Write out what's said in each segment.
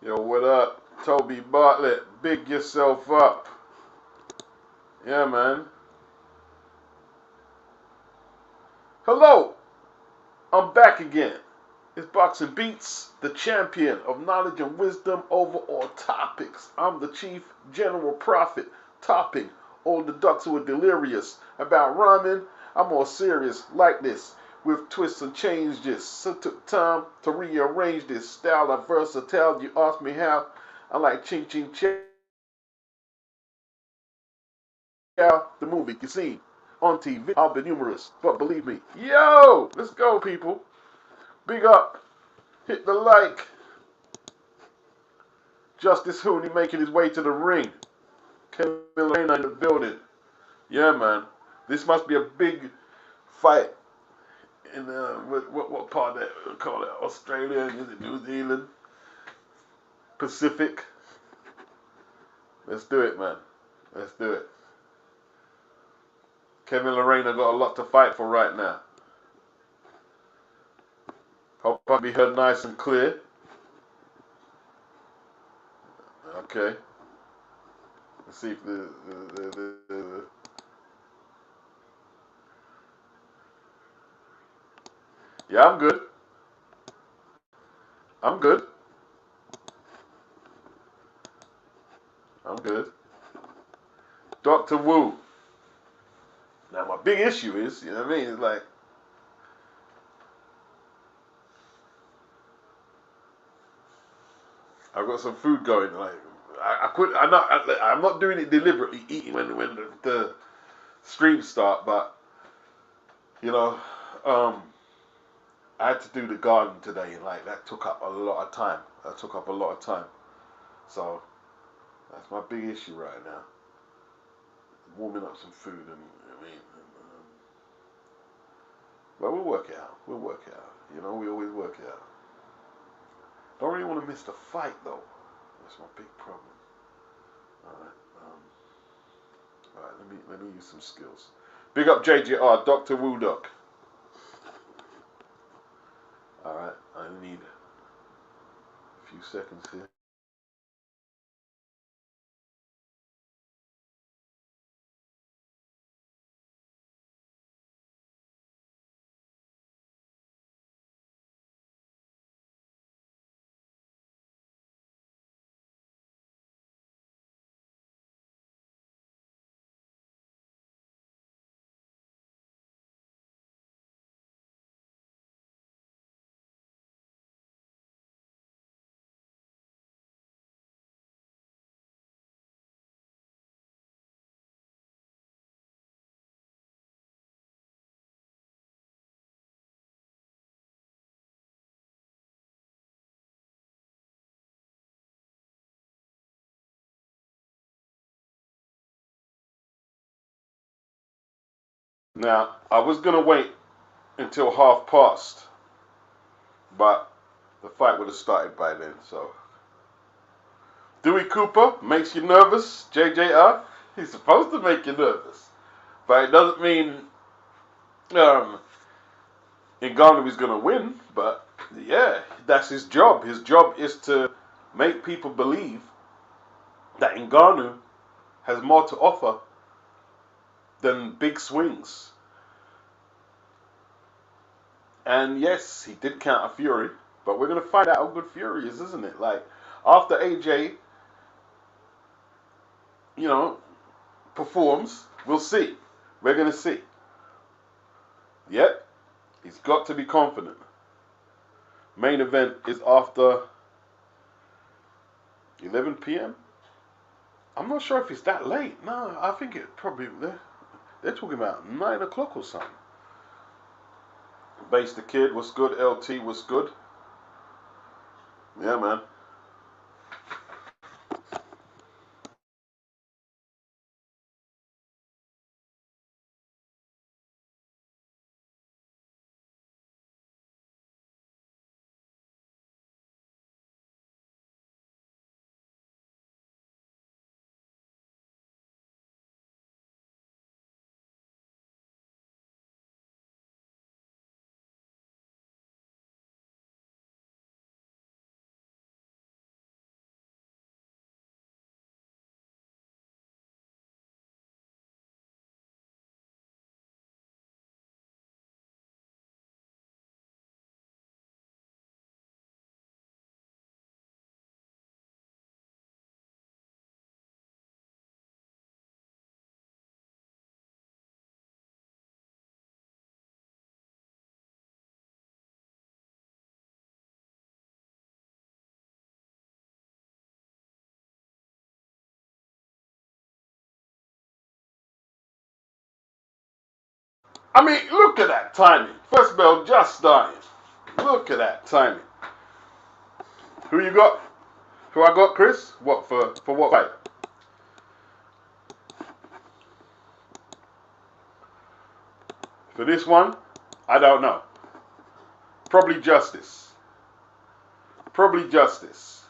Yo, what up? Toby Bartlett, big yourself up. Yeah, man. Hello, I'm back again. It's Boxing Beats, the champion of knowledge and wisdom over all topics. I'm the chief general prophet, topping all the ducks who are delirious about rhyming. I'm more serious like this, with twists and changes. So took time to rearrange this style of versatile. You ask me how? I like ching ching chow, the movie you seen on TV. I've been humorous, but believe me, yo, let's go, people. Big up, hit the like. Justice Hooney making his way to the ring. Kevin Lorena in the building. Yeah, man. This must be a big fight in what part of that call it? Australia? Is it New Zealand? Pacific? Let's do it, man. Let's do it. Kevin Lorena got a lot to fight for right now. Hope I be heard nice and clear. Okay. Let's see if the yeah, I'm good. I'm good. I'm good. Dr. Wu. Now my big issue is, you know what I mean? It's like I've got some food going. Like I could. I'm not doing it deliberately. Eating when the streams start, but you know, um, I had to do the garden today, and like that took up a lot of time. That took up a lot of time. So that's my big issue right now. Warming up some food, and I mean, but we'll work it out. We'll work it out. You know, we always work it out. Don't really want to miss the fight though. That's my big problem. All right. All right. Let me use some skills. Big up JJR, Dr. Woodok. All right. I need a few seconds here. Now, I was gonna wait until half past, but the fight would have started by then. So, Dewey Cooper makes you nervous. JJR, he's supposed to make you nervous, but it doesn't mean um, Ngannou is gonna win. But yeah, that's his job. His job is to make people believe that Ngannou has more to offer than big swings. And yes, he did counter Fury, but we're gonna find out how good Fury is, isn't it? Like after AJ, you know, performs, we'll see. We're gonna see. Yep, he's got to be confident. Main event is after 11 p.m. I'm not sure if it's that late. No, I think it probably they're talking about 9 o'clock or something. Base the Kid was good. LT was good. Yeah, man. I mean, look at that timing. First bell just starting. Look at that timing. Who you got? Who I got, Chris? What for what fight? For this one, I don't know. Probably Justice. Probably Justice.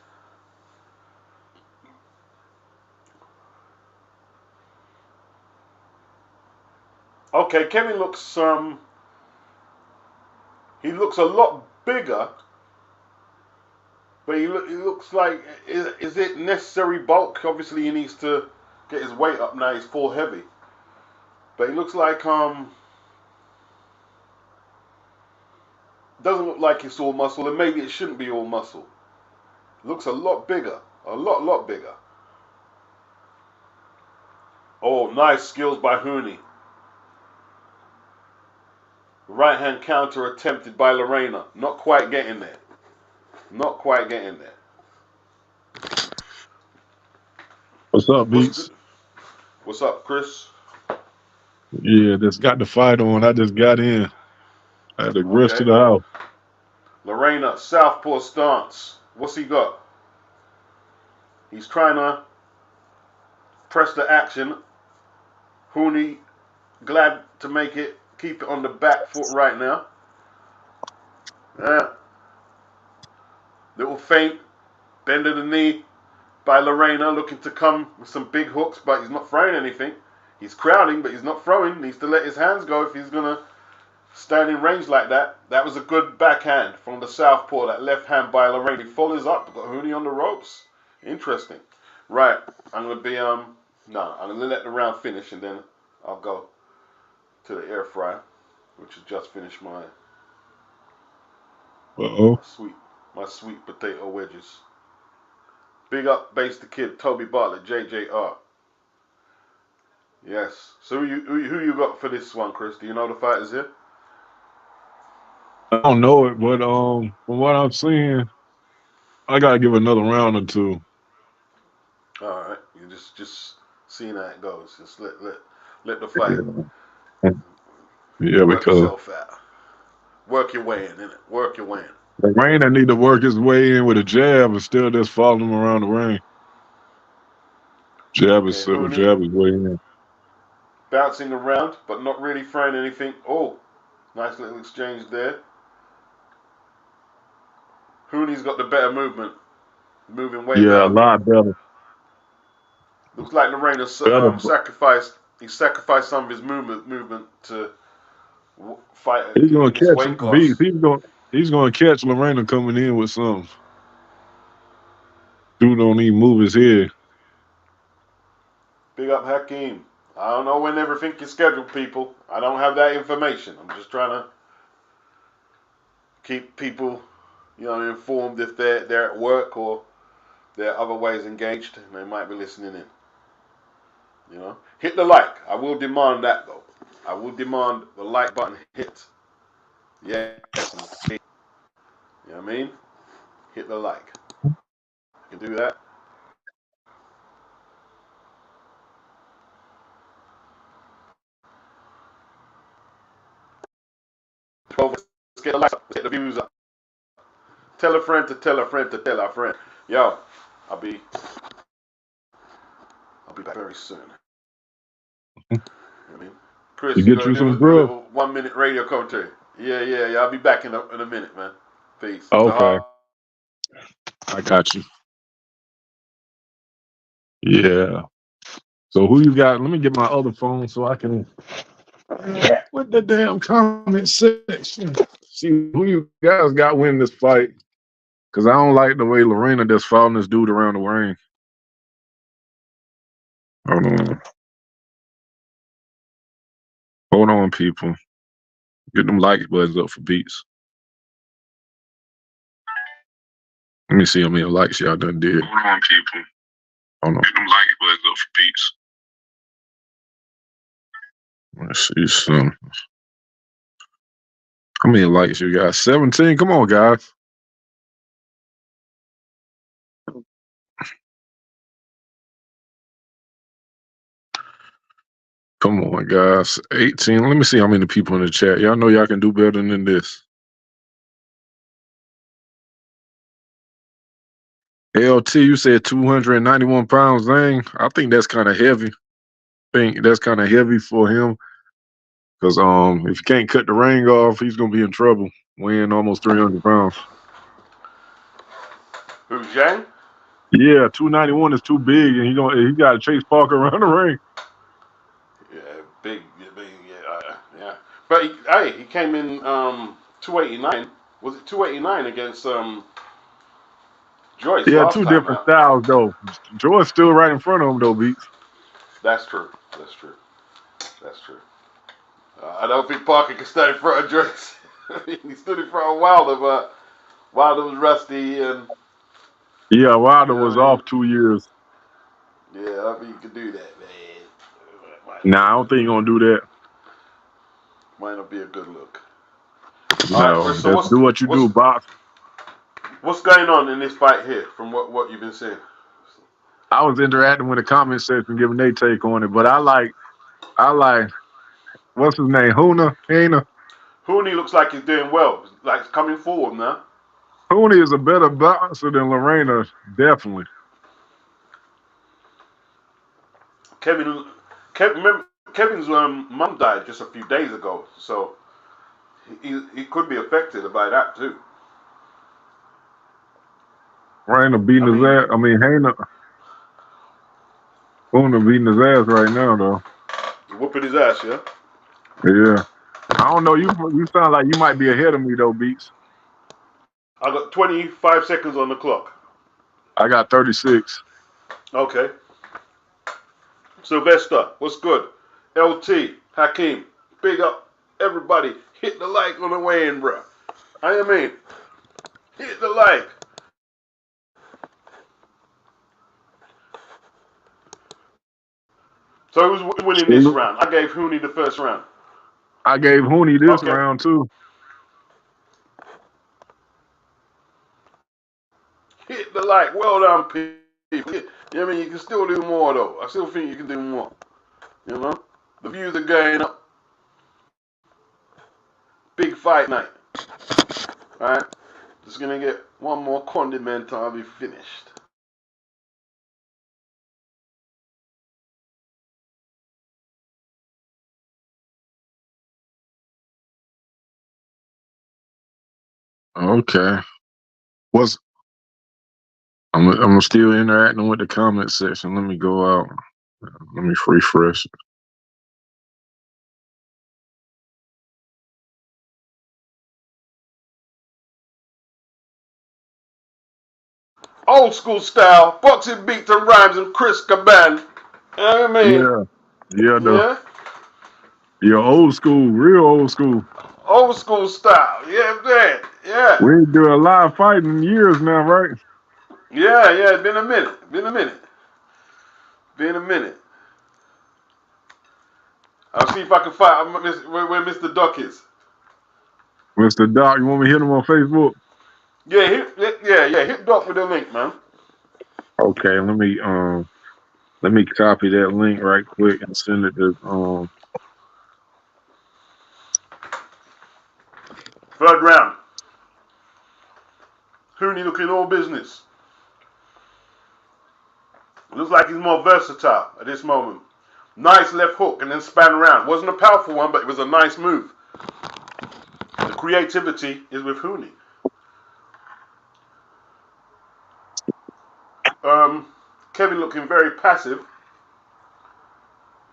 Okay, Kevin looks he looks a lot bigger, but he looks like is it necessary bulk? Obviously, he needs to get his weight up now. He's full heavy, but he looks like doesn't look like it's all muscle, and maybe it shouldn't be all muscle. Looks a lot bigger, a lot bigger. Oh, nice skills by Hooney. Right hand counter attempted by Lorena. Not quite getting there. Not quite getting there. What's up, Beats? What's up, Chris? Yeah, just got the fight on. I just got in. I had to rush to Okay. the house. Lorena, southpaw stance. What's he got? He's trying to press the action. Hooney, glad to make it. Keep it on the back foot right now. Little feint. Bend of the knee by Lorena, looking to come with some big hooks, but he's not throwing anything. He's crowding, but he's not throwing. Needs to let his hands go if he's going to stand in range like that. That was a good backhand from the southpaw. That left hand by Lorena. He follows up. Got Hooney on the ropes. Interesting. Right. I'm going to be, I'm going to let the round finish, and then I'll go to the air fryer, which has just finished my my sweet potato wedges. Big up, Base the Kid, Toby Bartlett, JJR. Yes. So who you got for this one, Chris? Do you know the fighters here? I don't know it, but from what I'm seeing, I gotta give another round or two. All right. You just seeing how it goes. Just let the fight Yeah, work because itself out. Work your way in, innit? Work your way in. the Rain need to work his way in with a jab and still just following him around the ring. Jab Okay, is Hooney way in. bouncing around, but not really throwing anything. Oh, nice little exchange there. Hooney's got the better movement, moving way Yeah, a better. lot better. Looks like Lorena Better. sacrificed. He sacrificed some of his movement to fight He's gonna in this catch weight Beats. class. He's gonna catch Lorena coming in with something. Dude don't even move his head. Big up Hakeem. I don't know when everything is scheduled, people. I don't have that information. I'm just trying to keep people, informed if they're at work or there are other ways engaged and they might be listening in. Hit the like. I will demand that though. I will demand the like button hit. Yes. You know what I mean? Hit the like. You can do that. Let's get the likes up. Let's get the views up. Tell a friend to tell a friend to tell a friend. Yo, I'll be back very soon. You know what I mean? To Chris, you get gonna you some do a grub. little 1 minute radio commentary? Yeah. I'll be back in a minute, man. Peace. Okay, I got you. Yeah. So who you got? Let me get my other phone so I can with the damn comment section. See who you guys got winning this fight. Cause I don't like the way Lorena just following this dude around the ring. Hold on. Hold on, people. Get them like buttons up for Beats. Let me see how many likes y'all done did. Hold on, people. Hold on. Get them like buttons up for Beats. Let's see some. How many likes you got? 17. Come on, guys. Come on, guys. 18. Let me see how many people in the chat. Y'all know y'all can do better than this. LT, you said 291 pounds, Zane. I think that's kind of heavy. I think that's kind of heavy for him. Because if he can't cut the ring off, he's gonna be in trouble. Weighing almost 300 pounds. Who's Yang? Yeah, 291 is too big, and he got to chase Parker around the ring. Yeah, big, yeah. But he came in 289. Was it 289 against Joyce Yeah, last two time different out? styles though. Jordan's still right in front of him though, Beats. That's true. I don't think Parker can stand in front of Joyce. He stood in front of Wilder, but Wilder was rusty, and Yeah, Wilder you know was what I mean. off 2 years. Yeah, I think you can do that, man. Might not Nah, be I a don't good think he's look. gonna do that. Might not be a good look. All right, No, bro. So just do what you do, box. what's going on in this fight here? From what you've been saying. I was interacting with the comment section, giving their take on it, but I like what's his name, Huna. Hooney looks like he's doing well. Like he's coming forward now. Huna is a better boxer than Lorena, definitely. Remember, Kevin's mum died just a few days ago, so he could be affected by that too. Lorena beating I his mean, ass. I mean, Huna beating his ass right now, though. whooping his ass, yeah. Yeah. I don't know. You sound like you might be ahead of me though, Beats. I got 25 seconds on the clock. I got 36. Okay. Sylvester, what's good? LT, Hakeem, big up everybody. Hit the like on the way in, bro. I mean, hit the like. So who's winning this round? I gave Hooney the first round. I gave Hooney this Okay. round too. Hit the like. Well done, people. You know what I mean? You can still do more, though. I still think you can do more. You know? The views are going up. Big fight night. Alright? Just gonna get one more condiment, I'll be finished. Okay. What's I'm still interacting with the comment section. Let me go out. Let me refresh. Old school style. Boxing beats and rhymes and Chris Caban. You know what I mean? Yeah. Yeah? You're old school, real old school. Old school style. Yeah, man. Yeah. We ain't doing a live fighting in years now, right? Yeah, it's been a minute. Been a minute. I'll see if I can find where Mr. Duck is. Mr. Doc, you want me to hit him on Facebook? Yeah, hit Duck with the link, man. Okay, let me copy that link right quick and send it to Third round. Hooney looking all business. Looks like he's more versatile at this moment. Nice left hook and then span around. Wasn't a powerful one, but it was a nice move. The creativity is with Hooney. Kevin looking very passive.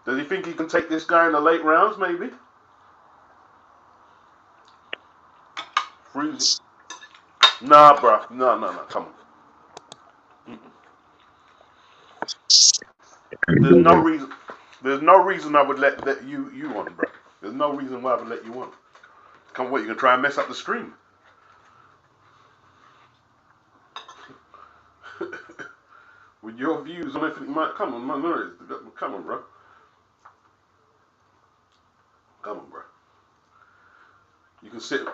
Does he think he can take this guy in the late rounds, maybe? Freeze it. Nah, bruh. No. Come on. There's no reason I would let you on, bruh. There's no reason why I would let you on. Come what, you gonna try and mess up the stream? With your views on everything, come on, come on, bro. Come on, bro. You can sit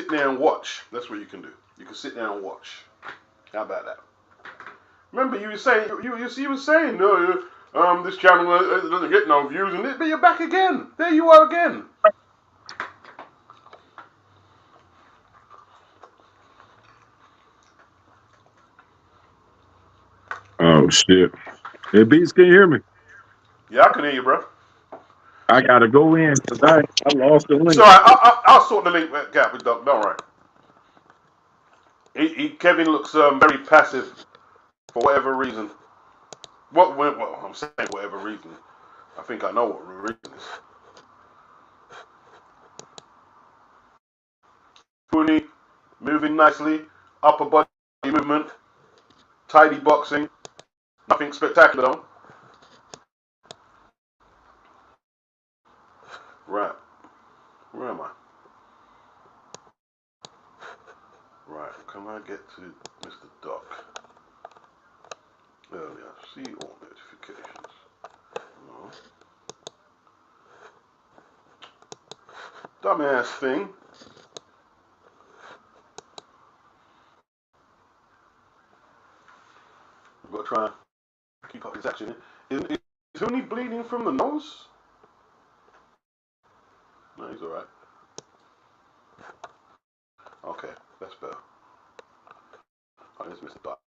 there and watch. That's what you can do. You can sit there and watch. How about that? Remember, you were saying you were saying, no, This channel doesn't get no views, and but you're back again. There you are again. Oh shit! Hey, Beats, can you hear me? Yeah, I can hear you, bro. I gotta go in tonight. I lost the link. So I'll sort the link gap with Doc. Don't worry. Kevin looks very passive for whatever reason. Well, I'm saying whatever reason. I think I know what the reason is. Cooney moving nicely, upper body movement, tidy boxing, nothing spectacular though. Right, where am I? Right, can I get to Mr. Doc? Earlier, see all notifications. No. Dumbass thing. I've got to try and keep up his action. Is Hooney bleeding from the nose? No, he's alright. Okay, that's better. Oh, there's Mr. Doc.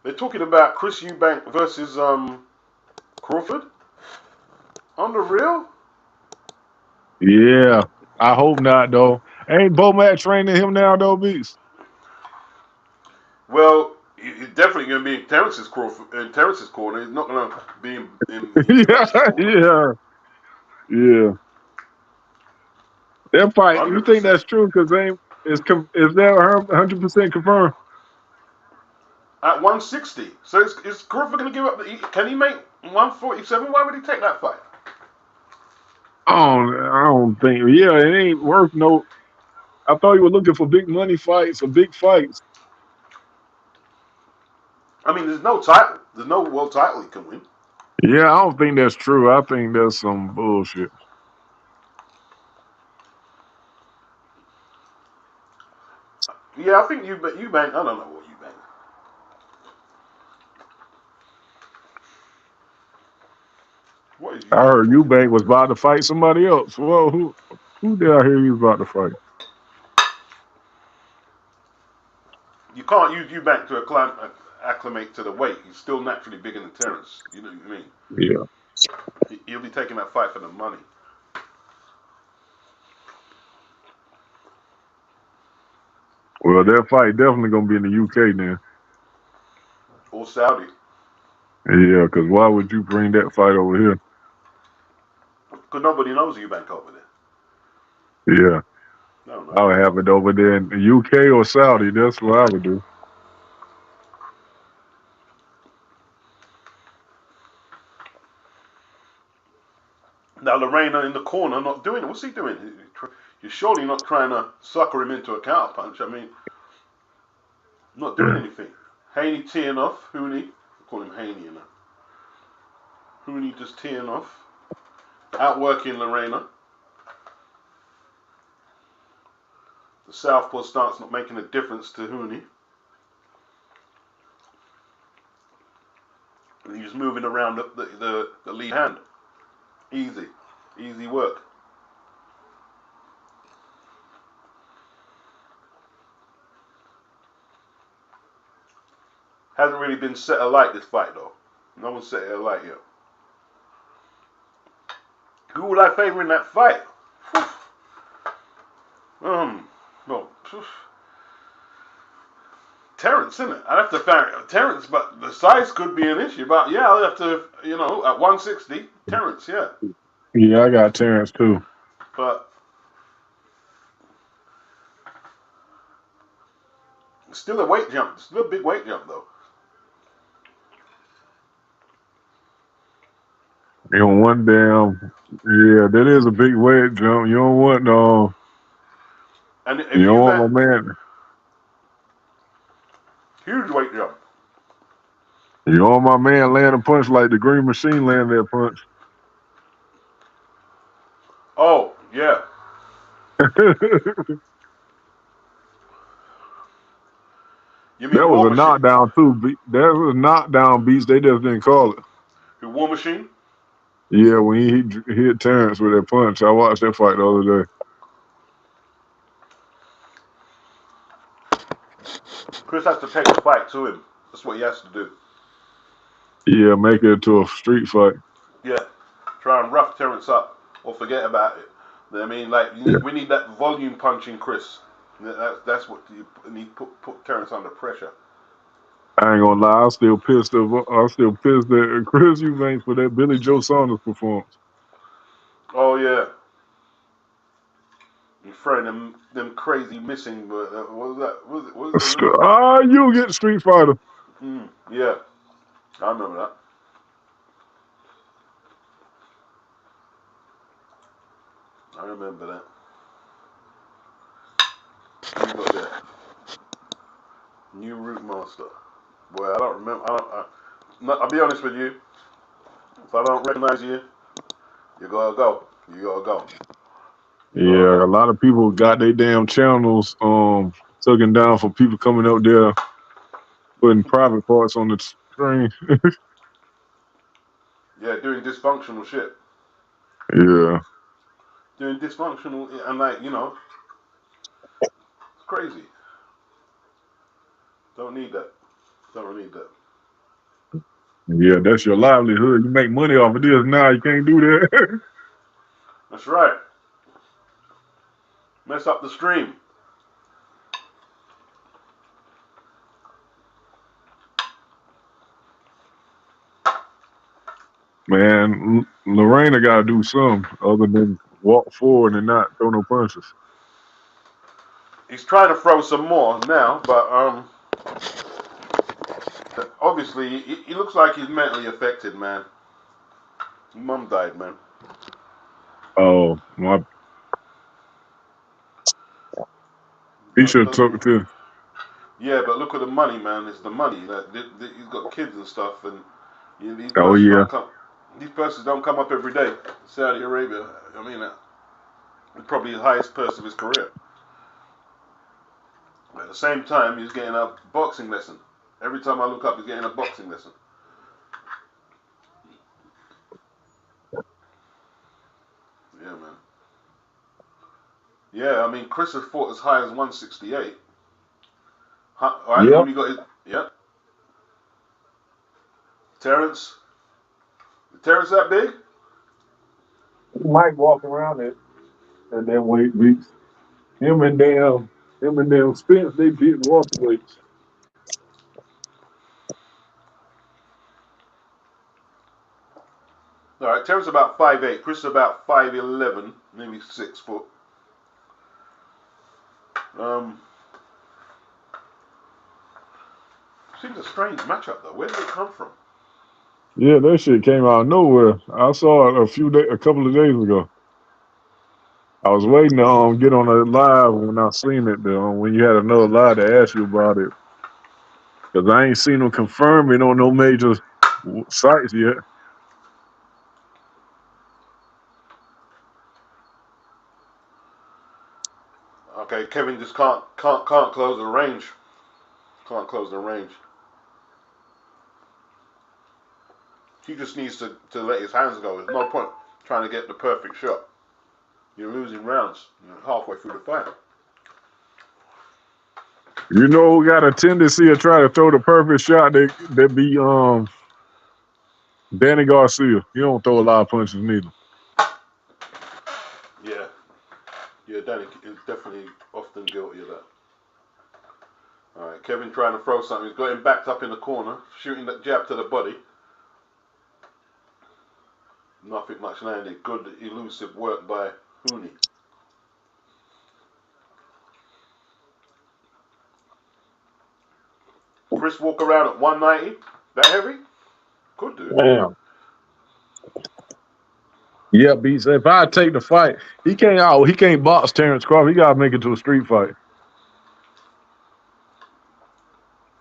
They're talking about Chris Eubank versus Crawford. On the real? Yeah, I hope not though. Ain't Bomac training him now though, Beats? Well, he's definitely going to be in Terrence's corner. He's not going to be in Yeah, Eubank's corner. yeah, yeah. That fight, you think 100%. that's true? Because is that 100% confirmed? At 160. So is Crawford going to give up? Can he make 147? Why would he take that fight? I don't think. Yeah, it ain't worth no. I thought you were looking for big money fights or big fights. I mean, there's no title. There's no world title he can win. Yeah, I don't think that's true. I think that's some bullshit. Yeah, I think Eubank. I don't know what Eubank. What is I Eubank heard talking Eubank about? was about to fight somebody else. Well, who did I hear he was about to fight? You can't use Eubank to acclimate to the weight. He's still naturally bigger than Terrence. You know what I mean? Yeah. He'll be taking that fight for the money. Well, that fight definitely gonna be in the UK then. Or Saudi. Yeah, because why would you bring that fight over here? Because nobody knows Eubank over there. Yeah, No, I nobody would knows have it him. over there in the UK or Saudi. That's what I would do. Now Lorena in the corner, not doing it. What's he doing? You're surely not trying to sucker him into a counter punch. I mean, not doing Yeah. anything. Haney teeing off. Hooney, I call him Haney, you know. Hooney just teeing off. Outworking Lorena. The southpaw starts not making a difference to Hooney. And he's moving around the lead hand. Easy. Easy work. Hasn't really been set alight this fight though. No one set it alight yet. Who would I favor in that fight? No. Terrence, isn't it? I'd have to favor Terrence, but the size could be an issue. But yeah, I'll have to, at 160, Terrence, yeah. Yeah, I got Terrence too. But still a weight jump. Still a big weight jump though. You know, one damn. Yeah, that is a big weight jump. You don't want no. And You if don't you want bet, my man. huge weight jump. You don't want my man land a punch like the Green Machine land that punch. Oh, yeah. You mean That was War a Machine? knockdown too. That was a knockdown beats. They just didn't call it. Who, War Machine? Yeah, when he hit Terrence with that punch, I watched that fight the other day. Chris has to take the fight to him. That's what he has to do. Yeah, make it to a street fight. Yeah, try and rough Terrence up or forget about it. I mean, like Yeah. we need that volume punch in Chris. That's what you need. Put Terrence under pressure. I ain't gonna lie, I'm still pissed at Chris Eubanks for that Billy Joe Saunders performance. Oh yeah, you throwing them crazy missing. But what was that? What was it? You get Street Fighter. Yeah, I remember that. I remember that. You got that new route master. Boy, I don't remember. I'll be honest with you. If I don't recognize you, you gotta go. You gotta go. You gotta Yeah, a go. lot of people got their damn channels taken down for people coming up there putting private parts on the screen. Yeah, doing dysfunctional shit. Yeah. Doing dysfunctional and like it's crazy. Don't need that. Don't need that. Yeah, that's your livelihood. You make money off of this now. You can't do that. That's right. Mess up the stream. Man, Lorena got to do something other than walk forward and not throw no punches. He's trying to throw some more now, but obviously he looks like he's mentally affected, man. His mum died, man. Oh, my. He should have took to. Yeah, but look at the money, man. It's the money. He's got kids and stuff, and these Oh, purses yeah. don't come. These purses don't come up every day. Saudi Arabia. I mean, probably the highest purse of his career. At the same time, he's getting a boxing lesson. Every time I look up, he's getting a boxing lesson. Yeah, man. Yeah, I mean, Chris has fought as high as 168. All right, Yep. who you got? Yeah, Terrence. Is Terrence that big? He might walk around it and then weight beats. Him and damn Spence, they beat welterweights. All right, Terrence about 5'8". Chris about 5'11", maybe 6 foot. Um, Seems a strange matchup though. Where did it come from? Yeah, that shit came out of nowhere. I saw it a couple of days ago. I was waiting to get on a live when I seen it. When you had another live to ask you about it, because I ain't seen them confirm it on no major sites yet. Okay, Kevin just can't close the range. Can't close the range. He just needs to let his hands go. There's no point trying to get the perfect shot. You're losing rounds halfway through the fight. You know who got a tendency to try to throw the perfect shot? That be Danny Garcia. He don't throw a lot of punches neither. Yeah, yeah, Danny is definitely often guilty of that. All right, Kevin trying to throw something. He's got him backed up in the corner, shooting that jab to the body. Nothing much landed. Good elusive work by Hooney. Chris walk around at 190. That heavy? Could do. Damn. Yeah, beats. If I take the fight, he can't box Terrence Crawford. He gotta make it to a street fight.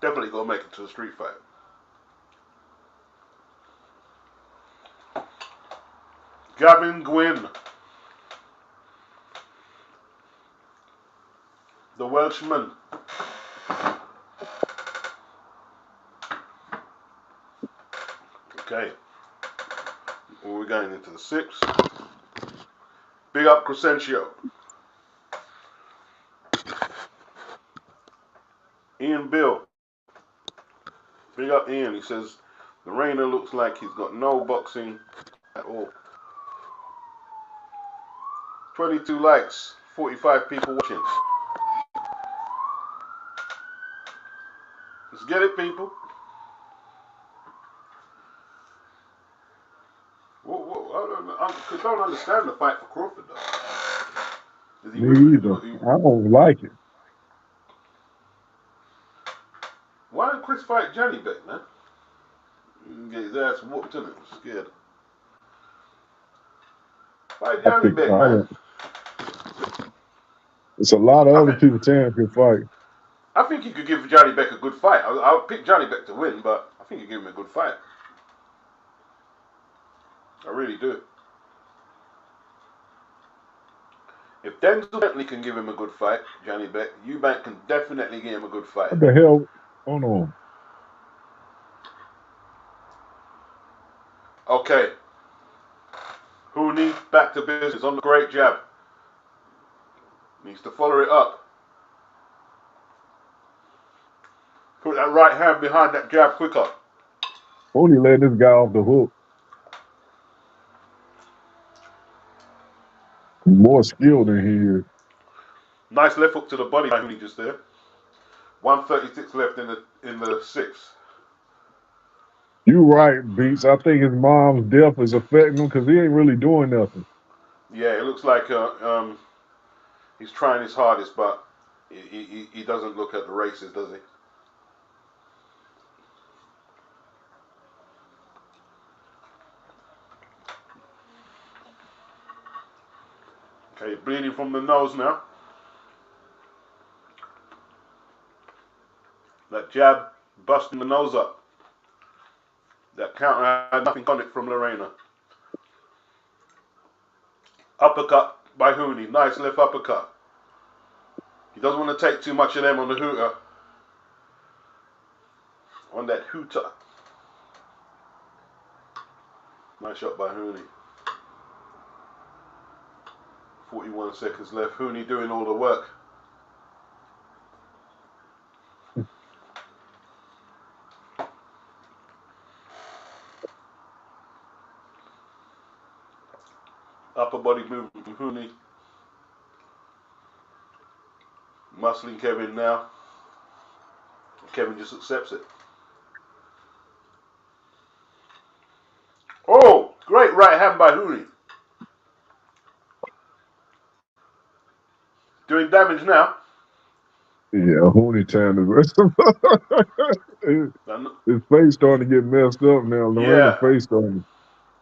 Definitely gonna make it to a street fight. Gavin Gwynn, the Welshman. Okay. Well, we're going into the 6th. Big up Crescencio. Ian Bill. Big up Ian. He says the Rainer looks like he's got no boxing at all. 22 likes, 45 people watching. Let's get it, people. I don't understand the fight for Crawford, though. Is he Me either. I don't like it. Why didn't Chris fight Johnny Beck, man? He can get his ass whooped, in it. I'm scared. Fight Johnny Beck, man. It's a lot of other people saying can fight. I think he could give Johnny Beck a good fight. I would pick Johnny Beck to win, but I think he could give him a good fight. I really do. If Denzel Bentley can give him a good fight, Johnny Beck, Eubank can definitely give him a good fight. What the hell? Hold on. Okay. Hooney, back to business on the great jab. Needs to follow it up. Put that right hand behind that jab quicker. Only let this guy off the hook. More skilled than he is. Nice left hook to the body by Hooney just there. 136 left in the 6th. You right, Beats. I think his mom's death is affecting him because he ain't really doing nothing. Yeah, it looks like he's trying his hardest, but he doesn't look at the races, does he? Okay, bleeding from the nose now. That jab busting the nose up. That counter had nothing on it from Lorena. Uppercut by Hooney. Nice left uppercut. He doesn't want to take too much of them on the hooter. On that hooter. Nice shot by Hooney. 41 seconds left. Hooney doing all the work. Upper body movement from Hooney. Muscling Kevin now. Kevin just accepts it. Oh, great right hand by Hooney. Doing damage now. Yeah, Hooney trying to his face starting to get messed up now. Lorena's face starting.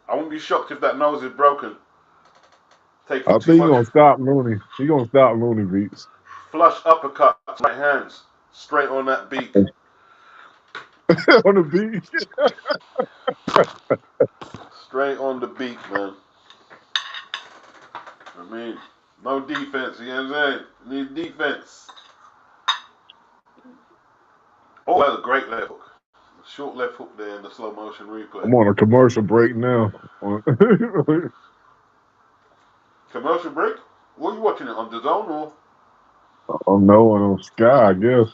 I won't be shocked if that nose is broken. I think he's gonna stop Looney. He's gonna stop Looney, Beats. Flush uppercut, right hands, straight on that beak. On the beak. Straight on the beak, man. I mean, no defense, you know what I'm saying? Need defense. Oh, that's a great left hook. Short left hook there in the slow motion replay. I'm on a commercial break now. Commercial break? What are you watching it on the zone or? Oh no, on Sky, I guess.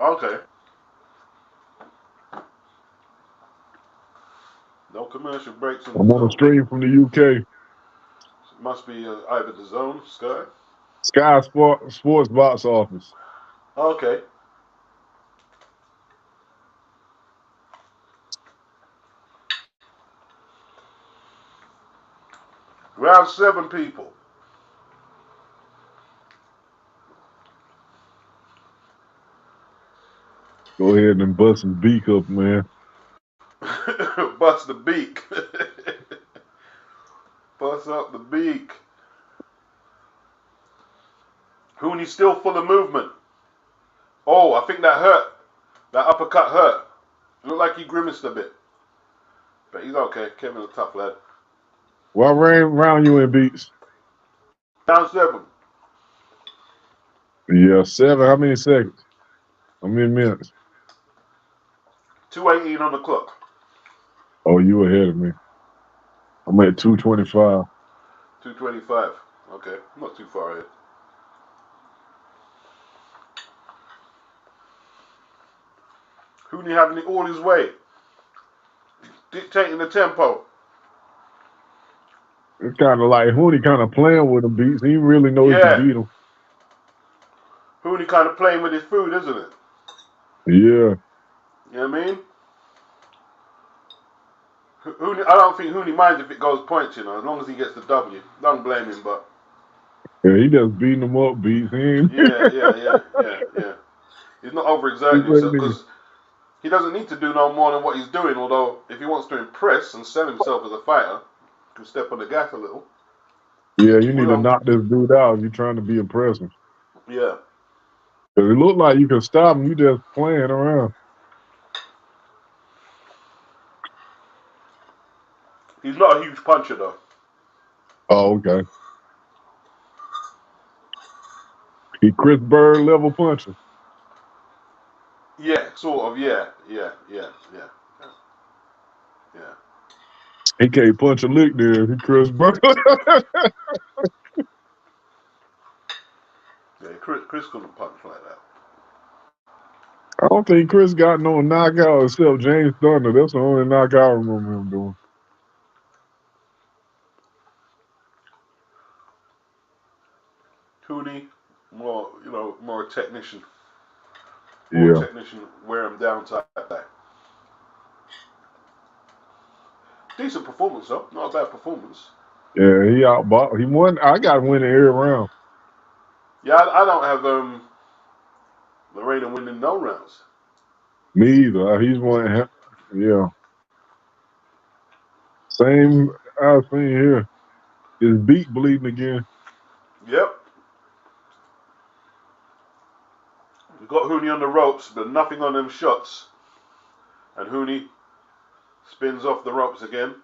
Okay. No commercial breaks on the I'm on a stream from the UK. It must be either the zone, Sky. Sky Sports Box Office. Okay. Round 7, people. Go ahead and bust his beak up, man. Bust the beak. Bust up the beak. Hooney's still full of movement. Oh, I think that hurt. That uppercut hurt. It looked like he grimaced a bit. But he's okay. Kevin's a tough lad. What round you in, Beats? Round 7. Yeah, 7. How many seconds? How many minutes? 2:18 on the clock. Oh, you ahead of me. I'm at 225. 225. Okay, not too far ahead. Hooney having it all his way, dictating the tempo. It's kind of like Hooney kind of playing with him beats. He really knows he can Yeah, beat him. Hooney kind of playing with his food, isn't it? Yeah. You know what I mean? Hooney, I don't think Hooney minds if it goes points, you know, as long as he gets the W. Don't blame him, but Yeah, he just beating him up beats. He ain't. yeah. He's not He overexerting himself really- because he doesn't need to do no more than what he's doing. Although, if he wants to impress and sell himself as a fighter, he can step on the gas a little. Yeah, you need to knock this dude out if you're trying to be impressive. Yeah. Because it looked like you can stop him. You just playing around. He's not a huge puncher, though. Oh, okay. He Chris Bird level puncher. Yeah, sort of. Yeah. He can't punch a lick there. He Chris Bird. Yeah, Chris couldn't punch like that. I don't think Chris got no knockout except James Thunder. That's the only knockout I remember him doing. Hooney, more a technician. More Yeah. technician, wear him down type guy. Decent performance, though. Not a bad performance. Yeah, he outboxed. He won. I got to win every round. Yeah, I don't have Lorena winning no rounds. Me either. He's one. Yeah. Same I've seen here. His beat bleeding again. Yep. We got Hooney on the ropes, but nothing on them shots. And Hooney spins off the ropes again.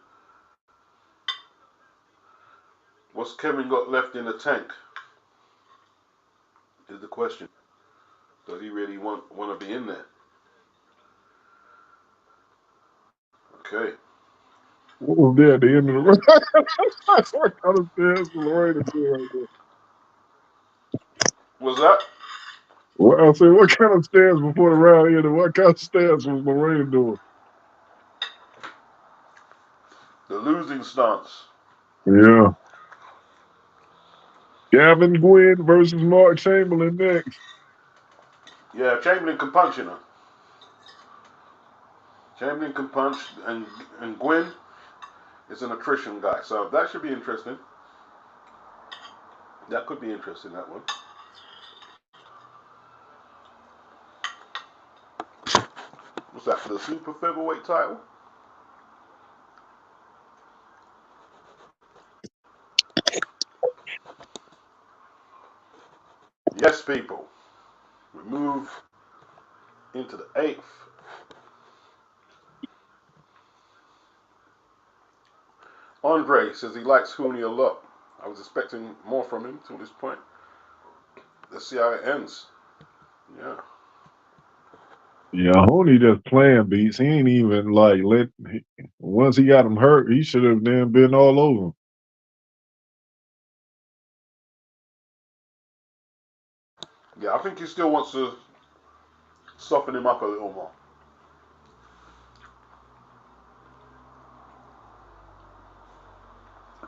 What's Kevin got left in the tank? Is the question. Does he really want to be in there? Okay. What was there at the end of the round? What kind of stairs was Lorena doing right there? Was that? Well, I said, what kind of stairs before the round ended? What kind of stairs was Lorena doing? The losing stance. Yeah. Gavin Gwynn versus Mark Chamberlain next. Yeah, Chamberlain can punch, you know. Chamberlain can punch, and Gwynn is an attrition guy, so that should be interesting. That could be interesting, that one. What's that, for the super featherweight title? Yes, people. We move into the 8th. Andre says he likes Hooney a lot. I was expecting more from him to this point. Let's see how it ends. Yeah. Yeah, Honey just playing beats. He ain't even like once he got him hurt, he should have then been all over him. Yeah, I think he still wants to soften him up a little more.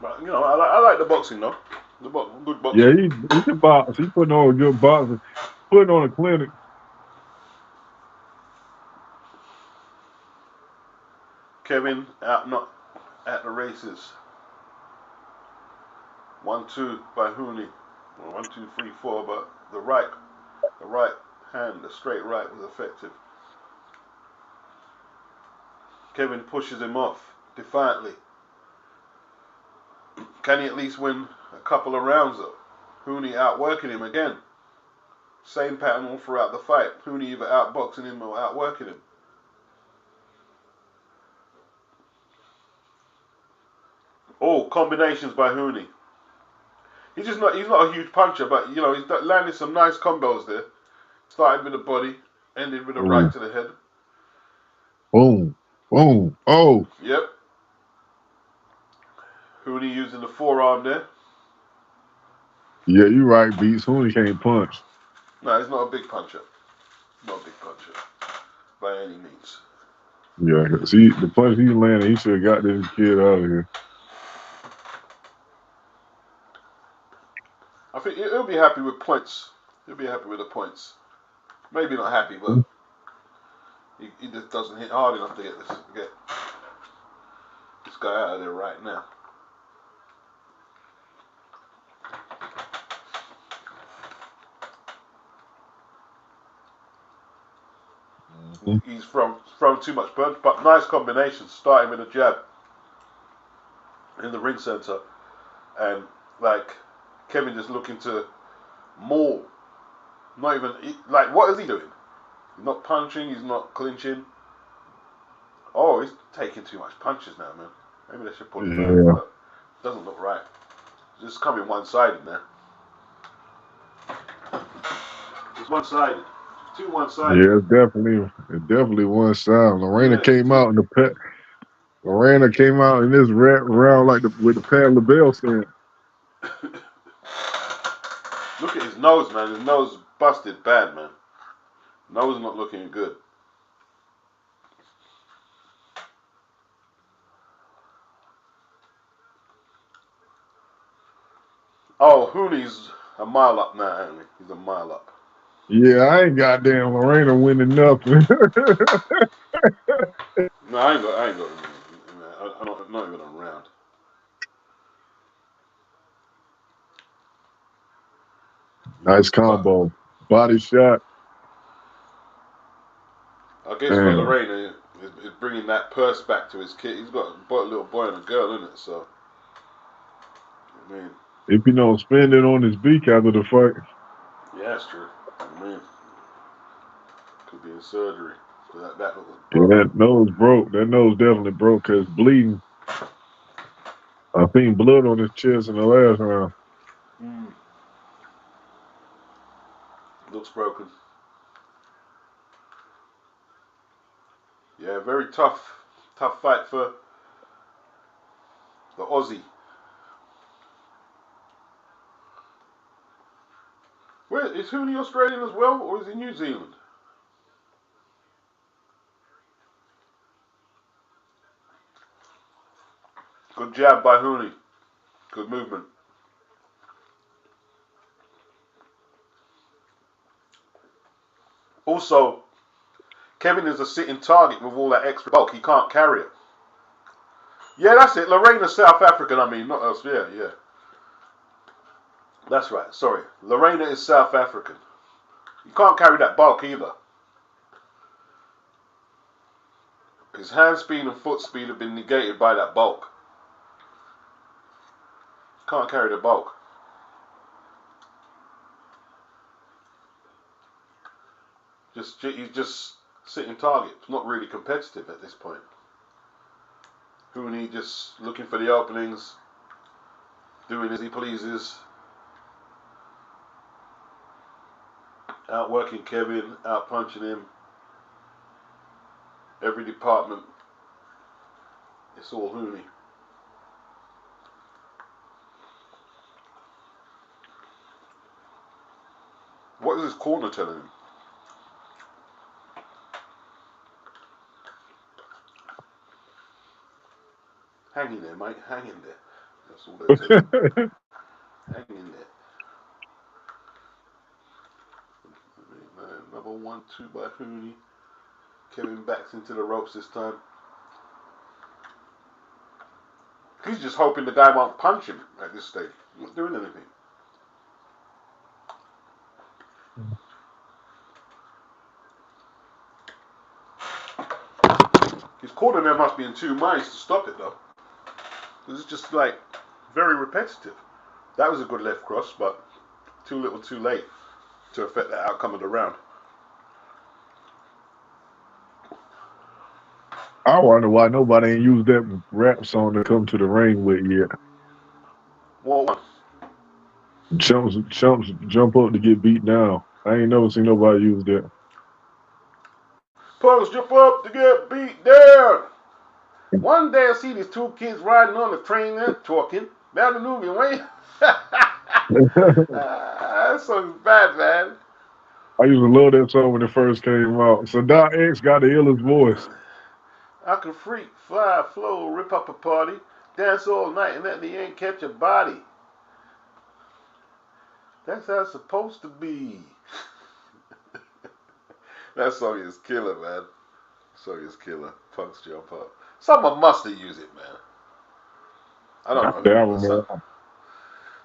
But, I like the boxing, though. Good boxing. Yeah, he can box. He putting on a good boxing, putting on a clinic. Kevin out not at the races. 1-2 by Hooney. Well, 1, 2, 3, 4, but the right hand, the straight right was effective. Kevin pushes him off defiantly. Can he at least win a couple of rounds though? Hooney outworking him again. Same pattern all throughout the fight. Hooney either outboxing him or outworking him. Oh, combinations by Hooney. He's not a huge puncher, but he's landed some nice combos there. Started with the body, ended with a right Ooh. to the head. Boom. Boom. Oh. Yep. Hooney using the forearm there. Yeah, you right, Beats. Hooney can't punch. No, he's not a big puncher. Not a big puncher. By any means. Yeah, see, the punch he landed, he should have got this kid out of here. I think he'll be happy with points. He'll be happy with the points. Maybe not happy, but he just doesn't hit hard enough to get this guy out of there right now. He's thrown too much burn, but nice combination. Starting with a jab in the ring center, and like Kevin just looking to maul. Not even like, what is he doing? He's not punching. He's not clinching. Oh, he's taking too much punches now, man. Maybe they should put it back. But doesn't look right. It's just coming one-sided now. It's one-sided. Too one-sided. Yeah, it's definitely one side. Lorena came out in this round like with the Pat LaBelle stand. Look at his nose, man. His nose busted bad, man. Nose not looking good. Oh, Hooney's a mile up now, ain't he? He's a mile up. Yeah, I ain't goddamn Lorena winning nothing. No, I ain't got. I'm not even around. Nice combo, body shot. I guess for Lorena, is bringing that purse back to his kid. He's got a little boy and a girl, isn't it? So, I mean, if you don't spend it on his beak after the fight. Yeah, that's true. I mean, could be in surgery. That was broke. Yeah, that nose broke. That nose definitely broke because bleeding. I think blood on his chest in the last round. Looks broken. Yeah, very tough fight for the Aussie. Where is Hooney Australian as well, or is he New Zealand? Good jab by Hooney. Good movement. Also, Kevin is a sitting target with all that extra bulk. He can't carry it. Yeah, that's it. Lorena's South African, I mean, not us. Yeah. That's right. Sorry. Lorena is South African. You can't carry that bulk either. His hand speed and foot speed have been negated by that bulk. Can't carry the bulk. He's just sitting target. Not really competitive at this point. Hooney just looking for the openings, doing as he pleases. Outworking Kevin, out punching him. Every department, it's all Hooney. What is his corner telling him? Hang in there, mate. Hang in there. That's all they're telling him. Hang in there. Another 1-2 by Hooney. Kevin backs into the ropes this time. He's just hoping the guy won't punch him at this stage. He's not doing anything. His corner man must be in two minds to stop it though. Because it's just like very repetitive. That was a good left cross, but too little too late to affect the outcome of the round. I wonder why nobody ain't used that rap song to come to the ring with yet. What one? Chumps jump up to get beat down. I ain't never seen nobody use that. Punks jump up to get beat down. One day I see these two kids riding on the train and talking. Down the Nubian way. That song's bad, man. I used to love that song when it first came out. So Doc X got the illest voice. I can freak, fly, flow, rip up a party, dance all night and let the end catch a body. That's how it's supposed to be. That song is killer, man. Song is killer. Punks jump up. Someone must have used it, man. I don't know who, but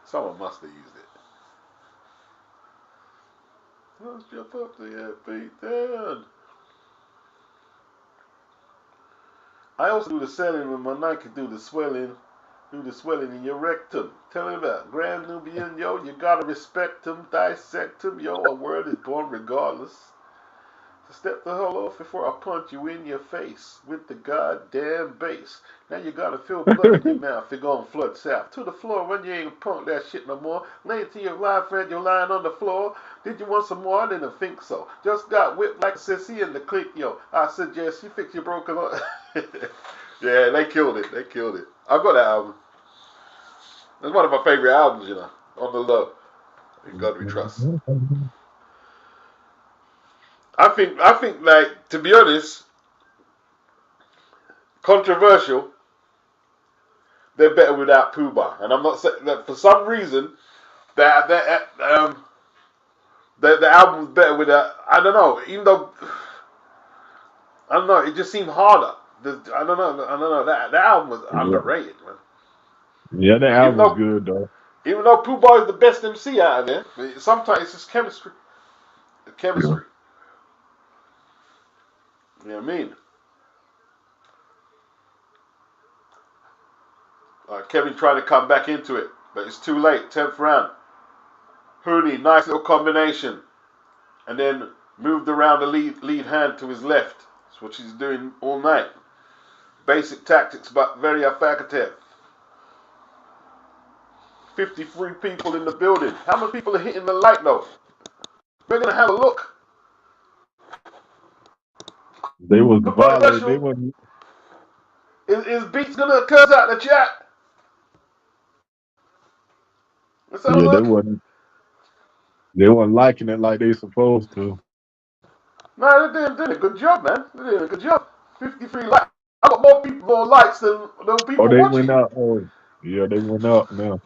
someone must have used it. Punks jump up to get beat down. I also do the selling when my Nike do the swelling in your rectum. Tell me about Grand Nubian, yo, you gotta respect him, dissect him, yo, a word is born regardless. So step the hell off before I punch you in your face with the goddamn bass. Now you gotta feel blood in your mouth, you're gonna flood south. To the floor when you ain't punk that shit no more. Lay it to your live friend, you're lying on the floor. Did you want some more? I didn't think so. Just got whipped like a sissy in the clique, yo. I suggest you fix your broken heart. Yeah, they killed it. They killed it. I've got that album. It's one of my favorite albums, you know. On the low. In God We Trust. I think, like, to be honest, controversial, they're better without Puba. And I'm not saying that for some reason, the album's better without, I don't know, even though, I don't know, it just seemed harder. I don't know, that album was underrated, man. Yeah, the album's good, though. Even though Puba is the best MC out of there, sometimes it's just chemistry. The chemistry. Yeah. You know what I mean? Kevin trying to come back into it, but it's too late. 10th round. Hooney, nice little combination. And then moved around the lead hand to his left. That's what she's doing all night. Basic tactics, but very effective. 53 people in the building. How many people are hitting the light, though? We're going to have a look. They was violent. They wasn't. Is Beats going to curse out the chat? Let's have a look. They wasn't liking it like they supposed to. No, they did a good job, man. They did a good job. 53 likes. I got more likes than people They watching. went up. Oh, yeah, they went up now.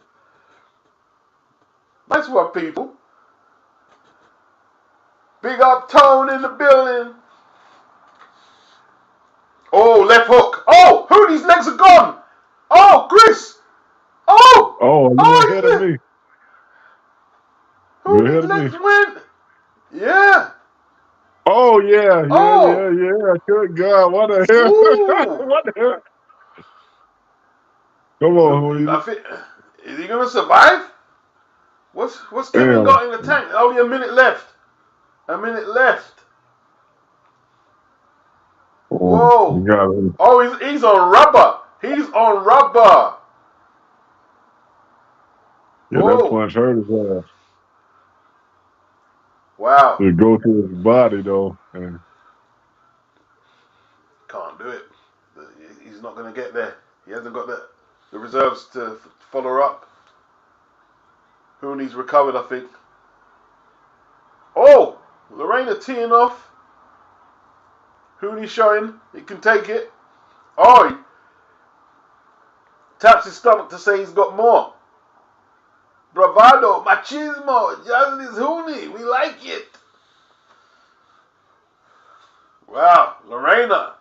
Nice one, people. Big up Tone in the building. Oh, left hook. Oh, Hooney's legs are gone. Oh, Chris. Oh, you're ahead of me. Hooney's legs went. Yeah. Oh, yeah. Good God. What the hell? What the hell? Come on, Hooney. Is he going to survive? What's Kevin got in the tank? Only a minute left. A minute left. Whoa. Oh, he's on rubber. He's on rubber. Yeah, that punch hurt his ass. Wow. It go to his body, though. And can't do it. He's not going to get there. He hasn't got the reserves to follow up. Hooney's recovered, I think. Oh, Lorena teeing off. Hooney showing he can take it. Oh, he taps his stomach to say he's got more. Bravado, machismo, Justice Hooney, we like it. Wow, Lorena.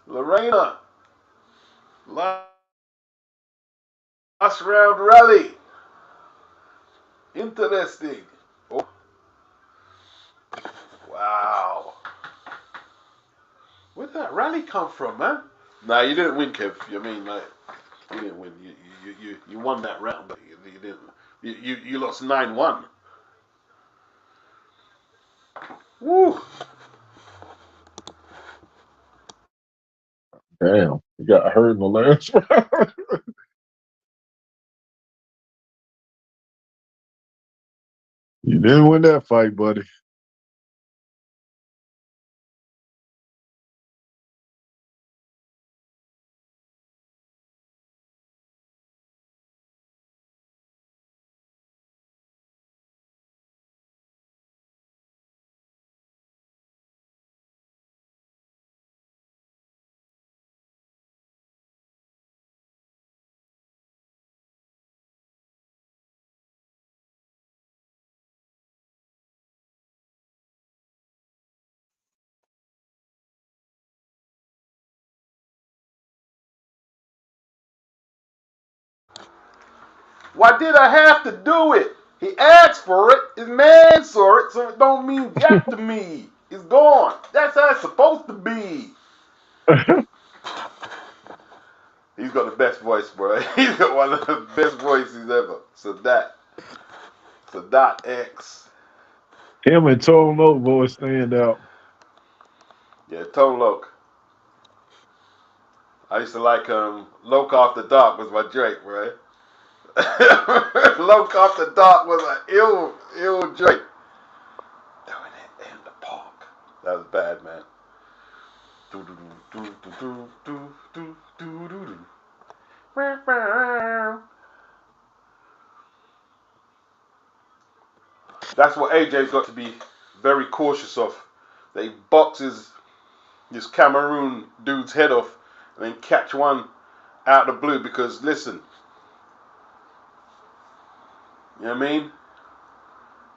Last round rally. Interesting. Oh. Wow. Where did that rally come from, man? Nah, you didn't win, Kev. You mean like you didn't win. You won that round, but you didn't. You lost 9-1. Woo. damn, he got hurt in the last round. You didn't win that fight, buddy. Why did I have to do it? He asked for it. His man saw it, so it don't mean jack to me. It's gone. That's how it's supposed to be. He's got the best voice, bro. He's got one of the best voices ever. Sadat X. Him and Tone Loc boys stand out. Yeah, Tone Loc. I used to like Loc After Dark was my Drake, right? Loc After Dark was an ill Drake. Doing it in the park. That was bad, man. That's what AJ's got to be very cautious of. That he boxes this Cameroon dude's head off and then catch one out of the blue because, listen, you know what I mean?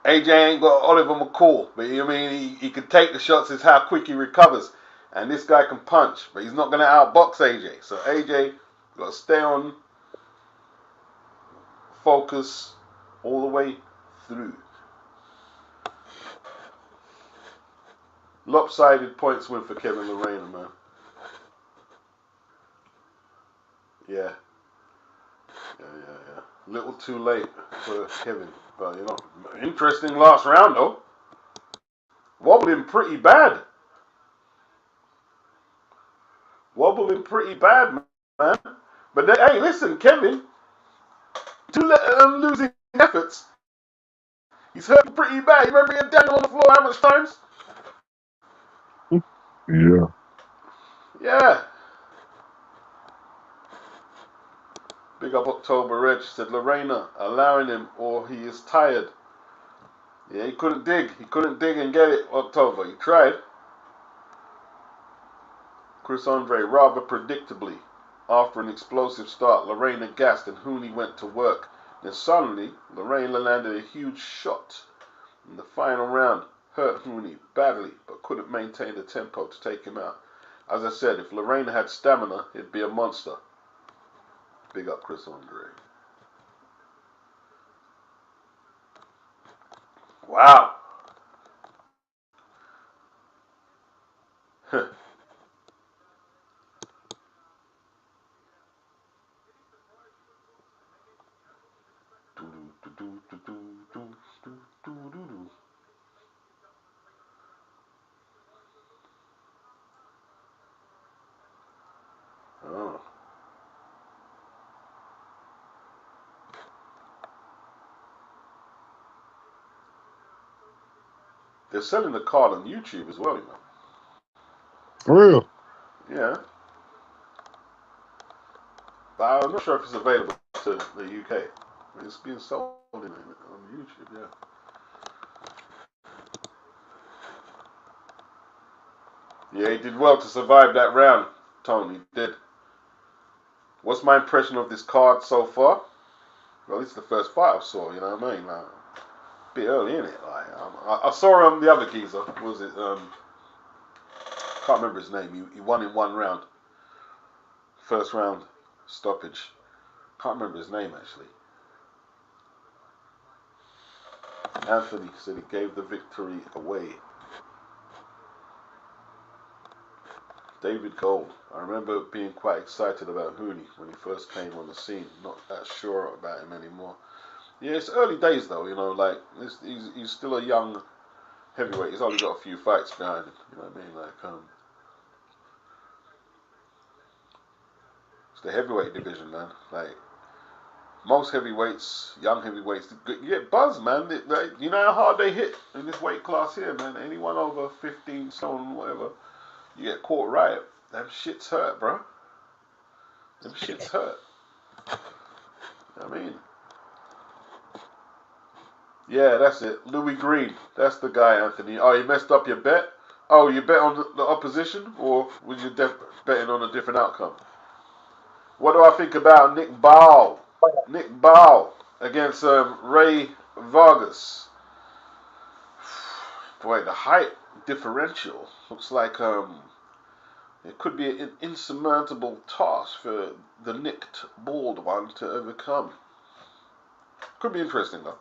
AJ ain't got Oliver McCall, but you know what I mean? He can take the shots, it's how quick he recovers. And this guy can punch, but he's not going to outbox AJ. So AJ got to stay on focus all the way through. Lopsided points win for Kevin Lorena, man. Yeah. Little too late for Kevin. But, you know, interesting last round, though. Wobbling pretty bad. Man. But, then, hey, listen, Kevin, two losing efforts. He's hurt pretty bad. You remember he had Daniel on the floor how much times? Yeah. Yeah. Big up October Reg said Lorena allowing him or he is tired. Yeah, he couldn't dig. He couldn't dig and get it, October. He tried. Chris Andre rather predictably. After an explosive start, Lorena gassed and Hooney went to work. Then suddenly, Lorena landed a huge shot in the final round. Hurt Hooney badly, but couldn't maintain the tempo to take him out. As I said, if Lorena had stamina, he'd be a monster. Big up Chris Andre. Wow. Oh. They're selling the card on YouTube as well, you know. For real? Yeah. But I'm not sure if it's available to the UK. It's being sold on YouTube, yeah. Yeah, he did well to survive that round, Tony. He did. What's my impression of this card so far? Well, this is the first fight I saw, you know what I mean? Like, a bit early, innit? Like, I saw the other geezer. What was it? Can't remember his name. He won in one round. First round stoppage. Can't remember his name, actually. Anthony said he gave the victory away. David Gold. I remember being quite excited about Hooney when he first came on the scene. Not that sure about him anymore. Yeah, it's early days though, you know, like he's still a young heavyweight. He's only got a few fights behind him, you know what I mean? Like it's the heavyweight division, man. Like most heavyweights, young heavyweights, you get buzz, man. You know how hard they hit in this weight class here, man. Anyone over 15 stone, whatever, you get caught right. Them shits hurt, bro. Them shits hurt. You know what I mean? Yeah, that's it. Louis Green. That's the guy, Anthony. Oh, you messed up your bet? Oh, you bet on the opposition? Or was you betting on a different outcome? What do I think about Nick Bow? Nick Bow against Ray Vargas. Boy, the height differential looks like it could be an insurmountable task for the nicked bald one to overcome. Could be interesting though.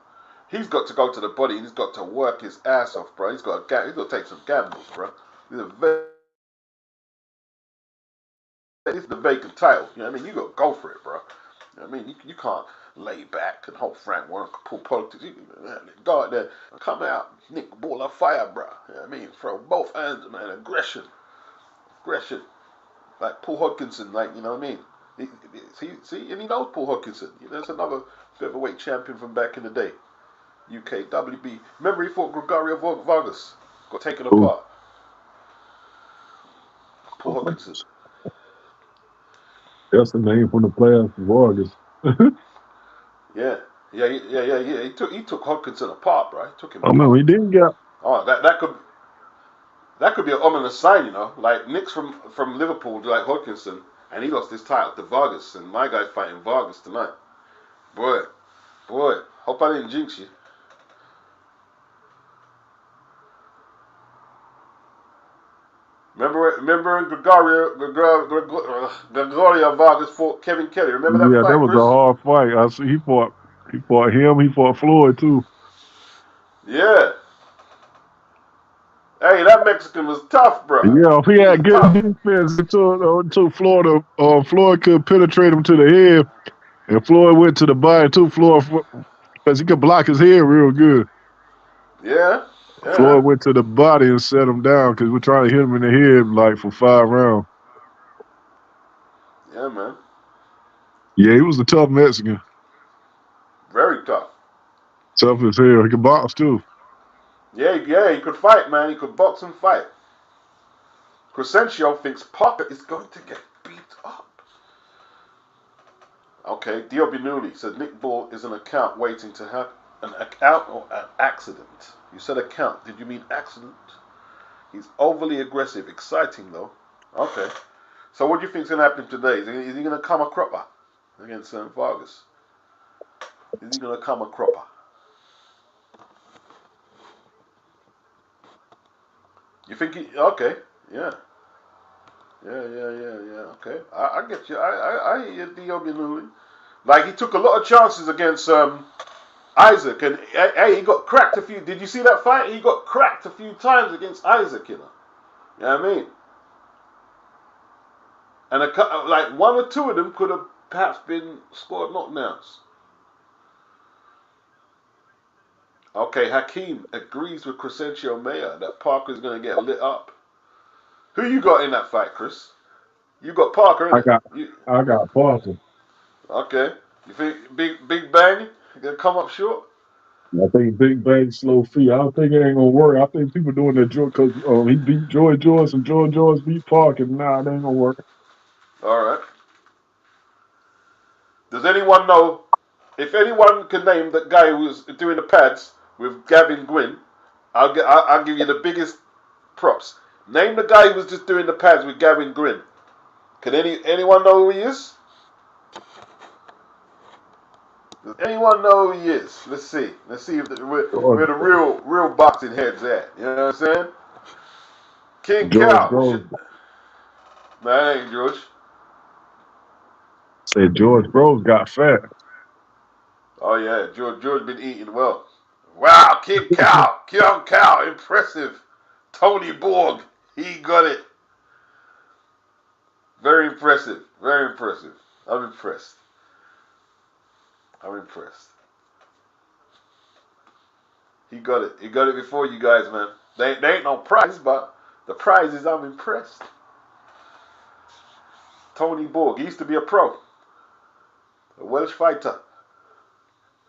He's got to go to the body. He's got to work his ass off, bro. He's got to take some gambles, bro. It's the vacant title. You know what I mean? You got to go for it, bro. You know what I mean? You can't lay back and hope Frank Warren can pull politics. You go out there and come out, nick ball of fire, bro. You know what I mean? Throw both hands, man. Aggression. Like Paul Hodgkinson, like, you know what I mean? See, and he knows Paul Hodgkinson. You know, that's another featherweight champion from back in the day. UK, WB. Remember he fought Gregorio Vargas. Got taken apart. Paul Hodgkinson. That's the name from the player, Vargas. Yeah. He took Hodgkinson apart, bro. He took him apart. No, he didn't get. Oh, that could be an ominous sign, you know. Like Nick's from Liverpool, like Hodgkinson, and he lost his title to Vargas, and my guy's fighting Vargas tonight. Boy, hope I didn't jinx you. Remember Gregorio Vargas fought Kevin Kelly. Remember that fight? Yeah, that was Chris? a hard fight. I see he fought him. He fought Floyd too. Yeah. Hey, that Mexican was tough, bro. Yeah, if he had good defense until Florida, Floyd could penetrate him to the head, and Floyd went to the body too. Floyd, because he could block his head real good. Yeah. Floyd went to the body and set him down because we're trying to hit him in the head like for 5 rounds. Yeah, man. Yeah, he was a tough Mexican. Very tough. Tough as hell. He could box too. Yeah, he could fight, man. He could box and fight. Crescencio thinks Parker is going to get beat up. Okay, Dio Binuli said Nick Ball is an account waiting to happen. An account or an accident? You said account. Did you mean accident? He's overly aggressive. Exciting, though. Okay. So what do you think is going to happen today? Is he going to come a cropper against Vargas? Is he going to come a cropper? You think he... Okay. Yeah. Okay. I get you. I hear you, Dio Binuli. Like, he took a lot of chances against... Isaac, and hey, he got cracked a few. Did you see that fight? He got cracked a few times against Isaac, you know. You know what I mean? And like 1 or 2 of them could have perhaps been scored knockdowns. Okay, Hakeem agrees with Crescencio Mayer that Parker's going to get lit up. Who you got in that fight, Chris? You got Parker, innit? I got Parker. Okay. You think Big Bang gonna come up short? I think Big Bang slow feet. I don't think it ain't gonna work. I think people doing that because he beat Joy Joyce and Joy Joyce beat Parker. Nah, it ain't gonna work. All right. Does anyone know? If anyone can name that guy who was doing the pads with Gavin Gwynn, I'll give you the biggest props. Name the guy who was just doing the pads with Gavin Gwynn. Can anyone know who he is? Does anyone know who he is? Let's see. Let's see if where the real boxing heads at. You know what I'm saying? King Cow. That ain't George. Said George Rose got fat. Oh yeah, George been eating well. Wow, King Cow, impressive. Tony Borg, he got it. Very impressive. I'm impressed. He got it. He got it before you guys, man. There ain't no prize, but the prize is I'm impressed. Tony Borg, he used to be a pro. A Welsh fighter.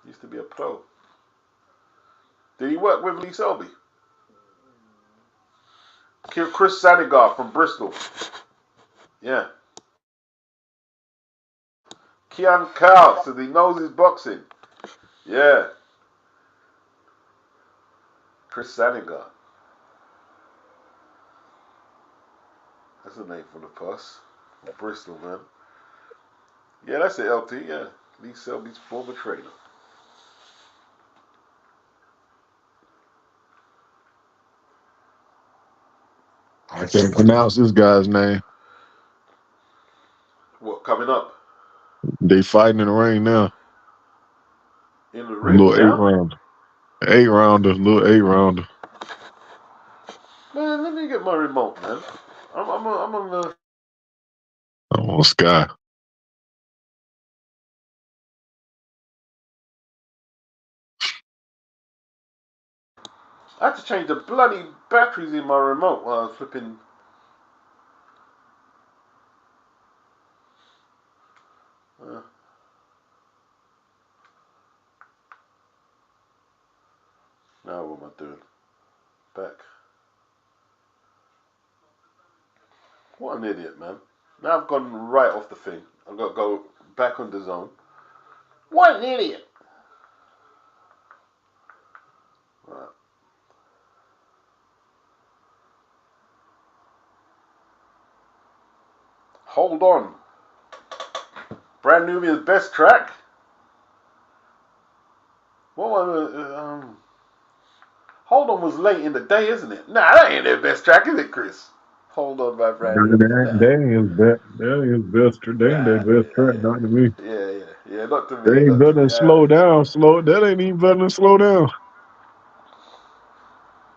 He used to be a pro. Did he work with Lee Selby? Chris Sanigar from Bristol. Yeah. Kian Kao says he knows his boxing. Yeah. Chris Sanigar. That's a name for the puss. From Bristol, man. Yeah, that's it, LT. Yeah. Lee Selby's former trainer. I can't pronounce this guy's name. What, coming up? They fighting in the ring now. In the ring Little now? 8 rounder. 8 rounder, little 8 rounder. Man, let me get my remote, man. I'm on the. I'm on Sky. I had to change the bloody batteries in my remote while I was flipping. Now what am I doing? Back. What an idiot, man. Now I've gone right off the thing. I've got to go back on the zone. What an idiot. Right. Hold on. Brand Nubian's best track? What was Hold on was late in the day, isn't it? Nah, that ain't their best track, is it, Chris? Hold on by Brand Nubian. Nah. That ain't his best. That ain't their Nah, best track, not to me. yeah, not to They me, ain't not to better than me. slow down. That ain't even better than slow down.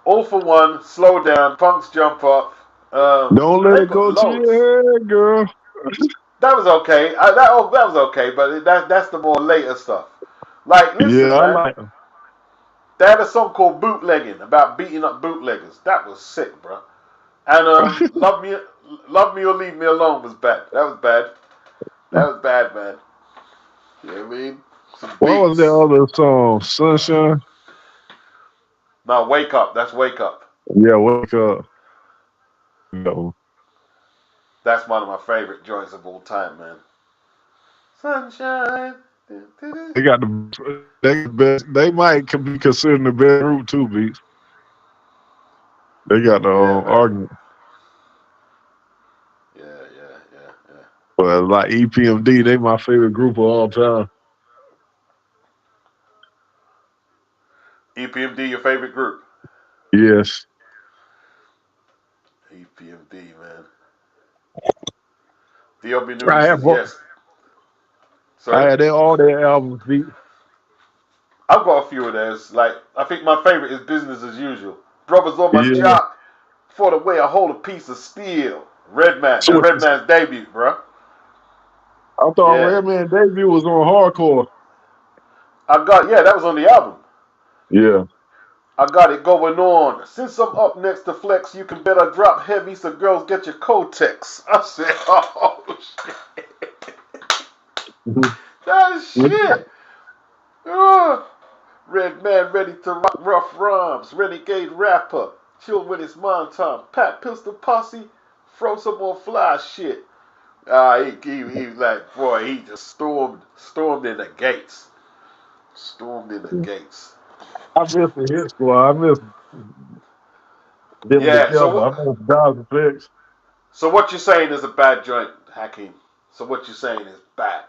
All for one, slow down, punks jump up. Don't let They've it got go to loads. your head, girl. That was okay. That was okay, but that's the more later stuff. Like, Yeah, listen, I man. like him. They had a song called Bootlegging about beating up bootleggers. That was sick, bro. And Love Me or Leave Me Alone was bad. That was bad. That was bad, man. You know what I mean? Some What was that beats. other song? Sunshine? Now Wake Up. That's Wake Up. Yeah, wake up. No. That's one of my favorite joints of all time, man. Sunshine. They got the best. They might be considered the best group too, beats. They got the Yeah, man. argument. Yeah. But like EPMD, they my favorite group of all time. EPMD, your favorite group? Yes. EPMD, man. D.O.B. Newby I have says yes. I Sorry? had all their albums beat. I've got a few of those. Like, I think my favorite is Business as Usual. Brothers on my Yeah. jock for the way I hold a piece of steel. Redman. That So Redman's debut, bro. I thought Yeah. Redman debut was on hardcore. That was on the album. Yeah. I got it going on. Since I'm up next to Flex, you can bet I drop heavy so girls get your Kotex. I said, oh, shit. That's shit. Oh. Red man ready to rock rough rhymes. Renegade rapper. Chill with his mom time. Pat Pistol Posse. Throw some more fly shit. He like, boy, he just stormed in the gates. Stormed in the gates. I miss the hit squad. I miss them Yeah, together. I miss God's effects. so what you're saying is a bad joint, Hakeem. So what you're saying is bad.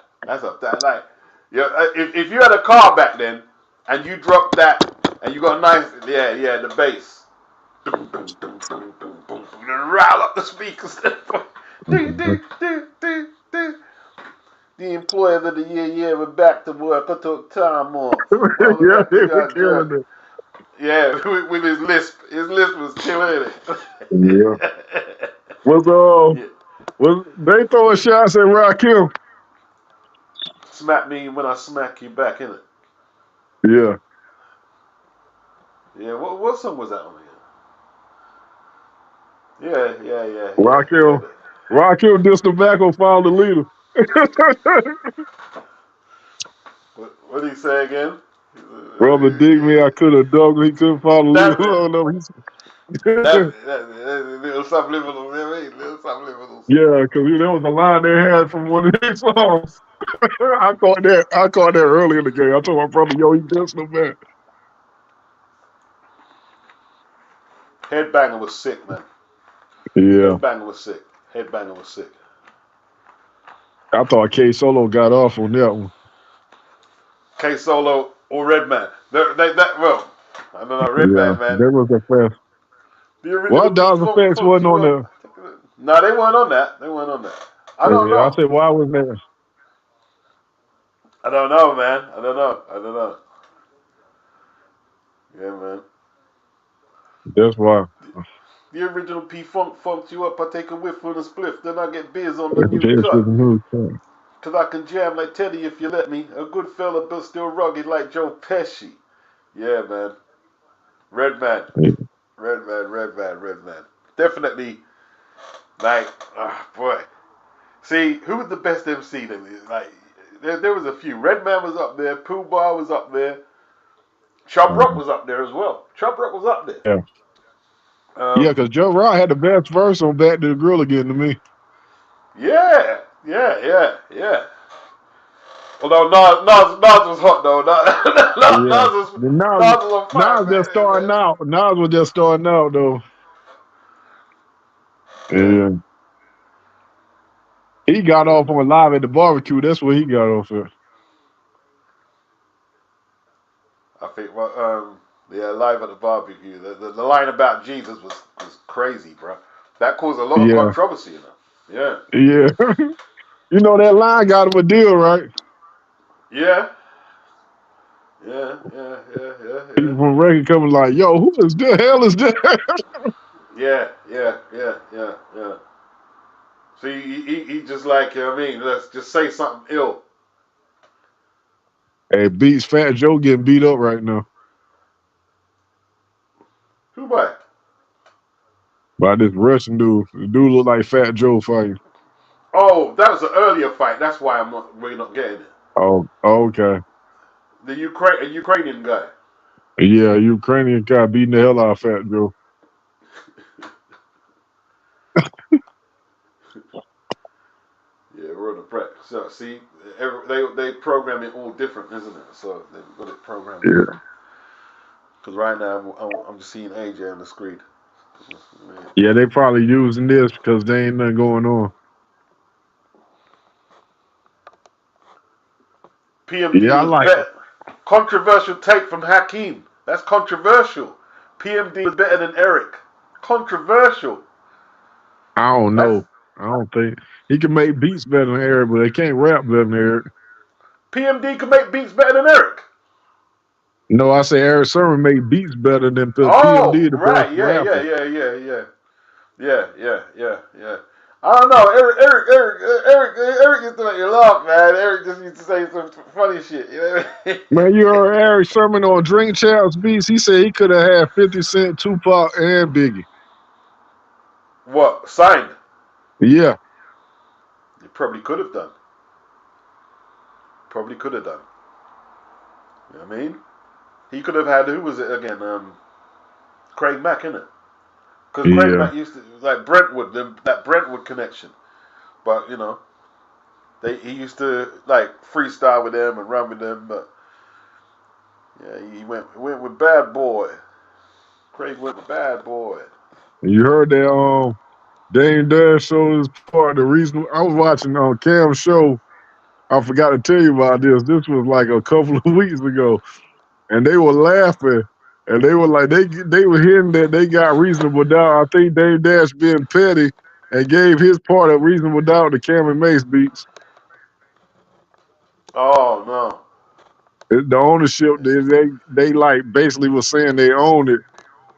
That like, yeah. If you had a car back then and you dropped that and you got a nice, the bass, boom, boom, boom, boom, boom, boom, boom, and rile up the speakers. do, do, do, do, do. The employer of the year, we're back to work. I took time off. Well, the Yeah, rest they of were y'all killing jerk. it. Yeah, with his lisp. His lisp was killing Yeah. it. Was Yeah. was they throwing shots at Rakim? Smack me when I smack you back, innit? Yeah. Yeah, what song was that on again? Yeah. Rakim Rakim dissed tobacco found the leader. What did he say again? Brother dig me, I could have dug me, he couldn't find the leader. That, No, no, that little subliminal, little subliminals. yeah, because there was a line they had from one of their songs. I caught that early in the game. I told my brother, yo, he dissed him, man. Headbanger was sick, man. Yeah. Headbanger was sick. Headbanger was sick. I thought K Solo got off on that one. K Solo or Redman. Well, I don't know, Yeah, Redman, man. there was a fast. The Why original beat Dawes Effects funk wasn't you on up. there? No, they weren't on that. They weren't on that. I don't Yeah, I know. said, why was that? I don't know, man. I don't know. Yeah, man. That's why. The original P Funk funked you up. I take a whiff from the spliff, then I get biz on the Yeah, new just with cut. the new thing. Cause I can jam like Teddy if you let me. A good fella, but still rugged like Joe Pesci. Yeah, man. Red man. Yeah. Red man, red man, red man. Definitely, like, boy. See, who was the best MC then? Like, there was a few. Redman was up there. Pooh Bar was up there. Chop Rock was up there as well. Chop Rock was up there. Yeah, Um, because Joe Rock had the best verse on Back to the Grill again to me. yeah, yeah, yeah, yeah. Although Nas was hot though. Yeah. The Nas was on fire Nas just back then, starting man. out. Nas was just starting out though. Yeah, Yeah. He got off on Live at the Barbecue. That's what he got off at. I think. Well, yeah, live at the barbecue. The line about Jesus was crazy, bro. That caused a lot of Yeah. controversy, you know. Yeah, Yeah. You know that line got him a deal, right? yeah, yeah. People from record coming like, yo, who is the hell is that? Yeah. See, he just like, you know what I mean, let's just say something ill. Hey, Beats Fat Joe getting beat up right now Who by? by this Russian dude. The dude look like Fat Joe fighting. Oh, that was an earlier fight. That's why I'm not really not getting it. Oh, okay. The Ukrainian guy. Yeah, Ukrainian guy beating the hell out of Fat Joe. Yeah, we're on the prep. So see, they program it all different, isn't it? So they've got it programmed Yeah. different. Because right now I'm just seeing AJ on the screen. Yeah, they probably using this because there ain't nothing going on. PMD Yeah, I was like it. better. Controversial take from Hakeem. That's controversial. PMD was better than Eric. Controversial. I don't That's know. I don't think he can make beats better than Eric, but they can't rap better than Eric. PMD can make beats better than Eric. No, I say Eric Sermon made beats better than Oh, PMD, the best right. rapper. Yeah. I don't know. Eric used to make you laugh, man. Eric just used to say some funny shit. You know what I mean? Man, you heard Eric Sermon on Drink Champs beats. He said he could have had 50 Cent, Tupac, and Biggie. What? Signed? Yeah. You probably could have done. Probably could have done. You know what I mean? He could have had, who was it again? Craig Mack, innit? Because Craig Yeah. Mack used to, like Brentwood, that Brentwood connection. But, you know, he used to, like, freestyle with them and run with them. But, yeah, he went with Bad Boy. Craig went with Bad Boy. You heard that Dame Dash show is part of the reason I was watching on Cam's show. I forgot to tell you about this. This was like a couple of weeks ago. And they were laughing. And they were like, they were hearing that they got reasonable doubt. I think Dame Dash being petty and gave his part of reasonable doubt to Cameron Mace beats. Oh, no. The ownership, they like basically was saying they own it.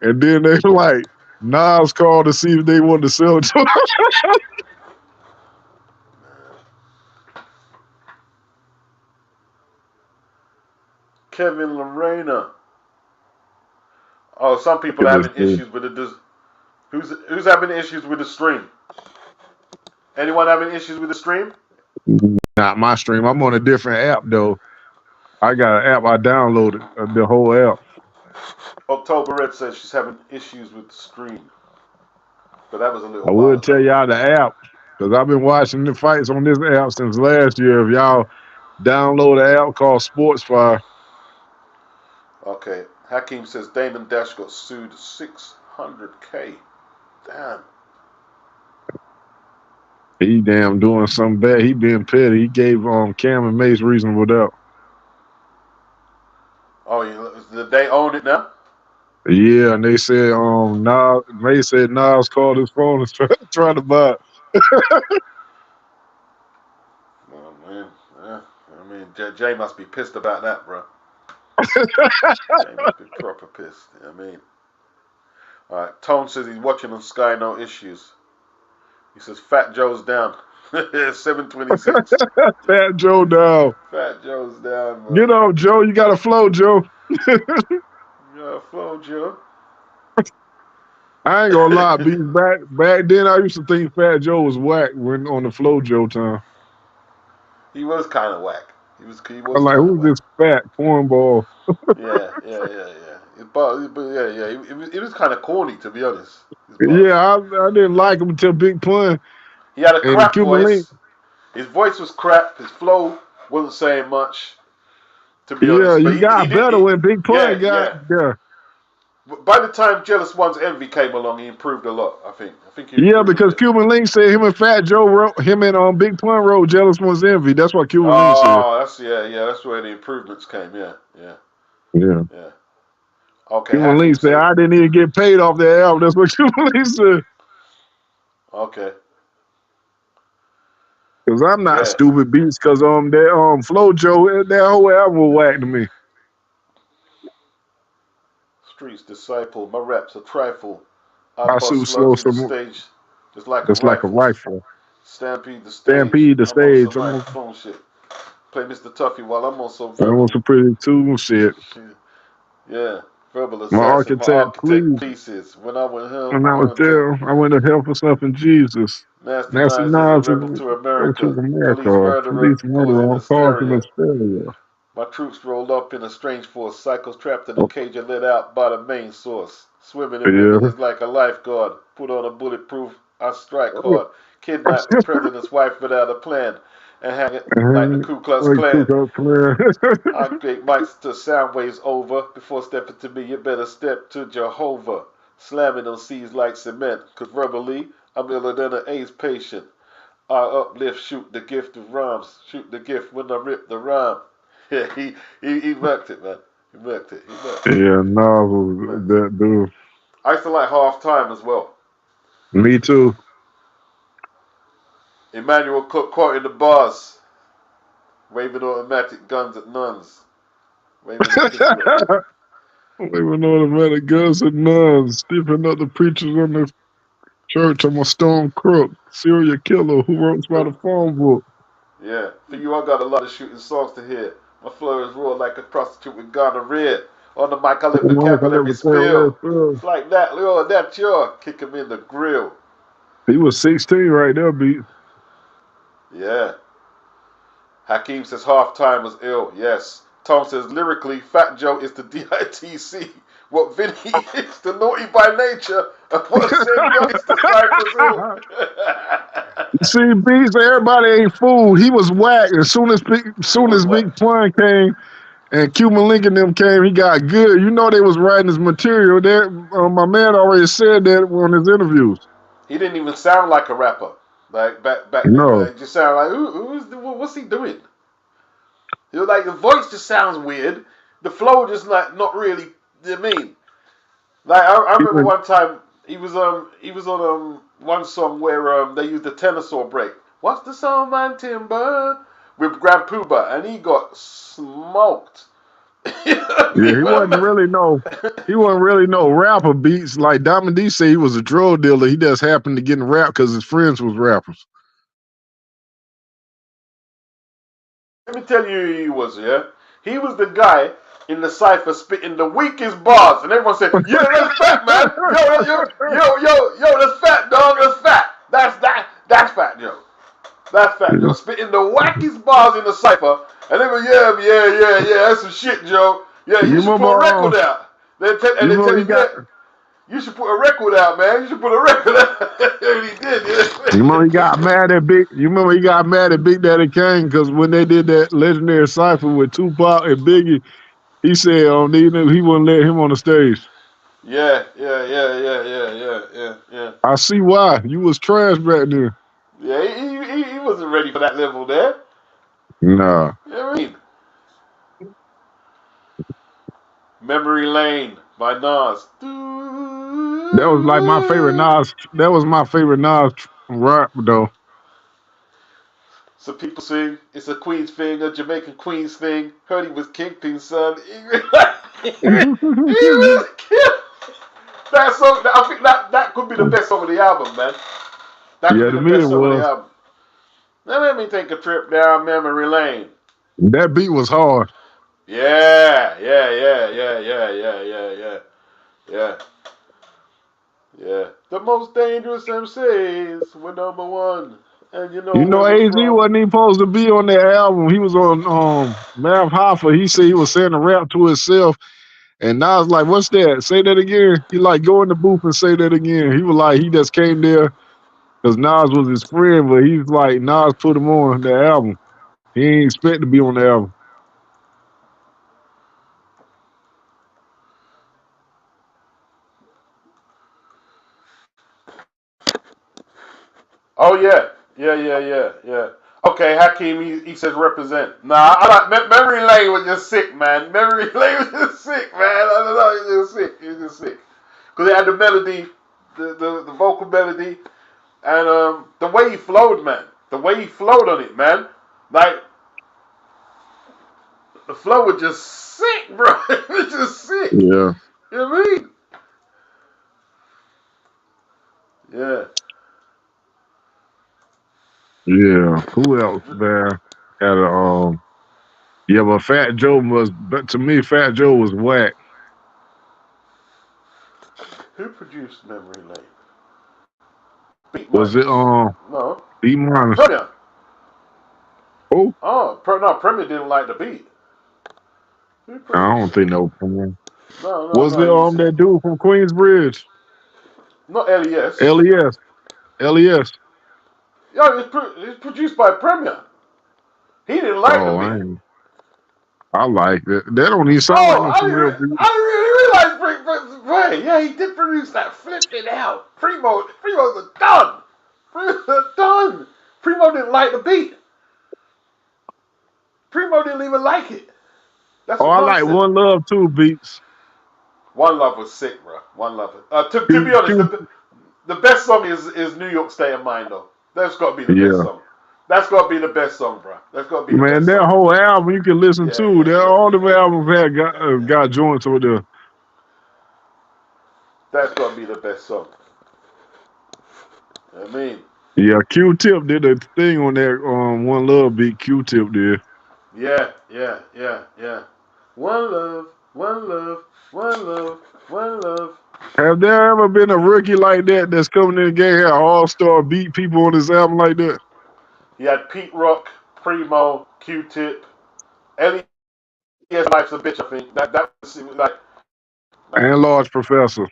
And then they like, Nas called to see if they wanted to sell it to him. Kevin Lorena. Oh, some people are having issues with the. Who's having issues with the stream? Anyone having issues with the stream? Not my stream. I'm on a different app though. I got an app I downloaded, the whole app. October Red says she's having issues with the stream. But that was a I little while would tell ago. y'all the app because I've been watching the fights on this app since last year. If y'all download an app called Sports Fire, Okay. Hakeem says Damon Dash got sued 600K. Damn. he damn doing something bad. He being petty. He gave Cam and Mace reasonable doubt. Oh, did they own it now? Yeah, and they said Mace said Nas called his phone and trying to buy it. Oh, man. Yeah. I mean, Jay must be pissed about that, bro. They must be proper pissed. You know what I mean? Alright, Tone says he's watching on Sky, no issues. He says Fat Joe's down. 726. Fat Joe down. Fat Joe's down, man. Get up, Joe. You got to flow, Joe. Yeah, flow, Joe. I ain't gonna lie, B. Back then, I used to think Fat Joe was whack when on the Flow Joe time. He was kind of whack. He was I'm like, kind of who's whack. this fat cornball? Yeah. It was kind of corny, to be honest. Yeah, I didn't like him until Big Pun He had a and crap Cuban Link. voice. His voice was crap. His flow wasn't saying much, to be Yeah, honest. But you got better when Big Pun got there. By the time Jealous One's Envy came along, he improved a lot, I think. Yeah, because Cuban Link said him and Fat Joe wrote, him and Big Pun wrote Jealous One's Envy. That's what Cuban Link said. Oh, that's where the improvements came, yeah. Okay. Cuban Link said, I didn't even get paid off that album. That's what Cuban Link said. Okay. Because I'm not stupid beats, because that Flow Joe, that whole album was whack to me. Streets Disciple, my raps a trifle. I bust slow through the stage, just like a rifle. Stampede the stage. I'm on some microphone shit. Play Mr. Tuffy while I'm on some verbal. I'm on some pretty tune shit. Yeah. Verbal assassin, my architect pieces. When I went home, I went to hell for something, Jesus. Nasty Knives is a rebel to America. Police murderer on cause in Australia. My troops rolled up in a strange force. Cycles trapped in a cage and let out by the main source. Swimming in rivers like a lifeguard. Put on a bulletproof, I strike hard. Kidnap the president's wife without a plan. And hang it like the Ku Klux Klan. I create mics to sound waves over. Before stepping to me, you better step to Jehovah. Slamming on seas like cement. Cause verbally, I'm iller than an AIDS patient. I uplift, shoot the gift of rhymes. Shoot the gift when I rip the rhyme. Yeah, he murked it, man. He murked it. Yeah, no, that dude. I used to like Half Time as well. Me too. Emmanuel Cook quoting the bars. Waving automatic guns at nuns. Waving automatic guns at nuns. Stiffing up the preachers on the church. I'm a stone crook. Serial killer who wrote by the phone book. Yeah. For you, I got a lot of shooting songs to hear. My flow is raw like a prostitute with gonorrhea. On the mic, I let vocabulary spill. It's like that, Lord, that's your. Kick him in the grill. He was 16 right there, beat. Yeah. Hakeem says Half Time was ill. Yes. Tom says lyrically, Fat Joe is the DITC. What Vinny is the naughty by nature. And what Senor is the Cypress You see, beats, everybody ain't fooled. He was whack. As soon as Big Pun came and Cuban Link and them came, he got good. You know they was writing his material. There, my man already said that on his interviews. He didn't even sound like a rapper. Like back no. Then, it just sounded like what's he doing? You know, like the voice just sounds weird. The flow just like not really. You know what I mean? Like I remember one time he was on one song where they used the tenor saw break. What's the song, man, Timber? With Grand Pooba, and he got smoked. Yeah, he wasn't really no rapper beats. Like Diamond D said he was a drug dealer. He just happened to get in rap because his friends was rappers. Let me tell you who he was, yeah? He was the guy in the cypher spitting the weakest bars, and everyone said, yeah, that's fat, man. Yo, that's fat, dog, that's fat. That's Fat Joe. That's Fat Joe. Spitting the wackest bars in the cypher, and everyone, yeah, that's some shit, Joe. Yeah, you should put a record out. They tell him, you should put a record out, man. You should put a record out. And he did, yeah. You remember he got mad at Big Daddy Kane because when they did that legendary cypher with Tupac and Biggie, he said he wouldn't let him on the stage. Yeah. I see why. You was trash back then. Yeah, he wasn't ready for that level there. Nah. You know what I mean? Memory Lane by Nas. That was like my favorite Nas. That was my favorite Nas rap though. So people sing, it's a Queens thing, a Jamaican Queens thing. Heard he was Kingpin, son. He was Kingpin. That song, I think that could be the best song of the album, man. That could Yeah, be to the me it best song of the was. album. Now let me take a trip down memory lane. That beat was hard. Yeah, yeah, yeah, yeah, yeah, yeah, yeah, yeah, yeah, yeah. The most dangerous MCs were number one, and you know You know, where we're AZ from. wasn't even supposed to be on that album. He was on Mav Hoffa. He said he was saying a rap to himself. And Nas like, what's that? Say that again. He like, go in the booth and say that again. He was like, he just came there because Nas was his friend, but he's like, Nas put him on the album. He ain't expect to be on the album. Oh yeah, yeah, yeah, yeah, yeah. Okay, Hakeem, he says represent. Nah, Memory Lane was just sick, man. Memory Lane was just sick, man. I don't know, he was just sick. He was just sick because it had the melody, the vocal melody, and the way he flowed, man. The way he flowed on it, man. Like the flow was just sick, bro. It was just sick. Yeah. You know what I mean? Yeah. Yeah. Who else, man? Had a yeah, but Fat Joe was, but to me, Fat Joe was whack. Who produced Memory Lane? Beat Was it Minus. No. B minus? Premier. Oh, Oh, no, Premier didn't like the beat. Who I produced don't it? think no. No, no, Was no. it You see, that dude from Queensbridge? not LES. LES. LES. Yeah, it's produced by Premier. He didn't like the Oh, beat. I like it. That don't even sound like Oh, no for real beat. I didn't really realize. Wait, yeah, he did produce that. Flipping out. Primo's a done. Primo's a done. Primo didn't like the beat. Primo didn't even like it. That's Oh, some I like nonsense. One Love too beats. One Love was sick, bro. One Love. To be Q, honest, Q, the best song is New York State of Mind, though. That's got to be the best yeah. song. That's got to be the best song, bro. That's got to be the Man, best that song. whole album you can listen Yeah, to. yeah, That yeah, all yeah, the yeah, albums yeah, had yeah, yeah, yeah. got joints over there. That's got to be the best song. I mean, Yeah, Q-Tip did a thing on that One Love beat. Q-Tip did. yeah, yeah, yeah, yeah. One love, one love, one love, one love. Have there ever been a rookie like that that's coming in the game, had all-star beat people on this album like that? He had Pete Rock, Primo, Q-Tip, Ellie. Life's a bitch. I think that was like And Large Professor.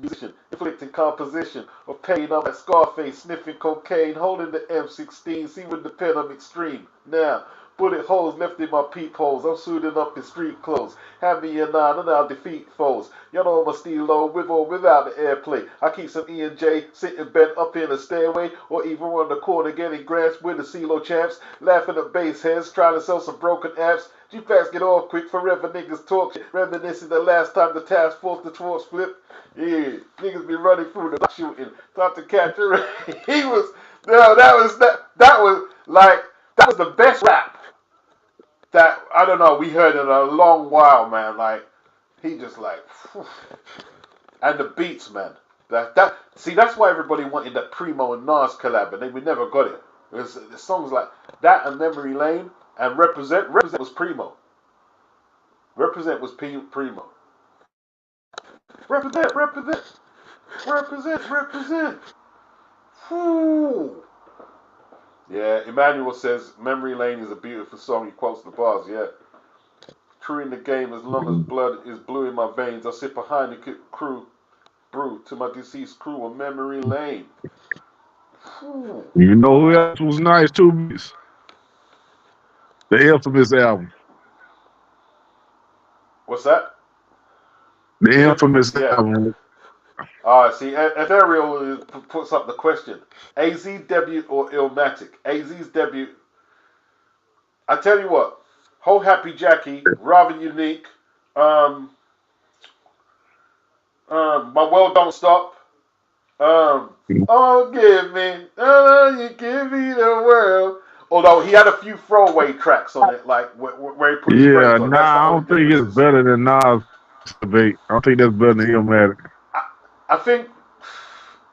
musician, inflicting composition of pain. I'm at Scarface, sniffing cocaine, holding the M16, see with the pen I'm extreme. Now, bullet holes left in my peepholes, I'm suited up in street clothes. Hand me a 9 and I'll defeat foes. You know I'm a stilo with or without the airplay. I keep some E&J sitting bent up in a stairway, or even on the corner getting grants with the CeeLo champs, laughing at bass heads, trying to sell some broken apps. G-Facts get off quick, forever niggas talk shit, reminiscing the last time the task force the torch flipped. Yeah, niggas be running through the shooting, thought to catch her. He was, no, that was like, that was the best rap that, I don't know, we heard in a long while, man. Like, he just like, whew. And the beats, man. See, that's why everybody wanted that Primo and Nas collab, and we never got it. The songs like that and Memory Lane and Represent was Primo. Represent was Primo. Represent. Whew. Yeah, Emmanuel says Memory Lane is a beautiful song. He quotes the bars. Yeah, true in the game. As long as blood is blue in my veins, I sit behind the crew, brew to my deceased crew on Memory Lane. Whew. You know who else was nice too? Beats? The Infamous album. What's that? The The Infamous Infamous. Yeah. album. See, Ethereal puts up the question: AZ debut or Illmatic? AZ's debut. I tell you what, Whole Happy Jackie, rather unique. My World Don't Stop. Oh, give me, you give me the world. Although he had a few throwaway tracks on it, like where he put his Yeah, friends on. That's the nah, I only don't think it's differences. better than Nas debate. I don't think that's better than Illmatic. I think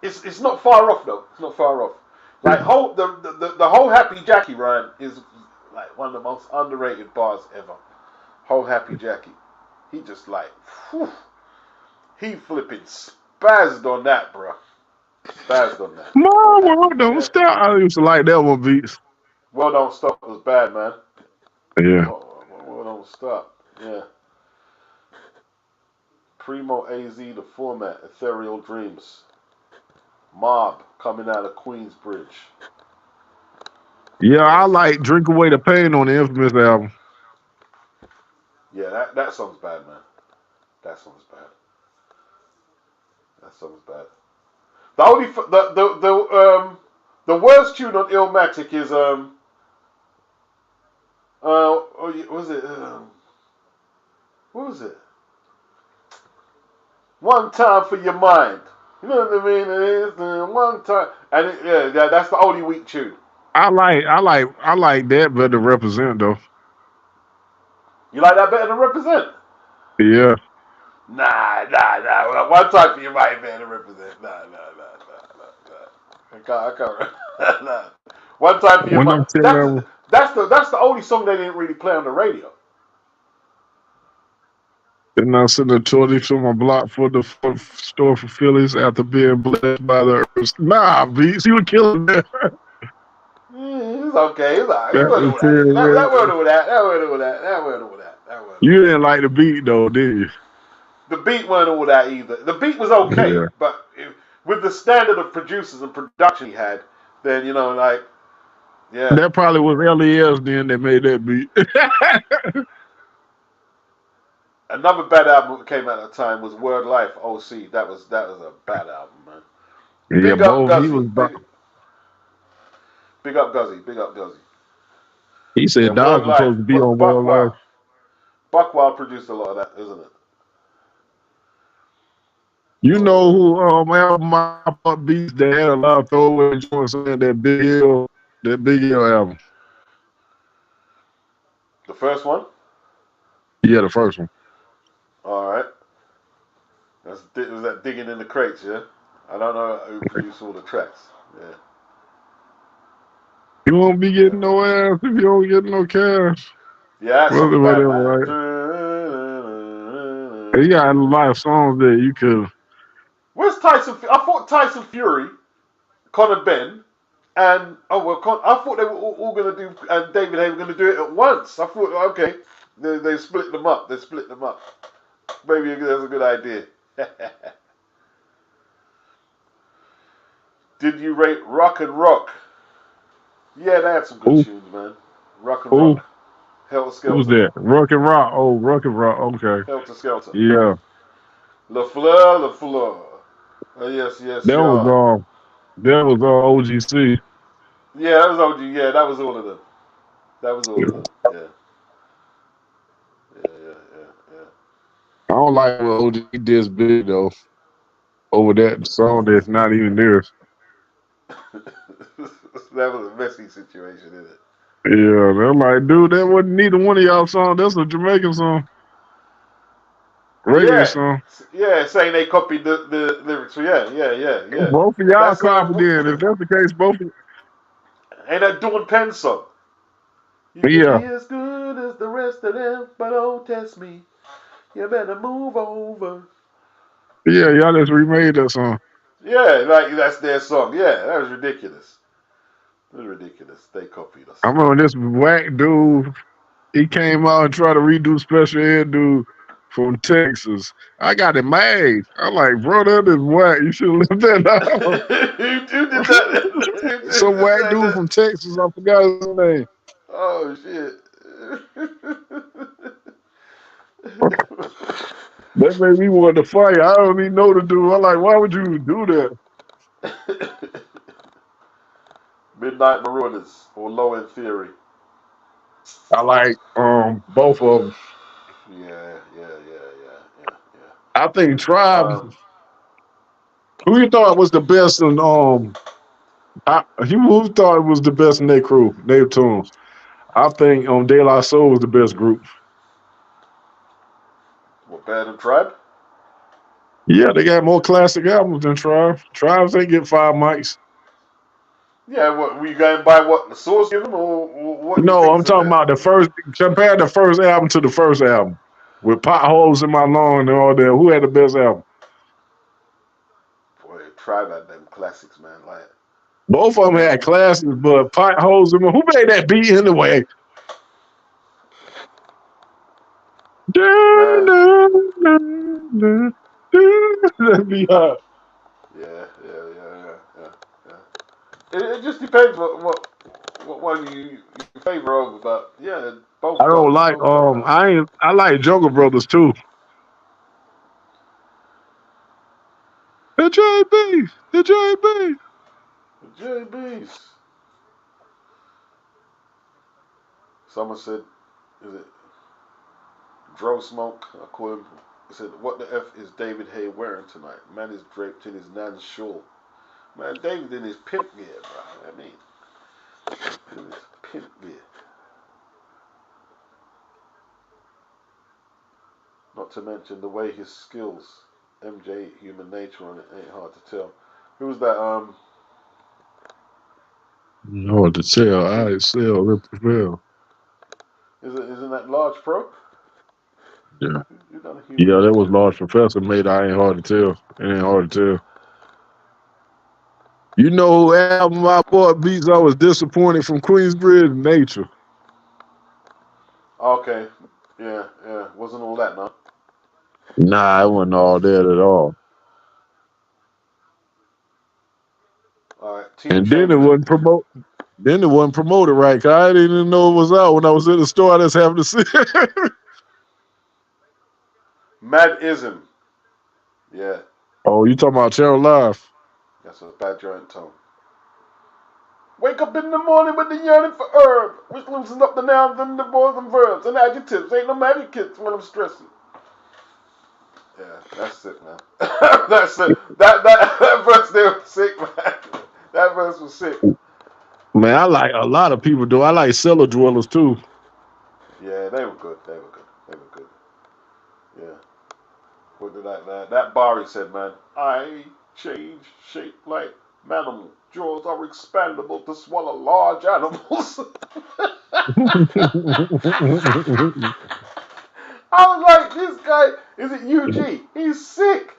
it's not far off though. It's not far off. Like the whole Happy Jackie rhyme is like one of the most underrated bars ever. Whole Happy Jackie. He just like, whew, he flipping spazzed on that, bro. Spazzed on that. Whole My Happy world don't Jackie. stop. I used to like that one beats. Well Don't Stop was bad, man. Yeah. Well Don't Stop. Yeah. Primo AZ, the format, Ethereal Dreams. Mob coming out of Queensbridge. Yeah, I Yes. like Drink Away the Pain on the Infamous album. Yeah, that song's bad, man. That song's bad. That song's bad. The only the worst tune on Illmatic is what was it what was it? One time for your mind. You know what I mean? It is one time, and that's the only weak tune. I like that better to Represent though. You like that better than Represent? Yeah. Nah. One time for your mind better than Represent. Nah. I can't. Nah. One time for your When mind. I'm telling them, That's the only song they didn't really play on the radio. and I send a 20 from my block for the store for Phillies after being blessed by the earth. Nah, beats, you were killing that. It's okay. It's all right. It That wasn't was all that. That terrible. wasn't all that. That wasn't all that. That wasn't all that. That wasn't You all didn't like the beat though, did you? that. The beat wasn't all that either. The beat was okay, Yeah. but with the standard of producers and production he had, then like, yeah. That probably was LES then that made that beat. Another bad album that came out at the time was Word Life OC. That was a bad album, man. Yeah, Big up both. He Guzzy. was. Big up Guzzy. Big up Guzzy. He Yeah, said Dodge Word was Life. supposed to be on World Life. Buckwild produced a lot of that, isn't it? You know who album my pop beats that had a lot of throwaway joints in that Big Hill album. The first one? Yeah, the first one. All right. Was that Digging in the Crates, yeah? I don't know who produced all the tracks. Yeah. You won't be getting no ass if you don't get no cash. Yeah, that song's bad, Whatever, man. right? He got a lot of songs that you could. Where's Tyson? I thought Tyson Fury, Conor Ben, and I thought they were all going to do, and David Hay were going to do it at once. I thought, okay, they split them up. They split them up. Maybe that's a good idea. Did you rate Rock and Rock? Yeah, they had some good tunes, man. Rock and Rock. Helter Skelter. Who's that? Rock and Rock. Oh, Rock and Rock. Okay. Helter Skelter. Yeah. La Fleur. Oh, yes. That was OGC. Yeah, that was OG. Yeah, that was all of them. Yeah. I don't like what OG did this big though. Over that song that's not even theirs. That was a messy situation, isn't it? Yeah, they're like, dude, that wasn't neither one of y'all song. That's a Jamaican song. Reggae song. Yeah, saying they copied the lyrics. Yeah. Both of y'all copied in. If that's the case, both of ain't that Dawn Penn song? You can be as good as the rest of them, but don't test me. You better move over. Yeah, y'all just remade that song. Yeah, like that's their song. Yeah, that was ridiculous. They copied us. I remember this whack dude. He came out and tried to redo Special Ed dude from Texas. I got it made. I'm like, bro, that is whack. You should have left that out. Who did that? Some whack dude from Texas. I forgot his name. Oh shit. That made me want to fight. I don't even know the dude. I'm like, why would you do that? Midnight Marauders or Low End Theory. I like both of them. Yeah. I think Tribe Who you thought was the best in who thought was the best in their crew, their tunes? I think De La Soul was the best group. What, better than Tribe? Yeah, they got more classic albums than Tribe. Tribes ain't get 5 mics. Yeah, what, were you going by what the source given, or what you No, think's I'm the talking best? about the first. Compare the first album to the first album with Potholes in My Lawn and all that. Who had the best album? Boy, Tribe had them classics, man. Like, Both of them had classics, but Potholes in My. Who made that beat anyway? man, That be hard. yeah. It just depends what one you favor over, but yeah, I don't like both got classics. I like Jungle Brothers too. The JB, the JB. The JBs. Someone said, is it Dro Smoke? I call him. He said, "What the f is David Hay wearing tonight? Man is draped in his nan's shawl. Man, David in his pimp gear, bro. I mean, in his pimp gear. Not to mention the way his skills, MJ, human nature on it ain't hard to tell. Who was that? Hard to tell. Is I sell, rip prevail. isn't that Large Pro? Yeah. You done a human Yeah, that was nature. Large Professor made I ain't hard to tell. It ain't hard to tell. You know who album I bought beats I was disappointed from Queensbridge? Nature. Okay, yeah. Wasn't all that, no. Nah, it wasn't all that at all. All right, Team And then it Chamberlain. wasn't promote. Then it wasn't promoted right. Cause I didn't even know it was out when I was in the store. I just happened to see it. Madism. Yeah, Oh, you talking about Channel Live? that's a bad giant tone. Wake up in the morning with the yearning for herb, which loosen up the nouns and the verbs and verbs and adjectives. Ain't no magic kits when I'm stressing. Yeah, that's it, man. That's it. That verse there was sick, man. That verse was sick. Man, I like a lot of people do. I like Cellar Dwellers too. Yeah, they were good. They were good. Yeah. What did that bar he said, man? I change shape like manimal. Jaws are expandable to swallow large animals. I was like, this guy, is it UG? He's sick.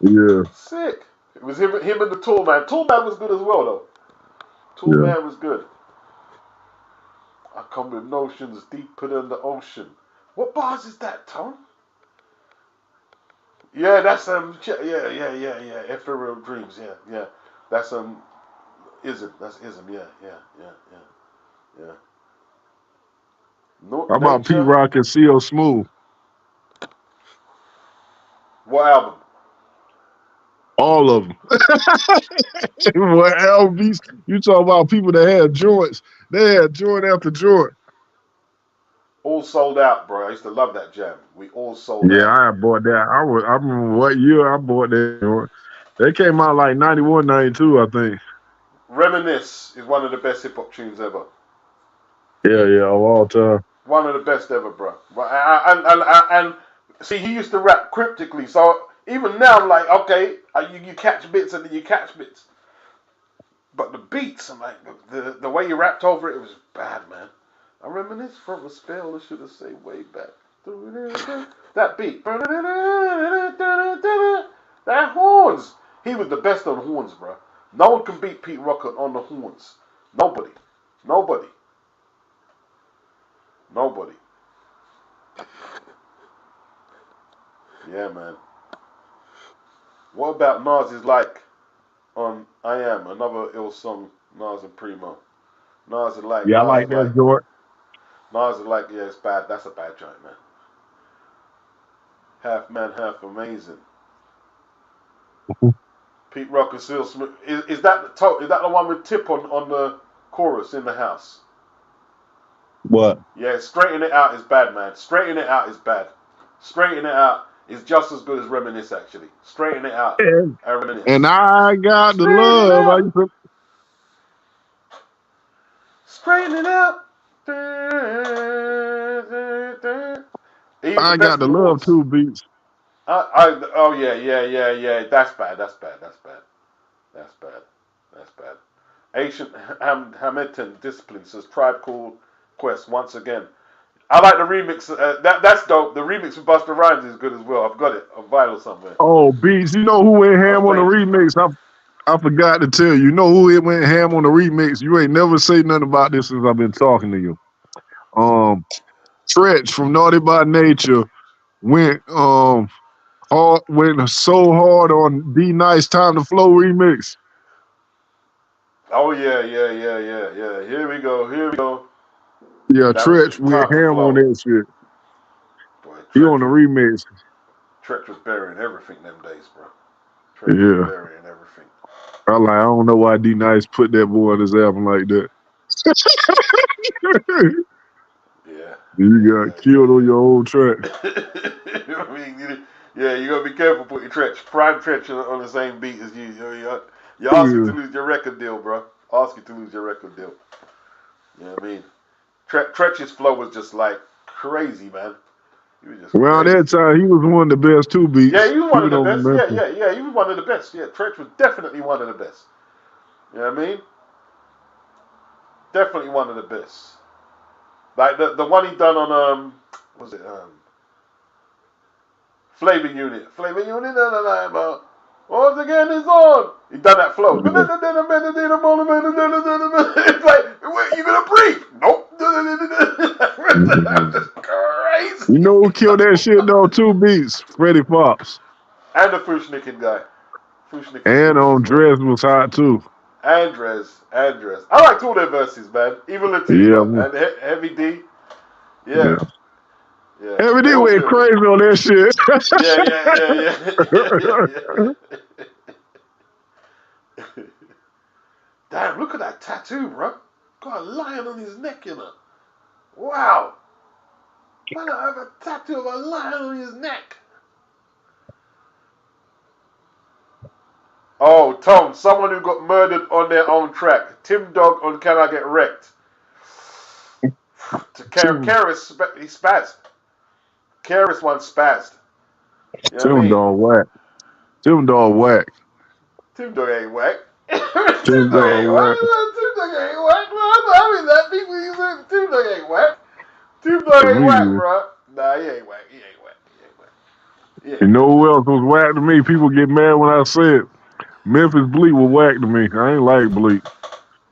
Yeah, Sick. It was him and the Tool Man. Tool Man was good as well, though. Tool yeah. Man was good. I come with notions deeper than the ocean. What bars is that, Tom? Yeah, that's yeah. Ethereal dreams, yeah. That's ism. That's ism, yeah. No, How about Pete nature. Rock and C.O. Smooth? What album? All of them. What LBs? You talk about people that had joints. They had joint after joint. All sold out, bro. I used to love that jam. We all sold Yeah, out. I bought that. I remember what year I bought that joint. They came out like 91, 92, I think. Reminisce is one of the best hip hop tunes ever. Yeah, of all time. One of the best ever, bro. And see, he used to rap cryptically, so even now I'm like, okay, you catch bits and then you catch bits. But the beats, I'm like, the way you rapped over it, it was bad, man. I reminisce from a spell, I should have said way back. That beat. That horns. He was the best on horns, bro. No one can beat Pete Rock on the horns. Nobody. Nobody. Nobody. Yeah, man. What about Nas's Like on I Am, another ill song, Nas and Primo. Nas is like, Yeah, I like that joint. yeah, it's bad. That's a bad joint, man. Half man, half amazing. Pete Rock and Seal Smith. Is that the one with Tip on the chorus in the house? What? Yeah, straighten it out is bad, man. Straighten it out is bad. Straighten it out is just as good as Reminisce, actually. Straighten it out And, and Reminisce. and I got the Straighten it love. out. Straighten it out. Even the I best got of the the love worst. too, Beats. Oh yeah. That's bad. That's bad. Ancient Hamilton Discipline says Tribe Called Quest once again. I like the remix. That's dope. The remix with Busta Rhymes is good as well. I've got it on vinyl somewhere. Oh, Beats, you know who went I'll ham on the play it to you. remix? I forgot to tell you. You know who it went ham on the remix? You ain't never say nothing about this since I've been talking to you. Tretch from Naughty by Nature went went so hard on D Nice Time to Flow remix. Oh yeah. Here we go. Yeah, That was Tretch it. went Time to ham on flow. that shit. Boy, He on the remix. Tretch was burying everything them days, bro. Tretch was Yeah. burying everything. I don't know why D Nice put that boy on his album like that. Yeah. You got killed on your old track. I mean, you gotta be careful putting Prime Tretch on the same beat as you. You're asking to lose your record deal, bro. Asking to lose your record deal. You know what I mean? Tretch's flow was just like crazy, man. He was just Around crazy. that time, he was one of the best too, Beats. Yeah, he was one of the People best. don't remember. Yeah, he was one of the best. Yeah, Tretch was definitely one of the best. You know what I mean? Definitely one of the best. Like the one he done on what was it Flavor Unit. Once again it's on. He done that flow. Yeah. It's like, wait, you gonna breathe? Nope. That's just crazy. You know who killed that shit though too, Beats? Freddie Fox. And the Fushnikin guy. Fushnikin And killed it on as well. Dress was hot too. Andres. I liked all their verses, man. Even Latifah and Heavy D. Yeah. Every day They all went killed it. crazy on that shit. Yeah. Damn, look at that tattoo, bro. Got a lion on his neck, you know. Wow. Man, I have a tattoo of a lion on his neck. Oh, Tom, someone who got murdered on their own track. Tim Dog on Can I Get Wrecked? Karis, he spazzed. Karis once spazzed. You know what I Tim mean? Dog whack. Tim Dog whack. Tim Dog ain't whack. Tim Dog whack. Tim Dog ain't whack. I mean, that people use it. Tim Dog ain't whack. Tim Dog ain't whack, bro. Nah, he ain't whack. You know who else was whack to me? People get mad when I say it. Memphis Bleak was whack to me. I ain't like Bleak.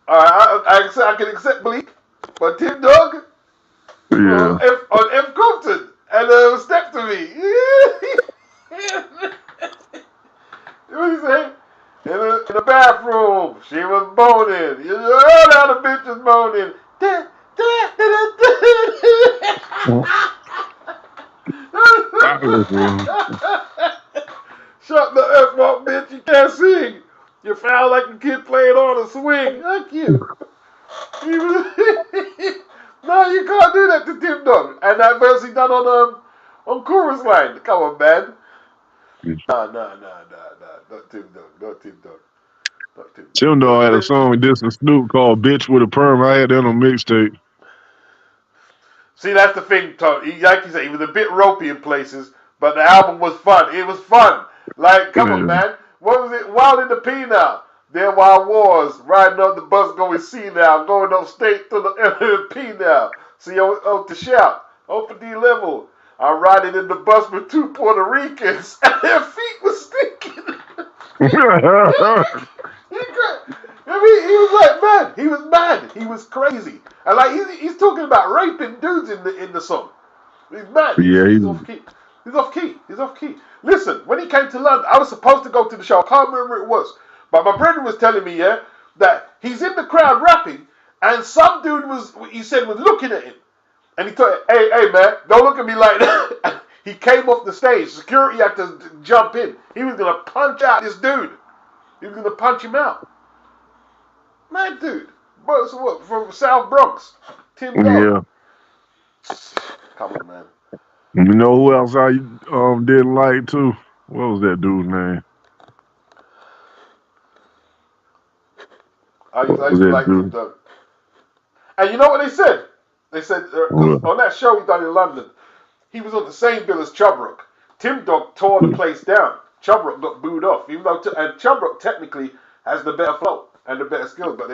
Alright, I can accept Bleak, but Tim Dog Yeah. on F. Compton and Step to Me. What you say? In the bathroom, she was moaning. You heard how the bitch was moaning. Shut the F up, bitch. You can't sing. You sound like a kid playing on a swing. Thank you. No, you can't do that to Tim Dog. And that verse he done on Chorus Line. Come on, man. Nah. Not Tim Dog. Tim Dog had a song with this and Snoop called Bitch with a Perm. I had that on mixtape. See, that's the thing, Tom. Like you say, he was a bit ropey in places, but the album was fun. It was fun. Like, come on, man. What was it? Wild in the P now. There while I was riding up the bus going C now, going upstate to the P now. See, to shout. For D level. I'm riding in the bus with two Puerto Ricans, and their feet was stinking. I mean, he was like, man, he was mad. He was crazy. And like, he's talking about raping dudes in the song. He's mad. He's off key. He's off key. Listen, when he came to London, I was supposed to go to the show. I can't remember who it was. But my brother was telling me, that he's in the crowd rapping, and some dude was looking at him. And he told him, hey, man, don't look at me like that. He came off the stage. Security had to jump in. He was going to punch out this dude. He was going to punch him out. Mad dude. Bro, so what? From South Bronx. Tim Dog. Yeah. Come on, man. You know who else I didn't like too? What was that dude's name? I What was used to that like Tim dude? Dog. And you know what they said? They said, because What? on that show he done in London, he was on the same bill as Chubrock. Tim Dog tore the place down. Chubrock got booed off, even though and Chubrock technically has the better flow and the better skills, but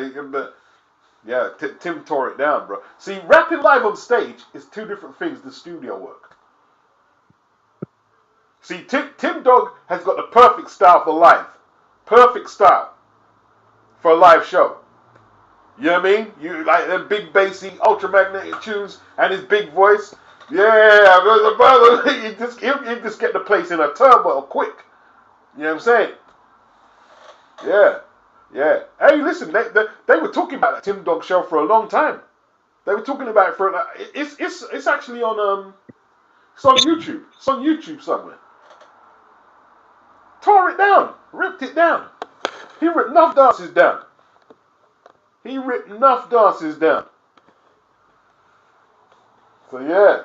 Tim tore it down, bro. See, rapping live on stage is two different things than studio work. See, Tim Dog has got the perfect style for live. Perfect style for a live show. You know what I mean? You like the big bassy, ultramagnetic tunes and his big voice. Yeah, brother, you just get the place in a turmoil quick. You know what I'm saying? Yeah, yeah. Hey, listen, they were talking about that Tim Dog show for a long time. They were talking about it for it's actually on it's on YouTube. It's on YouTube somewhere. Tore it down, ripped it down. He ripped enough dances down. He ripped enough dances down. So yeah.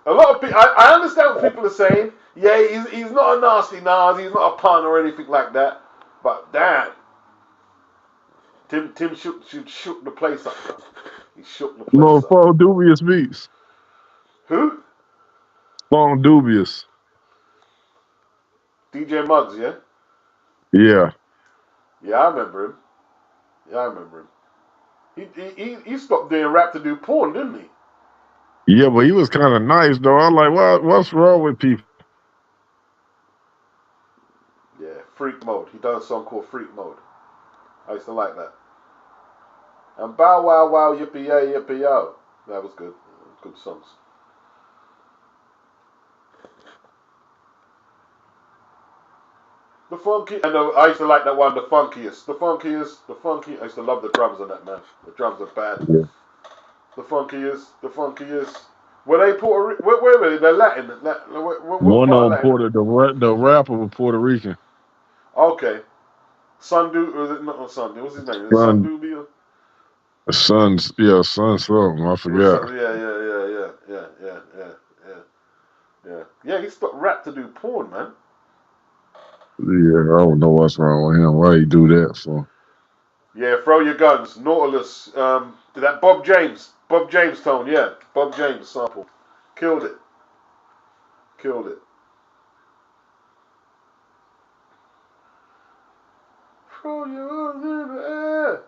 A lot of people, I understand what people are saying. Yeah, he's not a nasty Nas, he's not a pun or anything like that. But damn, Tim shook the place up, bro. He shook the No, place up. Paul Dubious beats. Who? Paul Dubious. DJ Muggs, yeah? Yeah. Yeah, I remember him. Yeah, I remember him. He stopped doing rap to do porn, didn't he? Yeah, but he was kind of nice though. I'm like, what's wrong with people? Yeah, Freak Mode. He does a song called Freak Mode. I used to like that. And Bow Wow Wow Yippee Yay Yippee Yo. That was good. Good songs. The funky, and I used to like that one, the funkiest. I used to love the drums on that, man. The drums are bad. Yeah. The funkiest. Were they Puerto Rican? Where were they? They're Latin. What One part of of them, Latin? the rapper was Puerto Rican. Okay. Sundu, was it not Sundu? What's his name? Is it Son, Sundu? son something. I forgot. Yeah, he stopped rap to do porn, man. Yeah, I don't know what's wrong with him. Why he do that for? Yeah, throw your guns. Nautilus. That Bob James. Bob James tone, yeah. Bob James sample. Killed it. Killed it. Throw your arms in the air.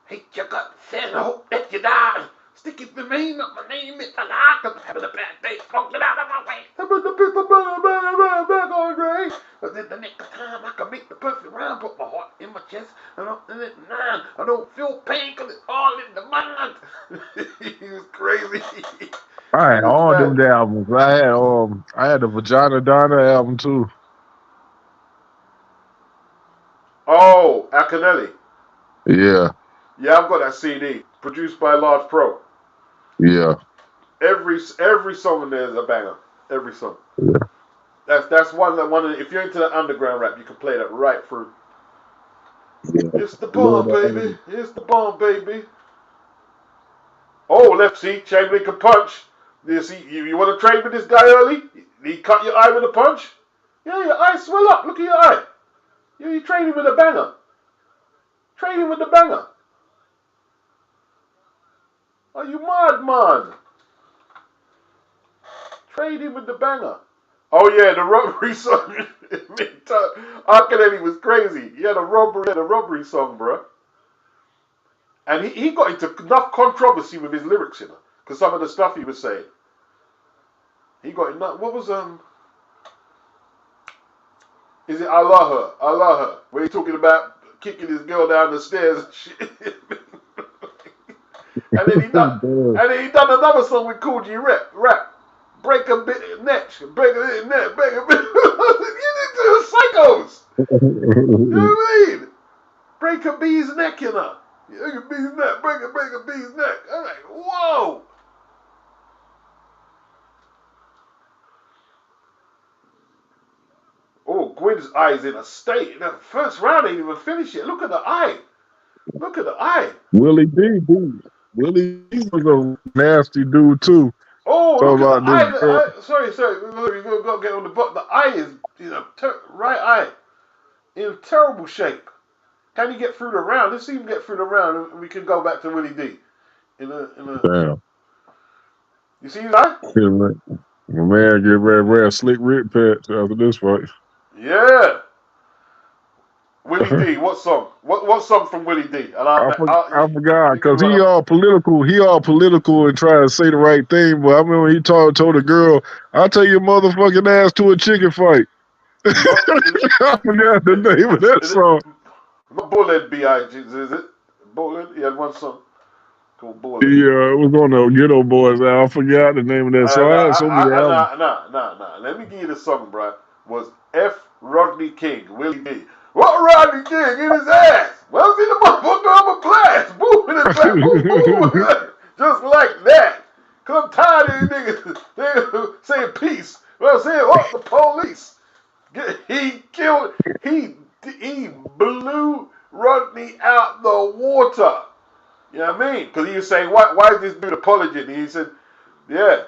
Hate your guts and hope that you die. Stick it to me, not my name, it's a lie. Cause I'm having a bad day, smoke it out of my way. I'm in the pistol, back on Dre. But in the nick of time, I can make the perfect rhyme. Put my heart in my chest and up in it nine. I don't feel pain cause it's all in the mind. He was crazy. I He had was all them mad. albums. I had the Vagina Donna album too. Oh, Akinelli. Yeah, Yeah, I've got that CD. Produced by Large Pro. yeah. Every song in there is a banger. Every song. Yeah. That's one. If you're into the underground rap, you can play that right through. Yeah. It's the bomb, baby. It's the bomb, baby. Oh, left see, Chamberlain can punch. You see, you want to trade with this guy early? He cut your eye with a punch. Yeah, your eye swell up. Look at your eye. You trade him with a banger. Trade him with the banger. Are you mad, man? Trade him with the banger. Oh yeah, the robbery song. Akinelli was crazy. He had a robbery song, bro. And he got into enough controversy with his lyrics, you know, because some of the stuff he was saying. He got enough. What was Is it Allah? Where he talking about kicking his girl down the stairs and shit. and then he done another song with Cool G rap. Break a bit neck, break a neck, break a bit. You niggas psychos. You know what I mean? Break a bee's neck, you know. Break a bee's neck, break a bee's neck. I'm like, whoa. Oh, Gwen's eye's in a state. The first round ain't even finished yet. Look at the eye. Look at the eye. Willie D, dude. Willie D was a nasty dude too. Oh, Oh, Talk look at the about this eye. The girl. eye. Sorry. We got to get on the bottom. The eye is, right eye in terrible shape. Can you get through the round? Let's see him get through the round, and we can go back to Willie D. Damn. You see his eye? Yeah, man. My man get ready to wear a slick rib patch after this fight. Yeah. Willie D. What song? What song from Willie D? And I forgot you can because run he up. all political. He all political and trying to say the right thing. But I remember he told a girl, "I'll take your motherfucking ass to a chicken fight." Not, I forgot the name of that is it song. not Bullhead B.I.G. Is it? Bullhead? He had one song called Bullhead. Yeah, it was on the Ghetto Boys. I forgot the name of that song. I had so many albums. Nah. Let me give you the song, bro. Was F. Rodney King, Willie D. What Rodney King in his ass? Well, see the motherfucker of a class. Boom in his back. Boom, boom. Just like that. Cause I'm tired of these niggas saying peace. Well, I'm saying, the police. He blew Rodney out the water. You know what I mean? Because he was saying, why is this dude apologizing? And he said, yeah.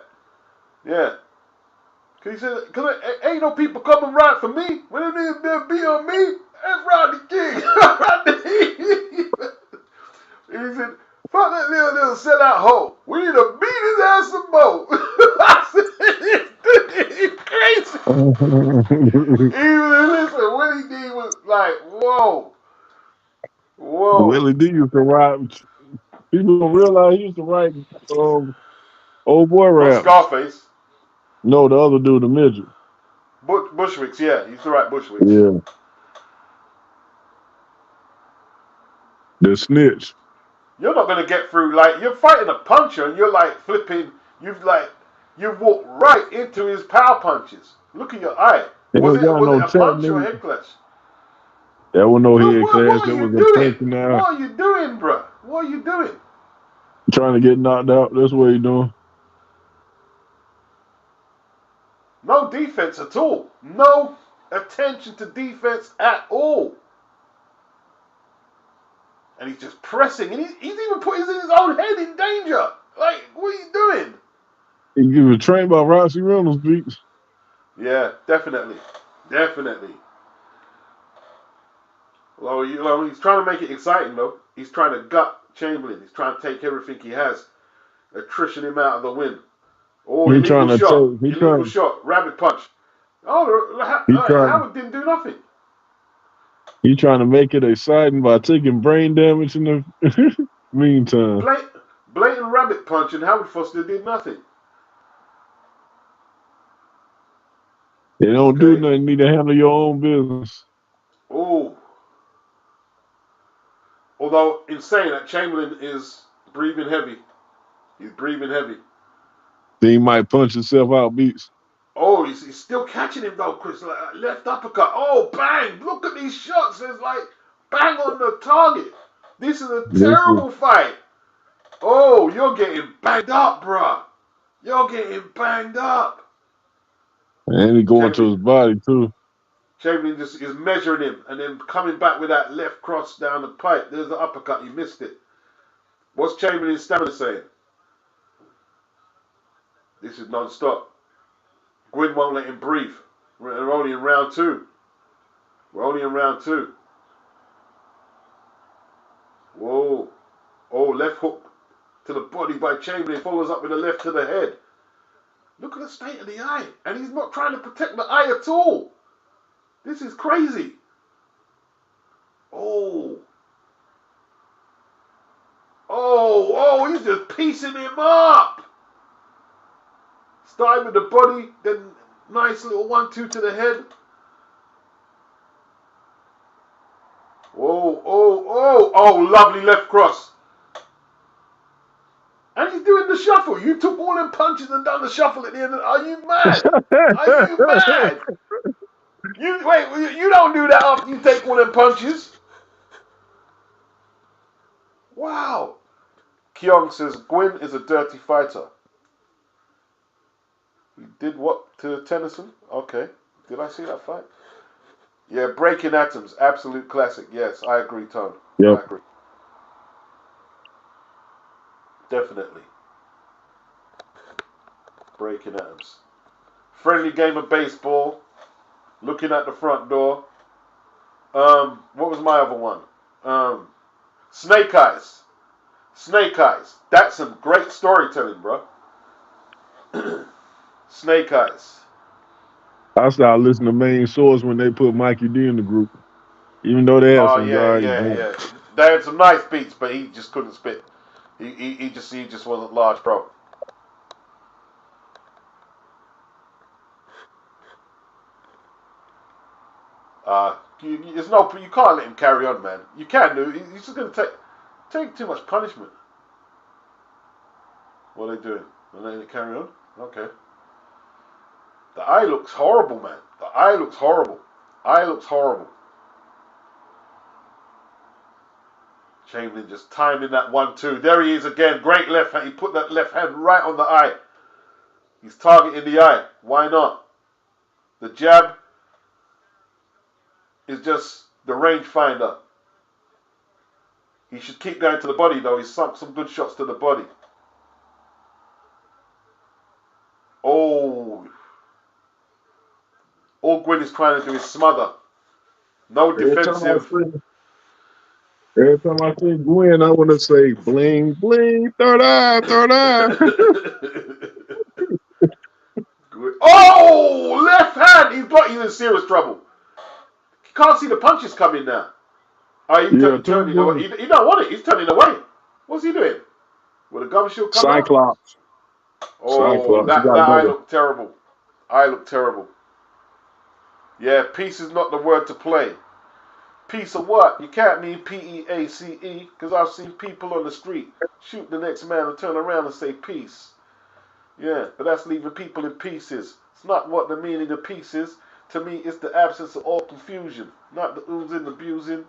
Because he said, because ain't no people coming right for me. When they need to be on me, that's Rodney King. And he said, fuck that little sellout hoe. We need to beat his ass some more. I said, he's crazy. Listen, Willie D was like, whoa. Willie D used to rap. People don't realize he used to write old boy What, raps. Scarface? No, the other dude, the midget. Bushwicks, yeah. He used to write Bushwicks. Yeah, the snitch. You're not gonna get through, like, you're fighting a puncher and you're like flipping, you've walked right into his power punches. Look at your eye. They Was don't it got no a chat, punch or a nigga. head clash? That was no Well, head clash. what are That you was a punch doing? in the eye. What are you doing, bro? What are you doing? Trying to get knocked out. That's what he doing. No defense at all. No attention to defense at all. And he's just pressing, and he's even putting his own head in danger. Like, what are you doing? He was trained by Rossi Reynolds beats. Yeah, definitely. Well, he's trying to make it exciting, though. He's trying to gut Chamberlain. He's trying to take everything he has, attrition him out of the win. Oh, He trying to illegal shot, rabbit punch. Oh, Howard didn't do nothing. He trying to make it exciting by taking brain damage in the meantime. Blatant rabbit punch, and Howard Foster did nothing. They don't do nothing. You need to handle your own business. Oh. Although, in saying that, Chamberlain is breathing heavy. He's breathing heavy. Then he might punch himself out beats. Oh, he's still catching him though, Chris. Like, left uppercut. Oh, bang! Look at these shots. It's like bang on the target. This is a terrible fight. Oh, you're getting banged up, bruh. You're getting banged up. And he going to his body too. Chamberlain just is measuring him and then coming back with that left cross down the pipe. There's the uppercut. He missed it. What's Chamberlain's stamina saying? This is non-stop. Gwyn won't let him breathe. We're only in round two. Whoa. Oh, left hook to the body by Chamberlain. Follows up with a left to the head. Look at the state of the eye. And he's not trying to protect the eye at all. This is crazy. Oh, he's just piecing him up. Starting with the body, then nice little 1-2 to the head. Oh, lovely left cross. And he's doing the shuffle. You took all them punches and done the shuffle at the end. Are you mad? Are you mad? You don't do that after you take all them punches. Wow. Kyung says, Gwyn is a dirty fighter. He did what to Tennyson? Okay. Did I see that fight? Yeah, Breaking Atoms. Absolute classic. Yes, I agree, Tone. Yep. I agree. Definitely. Breaking atoms. Friendly game of baseball. Looking at the front door. What was my other one? Snake Eyes. Snake Eyes. That's some great storytelling, bro. Snake Eyes. I started listening to Main Source when they put Mikey D in the group. Even though they had Oh some yeah, guys. yeah, yeah. They had some nice beats, but he just couldn't spit. He just wasn't large, bro. You can't let him carry on, man. You can do. He's just gonna take too much punishment. What are they doing? They're letting it carry on. Okay. The eye looks horrible, man. The eye looks horrible. Eye looks horrible. Chamberlain just timing that 1-2. There he is again. Great left hand. He put that left hand right on the eye. He's targeting the eye. Why not? The jab is just the rangefinder. He should keep going to the body, though. He's sunk some good shots to the body. Oh. All Gwyn is trying to do is smother. No defensive. Every time I see Gwen, I want to say bling, bling, third eye, third eye. Oh, left hand. He's in serious trouble. He can't see the punches coming now. Oh, he's turning away. He don't want it. He's turning away. What's he doing? Will the gum shield come out? Cyclops. Oh, Cyclops. that eye looked terrible. Eye looked terrible. Yeah, peace is not the word to play. Peace of what? You can't mean P-E-A-C-E, because I've seen people on the street shoot the next man and turn around and say peace. Yeah, but that's leaving people in pieces. It's not what the meaning of peace is. To me, it's the absence of all confusion, not the oozing, abusing.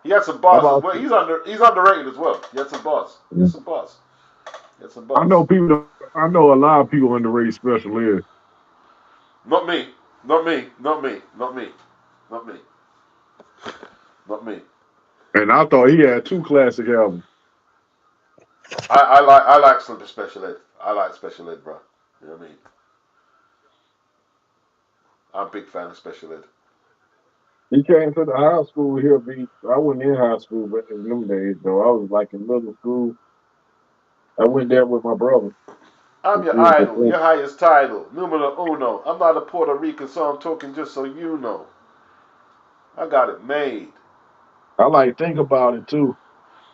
He had some bars as well. He's underrated as well. He had some bars. He had some bars. He had some bars. I know a lot of people underrate Special Ed. Not me. Not me. Not me. Not me. Not me. Not me. And I thought he had 2 classic albums. I like some Special Ed. I like Special Ed, bro. You know what I mean? I'm a big fan of Special Ed. He came to the high school here, I wasn't in high school but in them days, though. I was like in middle school. I went there with my brother. I'm your idol, your highest title, numero uno. I'm not a Puerto Rican, so I'm talking just so you know. I got it made. I like Think About It, too.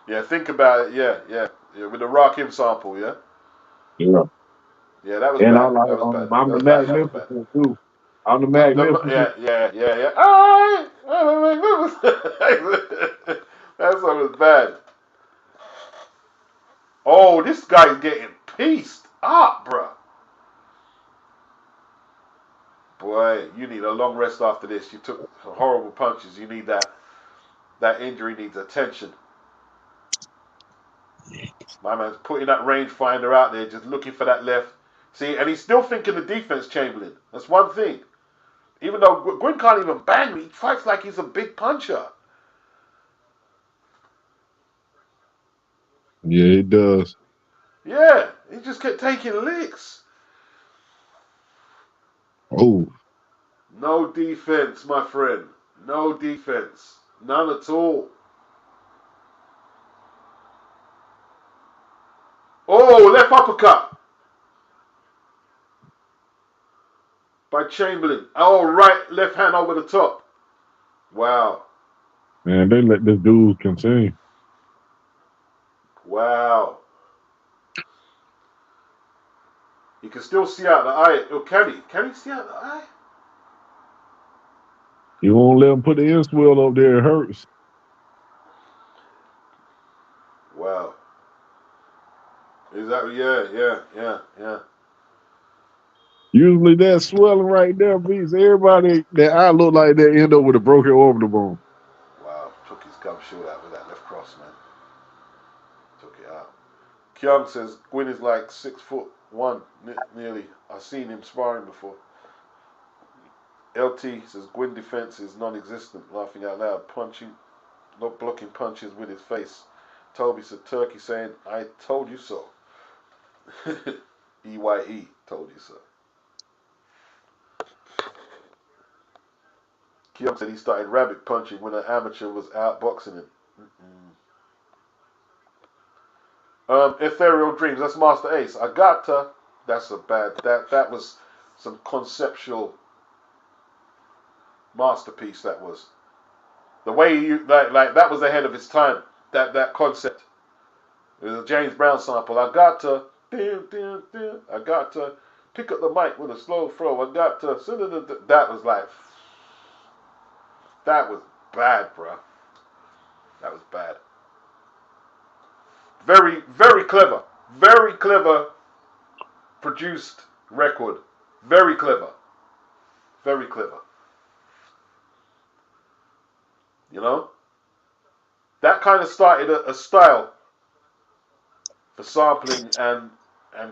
Yeah, think about it. Yeah. With the Rakim sample, yeah? Yeah. Yeah, that was And I bad. like, That was bad. I'm That the was bad. That was bad. Magnificent, too. I'm the Magnificent. Yeah. I'm the Magnificent. That song was bad. Oh, this guy's getting pieced up, bro. Boy, you need a long rest after this. You took some horrible punches. You need that. That injury needs attention. My man's putting that rangefinder out there, just looking for that left. See, and he's still thinking the defense, Chamberlain. That's one thing. Even though Gwyn can't even bang me, he fights like he's a big puncher. Yeah, it does. Yeah, he just kept taking licks. Oh. No defense, my friend. No defense. None at all. Oh, left uppercut by Chamberlain. Oh, right, left hand over the top. Wow. Man, they let this dude continue. Wow. You can still see out the eye. Oh, can he? Can he see out the eye? You won't let him put the inswell up there. It hurts. Wow. Is that? Yeah. Usually that swelling right there beats everybody that I look like they end up with a broken orbital bone. Wow. Took his gum shield out with that left cross, man. Took it out. Kyung says Gwyn is like 6'1", nearly. I've seen him sparring before. LT says Gwyn defense is non-existent, laughing out loud, punching, not blocking punches with his face. Toby said Turkey saying, I told you so. EYE told you so. Keong said he started rabbit punching when an amateur was outboxing him. Ethereal Dreams, that's Master Ace. Agata, that's a bad, that was some conceptual masterpiece. That was the way you like that was ahead of its time. That concept. It was a James Brown sample. I got to pick up the mic with a slow throw. I got to that was like that was bad, bro. That was bad. Very, very clever. Very clever produced record. Very clever. Very clever. You know? That kind of started a style for sampling and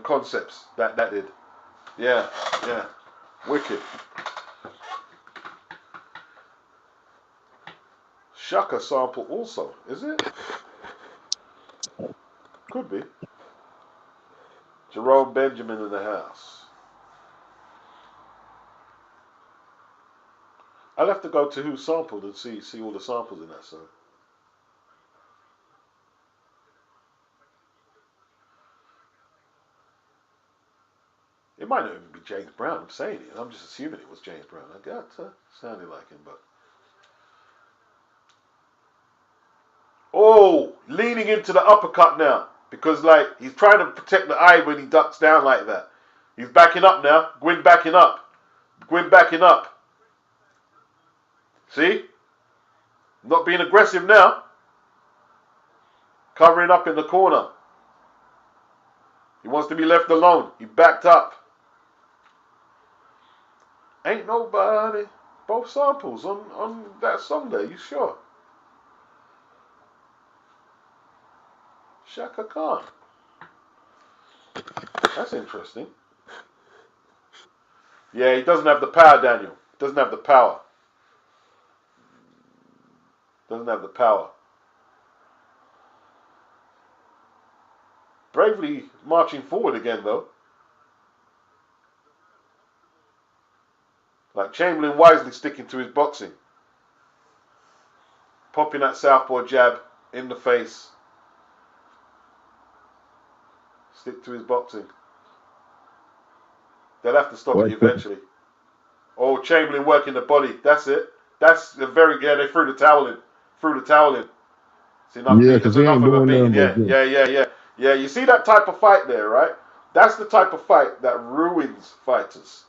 concepts. That did. Yeah, yeah. Wicked. Shaka sample also, is it? Could be. Jerome Benjamin in the house. I'll have to go to who sampled and see all the samples in that song. It might not even be James Brown. I'm saying it. I'm just assuming it was James Brown. I got sounded like him, but leaning into the uppercut now because like he's trying to protect the eye when he ducks down like that. He's backing up now. Gwyn backing up. Gwyn backing up. See? Not being aggressive now. Covering up in the corner. He wants to be left alone. He backed up. Ain't nobody. Both samples on that song there. You sure? Shaka Khan. That's interesting. Yeah, he doesn't have the power, Daniel. Doesn't have the power. Doesn't have the power. Bravely marching forward again, though. Like Chamberlain wisely sticking to his boxing. Popping that southpaw jab in the face. Stick to his boxing. They'll have to stop it eventually. Oh, Chamberlain working the body. That's it. That's the they threw the towel in. Threw the towel in. It's enough, yeah, because he ain't doing nothing. Yeah. You see that type of fight there, right? That's the type of fight that ruins fighters.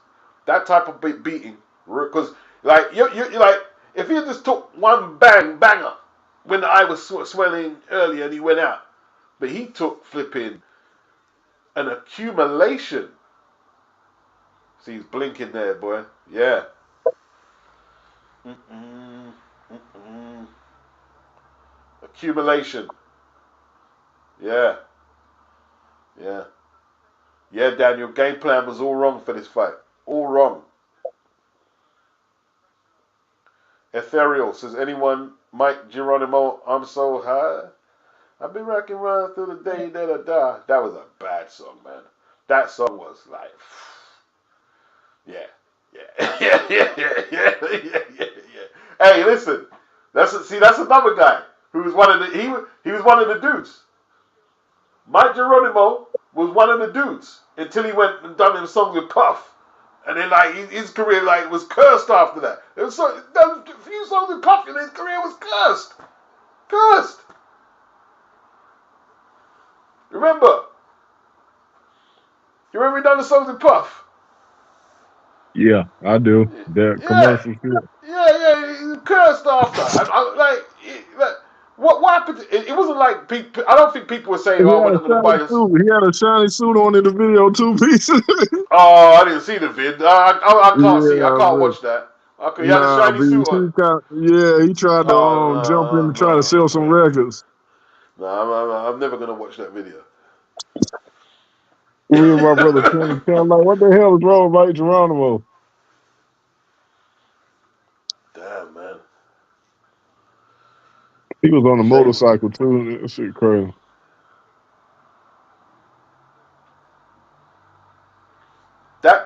That type of beating, because like you like if he just took one banger when the eye was swelling earlier and he went out, but he took flipping an accumulation. See, he's blinking there, boy. Yeah. Accumulation. Yeah. Yeah. Yeah, Daniel, game plan was all wrong for this fight. All wrong. Ethereal says, anyone, Mike Geronimo, I'm so high. I've been rocking around through the day that I die. That was a bad song, man. That song was like, yeah. Hey, listen, that's another guy who was one of the he was one of the dudes. Mike Geronimo was one of the dudes until he went and done him songs with Puff, and then like his career like was cursed after that. There was done a few songs with Puff, and his career was cursed. Remember? You remember he done the songs with Puff? Yeah, I do. That commercial shit. Yeah, he's cursed after. What happened? It wasn't like people. I don't think people were saying, "Oh, we're not going to buy this." He had a shiny suit on in the video, 2 pieces. Oh, I didn't see the vid. I can't see. I can't watch that. Okay, he had a shiny suit on. He tried to jump in and try to sell some records. No, I'm never going to watch that video. Me and my brother Kenny, like, what the hell is wrong with Mike Geronimo? Damn, man. He was on a motorcycle too. That shit crazy.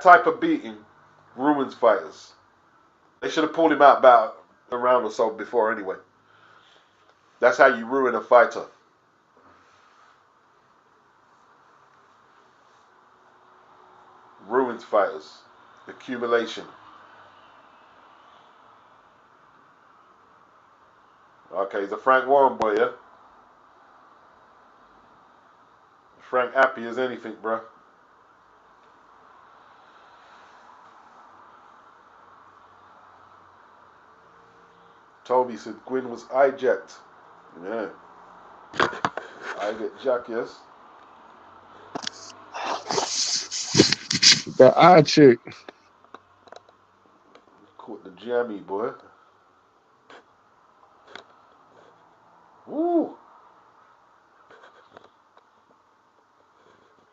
type of beating ruins fighters. They should have pulled him out about a round or so before anyway. That's how you ruin a fighter. Ruins fighters. Accumulation. Okay, he's a Frank Warren boy, yeah? Frank happy as anything, bro. Toby said Gwyn was hijacked. Yeah. I get Jack, yes. That eye chick. Caught the jammy, boy. Woo!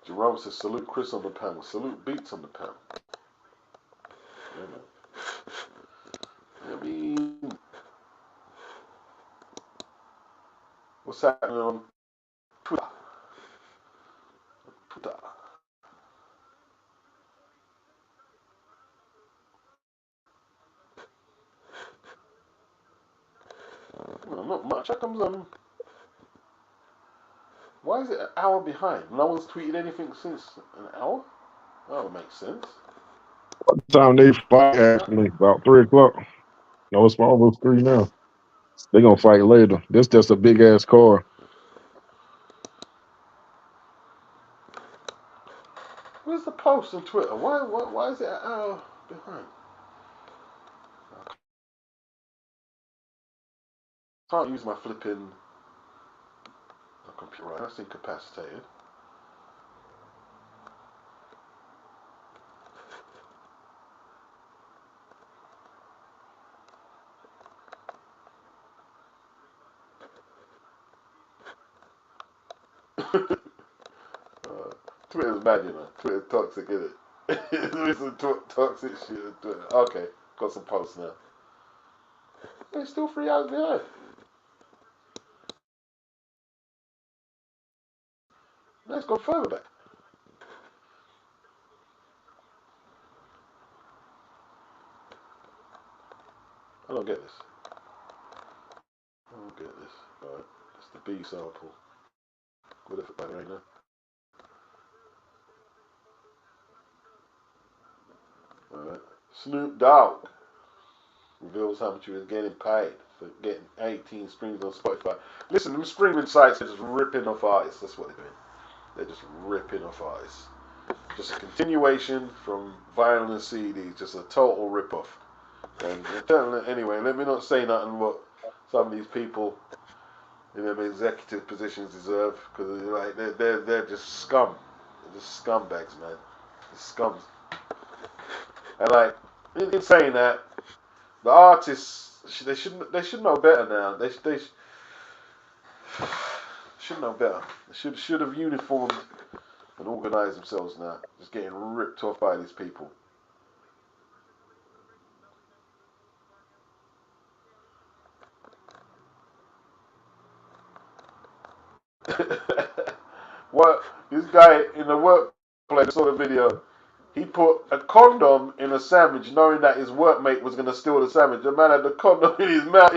Jerome says salute Chris on the panel. Salute Beats on the panel. I mean, what's happening on Twitter? Well, not much. How comes why is it an hour behind? No one's tweeted anything since an hour? Oh, that makes sense. What time they fight actually? About 3 o'clock. No, it's almost 3 now. They're gonna fight later. This just a big ass car. Where's the post on Twitter? Why is it an hour behind? I can't use my flipping computer. Right, that's incapacitated. Twitter's bad, you know. Twitter's toxic, isn't it? There's some toxic shit on Twitter. Okay, got some posts now. They're still 3 hours behind. Let's go further back. I don't get this. I don't get this. Alright, it's the B sample. Good effort by right now. Alright. Snoop Dogg reveals how much he was getting paid for getting 18 streams on Spotify. Listen, them streaming sites are just ripping off artists. That's what they're doing. They're just ripping off artists. Just a continuation from vinyl and CD. Just a total rip-off. And anyway, let me not say nothing what some of these people in them executive positions deserve, because like they're just scum. They're just scumbags, man. They're scums. And like in saying that, the artists they should know better now. They should know better. They should have uniformed and organised themselves now. Just getting ripped off by these people. What this guy in the workplace saw the video. He put a condom in a sandwich, knowing that his workmate was going to steal the sandwich. The man had the condom in his mouth.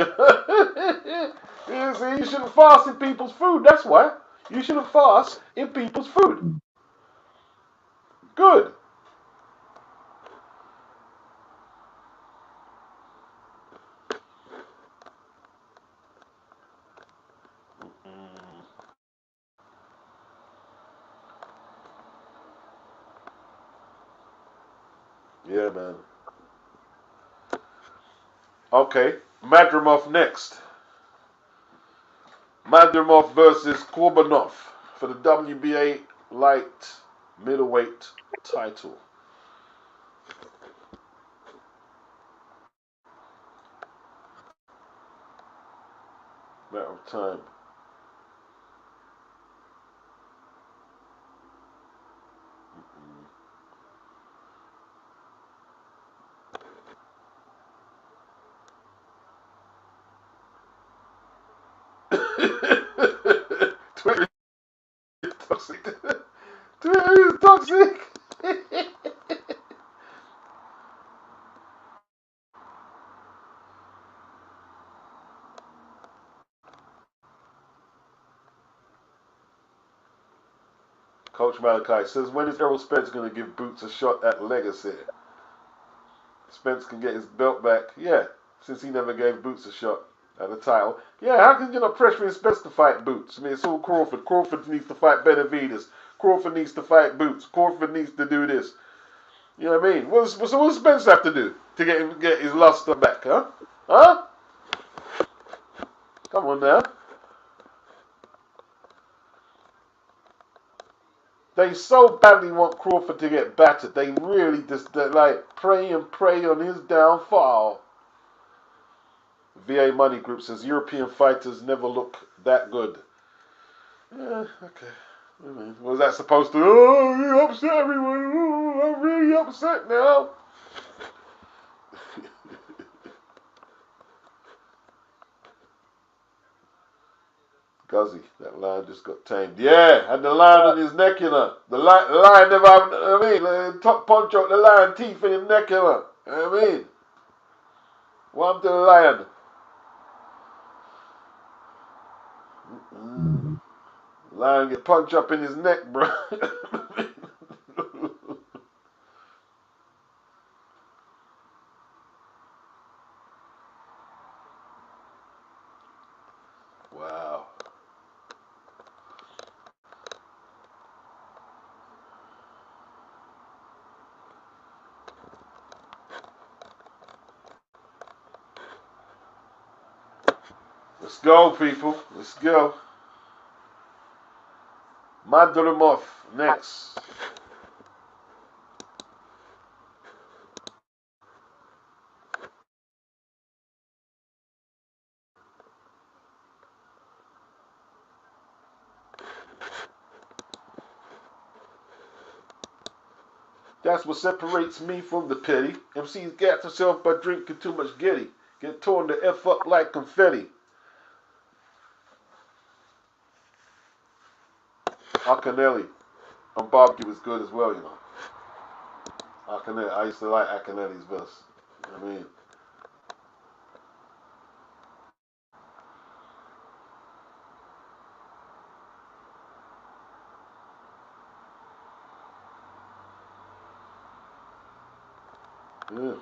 You shouldn't fast in people's food. That's why you shouldn't fast in people's food. Good. Yeah, man. Okay, Madrimov next. Madrimov versus Korbanov for the WBA light middleweight title. Matter of time. Twitter is toxic. Twitter is toxic. Coach Malachi says, when is Errol Spence going to give Boots a shot at legacy? Spence can get his belt back. Yeah, since he never gave Boots a shot at the title. Yeah, how can you not pressure Spence to fight Boots? I mean, it's all Crawford. Crawford needs to fight Benavidez. Crawford needs to fight Boots. Crawford needs to do this. You know what I mean? So what does Spence have to do to get his luster back, huh? Huh? Come on now. They so badly want Crawford to get battered. They really just like pray and pray on his downfall. VA Money Group says European fighters never look that good. Yeah, okay. I mean, was that supposed to? Oh, you upset everyone. Oh, I'm really upset now. Guzzy, that lion just got tamed. Yeah, had the lion on his neck, you know. The lion never had, the top punch out the lion teeth in his neck, you know. You know what I mean? What happened to the lion? Lion get punched up in his neck, bro. Wow. Let's go, people. Let's go. Madurumov next. That's what separates me from the petty. MC's got himself by drinking too much giddy. Get torn the F up like confetti. Acanelli on barbecue was good as well, you know. Acanelli, I used to like Acanelli's best. I mean, yeah.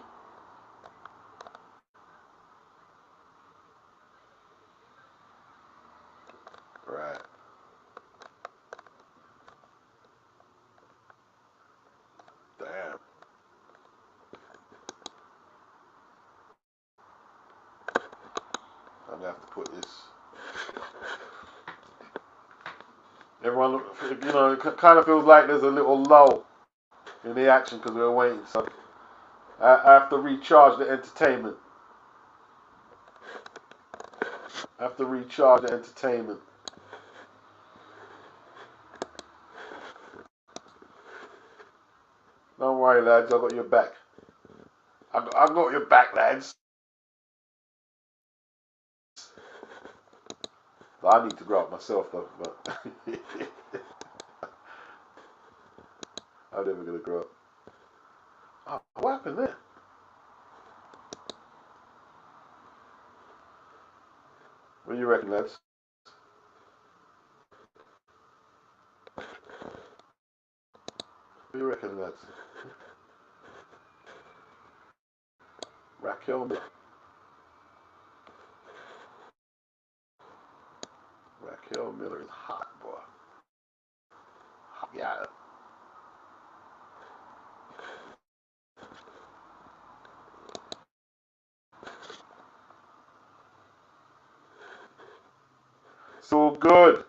Right. Damn. I'm gonna have to put this. Everyone, you know, it kind of feels like there's a little lull in the action because we're waiting. So I have to recharge the entertainment. I have to recharge the entertainment. Don't worry, lads. I got your back. I got your back, lads. I need to grow up myself, though. But I'm never gonna grow up. Oh, what happened there? What do you reckon, lads? What do you reckon, lads? Raquel Miller. Raquel Miller is hot, boy. Yeah. So good.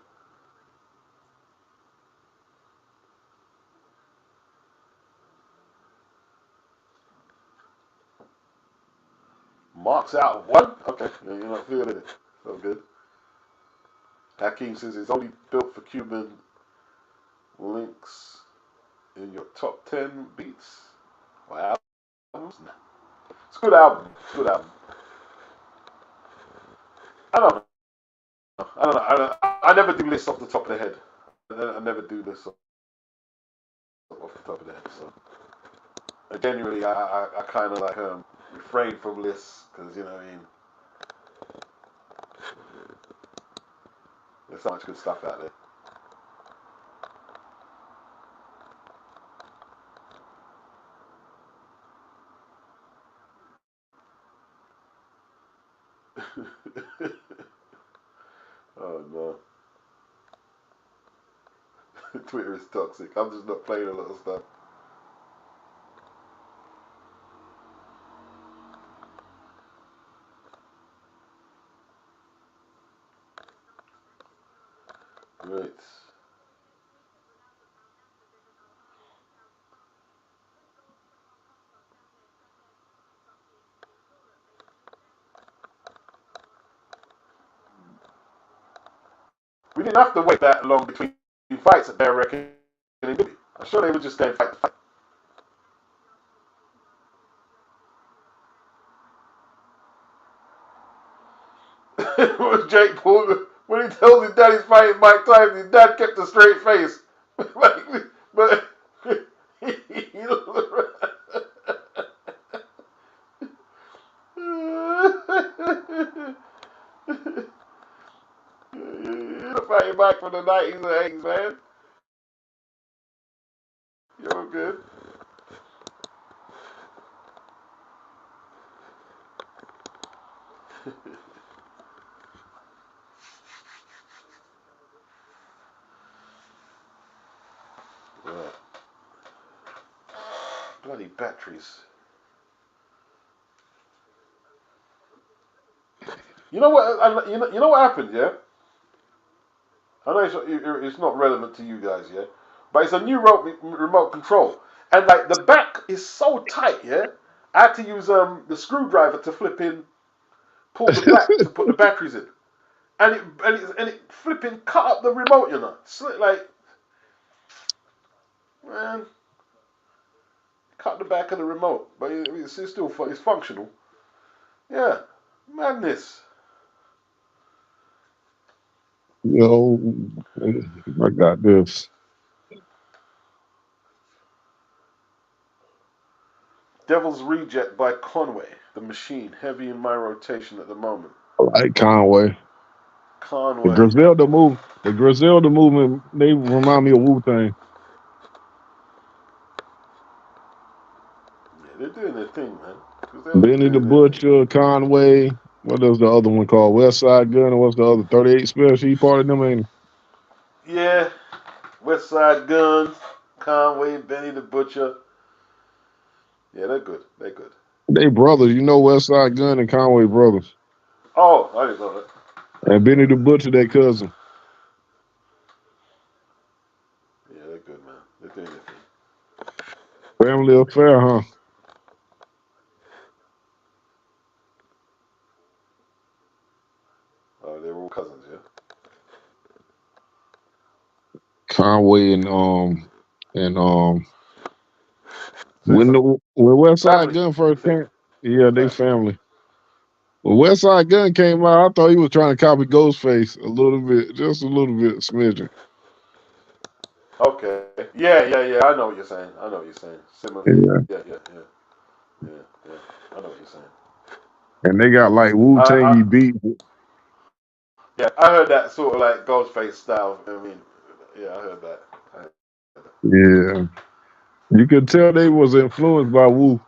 Marks out one. Okay, yeah, you're not feeling it. So good. Hakeem says it's only built for Cuban links in your top 10 beats. Wow. It's a good album. It's a good album. I don't know. I don't know. I never do lists off the top of the head. I never do lists off the top of the head. So generally, I kind of like refrain from lists because you know what I mean. There's so much good stuff out there. Oh no. Twitter is toxic. I'm just not playing a lot of stuff. Right. We didn't have to wait that long between fights at their reckoning, did we? I'm sure they were just going fight to fight. Jake Paul, when he tells his dad he's fighting Mike Tyson, his dad kept a straight face. but he You're fighting back from the 90s and 80s, man. You're good. Right. Bloody batteries. You know what? You know what happened, yeah? I know it's not relevant to you guys, yeah, but it's a new remote control, and like the back is so tight, yeah. I had to use the screwdriver to pull the back to put the batteries in, and it flipping cut up the remote, you know. Like, man, cut the back of the remote, but it's still it's functional. Yeah, madness. You know, I got this. Devil's Reject by Conway, the machine, heavy in my rotation at the moment. I like Conway. The Conway. Griselda movement, they remind me of Wu-Tang. Yeah, they're doing their thing, man. Griselda's Benny the doing their thing. Butcher, Conway. What is the other one called? West Side Gun, and what's the other 38 Special? He part of them, ain't Yeah, West Side Guns, Conway, Benny the Butcher. Yeah, they're good. They're good. they brothers. You know West Side Gun and Conway brothers. Oh, I didn't know that. And Benny the Butcher, their cousin. Yeah, they're good, man. They're doing their thing. Family affair, huh? Oh, they're all cousins, yeah. Conway and So it's a when West Side family Gun first thing. came, yeah, they Right. family. When West Side Gun came out, I thought he was trying to copy Ghostface a little bit, just a little bit, smidgen. Okay. Yeah. I know what you're saying. I know what you're saying. Similar. Yeah. Yeah. I know what you're saying. And they got like I, Wu I Tangy beats. yeah, I heard that sort of like Ghostface style. I mean, yeah, I heard that. Yeah. You could tell they was influenced by Wu.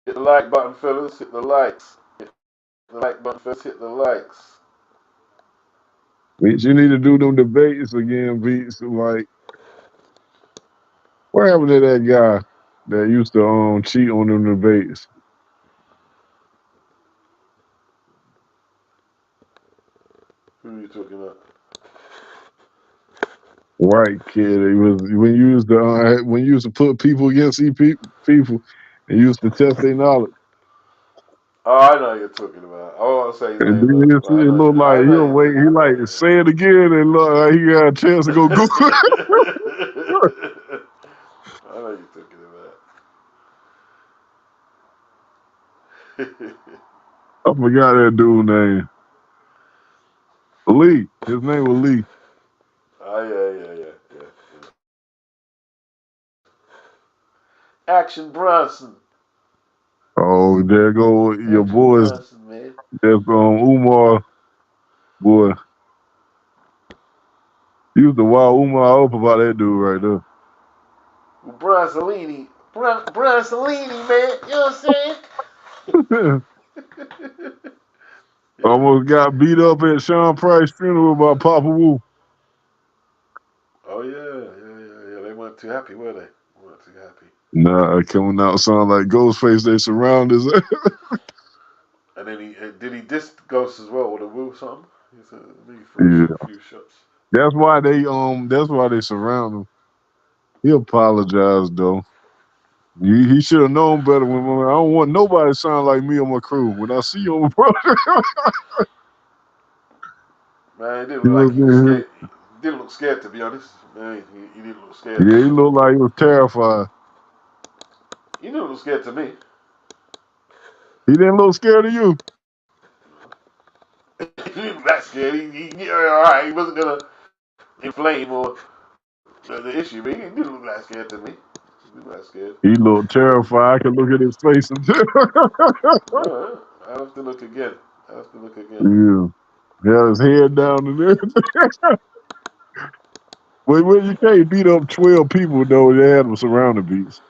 Hit the like button, fellas. Hit the likes. Hit the like button, fellas. Hit the likes. Beats, you need to do them debates again, beats. Like, what happened to that guy that used to cheat on them debates? Who are you talking about? White kid. It was when you used to put people against people and used to test their knowledge. Oh, I know you're talking about. I won't say his And name, then but it looked like I know he'll you're wait. He talking like about. say it again and look like he got a chance to go Google it. I know you're talking about. I forgot that dude name. Lee. His name was Lee. Oh yeah. Action Bronson. Oh, there go your Action boys. Bronson, man. That's Umar boy. You used to wow Umar up about that dude right there. Brazzolini, man. You know what I'm saying? Yeah. Almost got beat up at Sean Price's funeral by Papa Wu. Oh yeah. They weren't too happy, were they? They weren't too happy. Nah, coming out sound like Ghostface. They surround us. And then he diss Ghost as well, or the Wu something. He said maybe for Yeah, a few shots. that's why they surround him. He apologized though. He should have known better. When I don't want nobody to sound like me on my crew. When I see you on my brother, Man, it didn't he look like was he was in here. scared. He didn't look scared, to be honest. Man, he didn't look scared. Yeah, he looked like he was terrified. He didn't look scared to me. He didn't look scared of you. He didn't look that scared. All right. He wasn't gonna inflame or the issue, but he didn't look that scared to me. He didn't look that scared. He looked terrified. I could look at his face and tell. All right. I have to look again. Yeah, he had his head down and everything. But when you can't beat up 12 people though, they had them surrounded beats.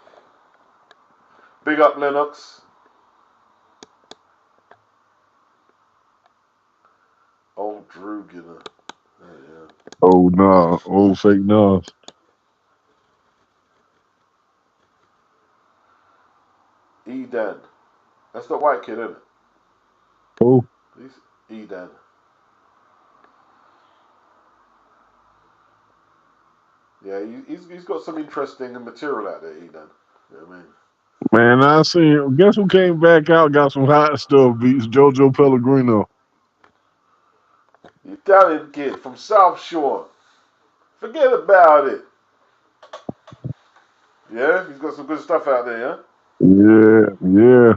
Big up Lennox. Old Drew, you know. Yeah. Oh nah, old fake Nas. Edan. That's the white kid, isn't it? Oh, He's Edan. Yeah, he's got some interesting material out there, Edan. You know what I mean? man, I seen. Guess who came back out? Got some hot stuff beats. JoJo Pellegrino. The Italian kid from South Shore. Forget about it. Yeah, he's got some good stuff out there, yeah? Yeah.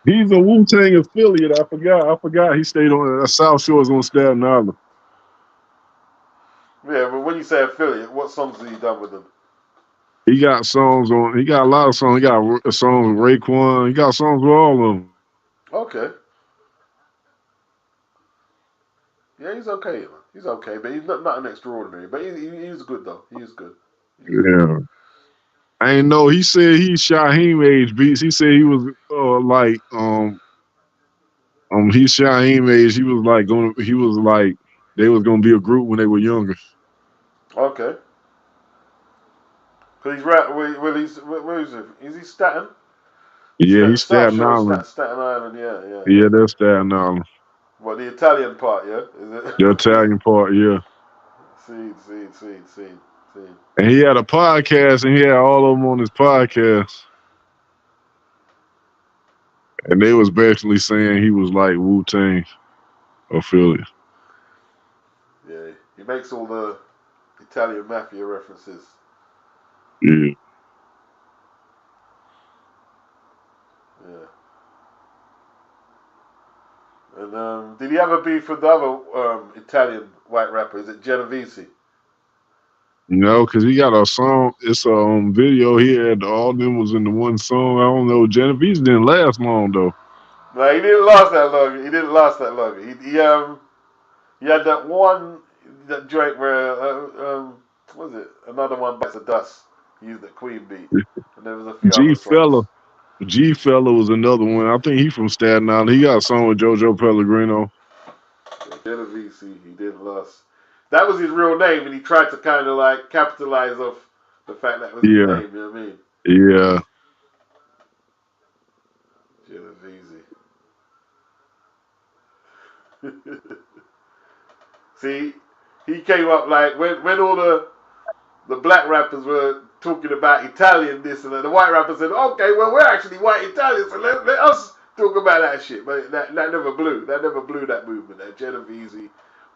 He's a Wu-Tang affiliate. I forgot. He stayed on South Shores on Staten Island. Yeah, but when you say affiliate, what songs have you done with them? He got songs on. He got a lot of songs. He got songs with Raekwon. He got songs with all of them. Okay. Yeah, he's okay, man. He's okay, but he's not an extraordinary. But he's good, though. He's good. Yeah. I ain't know. He said he Shaheem age beats. He said he was he Shaheem age. He was like going. He was like they was gonna be a group when they were younger. Okay. Because he's right. Where is he? Is he Staten? Yeah, he's South Staten Shore, Island. Staten Island. Yeah, that's Staten Island. Well, the Italian part, yeah, is it? The Italian part, yeah. See. And he had a podcast, and he had all of them on his podcast. And they was basically saying he was like Wu-Tang affiliate. Yeah, he makes all the Italian mafia references. Yeah. Yeah. And did he have a beef with the other Italian white rapper? Is it Genovese? No, because he got a song. It's a video he had. All of them was in the one song. I don't know. Genovese didn't last long though. No, he didn't last that long. He had that joint where what was it? Another one bites the dust. He used the Queen beat, and there was a few other songs. G Fella was another one. I think he from Staten Island. He got a song with JoJo Pellegrino. Yeah, Genovese, he didn't last. That was his real name, and he tried to kind of like capitalize off the fact that was his name. You know what I mean? Yeah. Genovese. See, he came up like when all the black rappers were talking about Italian this and that, the white rappers said, okay, well, we're actually white Italians, so let us talk about that shit. But that never blew. That never blew that movement. That Genovese.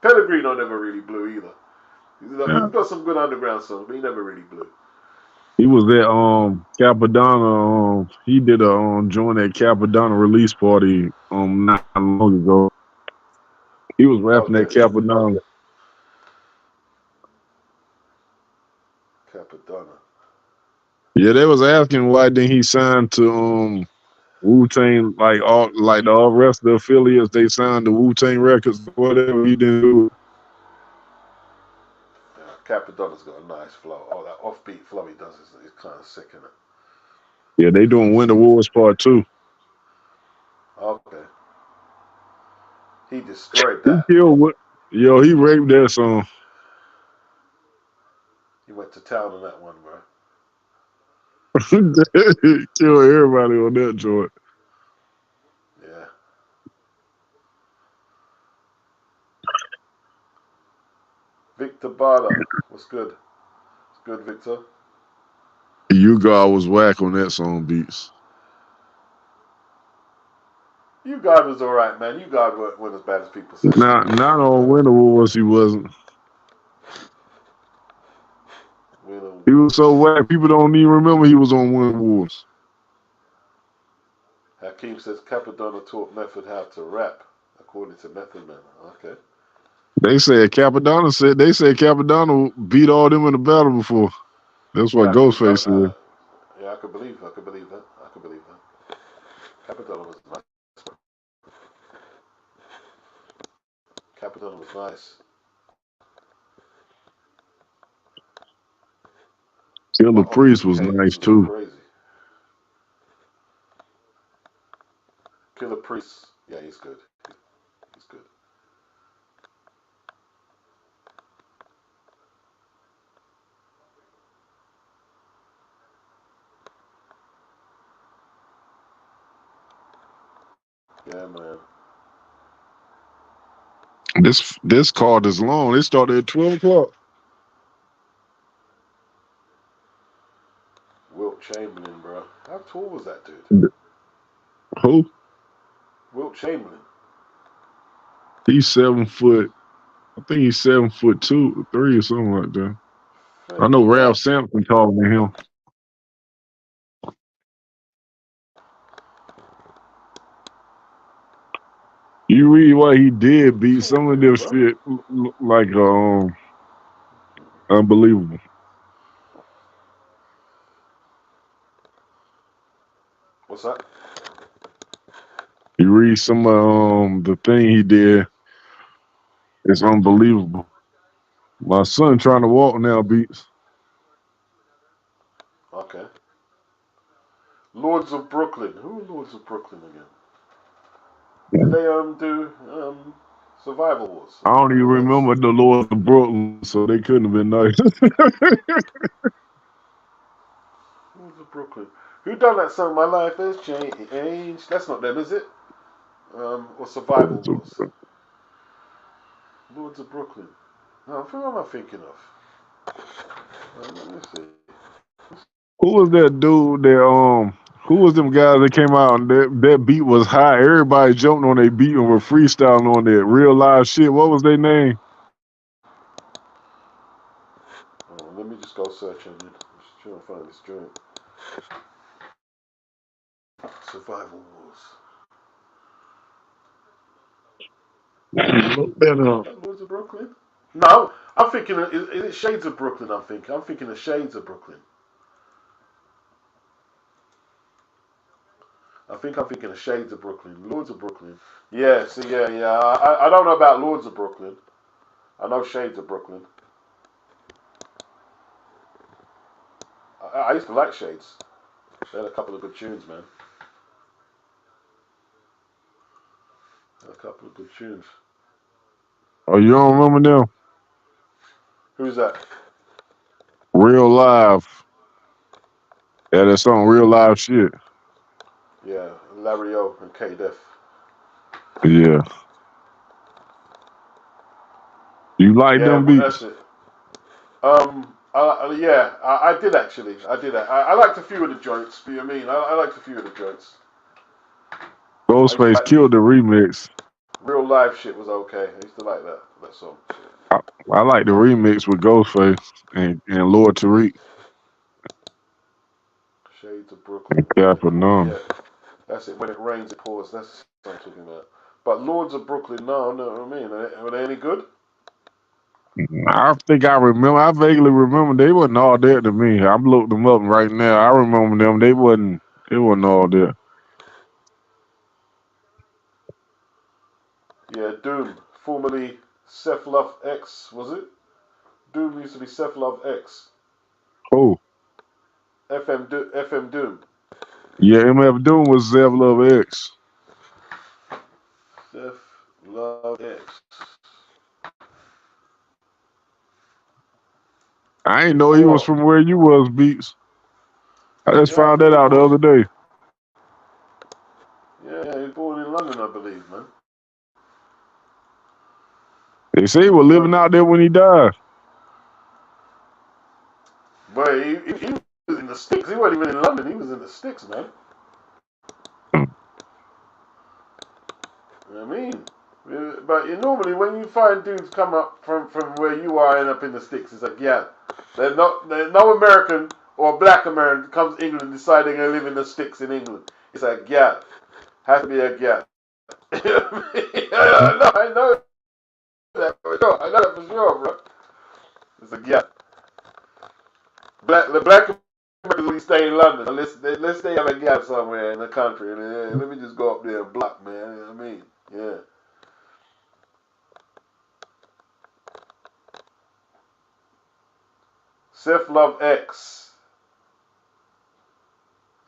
Pellegrino never really blew either. He's got some good underground songs, but he never really blew. He was at Capadonna. He did a join at Capadonna release party not long ago. He was rapping at Capadonna. Capadonna. Yeah, they was asking why didn't he sign to Wu-Tang like the all rest of the affiliates. They signed the Wu-Tang records, whatever. He didn't do it. Capadonna's got a nice flow. Oh, that offbeat flow he does is kind of sick, isn't it? Yeah, they doing Winter Wars Part 2. Okay. He destroyed He that. killed what? Yo, he raped that song. He went to town on that one, bro. Kill everybody on that joint. Yeah. Victor Barter. What's good? It's good, Victor. You God was whack on that song, Beats. You God was alright, man. You God wasn't as bad as people say. Not on Winter Wars, he wasn't. He was so whack, people don't even remember he was on Winter Wars. Hakeem says Capadonna taught Method how to rap, according to Method Man. Okay. They said Capadonna beat all them in the battle before. That's what Ghostface said. Yeah, I could believe that. I could believe that. Capadonna was nice. Capadonna was nice. Killer Priest was nice too. Crazy. Killer Priest. Yeah, he's good. He's good. Yeah, man. This card is long. It started at 12 o'clock. Wilt Chamberlain, bro. How tall was that dude? Who? Wilt Chamberlain. He's 7 foot. I think he's 7'2", 3" or something like that. I know Ralph Sampson taller than him. You read what he did, beat some of them shit like unbelievable. What's that? You read some the thing he did, it's unbelievable. My son trying to walk now, Beats. Okay. Lords of Brooklyn. Who are Lords of Brooklyn again? Did they do Survival Wars? I don't even remember the Lords of Brooklyn, so they couldn't have been nice. Lords of Brooklyn. Who done that song? My life has changed. That's not them, is it? Or Survival Wars. Lords of Brooklyn. No, who am I thinking of? Let me see. Who was that dude that who was them guys that came out and that beat was high? Everybody jumped on their beat and were freestyling on that real live shit. What was their name? Oh, let me just go search on it. I'm just trying to find this joint. Survival Wars. Look that up. Lords of Brooklyn? No, I'm thinking. Is it Shades of Brooklyn? I'm thinking of Shades of Brooklyn. I think I'm thinking of Shades of Brooklyn. Lords of Brooklyn. Yeah. See, yeah. I don't know about Lords of Brooklyn. I know Shades of Brooklyn. I used to like Shades. They had a couple of good tunes, man. A couple of good tunes. Oh, you don't remember them? Who's that? Real Live. Yeah, that song Real Live shit. Yeah, Larry O and K Def. Yeah. You like them beats? That's it. Yeah, I did actually. I did that. I liked a few of the joints. You know what I mean? I liked a few of the joints. Ghostface killed the remix. Real Live shit was okay. I used to like that song. I like the remix with Ghostface and Lord Tariq. Shades of Brooklyn. Yeah, that's it. When it rains, it pours. That's what I'm talking about. But Lords of Brooklyn, no, I mean, were they any good? I think I remember. I vaguely remember they wasn't all there to me. I'm looking them up right now. I remember them. They wasn't all there. Yeah, Doom, formerly Cephalov X, was it? Doom used to be Seth Love X. Oh, FM Doom. yeah, MF Doom was Zev Love X. Seth Love X. I ain't know he was Oh, from where you was, Beats. I just yeah, I found that think he out the was. other day. Yeah, he was born in London, I believe, man. They say he Born was in living London. out there when he died. But he was in the sticks. He wasn't even in London. He was in the sticks, man. I mean, but normally when you find dudes come up from where you are and up in the sticks, it's like, yeah, there's no American or black American comes to England deciding to live in the sticks in England. It's like, yeah, has to be a yeah. I know that for sure. I know that for sure, bro. It's like, yeah, the black Americans only stay in London unless they have a gap somewhere in the country. And let me just go up there and block, man. You know what I mean? Yeah. Seth Love X.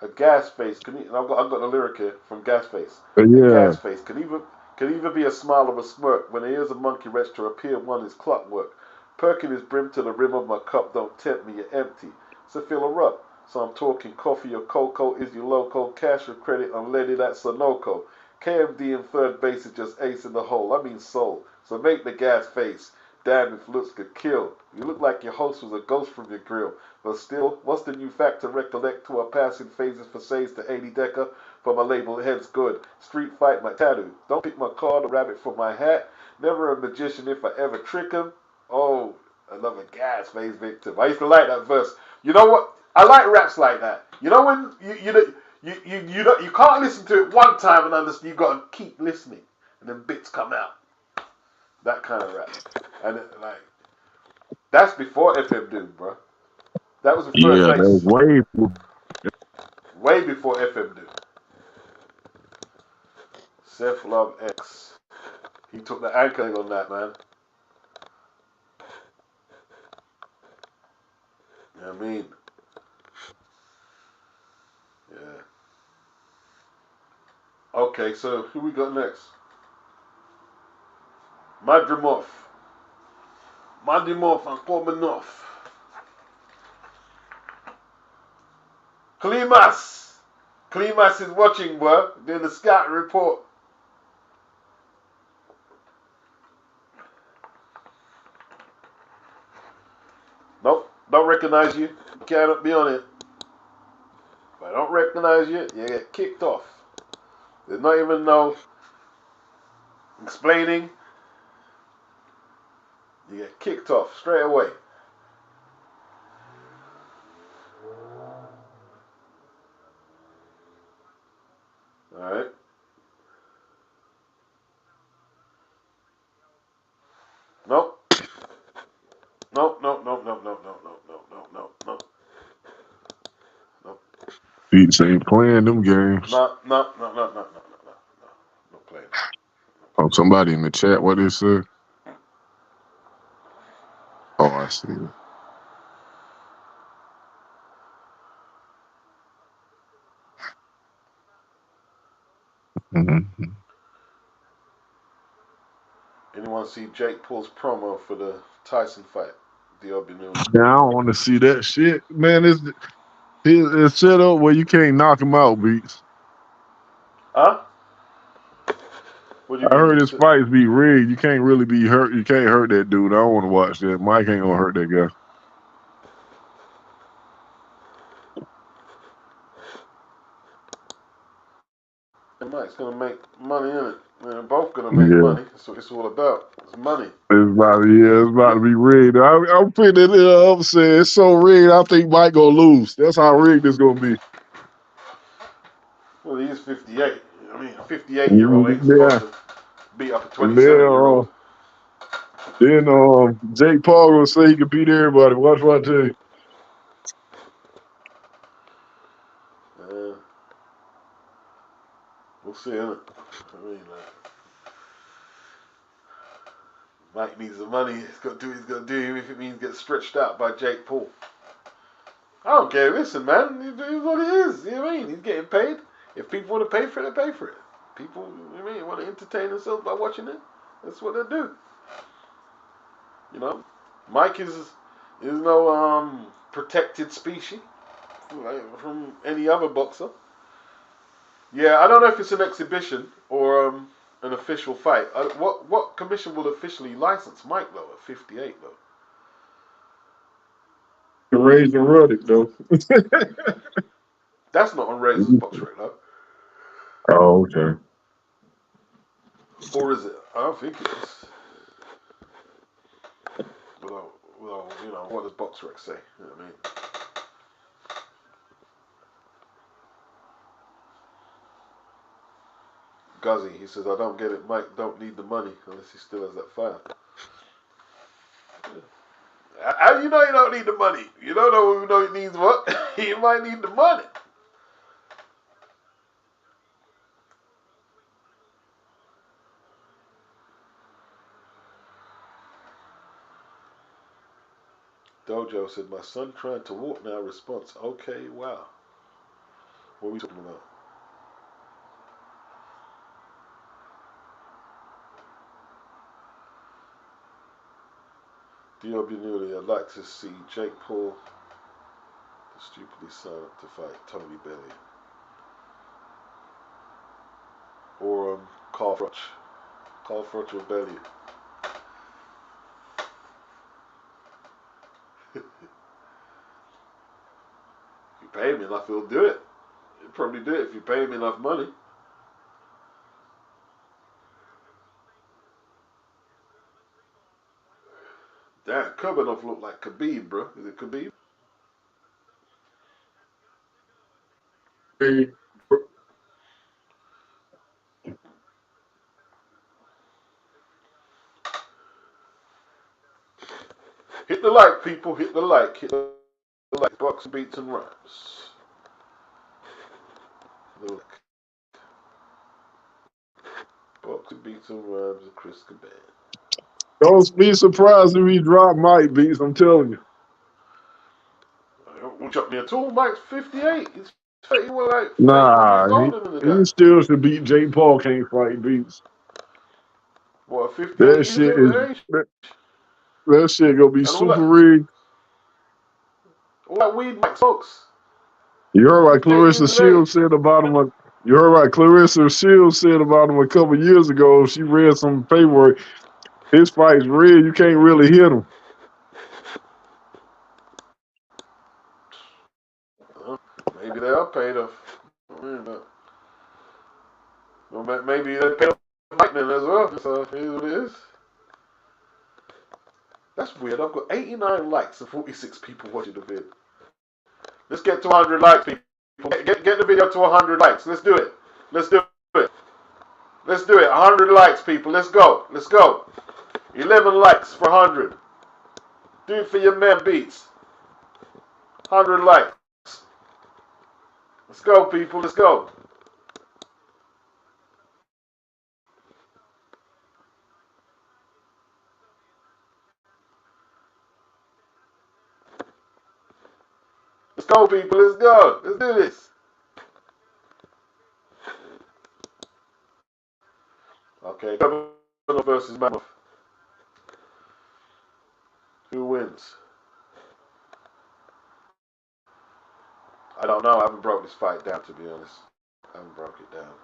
A gas face can I've got a lyric here from Gas Face. But A yeah, gas face can either be a smile or a smirk. When the ears of monkey wretch to appear one is clockwork. Perking his brim to the rim of my cup, don't tempt me, you're empty. So fill her up. So I'm talking coffee or cocoa, is you loco, cash or credit, unleaded that's Sunoco. KMD in third base is just ace in the hole, I mean soul. So make the gas face. Damn if looks could kill. You look like your host was a ghost from your grill. But still, what's the new fact to recollect to our passing phases for says to 80 Decker? For my label head's good. Street fight my tattoo. Don't pick my card or rabbit for my hat. Never a magician if I ever trick him. Oh, another gas face victim. I used to like that verse. You know what? I like raps like that. You know when you can't listen to it one time and understand. You got to keep listening, and then bits come out. That kind of rap, and like that's before FM Doom, bro. That was the third yeah, that's base, way. way before FM Doom. Seth Love X. He took the anchor on that, man. You know what I mean? Yeah. Okay, so who we got next? Madrimov. Madrimov and Portmanov. Klimas. Klimas is watching, bro. Doing the scout report. Nope, don't recognize you. You cannot be on it. If I don't recognize you, you get kicked off. There's not even no explaining. You get kicked off straight away. Alright? Nope. Nope, nope, nope, nope, nope, nope, nope, nope, nope, nope, nope. Nope. Beats ain't playing them games. No, no, no, no, no, no, no, no, no. No playing. Oh, somebody in the chat, what they said? Oh, I see. Mm-hmm. Anyone see Jake Paul's promo for the Tyson fight? DLB News. Yeah, I don't want to see that shit, man. It's set up where you can't knock him out, Beats. Huh? What do you I mean? heard his fights be rigged. You can't really be hurt. You can't hurt that dude. I don't want to watch that. Mike ain't gonna hurt that guy. Mike's gonna make money in it. They're both gonna make Yeah. money. That's what it's all about. It's money. It's about to be rigged. I'm putting it up saying it's so rigged. I think Mike gonna lose. That's how rigged it's gonna be. Well, he is 58. I mean, a 58-year-old ain't supposed Yeah. to beat up a And 27-year-old. Jake Paul gonna say he can beat everybody. Watch what I tell you. We'll see, innit? I mean, Mike needs the money. He's got to do what he's got to do, if it means get stretched out by Jake Paul. I don't care. Listen, man, it is what it is. You know what I mean? He's getting paid. If people want to pay for it, they pay for it. People, you know what I mean, want to entertain themselves by watching it. That's what they do. You know, Mike is no protected species from any other boxer. Yeah, I don't know if it's an exhibition or an official fight. What commission will officially license Mike though at 58 though? To raise the Ruddick though. That's not on Razor's box rate though. Oh, okay. Or is it? I don't think it is. Well, you know, what does box rec say? You know what I mean? Guzzy, he says, I don't get it. Mike don't need the money unless he still has that fire. How do you know you don't need the money? You don't know he needs what? He might need the money. Dojo said, my son trying to walk now. Response, okay, wow. What are we talking about? D.O.B. Newley, I'd like to see Jake Paul stupidly sign up to fight Tony Bellew. Or Carl Froch. Carl Froch or Bellew. If you pay me enough, he'll do it. He'll probably do it if you pay him enough money. Damn, Kurbanov looked like Khabib, bro. Is it Khabib? Hey, Hit the like, people. Hit the like. Hit the like. Boxing, beats, and rhymes. The like. Boxing, beats, and rhymes with Chris Caban. don't be surprised if he drop Mike beats. I'm telling you. Won't chuck me at all. Mike's 58. He's 31, like 31 Nah, years older than the he guy. still should beat Jake Paul. Can't fight beats. What, 58 That years shit old is age? that shit gonna be And super rigged. all that weed Mike smokes. You heard what 58 Clarissa years of age. Shields said about him. You heard what Clarissa Shields said about him a couple years ago. She read some paperwork. His fight's rigged. You can't really hit him. Maybe they are paid off. Maybe they paid off Lightning as well. So it is what it is. That's weird. I've got 89 likes and 46 people watching the vid. Let's get to 100 likes, people. Get the video to 100 likes. Let's do it. Let's do it. Let's do it. 100 likes, people. Let's go. Let's go. 11 likes for 100. Do it for your man Beats. 100 likes. Let's go, people. Let's go. Let's go, people. Let's go. Let's do this. Okay, Governor versus Mammoth. Who wins? I don't know. I haven't broke this fight down, to be honest. I haven't broke it down.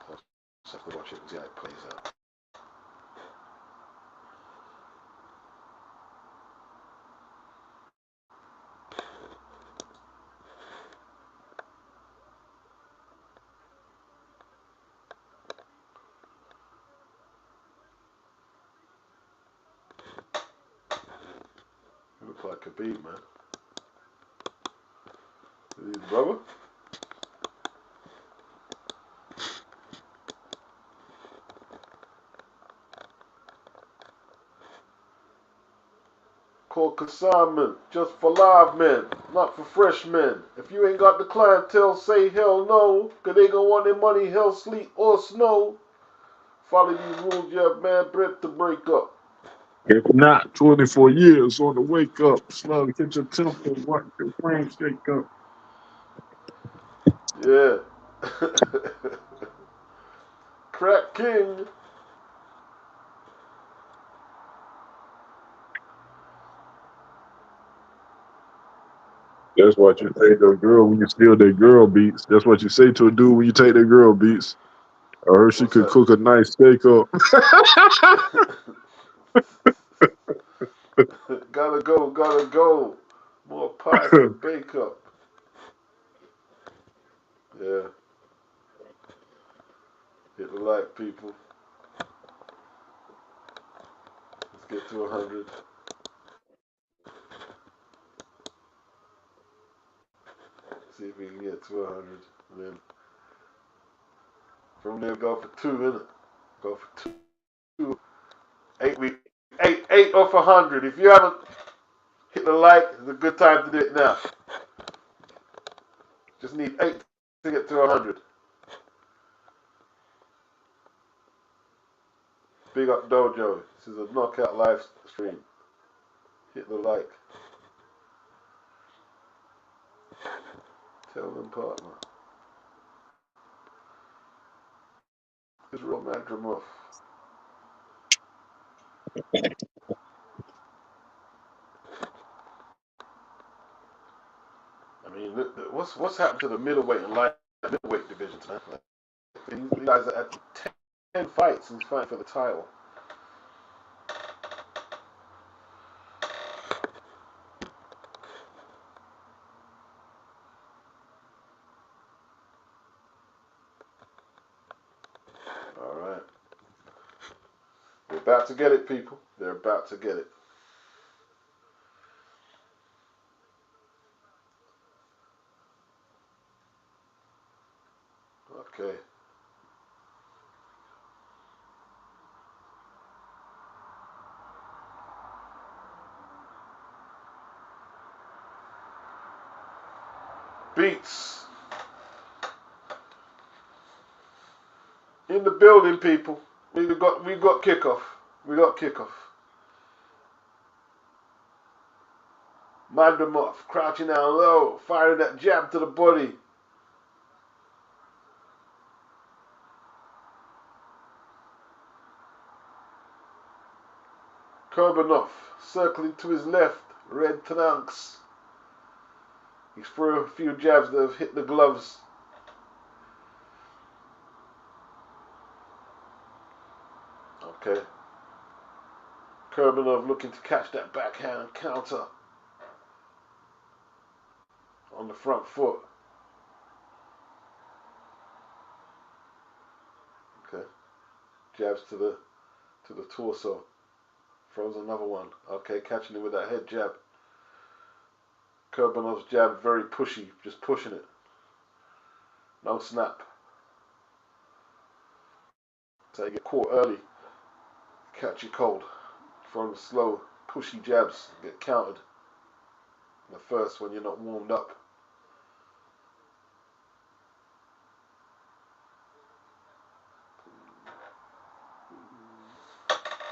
So I'll just have to watch it and see how it plays out. You look like Khabib, man. Is his brother? Called consignment, just for live men, not for fresh men. If you ain't got the clientele, say hell no, cause they gonna want their money, hell, sleet, or snow. Follow these rules, you have mad breath to break up. If not, 24 years on the wake up. Slow to get your temper, watch your frame shake up. Yeah. Crack King. That's what you say to a girl when you steal their girl beats. That's what you say to a dude when you take their girl beats. I heard she What's could that? cook a nice steak up. Gotta go, gotta go. More pies to bake up. Yeah. Hit the like, people. Let's get to 100. See if we can get to 100. And then from there, go for 2, innit? Go for 2. 8 off 100. If you haven't hit the like, it's a good time to do it now. Just need 8 to get to 100. Big up Dojo. This is a knockout live stream. Hit the like. Tell them, partner. Israel Madrimov. I mean, what's happened to the middleweight and light middleweight divisions, man? Like, these guys are at 10 fights and he's fighting for the title. All right. They're about to get it, people. They're about to get it. Okay. Beats. In the building, people. We got kickoff. We got kickoff. Madrimov crouching down low, firing that jab to the body. Kurbanov circling to his left, red trunks. He's threw a few jabs that have hit the gloves. Okay. Kurbanov looking to catch that backhand counter on the front foot. Okay. Jabs to the torso. Throws another one. Okay, catching him with that head jab. Kurbanov's jab very pushy, just pushing it. No snap. So you get caught early. Catch you cold. Throwing slow, pushy jabs. Get countered. The first when you're not warmed up.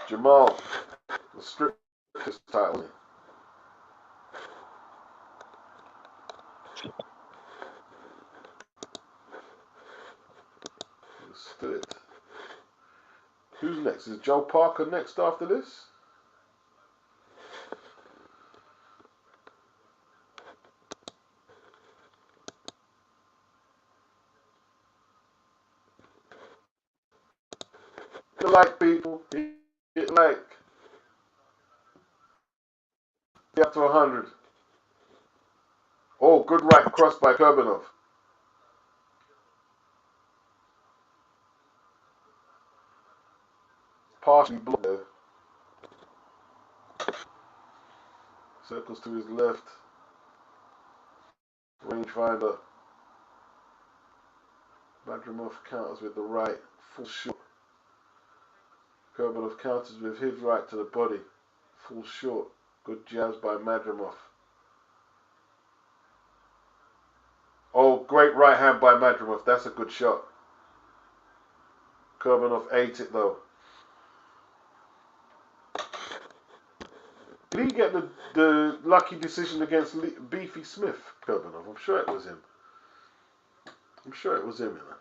Jamal, the strictest title. Stood. Who's next? Is Joe Parker next after this? Hit like, people. Hit like. Get up to 100. Oh, good right cross by Kurbanov. Partially blocked there. Circles to his left. Rangefinder. Madrimov counters with the right. Full short. Kurbanov counters with his right to the body. Full short. Good jabs by Madrimov. Oh, great right hand by Madrimov. That's a good shot. Kurbanov ate it though. Did he get the lucky decision against Beefy Smith, Kurbanov? I'm sure it was him. I'm sure it was him, you know.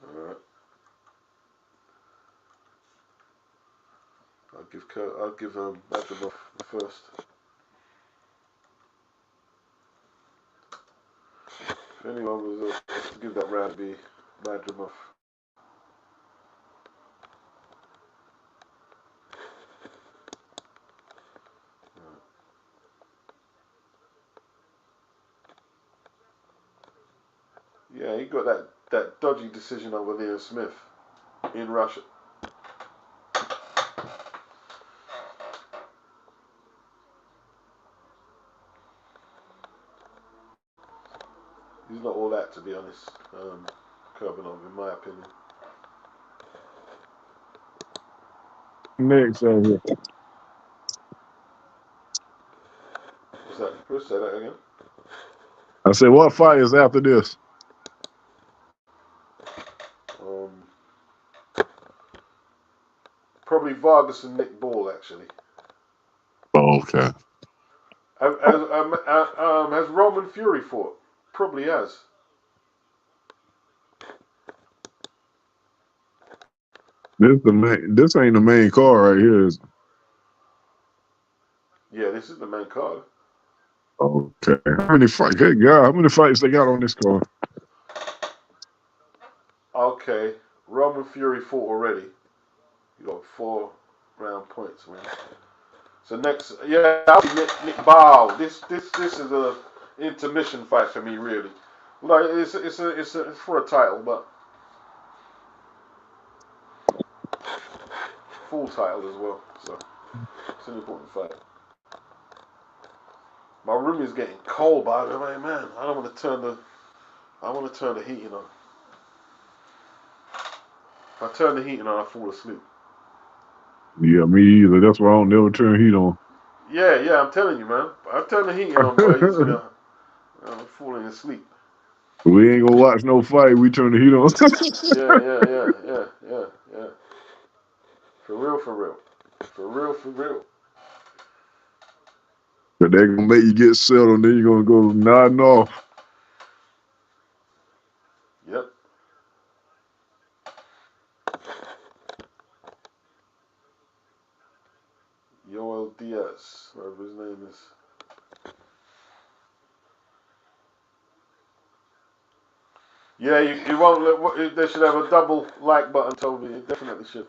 Alright. I'll give Madrimov the first. If anyone was to give that round, it'd be Madrimov. Yeah, he got that dodgy decision over Liam Smith in Russia. He's not all that, to be honest, Kurbanov, in my opinion. Next over here. What's that? Chris, say that again. I said, what fight is after this? Probably Vargas and Nick Ball, actually. Oh, okay. Has Roman Fury fought? Probably has. This ain't the main card right here. Yeah, this is the main card. Okay. How many fights? Good God, how many fights they got on this card? Okay, Roman Fury fought already. You got 4 round points, man. So next, yeah, I'll be Nick Bow. This is a intermission fight for me, really. Like it's for a title, but full title as well. So it's an important fight. My room is getting cold, by the way, man. I want to turn the heating on. If I turn the heating on, I fall asleep. Yeah, me either. That's why I don't never turn heat on. Yeah, I'm telling you, man. I turn the heating on, boy. I'm falling asleep. We ain't gonna watch no fight. We turn the heat on. Yeah. For real. But they're gonna make you get settled, then you're gonna go nodding off. Yep. Yoel Diaz, whatever his name is. Yeah, you won't let. They should have a double like button, Toby. It definitely should.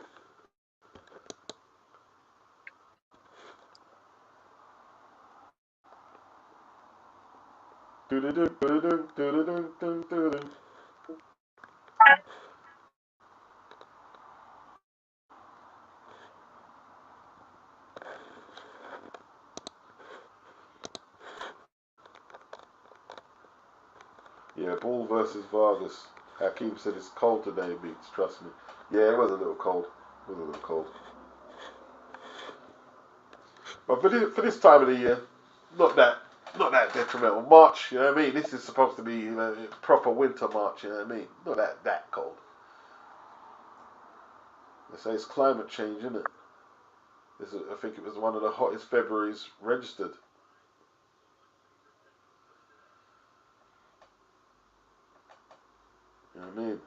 Yeah, Bull versus Vargas. Hakeem said it's cold today, Beats. Trust me. Yeah, it was a little cold. But for this time of the year, not that detrimental. March, you know what I mean? This is supposed to be, you know, proper winter March, you know what I mean? Not that cold. They say it's climate change, isn't it? I think it was one of the hottest Februaries registered. You know what I mean?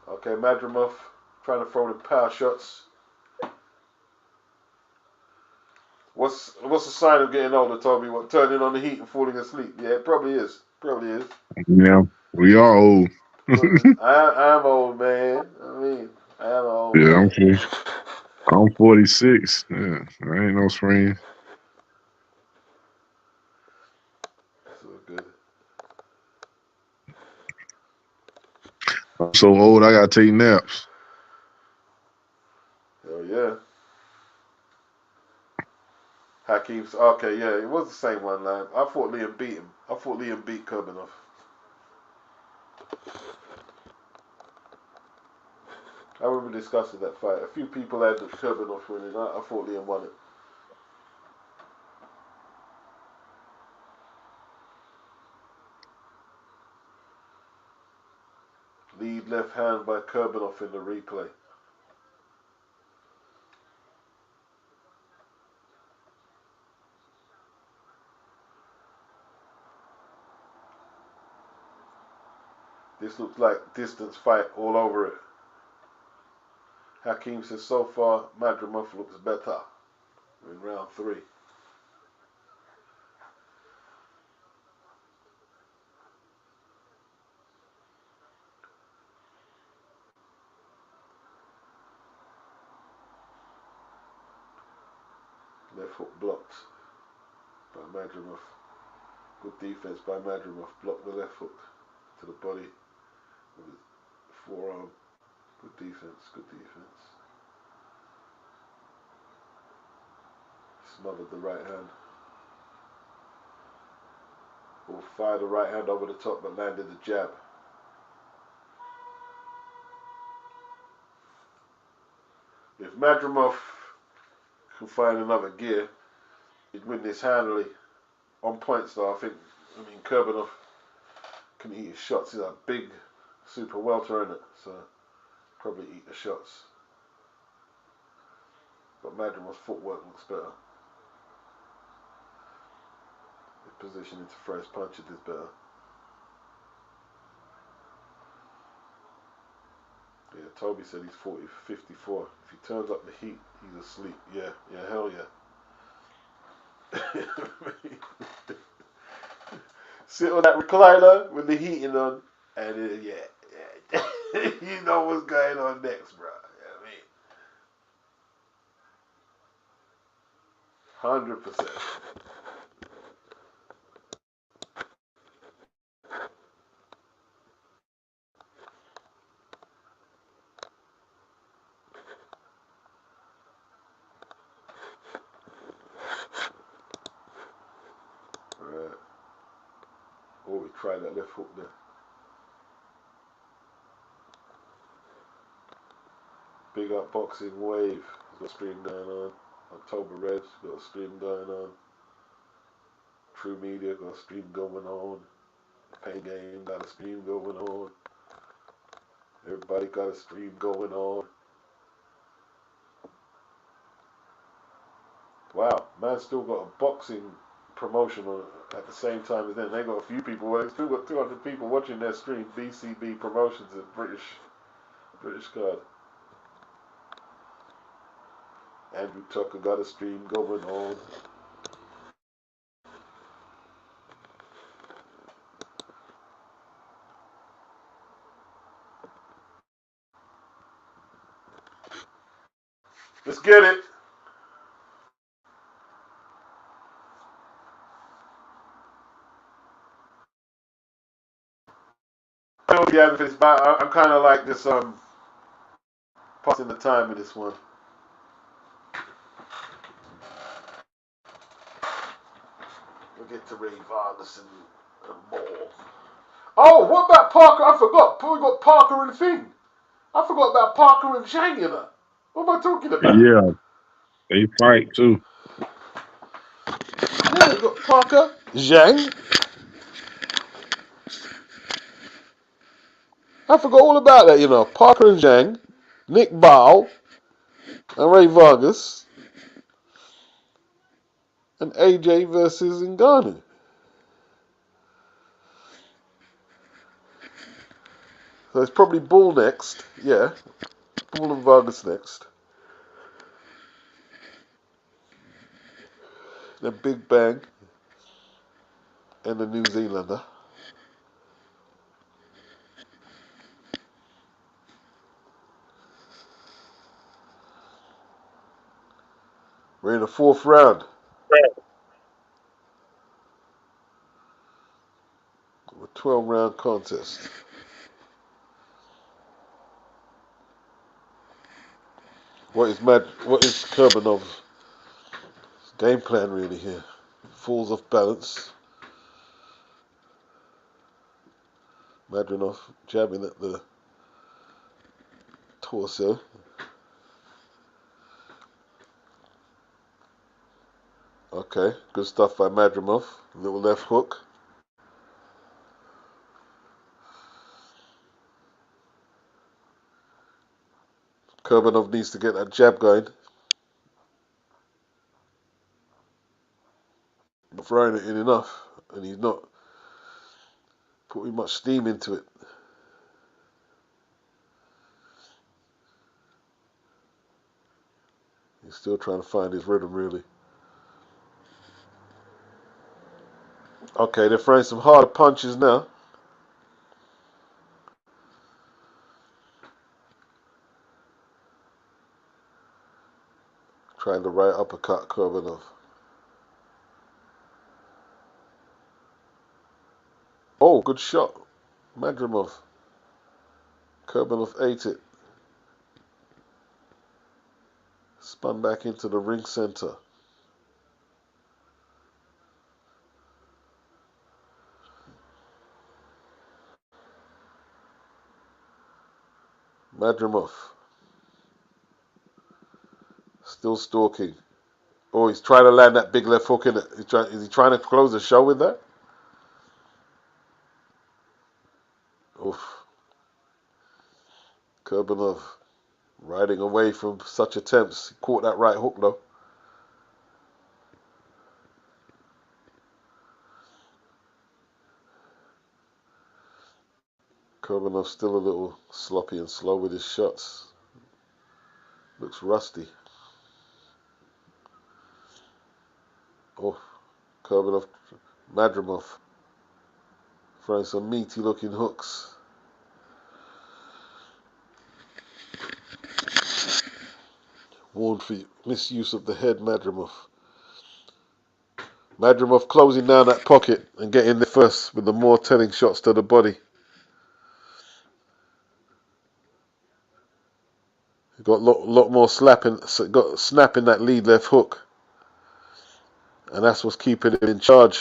Okay, Madrimov trying to throw the power shots. What's the sign of getting older, Toby? What, turning on the heat and falling asleep? Yeah, it probably is. Yeah, we are old. I am old, man. I am an old Yeah, man. I'm 46. Yeah, I ain't no screen. So good. I'm so old, I gotta take naps. Hell yeah. Hakeem's okay, yeah, it was the same one, man. I thought Liam beat him. I thought Liam beat Kurbanov. I remember discussing that fight. A few people had Kurbanov winning. I thought Liam won it. Lead left hand by Kurbanov in the replay. This looks like distance fight all over it. Hakeem says so far Madrimov looks better in round 3. Left hook blocked by Madrimov. Good defense by Madrimov. Blocked the left hook to the body with his forearm. Good defense, good defense. Smothered the right hand. Or fired the right hand over the top but landed the jab. If Madrimov can find another gear, he'd win this handily. On points though, I mean Kurbanov can eat his shots. He's a big super welter in it, so probably eat the shots. But Madrimov's footwork looks better. His positioning to throw his punches is better. Yeah, Toby said he's 54. If he turns up the heat, he's asleep. Yeah, hell yeah. Sit on that recliner with the heating on, and yeah. You know what's going on next, bro. You know what I mean? 100%. Alright. Oh, we tried that left hook there. Big Up Boxing Wave. Got a stream going on. October Reds got a stream going on. True Media got a stream going on. Pain Game got a stream going on. Everybody got a stream going on. Wow, man still got a boxing promotion on at the same time as them. They got a few people. They still got 200 people watching their stream. BCB Promotions at British card. Andrew Tucker got a stream going on. Let's get it. Yeah, I'm kind of like this, passing the time with this one. We'll get to Ray Vargas and more. Oh, what about Parker? I forgot. We got Parker and Thing. I forgot about Parker and Zhang, you know. What am I talking about? Yeah, they fight too. Yeah, we got Parker, Zhang. I forgot all about that, you know. Parker and Zhang, Nick Bao, and Ray Vargas, and AJ versus Ngannou. So it's probably Bull next. Yeah, Bull and Vargas next. Then Big Bang and the New Zealander. We're in the 4th round. A 12-round contest. What is Kurbanov's game plan really here? Falls off balance. Madrimov jabbing at the torso. Okay, good stuff by Madrimov. Little left hook. Kurbanov needs to get that jab going. Not throwing it in enough, and he's not putting much steam into it. He's still trying to find his rhythm, really. Okay, they're throwing some harder punches now. Trying the right uppercut, Kurbanov. Oh, good shot. Madrimov. Kurbanov ate it. Spun back into the ring center. Madrimov. Still stalking. Oh, he's trying to land that big left hook in it. Is he trying to close the show with that? Oof. Kurbanov riding away from such attempts. He caught that right hook though. Kurbanov still a little sloppy and slow with his shots. Looks rusty. Oh, Kurbanov, Madrimov throwing some meaty looking hooks. Warned for misuse of the head, Madrimov. Madrimov closing down that pocket and getting there first with the more telling shots to the body. He got a lot more snapping that lead left hook. And that's what's keeping him in charge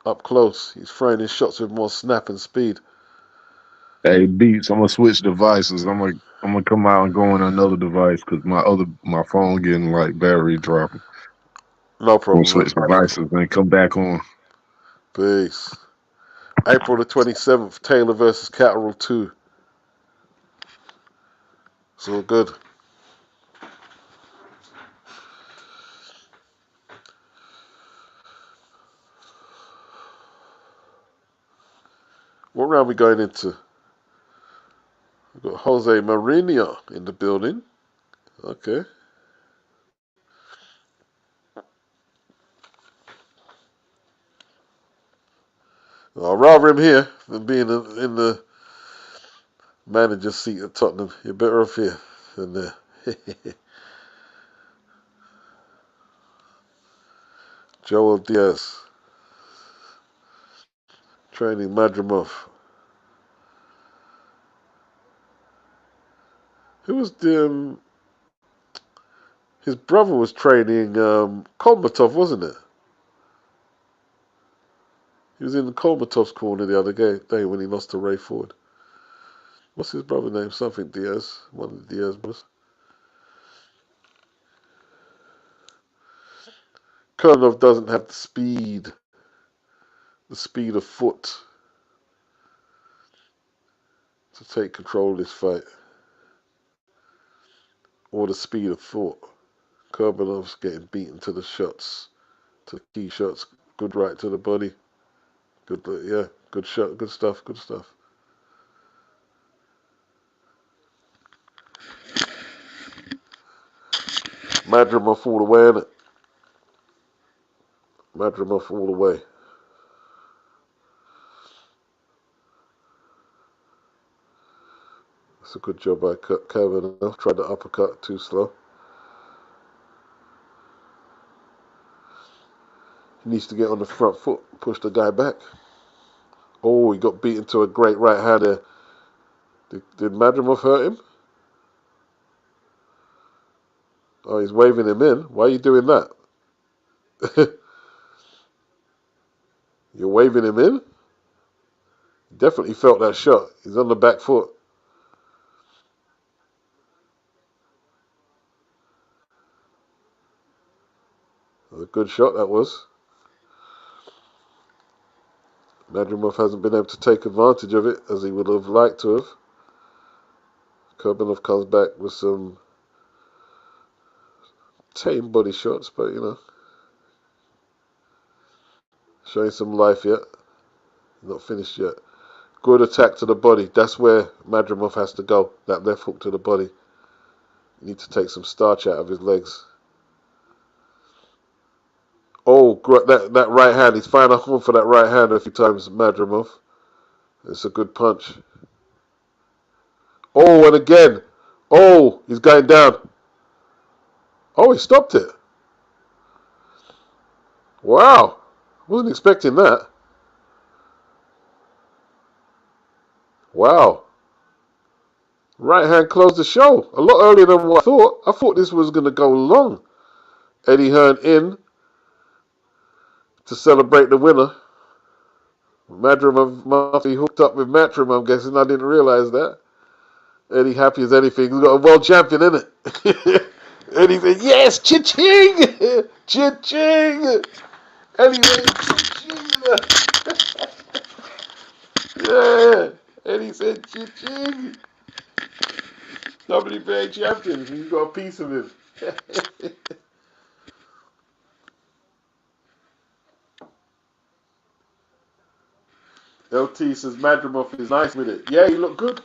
up close. He's throwing his shots with more snap and speed. Hey, Beats, I'm gonna switch devices. I'm gonna come out and go on another device because my phone getting like battery dropping. No I'm gonna problem, man. switch devices and come back on. Peace. April the 27th, Taylor versus Catterall 2. It's all good. What round we going into? We've got Jose Mourinho in the building. Okay. I'd rather him here than being in the manager's seat at Tottenham. You're better off here than there. Joel Diaz. Training Madrimov. Who was the... his brother was training Kolmatov, wasn't it? He was in Kolmatov's corner the other day when he lost to Ray Ford. What's his brother's name? Something Diaz. One of the Diaz brothers. Kernov doesn't have the speed of foot to take control of this fight. Or the speed of thought. Kurbanov's getting beaten to the shots, to the key shots. Good right to the body. Good, yeah, good shot, good stuff. Madrimov all the way, innit? Madrimov all the way. That's a good job by Kevin. Tried the uppercut too slow. He needs to get on the front foot, push the guy back. Oh, he got beaten to a great right hand there. Did Madrimov hurt him? Oh, he's waving him in. Why are you doing that? You're waving him in? Definitely felt that shot. He's on the back foot. A good shot that was. Madrimov hasn't been able to take advantage of it as he would have liked to have. Kurbanov comes back with some tame body shots, but you know, showing some life yet. Not finished yet. Good attack to the body. That's where Madrimov has to go. That left hook to the body. You need to take some starch out of his legs. Oh, that right hand. He's firing home for that right hand a few times, Madrimov. It's a good punch. Oh, and again. Oh, he's going down. Oh, he stopped it. Wow. Wasn't expecting that. Wow. Right hand closed the show. A lot earlier than what I thought. I thought this was going to go long. Eddie Hearn in to celebrate the winner. Madrim must be hooked up with Matrim, I'm guessing. I didn't realise that. Eddie happy as anything. He's got a world champion, isn't it? Eddie said, yes, cha-ching! Cha-ching! Eddie said, cha-ching! Yeah! Eddie said, cha-ching! WBA champion. He's got a piece of him. LT says Madrimov is nice with it. Yeah, he looked good.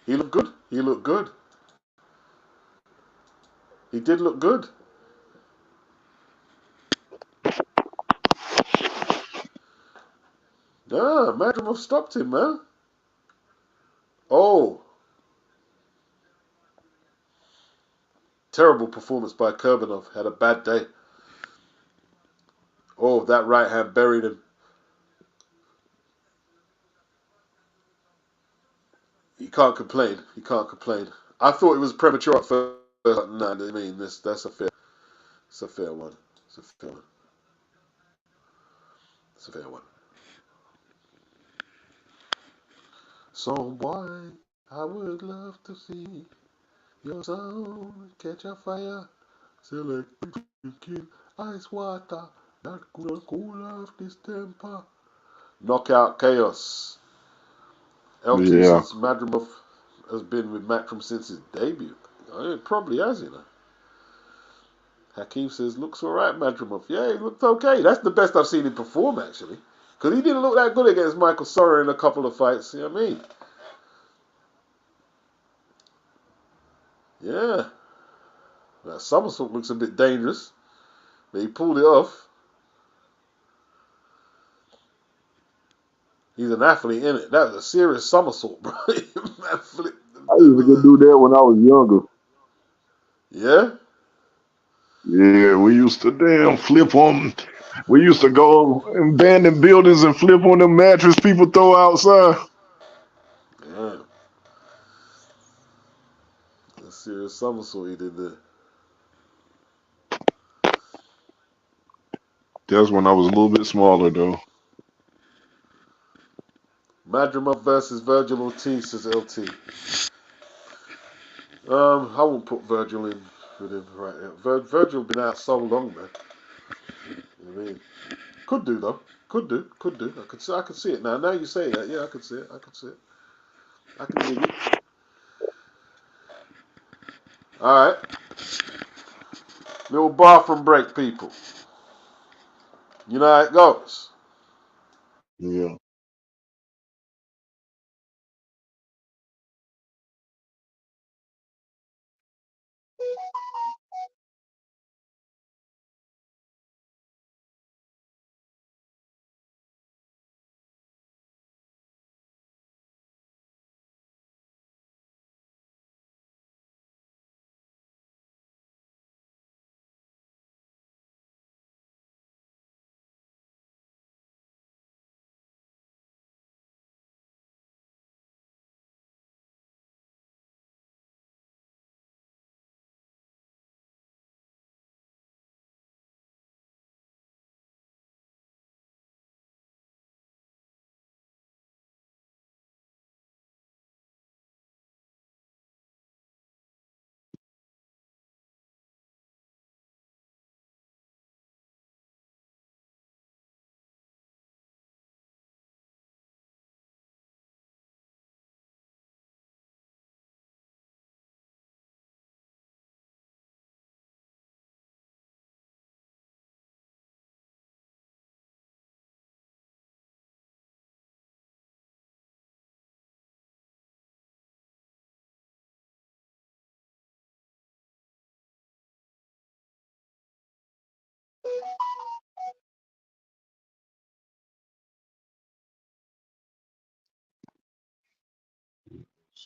He looked good. He looked good. He did look good. Ah, Madrimov stopped him, man. Oh, terrible performance by Kurbanov. Had a bad day. Oh, that right hand buried him. He can't complain. He can't complain. I thought it was premature at first. No, I mean that's a fair. It's a fair one. It's a fair one. It's a fair one. So boy, I would love to see your soul catch a fire. Select drinking ice water that could cool off this temper. Knockout chaos. LT Yeah. says Madrimov has been with Matrim since his debut. It probably has, you know. Hakeem says, looks alright, Madrimov. Yeah, he looked okay. That's the best I've seen him perform, actually. Because he didn't look that good against Michael Sora in a couple of fights. You know what I mean? Yeah. That somersault looks a bit dangerous. But he pulled it off. He's an athlete, isn't it? That was a serious somersault, bro. That flip. I used to do that when I was younger. Yeah? Yeah, we used to damn flip on. We used to go in abandoned buildings and flip on the mattress people throw outside. Yeah. A serious somersault he did there. That's when I was a little bit smaller, though. Madrimov versus Virgil Ortiz, says LT. I won't put Virgil in with him right now. Virgil been out so long, man. You know what I mean? Could do though. Could do. Could do. I could see it now. Now you say that, yeah, I could see it. I could see it. I can dig it. All right. Little bathroom break, people. You know how it goes. Yeah.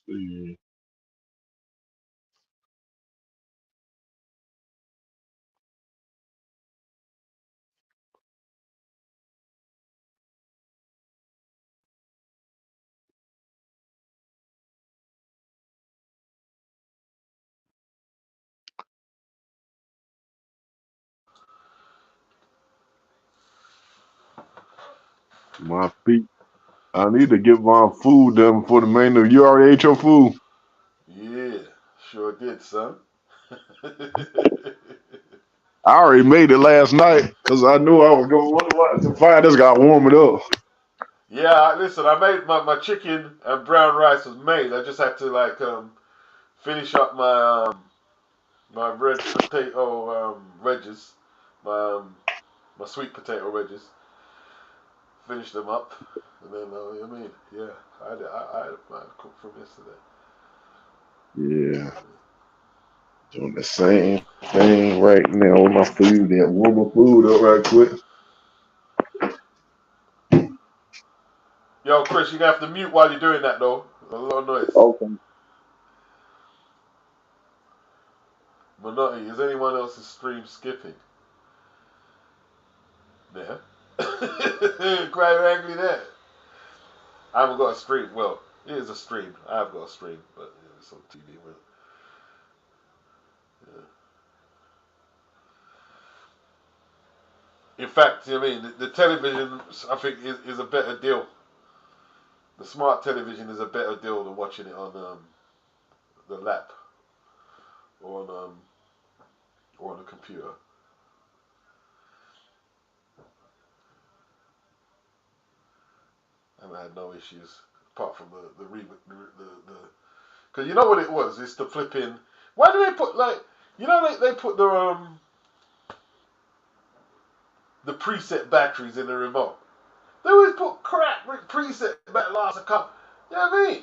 see. My feet. I need to get my food done for the menu. You already ate your food? Yeah, sure did, son. I already made it last night because I knew I was going to fire. This got warm it up. Yeah, listen, I made my chicken and brown rice was made. I just had to like finish up my red potato wedges, my my sweet potato wedges. Finish them up, and then I mean, yeah, I cooked from yesterday. Yeah, doing the same thing right now with my food. That warm my food up right quick. Yo, Chris, you gonna have to mute while you're doing that though. A lot of noise. Okay. Manotti, is anyone else's stream skipping? Yeah. Quite frankly, there. I haven't got a stream. Well, it is a stream. I have got a stream, but it's on TV. In fact, I mean, the television, I think, is a better deal. The smart television is a better deal than watching it on the lap or on a computer. And I had no issues apart from the because you know what it was. It's the flipping. Why do they put like they put the preset batteries in the remote. They always put crap preset that lasts a couple. You know what I mean?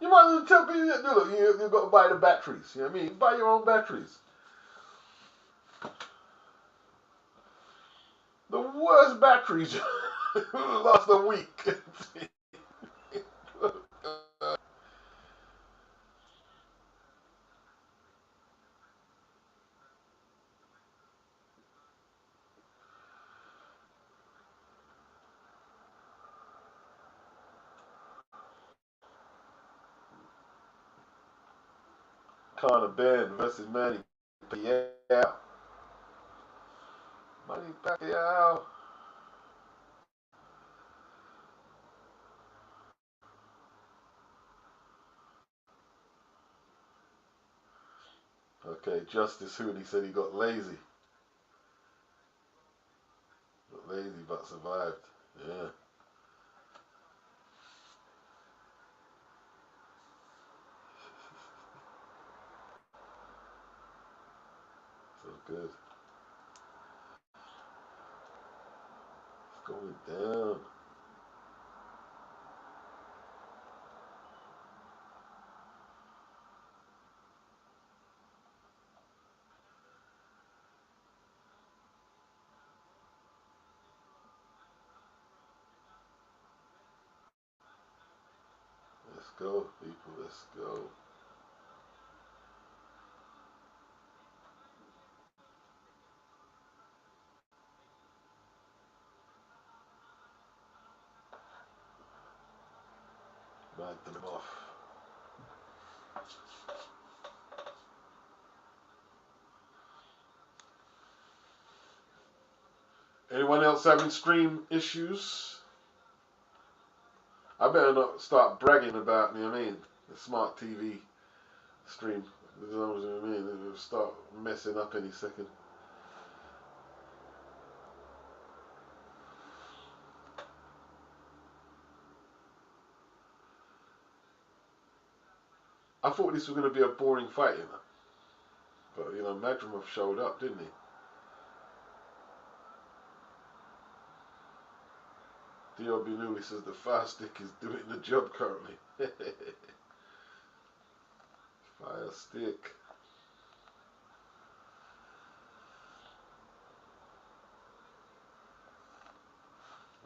You might as well tell people that look, you got to buy the batteries. You know what I mean? Buy your own batteries. The worst batteries last a week. Conor Ben versus Manny Pacquiao. Manny Pacquiao. Okay, Justice Hoodie said he got lazy. Got lazy but survived. Yeah. So good. It's going down. Let's go, people. Let's go. Back them off. Anyone else having stream issues? I better not start bragging about, you know what I mean, the smart TV stream. You know what I mean? It'll start messing up any second. I thought this was going to be a boring fight, you know. But, you know, Madrimov showed up, didn't he? Dio Binuli says the fire stick is doing the job currently. Fire stick.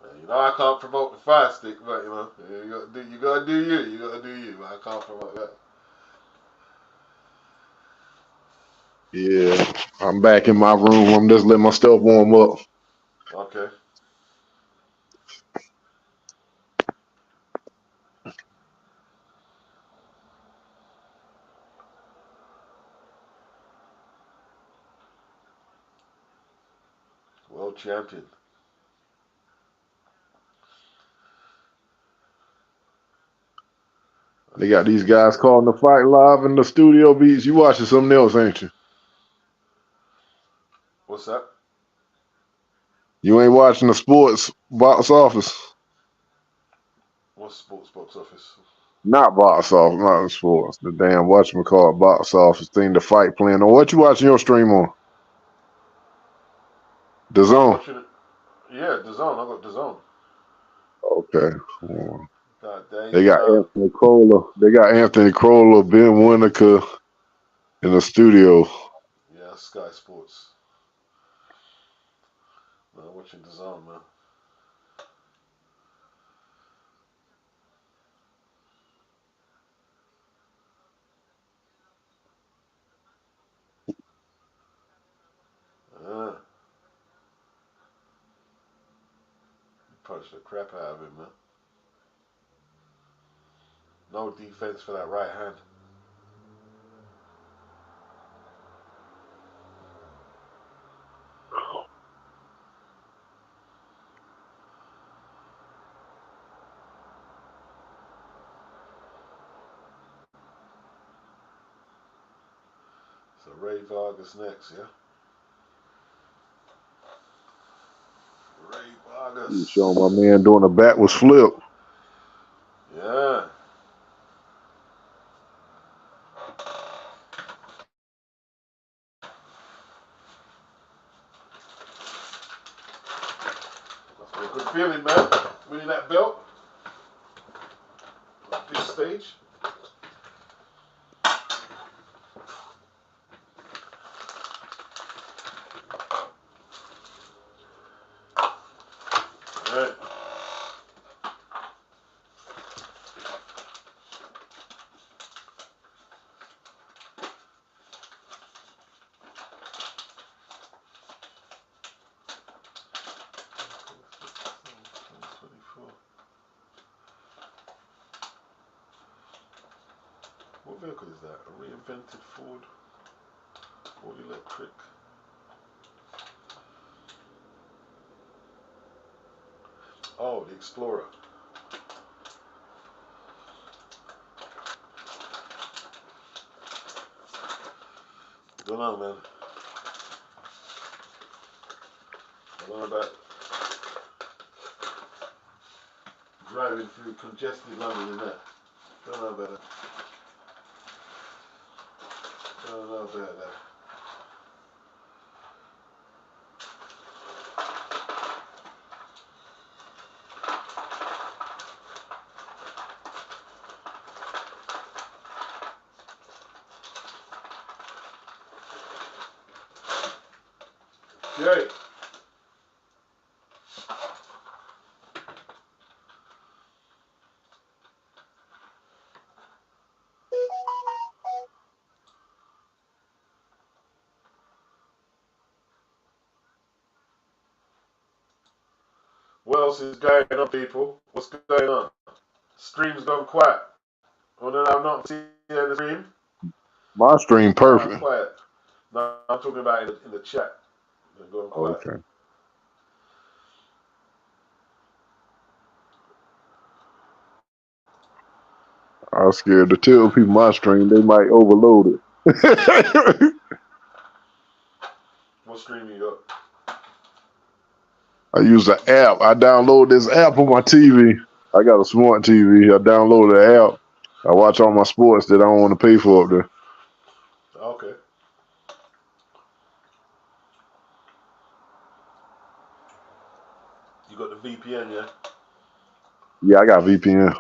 Man, you know, I can't promote the fire stick, but you know, you gotta do you. You gotta do you. But I can't promote that. Yeah, I'm back in my room. I'm just letting my stuff warm up. Okay. World champion. They got these guys calling the fight live in the studio beats. You watching something else, ain't you? What's that? You ain't watching the sports box office. What's sports box office? Not box office, not the sports. The damn whatchamacallit box office thing, the fight playing on. What you watching your stream on? The I'm Zone. watching it. Yeah, the zone. I got the zone. Okay. God dang, They you got know. Anthony Crolla. They got Anthony Crolla, Ben Winneker in the studio. Yeah, Sky Sports. No, I'm watching the zone, man. Punched the crap out of him, man. No defense for that right hand. So Ray Vargas next, yeah? Ray You Vargas. showing my man doing a backwards flip. Yeah. Must be a good feeling, man. Winning that belt at this stage. All right. What vehicle is that? A reinvented Ford all electric. Oh, the Explorer. Don't know, man. I don't know about driving through congested London in that. Don't know about it. Don't know about that. Okay. What else is going on, people? What's going on? Stream's gone quiet. Oh, no, I'm not seeing the stream. My stream perfect. Quiet. No, I'm talking about in the chat. They're going quiet. Okay. I was scared to tell people my stream, they might overload it. What stream you got? I use the app. I download this app on my TV. I got a smart TV. I download the app. I watch all my sports that I don't want to pay for up there. Okay. You got the VPN, yeah? Yeah, I got VPN.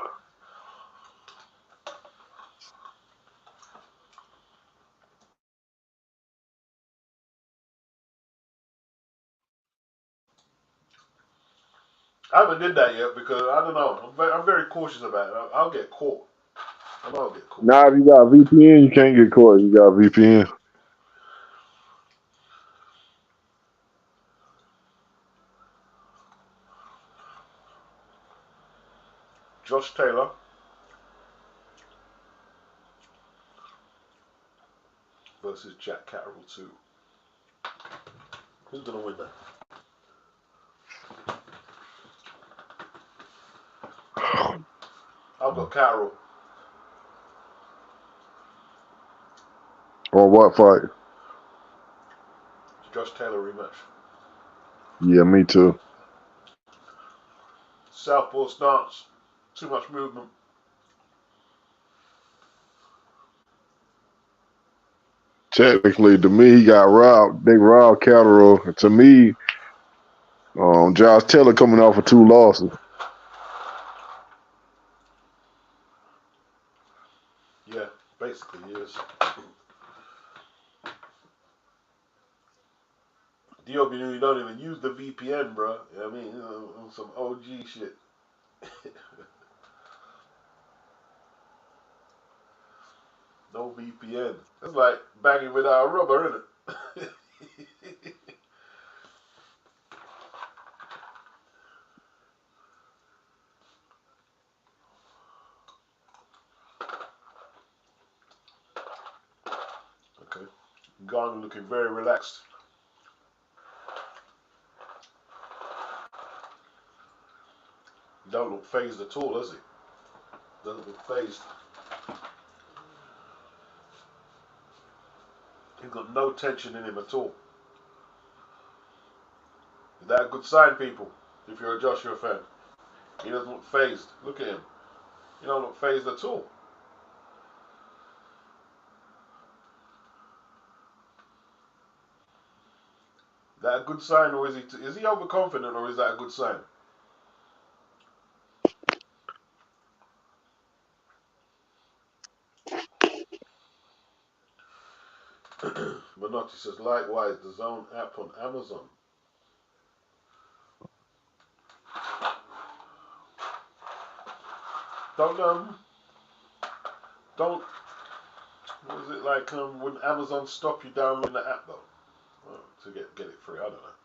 I haven't did that yet because I don't know. I'm very cautious about it. I'll get caught. I know I'll get caught. Now, if you got VPN, you can't get caught. You got VPN. Josh Taylor versus Jack Catterall 2. Who's gonna win that? I've got Catterall. Or what fight? Josh Taylor rematch. Yeah, me too. Southpaw stance. Too much movement. Technically, to me, he got robbed. They robbed Catterall. To me, Josh Taylor coming off of 2 losses. Yeah, basically he is. DOB, you don't even use the VPN, bro. You know what I mean? Some OG shit. No VPN. It's like banging without a rubber, isn't it? Okay. Garner looking very relaxed. He don't look phased at all, does he? Doesn't look phased. He's got no tension in him at all. Is that a good sign, people? If you're a Joshua fan. He doesn't look phased. Look at him. He don't look phased at all. Is that a good sign, or is he overconfident, or is that a good sign? Manotti says, likewise, the Zone app on Amazon. Don't, what is it like, wouldn't Amazon stop you downloading the app, though? Well, to get it free, I don't know.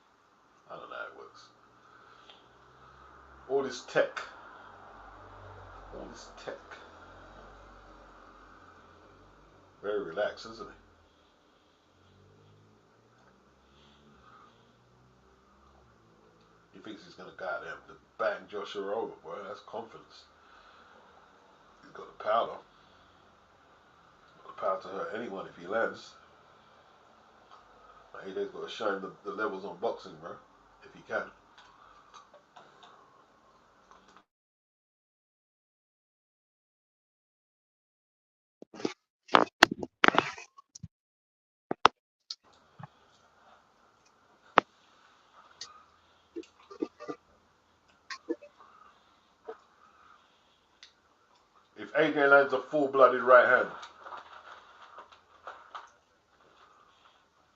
I don't know how it works. All this tech. All this tech. Very relaxed, isn't he? He thinks he's going to goddamn bang Joshua over, boy. That's confidence. He's got the powder. Got the power to hurt anyone if he lands. He's got to shine the levels on boxing, bro. If he can. If AJ lands a full-blooded right hand,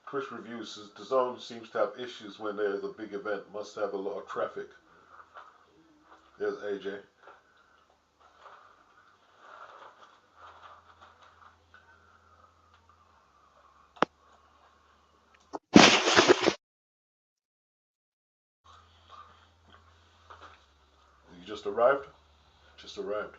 Chris Reviews says the Zone seems to have issues when there is a big event. Must have a lot of traffic. There's AJ. You just arrived? Just arrived.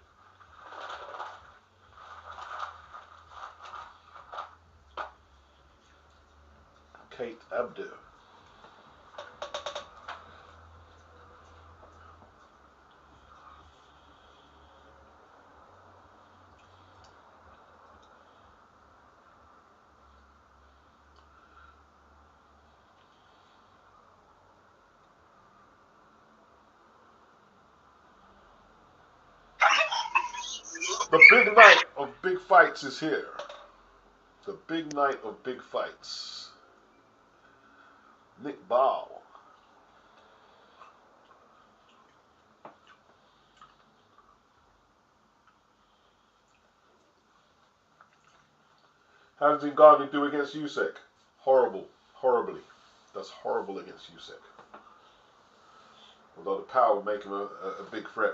Kate Abdu. The big night of big fights is here. The big night of big fights. Nick Ball. How does Ngannou do against Usyk? Horrible. Horribly. That's horrible against Usyk. Although the power would make him a big threat.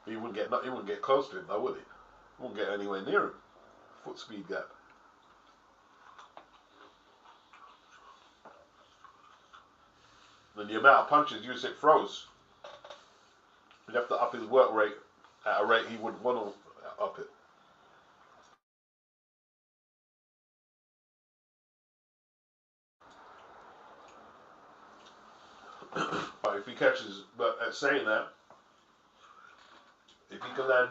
He wouldn't get close to him though, would he? He wouldn't get anywhere near him. Foot speed gap. And the amount of punches Usyk throws, he'd have to up his work rate at a rate he wouldn't want to up it. But if he catches, but at saying that, if he can land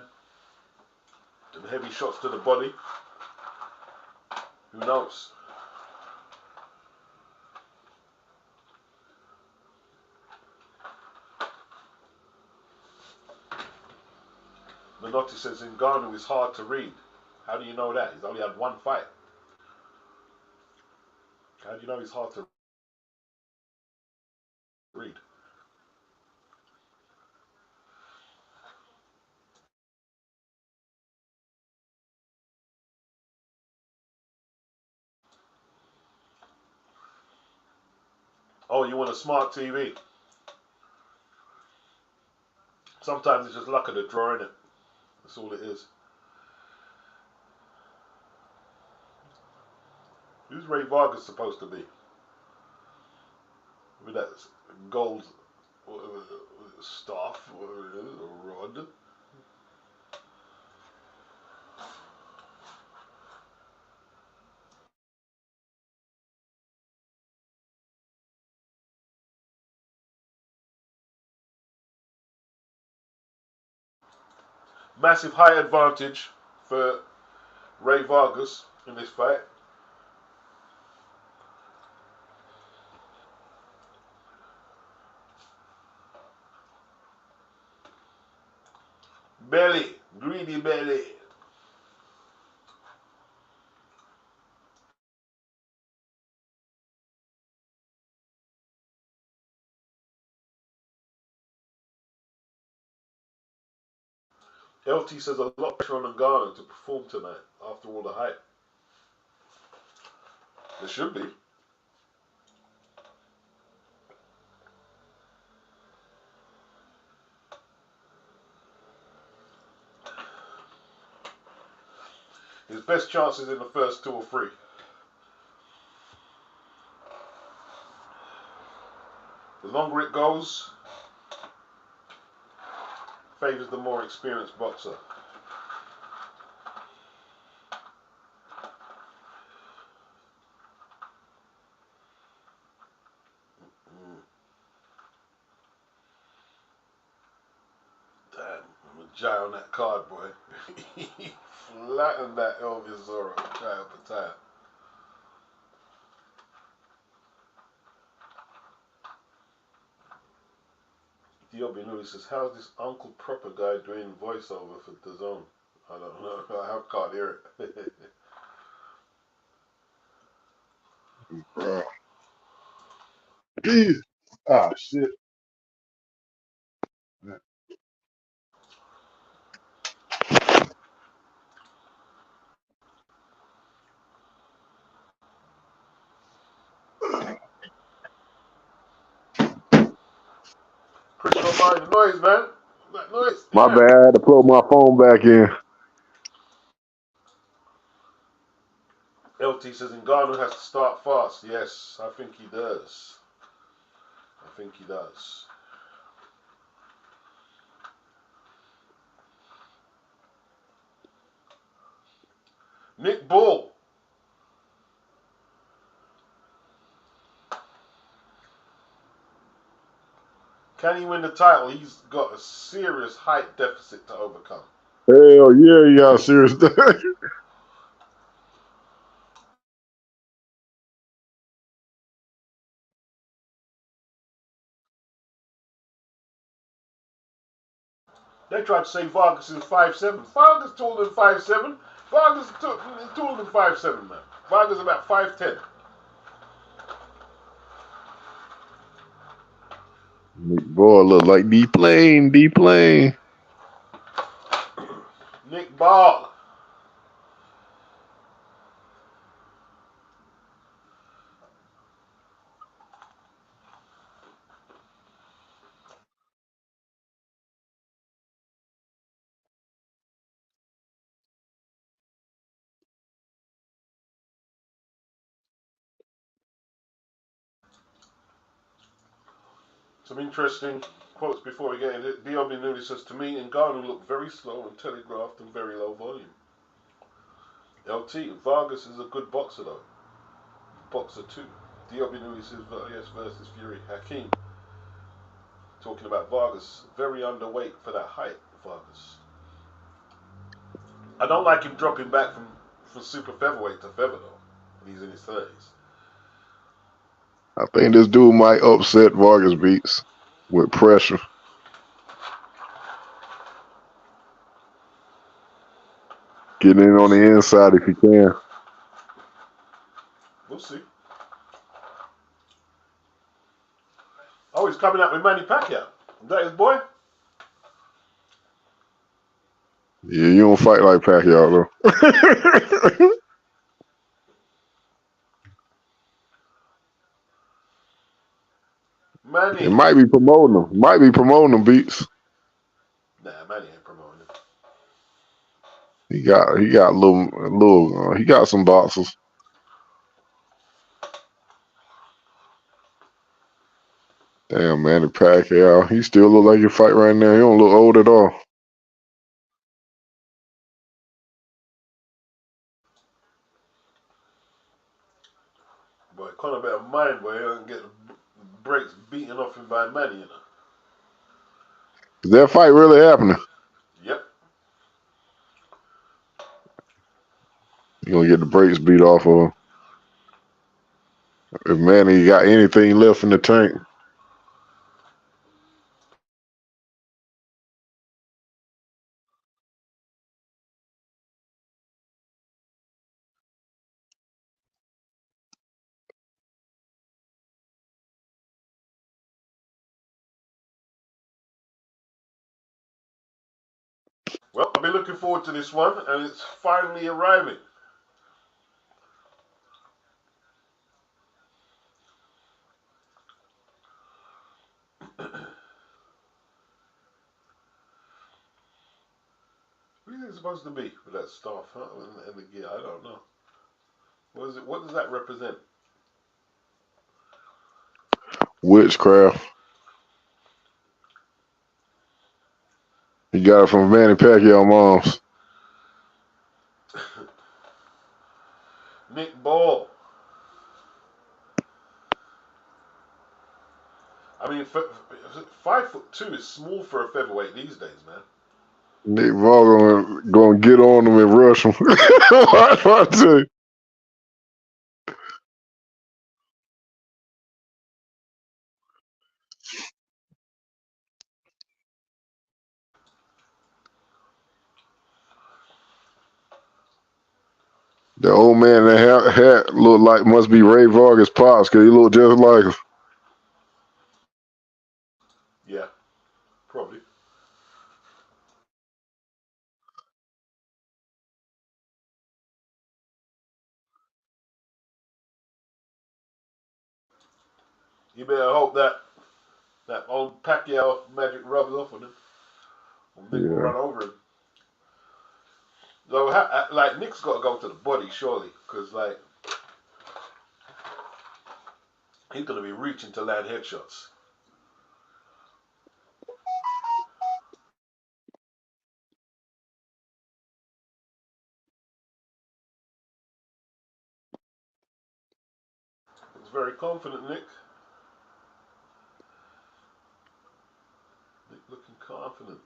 some heavy shots to the body, who knows? Minotti says Ngannou is hard to read. How do you know that? He's only had one fight. How do you know he's hard to read? Oh, you want a smart TV? Sometimes it's just luck of the draw, innit? That's all it is. Who's Ray Vargas supposed to be? With that gold staff, whatever it is, or rod. Massive height advantage for Ray Vargas in this fight. Belly, greedy belly. LT says a lot of pressure on Ngannou to perform tonight after all the hype. There should be. His best chances in the first 2 or 3. The longer it goes, favours the more experienced boxer. Damn, I'm a jai on that card, boy. He flattened that Elvis Zorro, tire for tire. Diobi Lewis says, how's this Uncle Proper guy doing voiceover for DAZN? I don't know, I can't hear it. Ah, shit. Chris, don't mind the noise, man. That noise, My damn. bad. I had to plug my phone back in. LT says Ngannou has to start fast. Yes, I think he does. I think he does. Nick Bull. Can he win the title? He's got a serious height deficit to overcome. Hell yeah, you got serious. They tried to say Vargas is 5'7". Vargas taller than 5'7". Vargas is taller than 5'7", man. Vargas is about 5'10". Boy, look like D-Plane. Nick Ball. Some interesting quotes before we get into it. Diobli Newley says, to me, Ngannou looked very slow and telegraphed and very low volume. LT, Vargas is a good boxer though. Boxer too. Diobli Newley says, yes, versus Fury. Hakeem, talking about Vargas, very underweight for that height, Vargas. I don't like him dropping back from super featherweight to feather though. And he's in his 30s. I think this dude might upset Vargas beats with pressure. Getting in on the inside if he can. We'll see. Oh, he's coming out with Manny Pacquiao. Is that his boy? Yeah, you don't fight like Pacquiao though. Manny. It might be promoting him. Might be promoting him beats. Nah, Manny ain't promoting him. He got little he got some boxers. Damn, Manny Pacquiao. He still look like he fight right now. He don't look old at all. Boy, Conor better mind, boy. He doesn't get breaks beaten off him by Manny, you know. Is that fight really happening? Yep. You gonna get the brakes beat off of him. If Manny got anything left in the tank. Well, I've been looking forward to this one, and it's finally arriving. What do you think it's supposed to be with that staff, huh? And the gear? I don't know. What is it? What does that represent? Witchcraft. He got it from Manny Pacquiao mom's. Nick Ball. I mean, 5'2" is small for a featherweight these days, man. Nick Ball gonna get on him and rush him. I tell you. The old man that hat looked like must be Ray Vargas' pops because he looked just like him. Yeah, probably. You better hope that old Pacquiao magic rubs off on him. Or Nick will Yeah. run over him. So, like, Nick's got to go to the body, surely, because, like, he's going to be reaching to land headshots. He's very confident, Nick. Nick looking confident.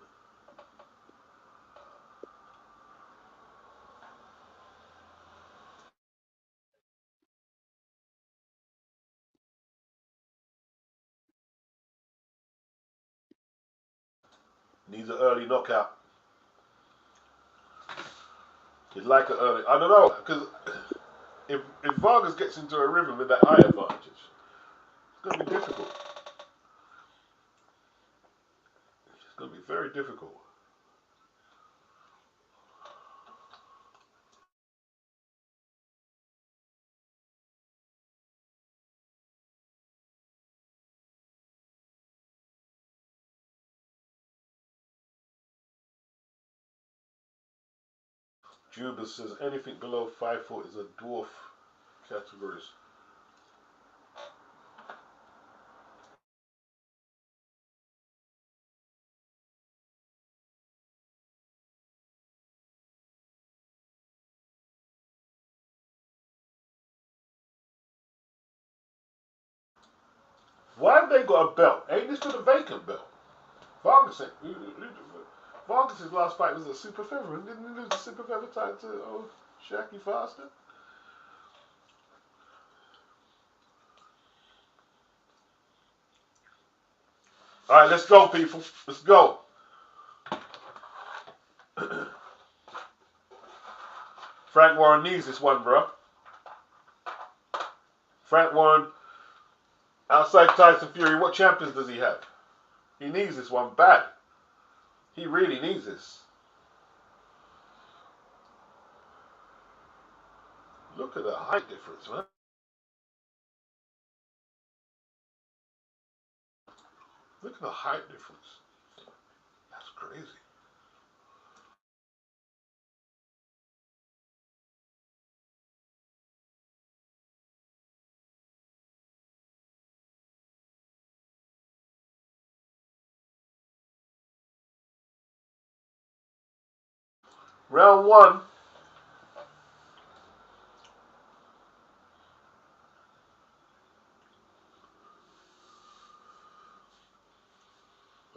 Needs an early knockout. He'd like an early. I don't know, because if Vargas gets into a rhythm with that eye advantage, it's going to be difficult. It's going to be very difficult. Juba says anything below 5 foot is a dwarf categories. Why have they got a belt? Ain't this for the vacant belt? Vargas' last fight was a super feather, and didn't he lose the super feather title to old Shacky Foster? All right, let's go, people. Let's go. Frank Warren needs this one, bro. Frank Warren, outside Tyson Fury, what champions does he have? He needs this one bad. He really needs this. Look at the height difference, man. Look at the height difference. That's crazy. Round one.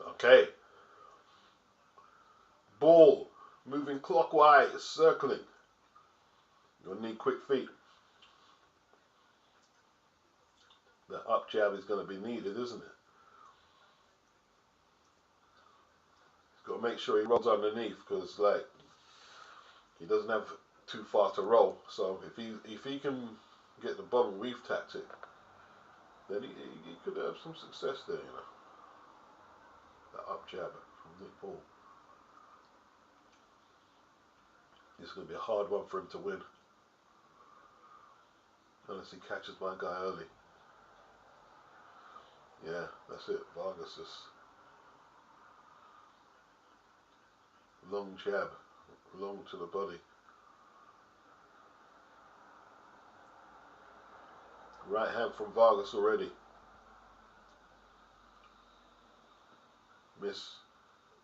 Okay. Ball. Moving clockwise. Circling. You're going to need quick feet. The up jab is going to be needed, isn't it? He's got to make sure he rolls underneath because, like, he doesn't have too far to roll. So if he can get the bubble weave tactic, then he could have some success there, you know. The up jab from Nick Ball. It's going to be a hard one for him to win. Unless he catches my guy early. Yeah, that's it. Vargas is long jab, long to the body. Right hand from Vargas already. Miss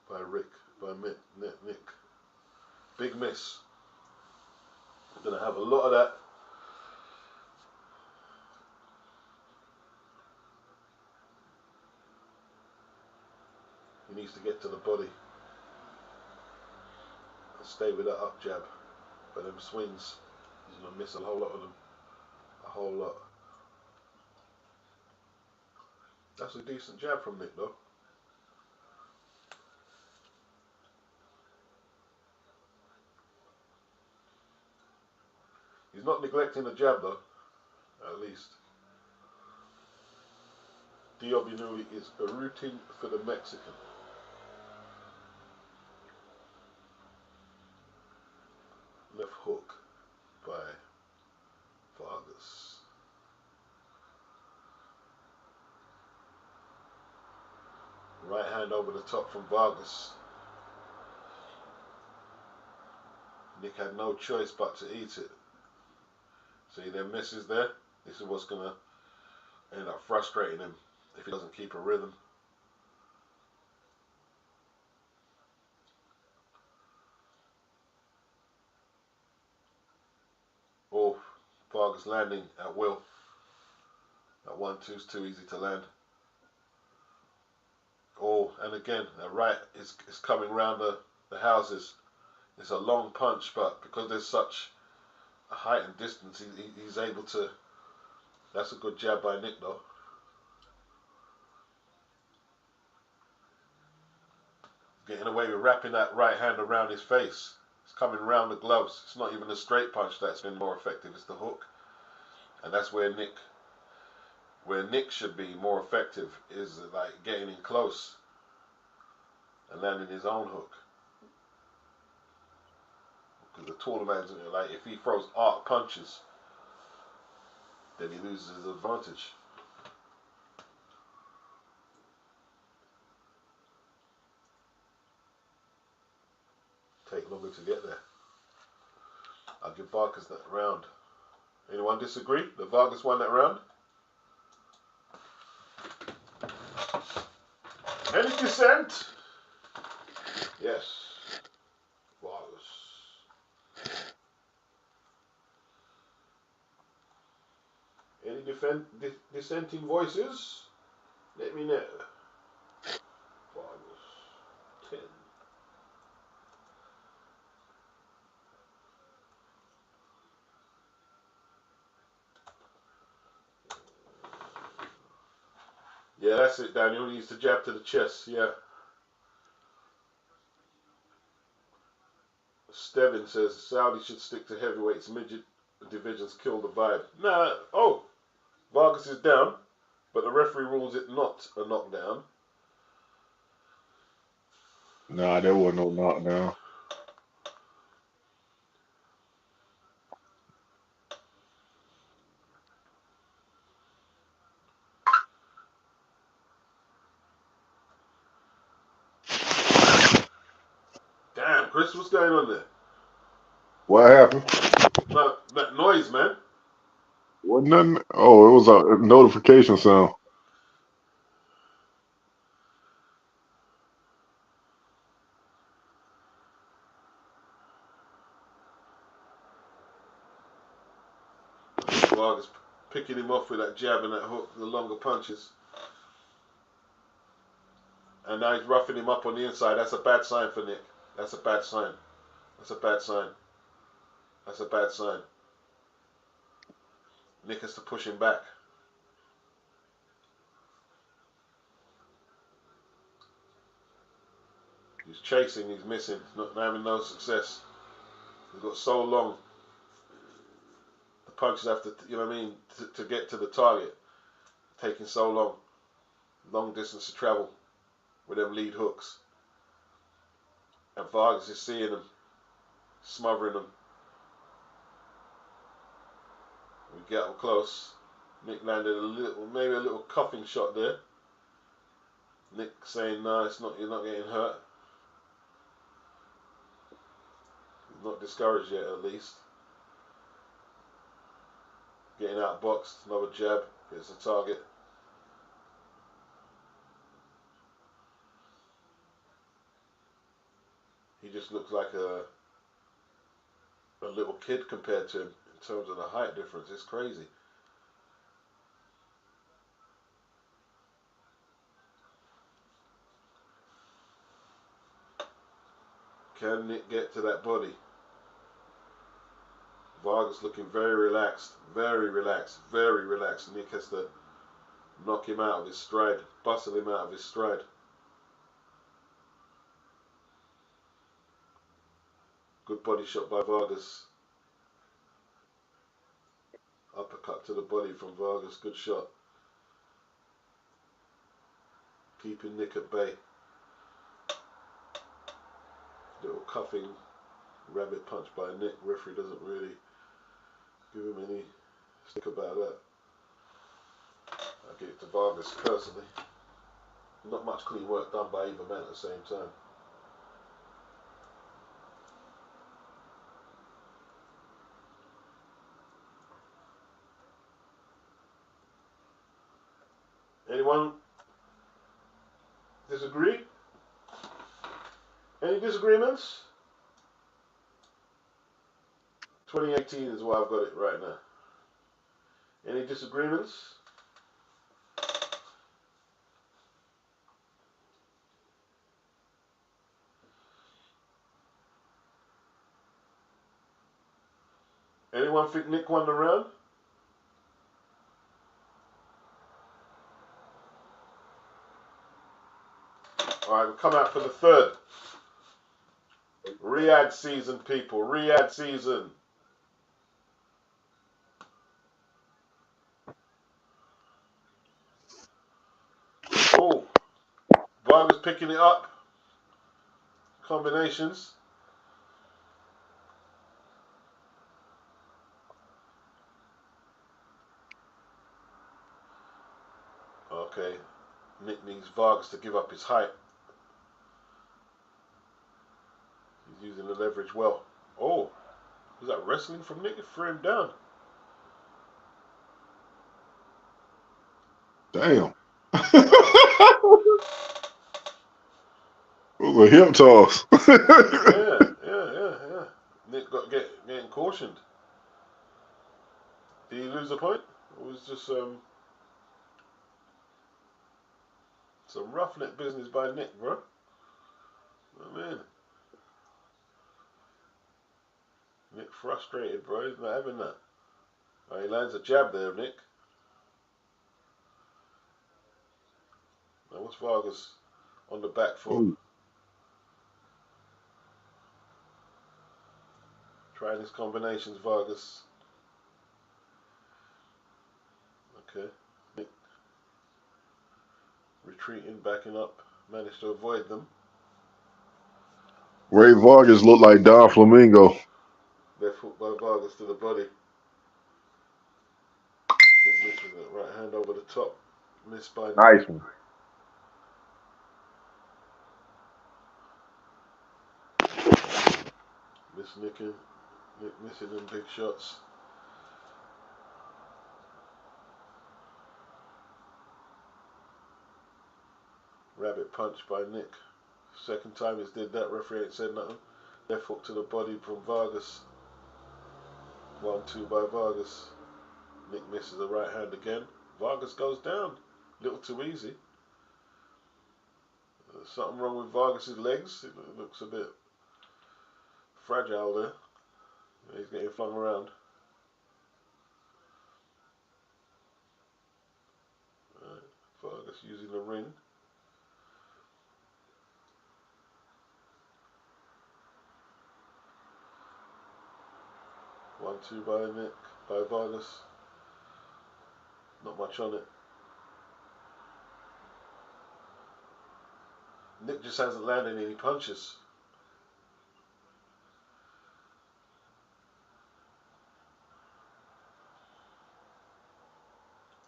by Nick. Big miss. Gonna have a lot of that. He needs to get to the body. And stay with that up jab. But them swings, he's gonna miss a whole lot of them. A whole lot. That's a decent jab from Nick though. He's not neglecting the jab though, at least. Diobinui is rooting for the Mexican. Left hook by Vargas. Right hand over the top from Vargas. Nick had no choice but to eat it. See them misses there? This is what's going to end up frustrating him if he doesn't keep a rhythm. Oh, Vargas landing at will. That 1-2 is too easy to land. Oh, and again, that right is coming round the houses. It's a long punch, but because there's such a height and distance, he's able to. That's a good jab by Nick, though. Getting away with wrapping that right hand around his face. It's coming round the gloves. It's not even a straight punch that's been more effective. It's the hook, and that's where Nick should be more effective. Is like getting in close and landing his own hook. Because the taller man's like, if he throws arc punches, then he loses his advantage. Take longer to get there. I'll give Vargas that round. Anyone disagree that Vargas won that round? Any dissent? Yes. Vargas. Any dissenting voices? Let me know. 10. Yeah, that's it, Daniel. He needs to jab to the chest. Yeah. Steven says Saudi should stick to heavyweights. Midget divisions kill the vibe. Nah. Oh, Vargas is down, but the referee rules it not a knockdown. Nah, there wasn't no knockdown. Damn, Chris, what's going on there? What happened? No, that noise, man. Wasn't nothing. Oh, it was a notification sound. Vargas picking him off with that jab and that hook, the longer punches. And now he's roughing him up on the inside. That's a bad sign for Nick. That's a bad sign. That's a bad sign. That's a bad sign. Nick has to push him back. He's chasing, he's missing, not having no success. He's got so long. The punches have to, you know what I mean, to get to the target. Taking so long. Long distance to travel with them lead hooks. And Vargas is seeing them, smothering them. We get up close. Nick landed a little, maybe a little cuffing shot there. Nick saying, no, it's not, you're not getting hurt. He's not discouraged yet, at least. Getting outboxed, another jab, gets the target. He just looks like a little kid compared to him in terms of the height difference. It's crazy. Can Nick get to that body? Vargas looking very relaxed, very relaxed, very relaxed. Nick has to knock him out of his stride, bustle him out of his stride. Good body shot by Vargas. Uppercut to the body from Vargas, good shot. Keeping Nick at bay. Little cuffing rabbit punch by Nick. Referee doesn't really give him any stick about that. I give it to Vargas personally. Not much clean work done by either man at the same time. Anyone disagree? Any disagreements? 2018 is why I've got it right now. Any disagreements? Anyone think Nick won the round? Alright, we'll come out for the third. Riyadh season, people. Riyadh season. Oh, Vargas picking it up. Combinations. Okay. Nick needs Vargas to give up his height. He's using the leverage well. Oh, was that wrestling from Nick? It threw him down. Damn. It was a hip toss. Yeah. Nick got getting cautioned. Did he lose the point? Or was just Some roughneck business by Nick, bro. I mean, Nick frustrated, bro. He's not having that. Oh, he lands a jab there, Nick. Now what's Vargas on the back foot? Ooh. Trying his combinations, Vargas. Okay. Nick retreating, backing up. Managed to avoid them. Ray Vargas looked like Don Flamingo. Left hook by Vargas to the body. Nick missed with it. Right hand over the top. Missed by Nice one. Nick missing them big shots. Rabbit punch by Nick. Second time he's did that, referee ain't said nothing. Left hook to the body from Vargas. 1-2 by Vargas. Nick misses the right hand again. Vargas goes down. Little too easy. There's something wrong with Vargas's legs. It looks a bit fragile there. He's getting flung around. Right. Vargas using the ring. One, two by Nick, by Vargas. Not much on it. Nick just hasn't landed any punches.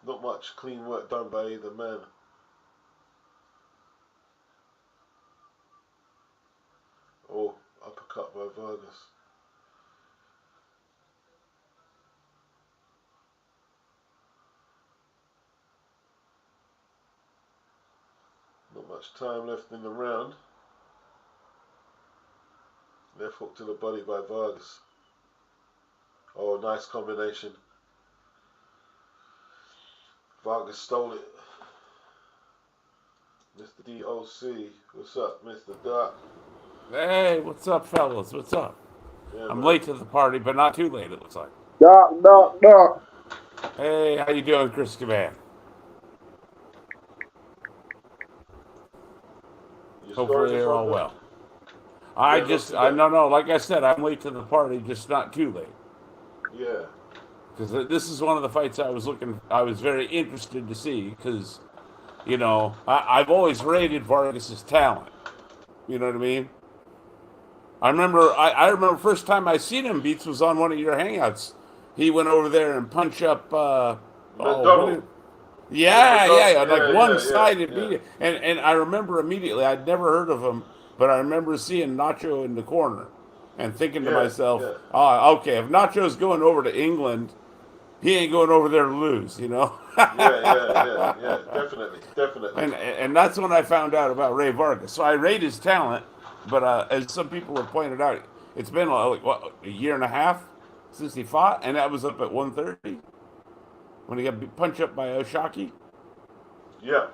Not much clean work done by either man. Oh, uppercut by Vargas. Not much time left in the round. Left hook to the body by Vargas. Oh, nice combination. Vargas stole it. Mr. DOC. What's up, Mr. Doc? Hey, what's up, fellas? What's up? Yeah, I'm man. late to the party, but not too late, it looks like. Doc. Hey, how you doing, Chris Caban? Hopefully they're all well. No, like I said, I'm late to the party, just not too late. Yeah. Because this is one of the fights I was very interested to see, because, you know, I've always rated Vargas's talent. You know what I mean? I remember first time I seen him, Beats, was on one of your hangouts. He went over there and punched up, like one-sided beat. And I remember immediately, I'd never heard of him, but I remember seeing Nacho in the corner and thinking to myself, okay, if Nacho's going over to England, he ain't going over there to lose, you know? yeah, definitely. And that's when I found out about Ray Vargas. So I rate his talent, but as some people have pointed out, it's been like, a year and a half since he fought, and that was up at 130 when he got punched up by Oshaki. Yeah.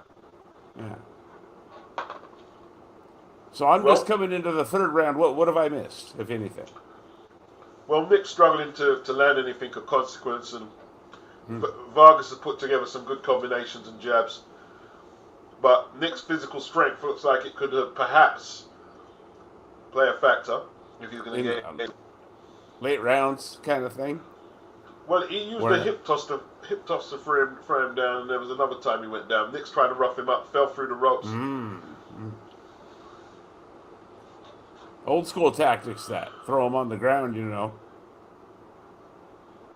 So I'm just coming into the third round. What have I missed, if anything? Well, Nick's struggling to land anything of consequence, and Vargas has put together some good combinations and jabs. But Nick's physical strength looks like it could perhaps play a factor if he's going to get late rounds kind of thing. Well, he used the hip toss to throw him down, and there was another time he went down. Nick's trying to rough him up, fell through the ropes. Old school tactics, that throw him on the ground, you know.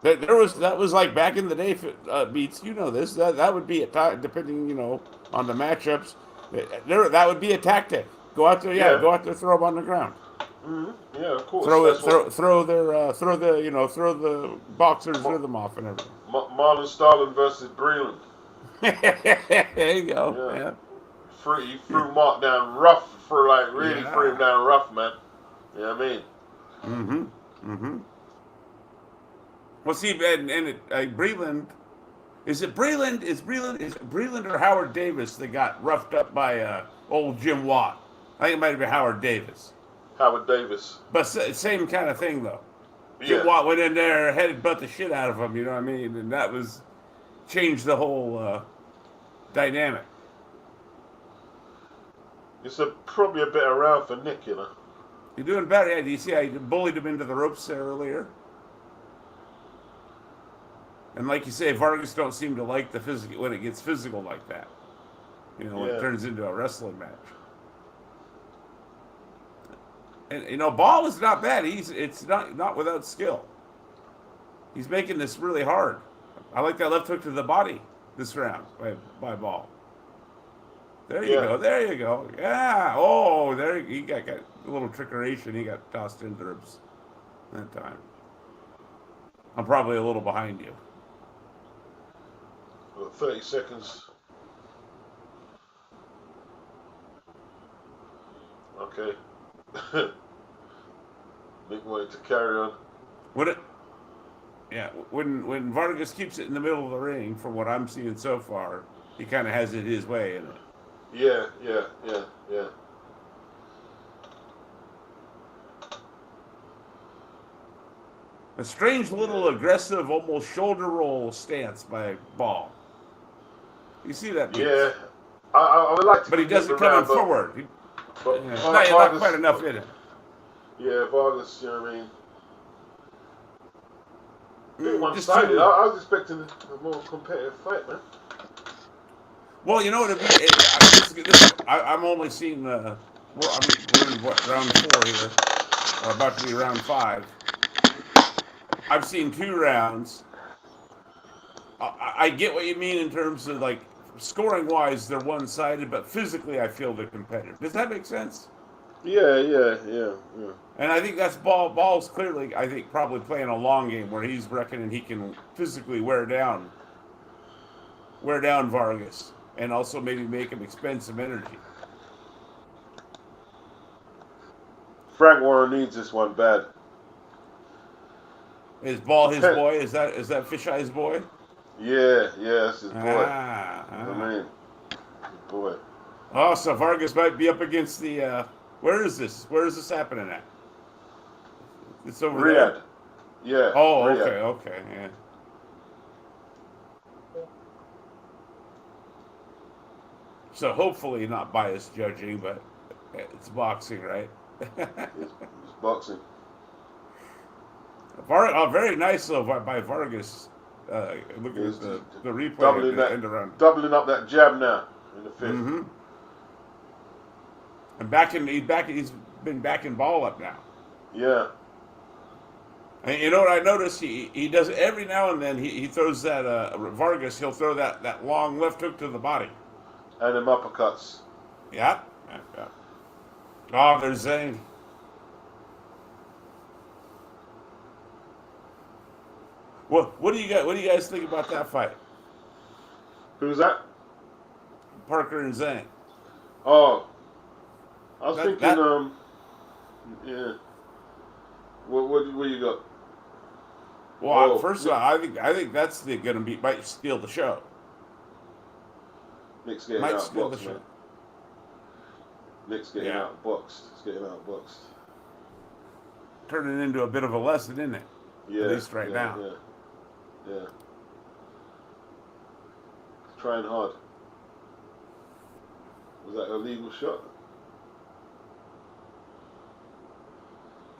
That was like back in the day, Beats. You know this. That would be depending, you know, on the matchups. That would be a tactic. Go out there, go out there, throw them on the ground. Yeah, of course. Throw the boxers' rhythm off and everything. Marlon Starlin versus Breland. There you go. Yeah. He threw Mark down rough threw him down rough, man. You know what I mean? Well, see, and Breland, Is it Breland? Is it Breland or Howard Davis that got roughed up by old Jim Watt? I think it might have been Howard Davis. Howard Davis. But same kind of thing though. Jim Yeah. Watt went in there, headed butt the shit out of him. You know what I mean? And that was changed the whole dynamic. It's probably a bit around for Nick, you know. You're doing better. Yeah, do you see I bullied him into the ropes there earlier? And like you say, Vargas don't seem to like the physical when it gets physical like that. You know, when it turns into a wrestling match. And you know, Ball is not bad. It's not without skill. He's making this really hard. I like that left hook to the body this round by Ball. There you go. There you go. Yeah. Oh, there he got a little trickeration. He got tossed into the ribs that time. I'm probably a little behind you. Well, 30 seconds. Okay. Nick wanted to carry on. When Vargas keeps it in the middle of the ring, from what I'm seeing so far, he kind of has it his way in it. Yeah. A strange little aggressive, almost shoulder roll stance by Ball. You see that? Yeah. I would like to. But he doesn't come forward. Not quite enough in it. Yeah, Vargas, you know what I mean? A bit one-sided. I was expecting a more competitive fight, man. Well, you know what? I'm only seeing we're in round 4 here, or about to be round 5. I've seen 2 rounds. I get what you mean in terms of like scoring wise, they're one-sided, but physically, I feel they're competitive. Does that make sense? Yeah. And I think that's Ball's clearly, I think, probably playing a long game where he's reckoning he can physically wear down Vargas, and also maybe make him expend some energy. Frank Warren needs this one bad. Is Ball his boy? Is that Fisheye's boy? Yeah, that's his boy. I mean, his boy. Oh, so Vargas might be up against the. Where is this? Where is this happening at? It's over Riyadh. there. Yeah. Oh, Riyadh. okay, yeah. So hopefully not biased judging, but it's boxing, right? It's boxing. Very nice though by Vargas. Looking at the replay at the end around. Doubling up that jab now in the 5th. Mm-hmm. And he's been backing Ball up now. Yeah. And you know what I noticed? He does it every now and then. He throws that Vargas. He'll throw that long left hook to the body. And them uppercuts. Yeah. Oh, there's Zane. What do you guys think about that fight? Who's that? Parker and Zane. Oh, I was thinking. Yeah. What you got? Well, first of all, I think that's might steal the show. Nick's getting outboxed, man. Nick's getting outboxed. He's getting outboxed. Turning into a bit of a lesson, isn't it? Yeah. At least right now. Yeah. Trying hard. Was that a legal shot?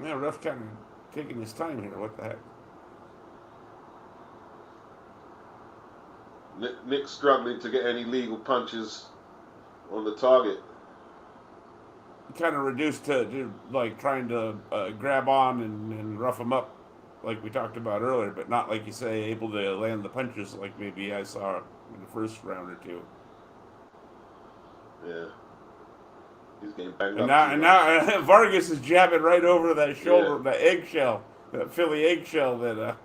Yeah, ref kind of taking his time here. What the heck? Nick's struggling to get any legal punches on the target. Kind of reduced to like trying to grab on and rough him up, like we talked about earlier, but not like you say able to land the punches like maybe I saw in the first round or 2. Yeah. He's getting banged and up. And now Vargas is jabbing right over that shoulder, that eggshell, that Philly eggshell that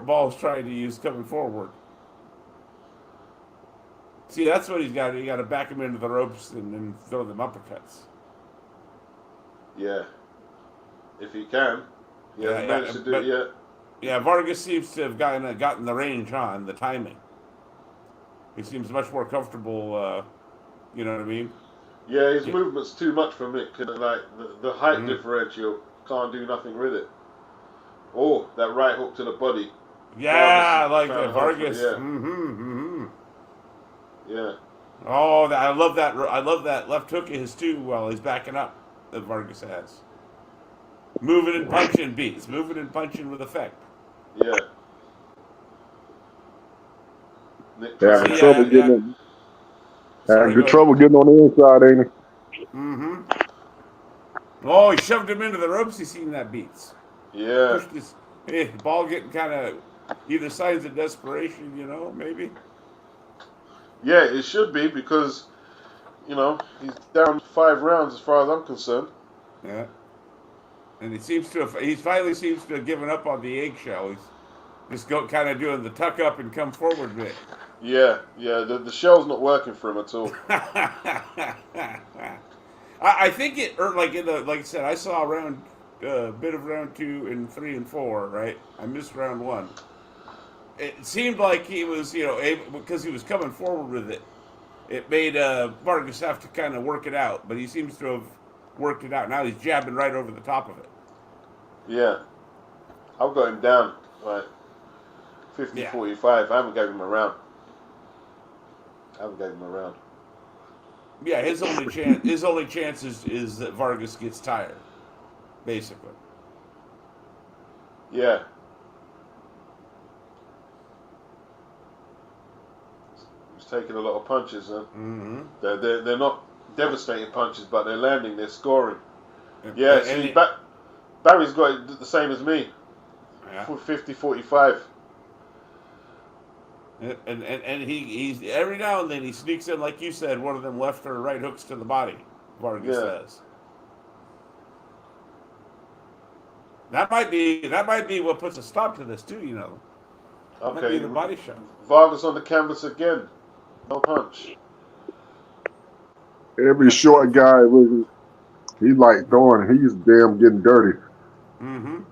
Ball's trying to use coming forward. See, that's what he's got. You got to back him into the ropes and throw them uppercuts. Yeah. If he can. He hasn't managed to do it yet. Yeah, Vargas seems to have gotten the range on, the timing. He seems much more comfortable. You know what I mean? Yeah, his movement's too much for Mick. And like the height Mm. differential can't do nothing with it. Oh, that right hook to the body. Yeah, Vargas like found that it hard for Vargas. yeah, yeah. Oh, I love that. I love that left hook of his too. While he's backing up, that Vargas has moving and punching beats, moving and punching with effect. Yeah. Nick Yeah, trying having to trouble Yeah. getting having Sorry, good go ahead. trouble getting on the inside, ain't he? Oh, he shoved him into the ropes. He seen that beats. yeah. Pushed his ball getting kind of either signs of desperation, you know, maybe. Yeah, it should be because, he's down 5 rounds as far as I'm concerned. Yeah. And he finally seems to have given up on the eggshell. He's just kind of doing the tuck up and come forward bit. Yeah, the shell's not working for him at all. I think it, or like like I said, I saw a bit of round 2 and 3 and 4. Right, I missed round 1. It seemed like he was, able, because he was coming forward with it. It made Vargas have to kind of work it out, but he seems to have worked it out. Now he's jabbing right over the top of it. Yeah, I've got him down like 50-45. I haven't gave him a round. Yeah, his only chance is that Vargas gets tired, basically. Yeah. He's taking a lot of punches, huh? Mm-hmm. They're not devastating punches, but they're landing. They're scoring. Yeah, see, Barry's got it the same as me. Yeah. 50-45. And he's every now and then he sneaks in, like you said, one of them left or right hooks to the body. Vargas says that might be what puts a stop to this too. Okay. Might be the body shot. Vargas on the canvas again. No punch. Every short guy, he's like throwing. He's damn getting dirty. Mm-hmm.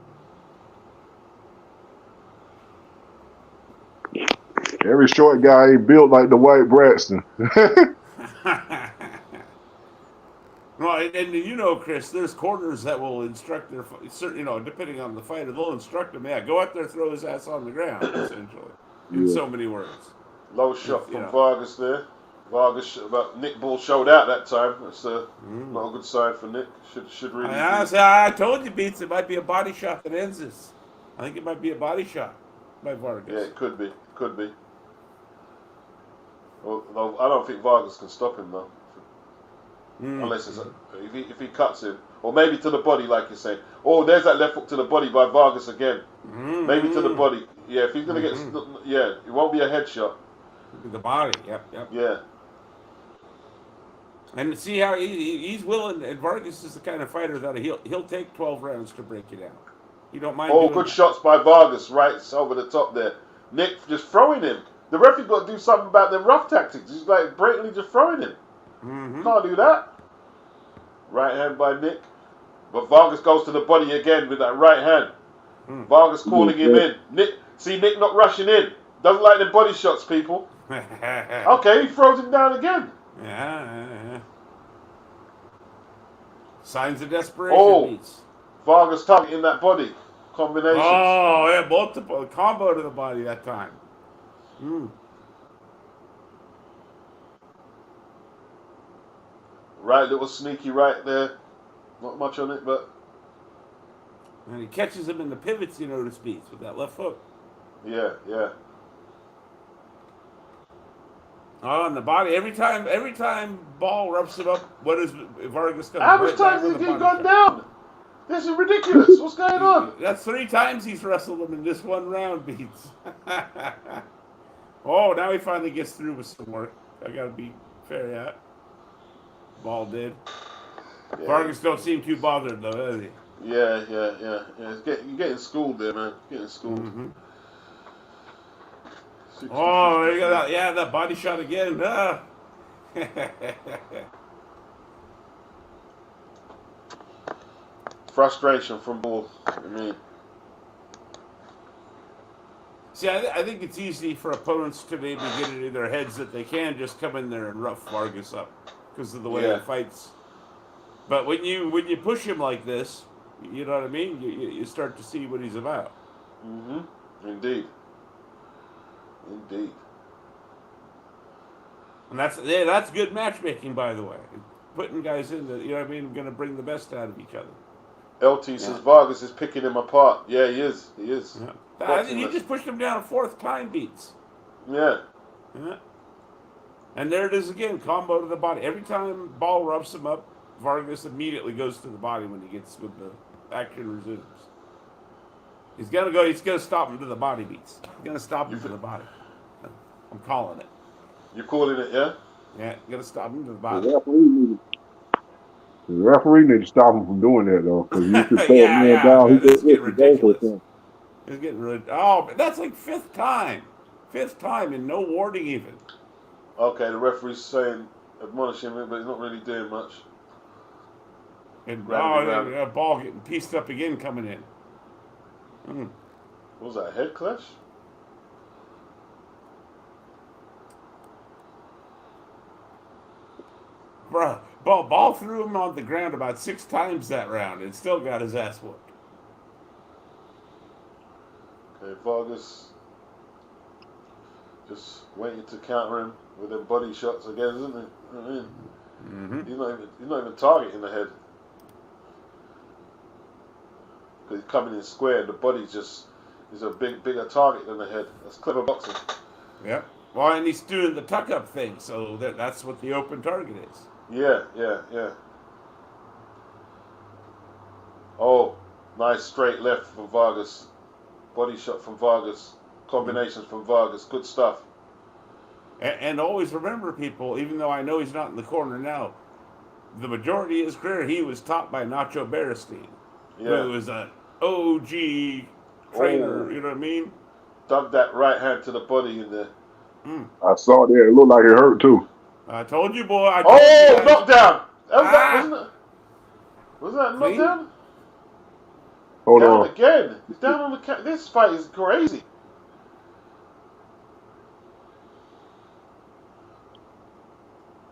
Every short guy ain't built like the White Braxton. Well, and Chris, there's corners that will instruct their, depending on the fighter, they'll instruct him. Yeah, go out there, throw his ass on the ground, essentially, in so many words. Low shot from Vargas there. But Nick Bull showed out that time. That's not a good sign for Nick. Should really. I told you, Beats. It might be a body shot that ends this. I think it might be a body shot by Vargas. Yeah, it could be. Well, I don't think Vargas can stop him though, unless if he cuts him, or maybe to the body, like you say. Oh, there's that left hook to the body by Vargas again. Maybe to the body. Yeah, if he's gonna get, it won't be a headshot. The body. Yep. Yeah. And see how he's willing. And Vargas is the kind of fighter that he'll take 12 rounds to break you down. You don't mind. Oh, good shots by Vargas, right over the top there. Nick just throwing him. The referee got to do something about them rough tactics. He's like blatantly just throwing him. Can't do that. Right hand by Nick. But Vargas goes to the body again with that right hand. Vargas calling him in. Nick not rushing in. Doesn't like the body shots, people. Okay, he throws him down again. Yeah. Signs of desperation. Oh, Vargas targeting that body. Combination. Oh, yeah, multiple combo to the body that time. Right, little sneaky right there. Not much on it, but. And he catches him in the pivots, to Beats with that left hook. Yeah. Oh, on the body. Every time Ball roughs him up, what is Vargas coming? How much time has he gone down? This is ridiculous. What's going on? That's 3 times he's wrestled him in this one round, Beats. Oh, now he finally gets through with some work. I gotta be fair, yeah. Ball did. Yeah. Vargas don't seem too bothered though, does he? Yeah. You're getting schooled there, man. Getting schooled. Oh, there you go. Yeah, that body shot again. Frustration from Bull. I mean, See, I think it's easy for opponents to maybe get it in their heads that they can just come in there and rough Vargas up because of the way he fights. But when you push him like this, you know what I mean? You start to see what he's about. Mm-hmm. Indeed. And that's good matchmaking, by the way. Putting guys in that, you know what I mean, going to bring the best out of each other. LT says Vargas is picking him apart. Yeah, he is. Yeah. I think he just pushed him down a fourth time, Beats. Yeah. And there it is again, combo to the body. Every time Ball roughs him up, Vargas immediately goes to the body when he gets with the action resumes. He's gonna stop him to the body, Beats. He's gonna stop him to the body. I'm calling it. You're calling it, yeah? Yeah, gonna stop him to the body. The referee need to stop him from doing that though, because you could down. This is getting ridiculous. It's getting but that's like fifth time and no warning even. Okay, the referee's saying admonishing him, but he's not really doing much. And Ball getting pieced up again coming in. What was that, a head clash? Bruh, Ball threw him on the ground about 6 times that round and still got his ass whooped. Okay, Vargas just waiting to counter him with them body shots again, isn't he? I mean, he's not even targeting the head. Because he's coming in square and the body's just is a bigger target than the head. That's clever boxing. Yeah. Well, and he's doing the tuck-up thing, so that's what the open target is. Yeah. Oh, nice straight left from Vargas. Body shot from Vargas. Combinations from Vargas. Good stuff. And always remember, people, even though I know he's not in the corner now, the majority of his career he was taught by Nacho Beristain, who was an OG trainer, you know what I mean? Dug that right hand to the body in there. I saw that. It looked like it hurt too. I told you, boy. Knockdown! Was that a knockdown? Hold down on. Again. He's down on the This fight is crazy.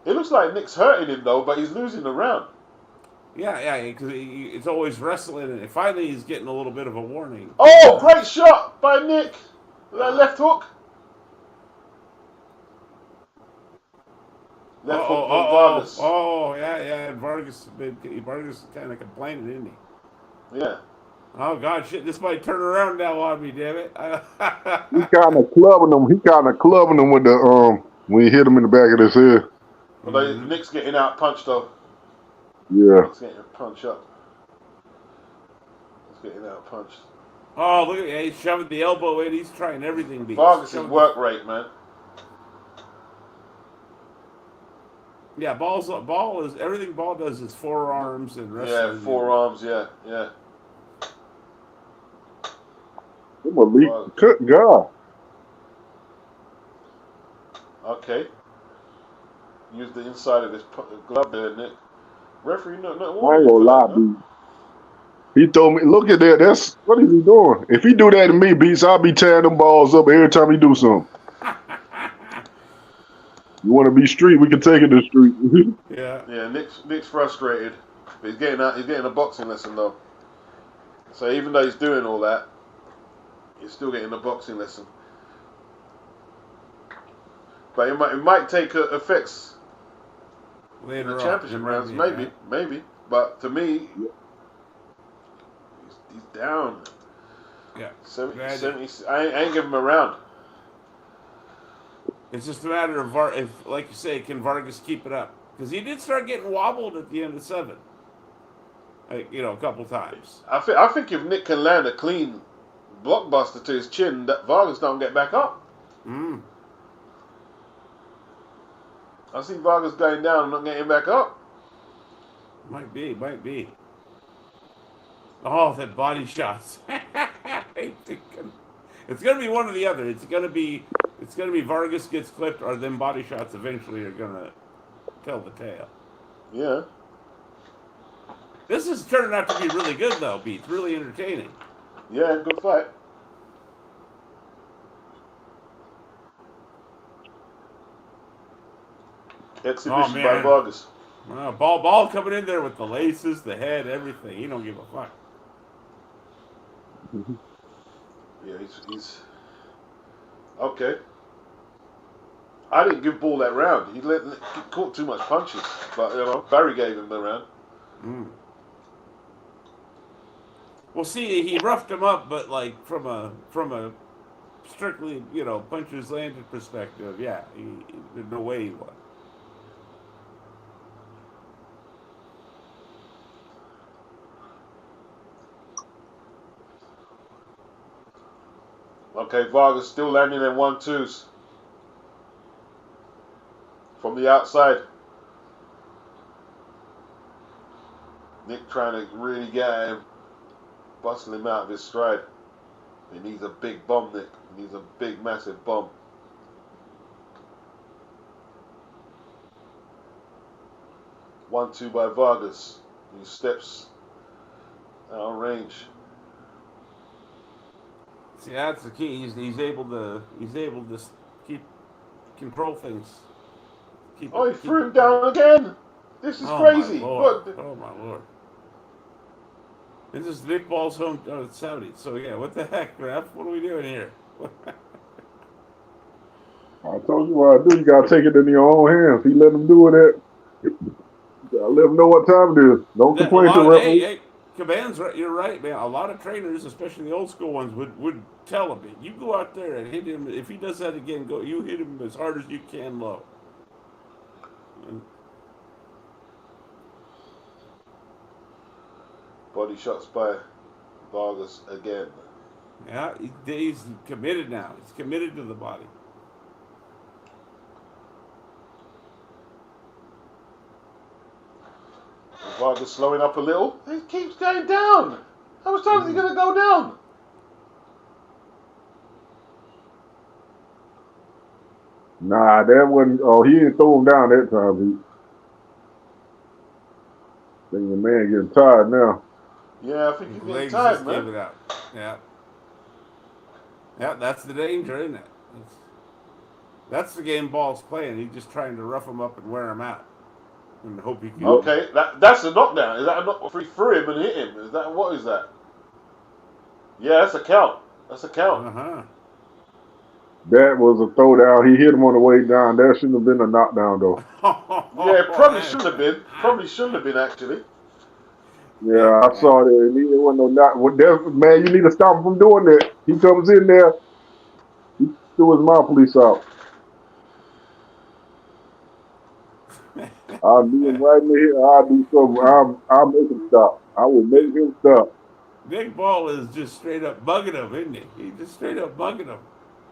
It looks like Nick's hurting him though, but he's losing the round. Yeah, because it's always wrestling, and finally he's getting a little bit of a warning. Oh, great shot by Nick. That left hook. Left hook from Vargas. And Vargas kind of complaining, isn't he? Yeah. Oh, God, shit, this might turn around now on me, damn it. He kind of clubbing him with the, when he hit him in the back of his head. Well, Nick's getting out punched, though. Yeah. Nick's getting punched up. He's getting out punched. Oh, look at him. He's shoving the elbow in. He's trying everything. Vargas' work rate, man. Yeah, Ball is everything Ball does is forearms and wrestling. Yeah, forearms, yeah. Good God. Okay. Use the inside of his glove there, Nick. Referee, no. I ain't gonna lie, dude. He told me, look at that. That's what is he doing? If he do that to me, Beats, I'll be tearing them balls up every time he do something. You want to be street? We can take it to the street. Yeah. Nick's frustrated, but he's getting a boxing lesson though. So even though he's doing all that, he's still getting a boxing lesson. But it might take effects later in the championship rounds, maybe. But to me, he's down. Yeah. 70, I ain't giving him a round. It's just a matter of, if, like you say, can Vargas keep it up? Because he did start getting wobbled at the end of 7. A couple times. I think if Nick can land a clean blockbuster to his chin, that Vargas don't get back up. I see Vargas going down and not getting back up. Might be. Oh, that body shots. It's gonna be one or the other. It's gonna be Vargas gets clipped, or them body shots eventually are gonna tell the tale. Yeah. This is turning out to be really good though, Beats. Really entertaining. Yeah, good fight. Exhibition by Vargas. Ball coming in there with the laces, the head, everything. He don't give a fuck. Yeah, he's okay. I didn't give Ball that round. He caught too much punches, but Barry gave him the round. Well, see, he roughed him up, but like from a strictly punches landed perspective, yeah, there's no way he won. Okay, Vargas still landing in 1-2s from the outside. Nick trying to really get at him, busting him out of his stride. He needs a big bomb, Nick. He needs a big, massive bomb. One-two by Vargas. He steps out of range. See, that's the key. He's able to keep control things. He threw him down again. This is crazy. Oh my lord! This is Nick Ball's home Saudi. So yeah, what the heck, Ref? What are we doing here? I told you what I do. You gotta take it in your own hands. He let him do it. I let him know what time it is. Don't complain to him. Hey, Caban's right. You're right, man. A lot of trainers, especially the old school ones, would tell him, you go out there and hit him. If he does that again, you hit him as hard as you can low. Body shots by Vargas again. Yeah, he's committed now. He's committed to the body. Vargas slowing up a little. He keeps going down. How much time is he going to go down? Nah, that wasn't. Oh, he didn't throw him down that time. I think the man getting tired now. Yeah, I think he's getting tired, man. Gave it out. Yeah. Yeah, that's the danger, isn't it? That's the game Ball's playing. He's just trying to rough him up and wear him out. And hope he can. Okay, that's a knockdown. Is that a knockdown? He threw him and hit him. What is that? Yeah, that's a count. That's a count. That was a throwdown. He hit him on the way down. That shouldn't have been a knockdown, though. Yeah, it probably shouldn't have been. Probably shouldn't have been, actually. Yeah, I saw that. It wasn't no knock. Man, you need to stop him from doing that. He comes in there. He threw his mouthpiece out. I'll do him right in here. I'll do something. I'll make him stop. I will make him stop. Nick Ball is just straight up bugging him, isn't he? He's just straight up bugging him.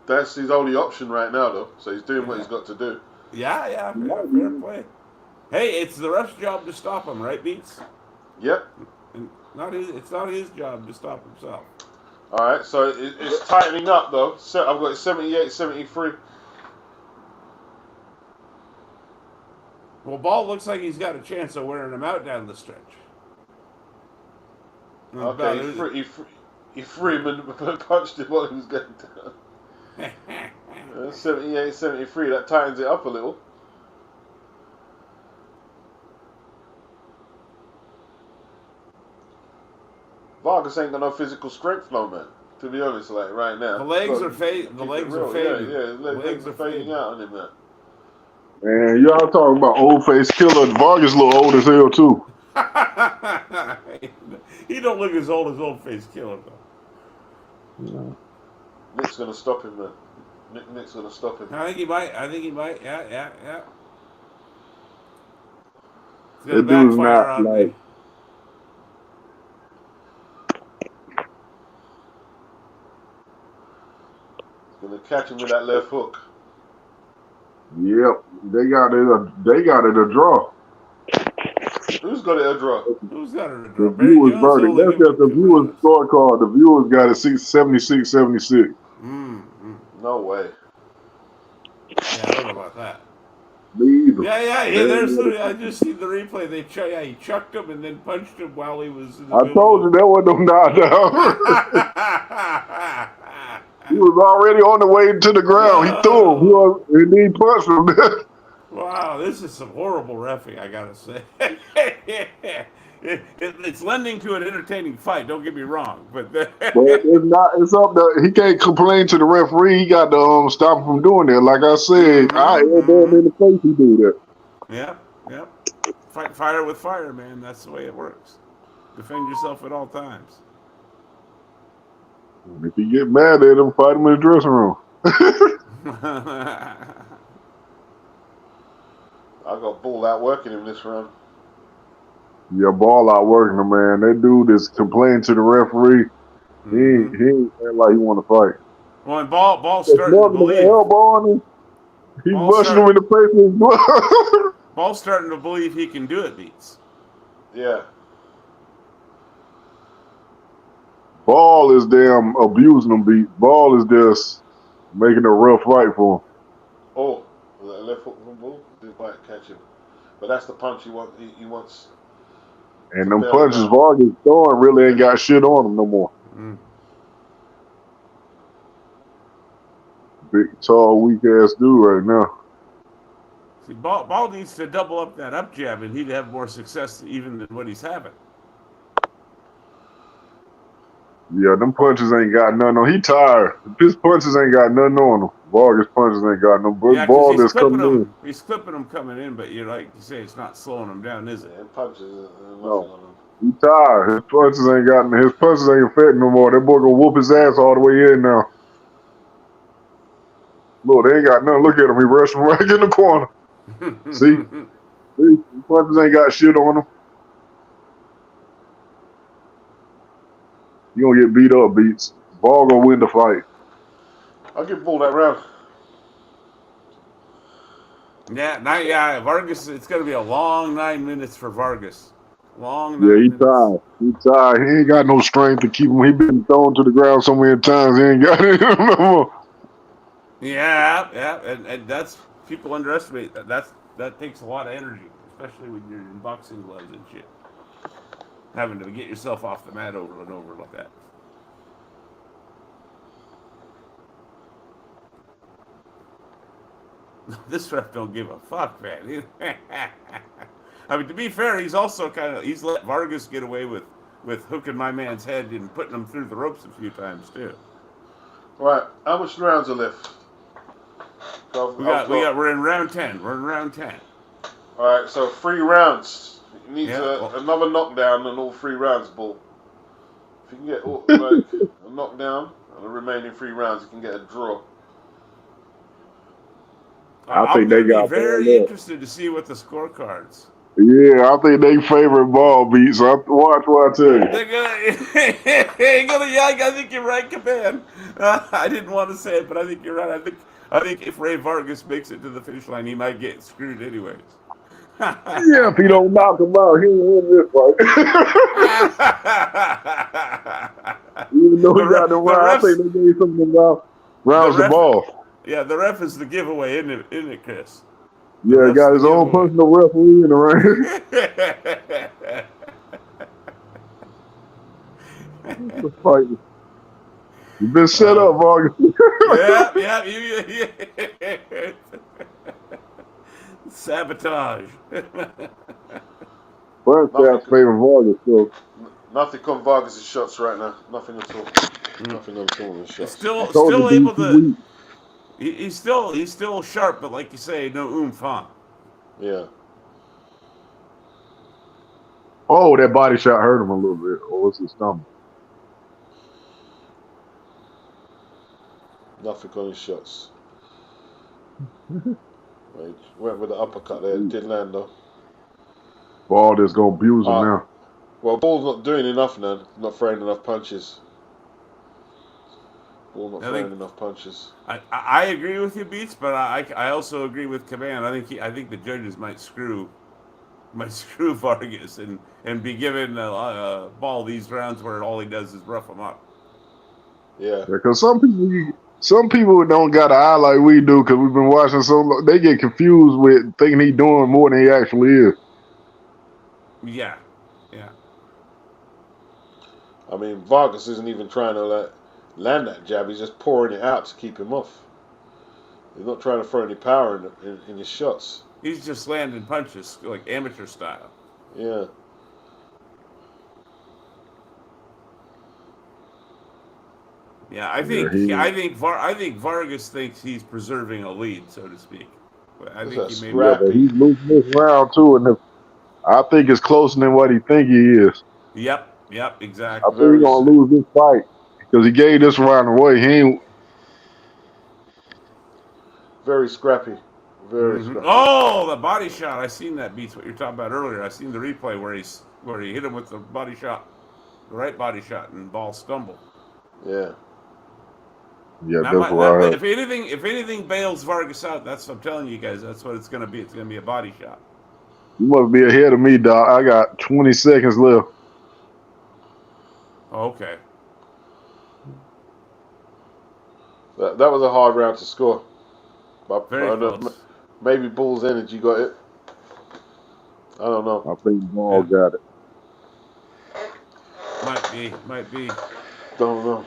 That's his only option right now, though. So he's doing what he's got to do. Yeah, fair play. Hey, it's the ref's job to stop him, right, Beats? Yep. It's not his job to stop himself. All right, so it's tightening up, though. So I've got 78-73. Well, Ball looks like he's got a chance of wearing him out down the stretch. Okay, he threw him and punched him while he was going down. 78-73, that tightens it up a little. Vargas ain't got no physical strength, no, man. To be honest, like right now. The legs are fading. Yeah, his legs are fading out on him, man. Man, y'all talking about old face killer. Vargas look old as hell too. He don't look as old as old face killer though. No. Nick's gonna stop him, man. Nick's gonna stop him. I think he might. Yeah. It's gonna backfire on me. Gonna catch him with that left hook. Yep, they got it a draw. Who's got it a draw? Who's got it a draw? The viewers verdict. That's just the viewers scorecard. The viewers got it 76-76. No way. Yeah, I don't know about that. Me either. Yeah. I just see the replay. He chucked him and then punched him while he was in the I told you that wasn't no knockdown. He was already on the way to the ground. He threw him. He punched him. Wow, this is some horrible reffing, I gotta say. It's lending to an entertaining fight. Don't get me wrong, but But it's not. It's up there. He can't complain to the referee. He got to stop him from doing that. Like I said, I elbow him in the face. He do that. Yep, yep. Fight fire with fire, man. That's the way it works. Defend yourself at all times. If you get mad at him, fight him in the dressing room. I got Ball out working him this round. Yeah, Ball out working him, man. That dude is complaining to the referee. He ain't saying like he want to fight. Well, and Ball's starting to believe. Elbow on him. He busting him in the face with his glove. Ball's starting to believe he can do it, Beats. Yeah. Ball is damn abusing him, Beat. Ball is just making a rough fight for him. Oh, left hook from Ball. Didn't quite catch him. But that's the punch he wants. And them punches Vargas throwing really ain't got shit on him no more. Big, tall, weak ass dude right now. See, Ball needs to double up that up jab, and he'd have more success even than what he's having. Yeah, them punches ain't got nothing on. He tired. His punches ain't got nothing on him. Vargas punches ain't got no. Yeah, Ball that's coming in. He's clipping him coming in, but you like you say, it's not slowing him down, is it? Yeah, punches nothing No. on him. He tired. His punches ain't affecting no more. That boy gonna whoop his ass all the way in now. Look, they ain't got nothing. Look at him. He rushing right in the corner. See? His punches ain't got shit on him. You gonna get beat up, Beats. Ball gonna win the fight. I'll give Ball that round. Yeah, Vargas, it's gonna be a long 9 minutes for Vargas. Long 9 minutes. Tired. He tired. He ain't got no strength to keep him. He been thrown to the ground so many times. He ain't got it no more. Yeah, and that's people underestimate that. That takes a lot of energy, especially when you're in boxing gloves and shit. Having to get yourself off the mat over and over like that. This ref don't give a fuck, man. I mean, to be fair, he's also he's let Vargas get away with hooking my man's head and putting him through the ropes a few times too. Right, how much rounds are left? We're in round 10. We're in round 10. All right, so 3 rounds. He needs another knockdown in all 3 rounds, Ball. If you can get a knockdown and the remaining 3 rounds, you can get a draw. I think they got very interested to see what the scorecards. Yeah, I think they favorite Ball, Beats. So watch what I tell you. I think you're right, Caban. I didn't want to say it, but I think you're right. I think if Ray Vargas makes it to the finish line, he might get screwed anyways. Yeah, if he don't knock him out, he'll win this fight. Even though he got the round, I think they gave some of them rounds the Ball. Yeah, the ref is the giveaway, isn't it, Chris? Yeah, he got his own personal referee in the ring. You've been set up, Vargas. Yeah. Sabotage. First half favor Vargas, so. Nothing come Vargas' shots right now. Nothing at all. Nothing at all in his shots. Still able to. He's still sharp, but like you say, no oomph, huh? Yeah. Oh, that body shot hurt him a little bit. Or was his stomach? Nothing on his shots. Went with the uppercut there. It didn't land though. Ball just gonna abuse him now. Well, Ball's not doing enough now. Not throwing enough punches. Ball not throwing enough punches. I agree with you, Beats, but I also agree with Caban. I think the judges might screw Vargas and be given Ball these rounds where all he does is rough him up. Yeah. Because some people don't got an eye like we do because we've been watching so long. They get confused with thinking he's doing more than he actually is. Yeah. I mean, Vargas isn't even trying to land that jab. He's just pouring it out to keep him off. He's not trying to throw any power in his shots. He's just landing punches like amateur style. Yeah. Yeah, I Yeah, think Vargas thinks he's preserving a lead, so to speak. But I It's think a he may be. yeah, but scrappy. he's losing this round too, and I think it's closer than what he think he is. Yep, I exactly. think he's Very, gonna lose this fight because he gave this round away. He ain't. very scrappy. Very scrappy. Oh, the body shot! I seen that beats what you're talking about earlier. I seen the replay where he hit him with the body shot, the right body shot, and ball stumbled. Yeah. Yeah, that's what I heard. If anything bails Vargas out, that's what I'm telling you guys. That's what it's gonna be. It's gonna be a body shot. You must be ahead of me, dog. I got 20 seconds left. Okay. That was a hard round to score. But Very close. maybe Bull's energy got it. I don't know. I think Ball got it. Might be. Don't know.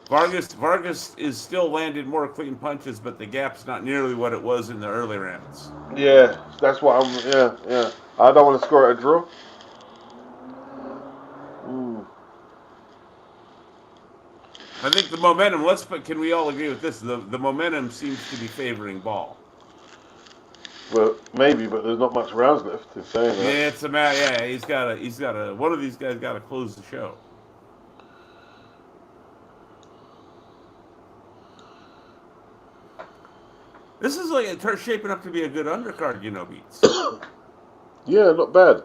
Vargas is still landing more clean punches, but the gap's not nearly what it was in the early rounds. Yeah, that's why I'm. Yeah. I don't want to score a draw. I think the momentum. Can we all agree with this? The momentum seems to be favoring Ball. Well, maybe, but there's not much rounds left in saying that. Yeah, it's a matter. Yeah, he's got to. One of these guys got to close the show. This is like shaping up to be a good undercard, Beats. Yeah, not bad.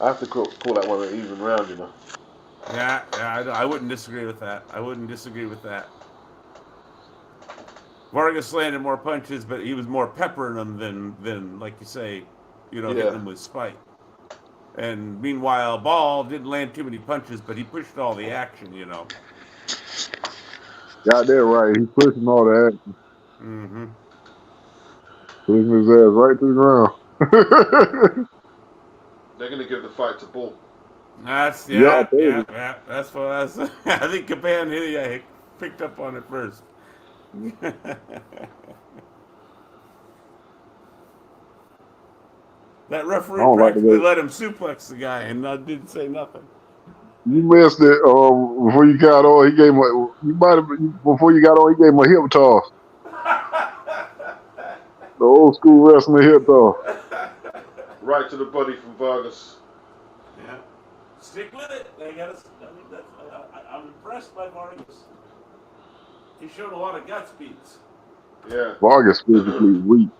I have to call that one an even round, Yeah, I wouldn't disagree with that. Vargas landed more punches, but he was more peppering them than like you say, hitting them with spite. And meanwhile, Ball didn't land too many punches, but he pushed all the action, Got that right. He's pushing all the action. Mm-hmm. Pushing his ass right through the ground. They're gonna give the fight to Bull. That's Yeah, That's what I was. I think Caban picked up on it first. That referee practically let him suplex the guy and didn't say nothing. You missed it before you got on. He gave him before you got on. He gave him a hip toss. The old school wrestling hip toss. Right to the body from Vargas. Yeah, stick with it. I'm impressed by Vargas. He showed a lot of guts, Beats. Yeah. Vargas physically weak.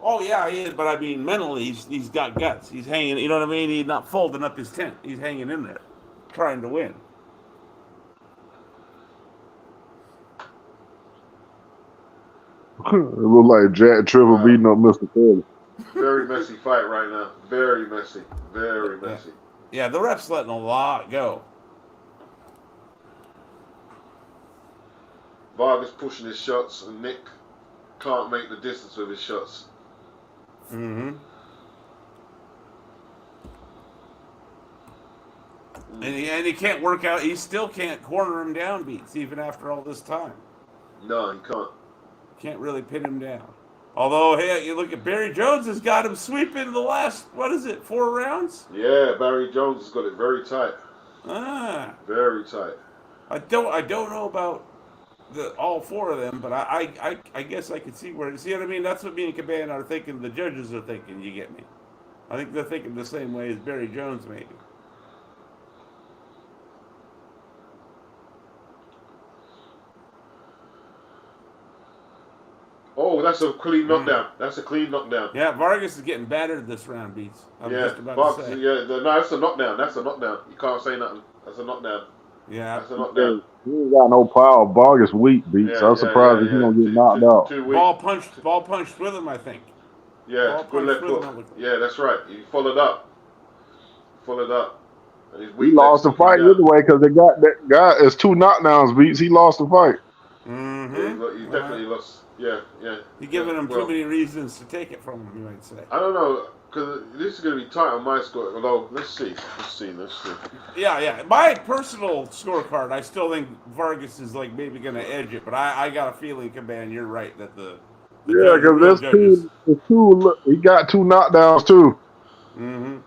Oh yeah, he is, but I mean mentally, he's got guts. He's hanging. You know what I mean? He's not folding up his tent. He's hanging in there, trying to win. It looked like Jack Trevor beating up Mr. Taylor. Very messy fight right now. Very messy. Very messy. Yeah, the ref's letting a lot go. Vargas pushing his shots, and Nick can't make the distance with his shots. Mm-hmm. And he can't work out. He still can't corner him down, Beats, even after all this time. No, he can't. Can't really pin him down. Although, hey, you look at Barry Jones has got him sweeping the last, 4 rounds? Yeah, Barry Jones has got it very tight. Very tight. I don't know about all 4 of them, but I guess I could see where. See what I mean? That's what me and Caban are thinking. The judges are thinking. You get me? I think they're thinking the same way as Barry Jones, maybe. Oh, that's a clean knockdown. That's a clean knockdown. Yeah, Vargas is getting battered this round, Beats. Just about Vargas, to say. no, that's a knockdown. That's a knockdown. You can't say nothing. That's a knockdown. Yeah. That's a knockdown. He ain't got no power. Vargas weak, Beats. I'm surprised if he's gonna get knocked out. Ball punched with him, I think. Yeah, good left hook. Yeah, that's right. He followed up. And he lost the fight anyway because they got that guy. It's 2 knockdowns, Beats. He lost the fight. Mm-hmm. He definitely lost. Yeah. You're giving him too many reasons to take it from him, you might say. I don't know, because this is going to be tight on my score. Although, let's see. Yeah. My personal scorecard, I still think Vargas is like maybe going to edge it, but I got a feeling, Caban, you're right that the because real there's judges. two. He got 2 knockdowns too. Mm-hmm.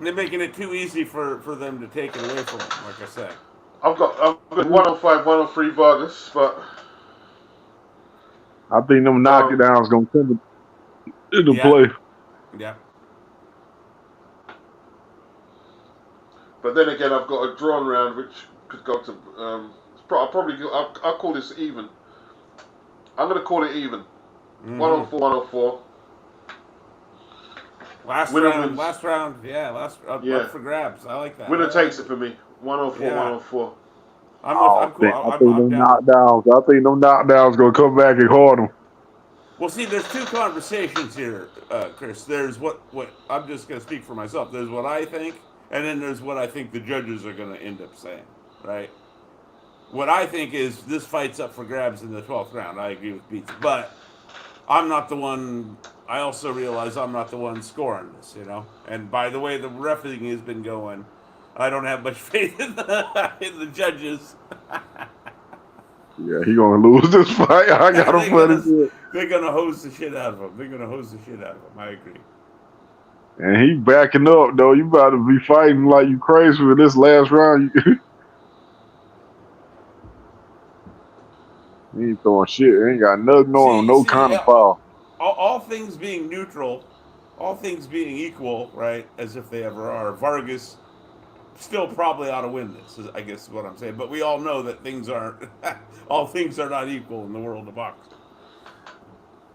They're making it too easy for them to take it away from him, like I said. I've got 105, 103 Vargas, but I think them knockdowns gonna come into play. Yeah. But then again, I've got a drawn round which could go to. I'll call this even. I'm going to call it even. 104, 104. Last round, yeah, up for grabs. I like that. Winner takes it for me. 104, 104. I'm cool. I think them knockdowns gonna come back and hard them. Well, see, there's 2 conversations here, Chris. There's what I'm just going to speak for myself. There's what I think, and then there's what I think the judges are going to end up saying, right? What I think is this fight's up for grabs in the 12th round. I agree with Beats, but I'm not the one. I also realize I'm not the one scoring this, you know. And by the way the refereeing has been going, I don't have much faith in the judges. Yeah, he gonna lose this fight. I got him funny. They're gonna hose the shit out of him. I agree. And he backing up though. You about to be fighting like you crazy for this last round. He ain't throwing shit. He ain't got nothing on. No kind of foul. All things being neutral, all things being equal, right? As if they ever are. Vargas still probably ought to win this, I guess is what I'm saying. But we all know that things aren't. All things are not equal in the world of boxing.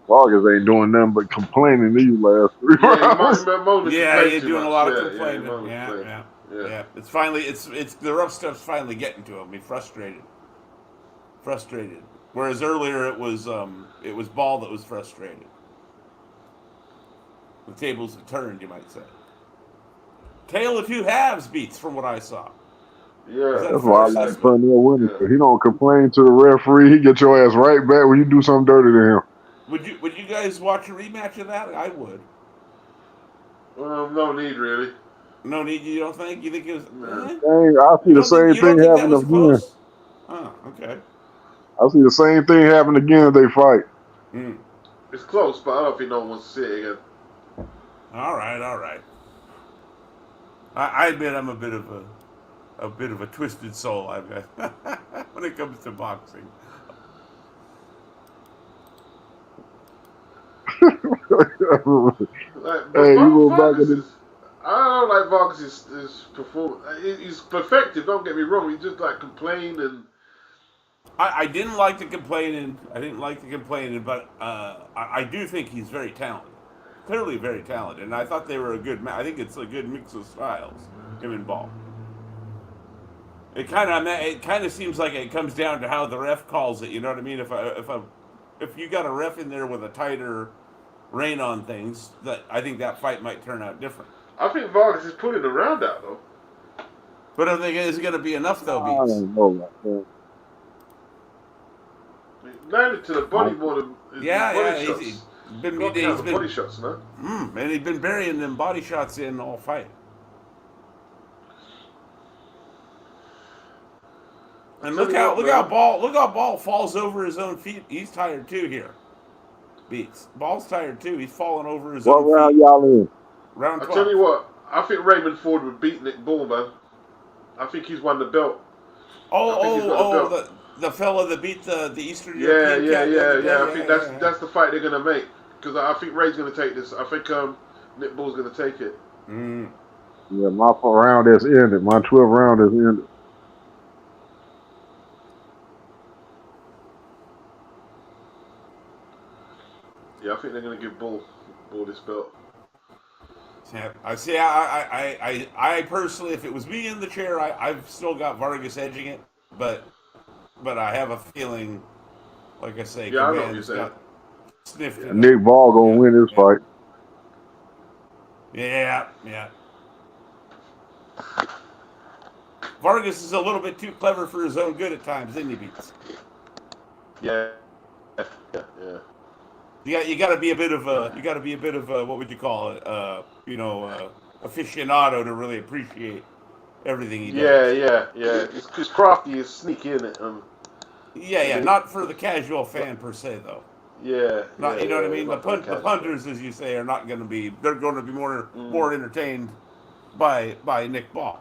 Vargas ain't doing nothing but complaining these last 3 rounds. He's doing a lot of complaining. Yeah. It's finally, it's the rough stuff's finally getting to him. He's frustrated. Whereas earlier it was Ball that was frustrated. The tables have turned, you might say. Tale of 2 halves, Beats, from what I saw. Yeah, that's why I like Pernell winning. He don't complain to the referee. He get your ass right back when you do something dirty to him. Would you guys watch a rematch of that? I would. No need really. No need. You don't think? You think it was? I see the same thing happen again. Oh, okay. I see the same thing happen again if they fight. It's close, but I don't think no one wants to see it again. All right. I admit I'm a bit of a twisted soul. I've got when it comes to boxing. Hey, you go back in I don't like Vargas' performance. He's perfected, don't get me wrong. He just like complained and. I didn't like the complaining. But I do think he's very talented. Clearly very talented, and I thought they were a good match. I think it's a good mix of styles, him and Ball. It kind of seems like it comes down to how the ref calls it. You know what I mean? If you got a ref in there with a tighter rein on things, that I think that fight might turn out different. I think Vargas is pulling the round out though. But I think is it going to be enough though, Beats? I don't know. He landed to the body more than body shots. He's been body shots, no? And he's been burying them body shots in all fight. And look how Ball falls over his own feet. He's tired too here. Beats. Ball's tired too. He's falling over his own feet. What round y'all in? Round 12. I tell you what, I think Raymond Ford would beat Nick Ball, man. I think he's won the belt. The fella that beat the Eastern European. I think that's the fight they're gonna make, because I think Ray's gonna take this. I think Nick Ball's gonna take it. Yeah, my round has ended. My 12th round has ended. Yeah, I think they're gonna give Ball this belt. Yeah, I see. I personally, if it was me in the chair, I've still got Vargas edging it, but I have a feeling, like I say, I know what you're saying. Sniffed it. Nick Ball gonna win this fight. Yeah. Vargas is a little bit too clever for his own good at times, isn't he, Beats? Yeah. You got to be a bit of a what would you call it? Aficionado to really appreciate everything he does. Yeah. It's crafty, it's sneaky, isn't it? Yeah. Not for the casual fan per se, though. Yeah. Not, you know what I mean? not The punters, as you say, are not going to be. They're going to be more entertained by Nick Ball.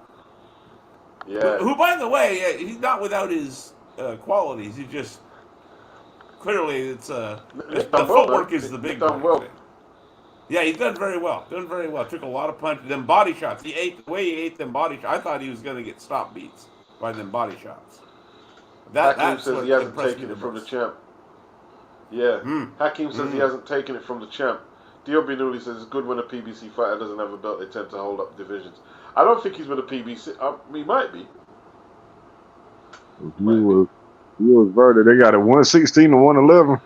Yeah. Who, by the way, he's not without his qualities. He just clearly the footwork is the big thing. Well. Yeah, he's done very well. Took a lot of punches. Them body shots. The way he ate them body shots. I thought he was going to get stop beats by them body shots. Hakeem says he hasn't taken it from the champ. Yeah. Hakeem says he hasn't taken it from the champ. Dio Binuli says it's good when a PBC fighter doesn't have a belt. They tend to hold up divisions. I don't think he's with a PBC. He might be. He was Verdi. They got a 116 to 111.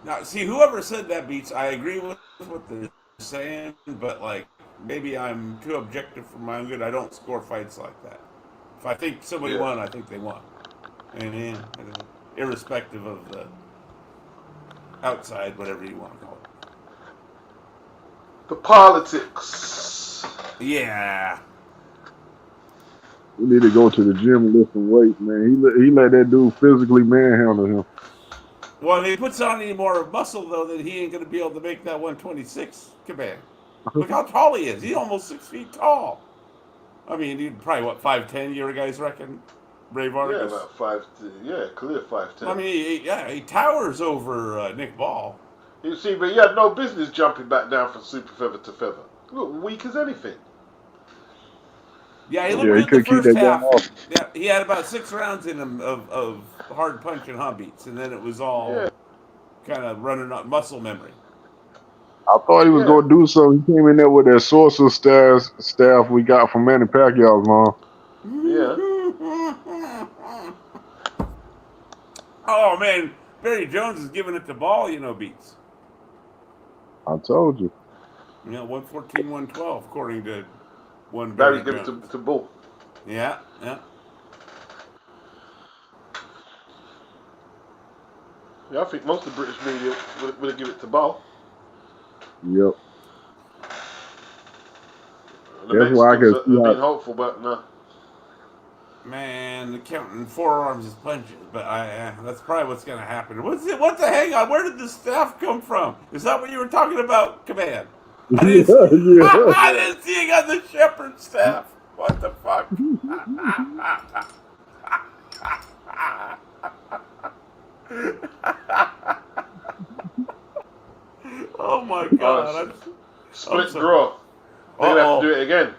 Now, see, whoever said that, Beats, I agree with what they're saying, but, like, maybe I'm too objective for my own good. I don't score fights like that. If I think somebody won, I think they won. And irrespective of the outside, whatever you want to call it. The politics. Yeah. We need to go to the gym and lift some weights, man. He let that dude physically manhandle him. Well, if he puts on any more muscle, though, then he ain't going to be able to make that 126 command. Look how tall he is. He's almost 6 feet tall. I mean, he's probably, 5'10", you guys reckon? Ray Vargas? Yeah, about 5'10". Yeah, clear 5'10". I mean, he towers over Nick Ball. You see, but he had no business jumping back down from super feather to feather. Look, weak as anything. Yeah, he looked good the first half. Yeah, he had about 6 rounds in him of hard punching beats, and then it was all kind of running on muscle memory. I thought he was going to do something. He came in there with that sorcerer staff we got from Manny Pacquiao's mom. Yeah. Oh, man. Barry Jones is giving it to Ball, Beats. I told you. 114, 112, according to one Barry's giving it to Bull. Yeah. Yeah, I think most of the British media would give it to Ball. Yep. That's why I could be hopeful, but no. Man, the counting forearms is punches, but that's probably what's going to happen. What's the hang on? Where did the staff come from? Is that what you were talking about, Command? I didn't see you got the Shepherd staff. What the fuck? Oh my God! Split draw. They're gonna have to do it again.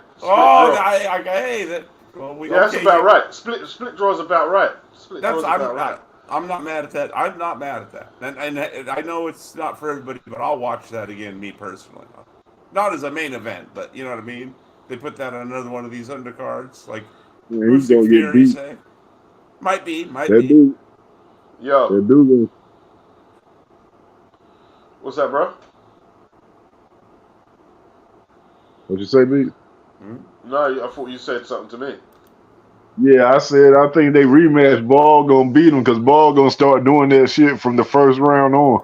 That's about right. Split draw is about right. I'm not mad at that. I'm not mad at that. And I know it's not for everybody, but I'll watch that again, me personally. Not as a main event, but you know what I mean? They put that on another one of these undercards. Like, he's going to get beat. Say. Might be. Dude. Yo. That dude. What's that, bro? What'd you say, B? No, I thought you said something to me. Yeah, I said I think they rematch. Ball gonna beat him because Ball gonna start doing that shit from the first round on.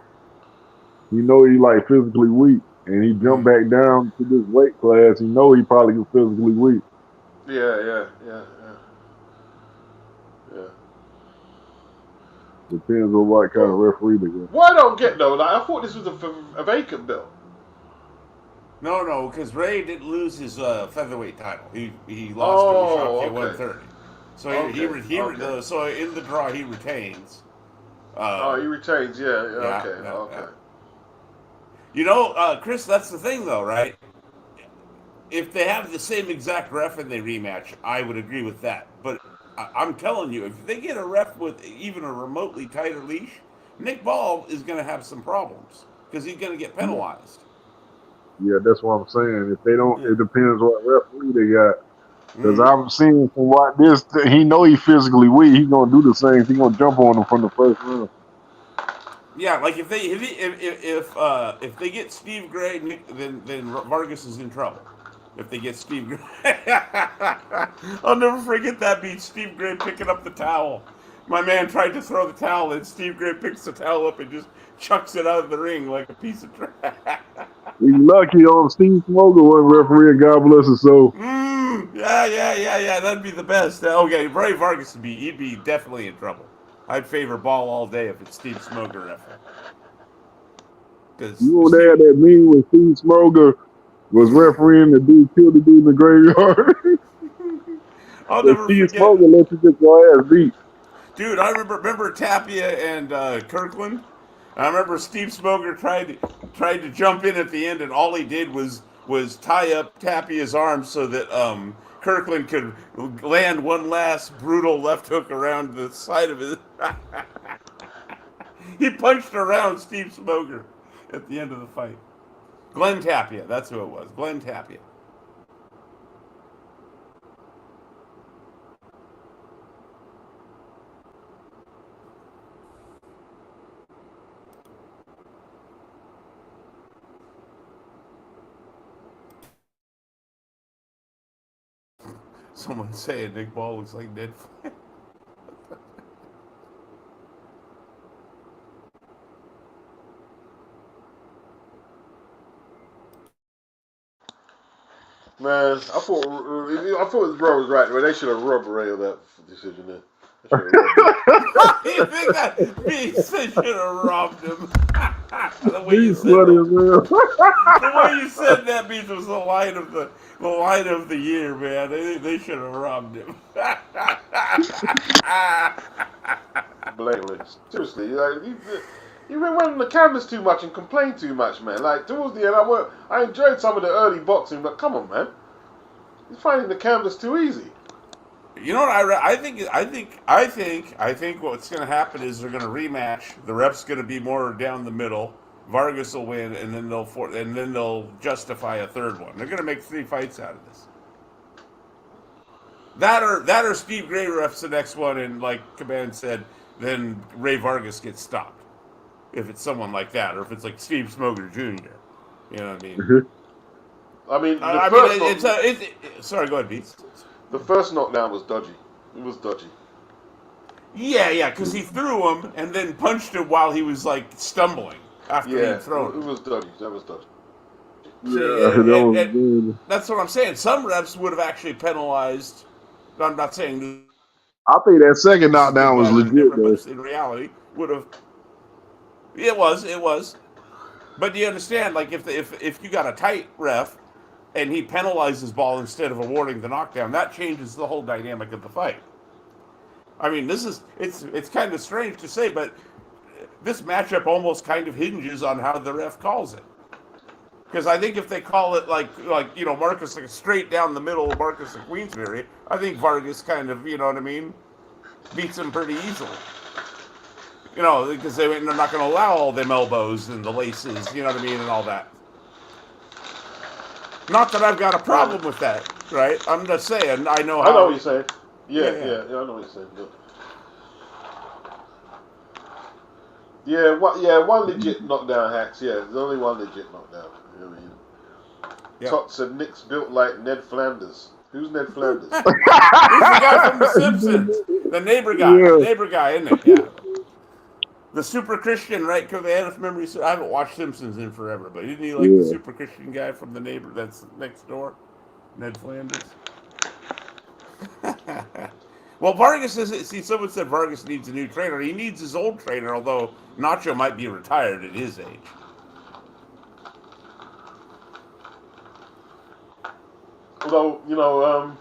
He like physically weak, and he jumped back down to this weight class. He he probably physically weak. Yeah. Depends on what kind of referee they get. What I don't get though, like I thought this was a vacant belt. No, because Ray didn't lose his featherweight title. He lost to Shopke 130. So so in the draw he retains. He retains. Yeah. Okay. Chris, that's the thing though, right? If they have the same exact ref and they rematch, I would agree with that. But I'm telling you, if they get a ref with even a remotely tighter leash, Nick Ball is going to have some problems because he's going to get penalized. Yeah, that's what I'm saying. If they don't, it depends what referee they got. Because I'm seeing from what he's physically weak. He's gonna do the same. He's gonna jump on him from the first round. Yeah, like if they get Steve Gray, then Vargas is in trouble. if they get Steve Gray. I'll never forget that beat. Steve Gray picking up the towel. My man tried to throw the towel, and Steve Gray picks the towel up and just chucks it out of the ring like a piece of trash. He's lucky on Steve Smoker one referee, and God bless his soul. Yeah. That'd be the best. Okay, Ray Vargas he'd be definitely in trouble. I'd favor ball all day if it's Steve Smoker referee. You were there that meme when Steve Smoker was refereeing the dude killed the dude in the graveyard. I'll never Steve forget. Smoker let you get your ass beat. Dude, I remember Tapia and Kirkland. I remember Steve Smoker tried to jump in at the end, and all he did was tie up Tapia's arm so that Kirkland could land one last brutal left hook around the side of his. He punched around Steve Smoker at the end of the fight. Glenn Tapia, that's who it was. Glenn Tapia. Someone saying Nick Ball looks like Ned Flanders. Man, I thought his bro was right. But they should have robbed Ray of that decision there. You think that beast should have robbed him? The way you said that beast was the line of the year, man. They should have robbed him. Blatantly, seriously, like you've been running the canvas too much and complain too much, man. Like towards the end, I enjoyed some of the early boxing, but come on, man, you're finding the canvas too easy. You know what I think what's going to happen is they're going to rematch. The ref's going to be more down the middle. Vargas will win, and then they'll justify a third one. They're going to make 3 fights out of this. That or Steve Gray refs the next one, and like Caban said, then Ray Vargas gets stopped. If it's someone like that, or if it's like Steve Smoker Jr. You know what I mean? Sorry, go ahead, Beats. The first knockdown was dodgy. It was dodgy. Yeah, because he threw him and then punched him while he was like stumbling after he'd thrown him. It was dodgy. That was dodgy. And that's what I'm saying. Some refs would have actually penalized. I'm not saying. I think that second knockdown was legit, but in reality, would have. It was. But do you understand? Like if you got a tight ref, and he penalizes ball instead of awarding the knockdown, that changes the whole dynamic of the fight. I mean, it's kind of strange to say, but this matchup almost kind of hinges on how the ref calls it. Because I think if they call it like Marcus like straight down the middle of Marcus and Queensberry, I think Vargas kind of, you know what I mean, beats him pretty easily. You know, because they're not going to allow all them elbows and the laces, you know what I mean, and all that. Not that I've got a problem with that, right? I'm just saying, I know what you're saying. Yeah, I know what you're saying. One legit knockdown, Hacks. Yeah, there's only one legit knockdown. You know what I mean? Yep. Tot said Nick's built like Ned Flanders. Who's Ned Flanders? He's the guy from The Simpsons. The neighbor guy. Yeah. The neighbor guy, isn't it? Yeah. The super Christian, right? Because they had, if memory, I haven't watched Simpsons in forever, but isn't he like the super Christian guy from the neighbor that's next door? Ned Flanders. Well, Vargas someone said Vargas needs a new trainer. He needs his old trainer, although Nacho might be retired at his age. Although,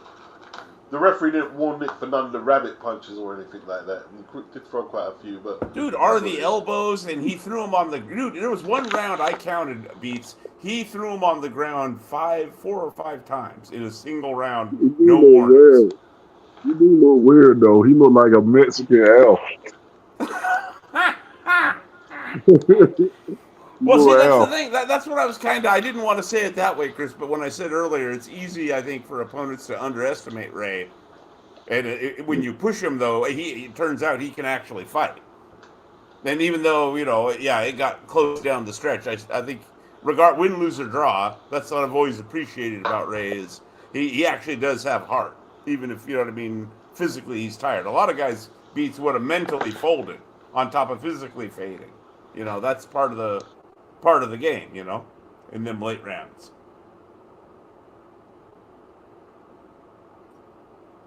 the referee didn't warn Nick for none of the rabbit punches or anything like that. He did throw quite a few, but... Dude, are the elbows, and he threw him on the... Dude, there was one round I counted, Beats. He threw him on the ground 4 or 5 times in a single round. No warnings. He do look weird, though. He looked like a Mexican elf. Well, see, that's the thing. That's what I was I didn't want to say it that way, Chris, but when I said earlier, it's easy, I think, for opponents to underestimate Ray. And when you push him, though, it turns out he can actually fight. And even though, it got close down the stretch, I think win, lose, or draw, that's what I've always appreciated about Ray is he actually does have heart, even if, you know what I mean, physically he's tired. A lot of guys beats would have mentally folded on top of physically fading. You know, that's part of the game, you know, in them late rounds.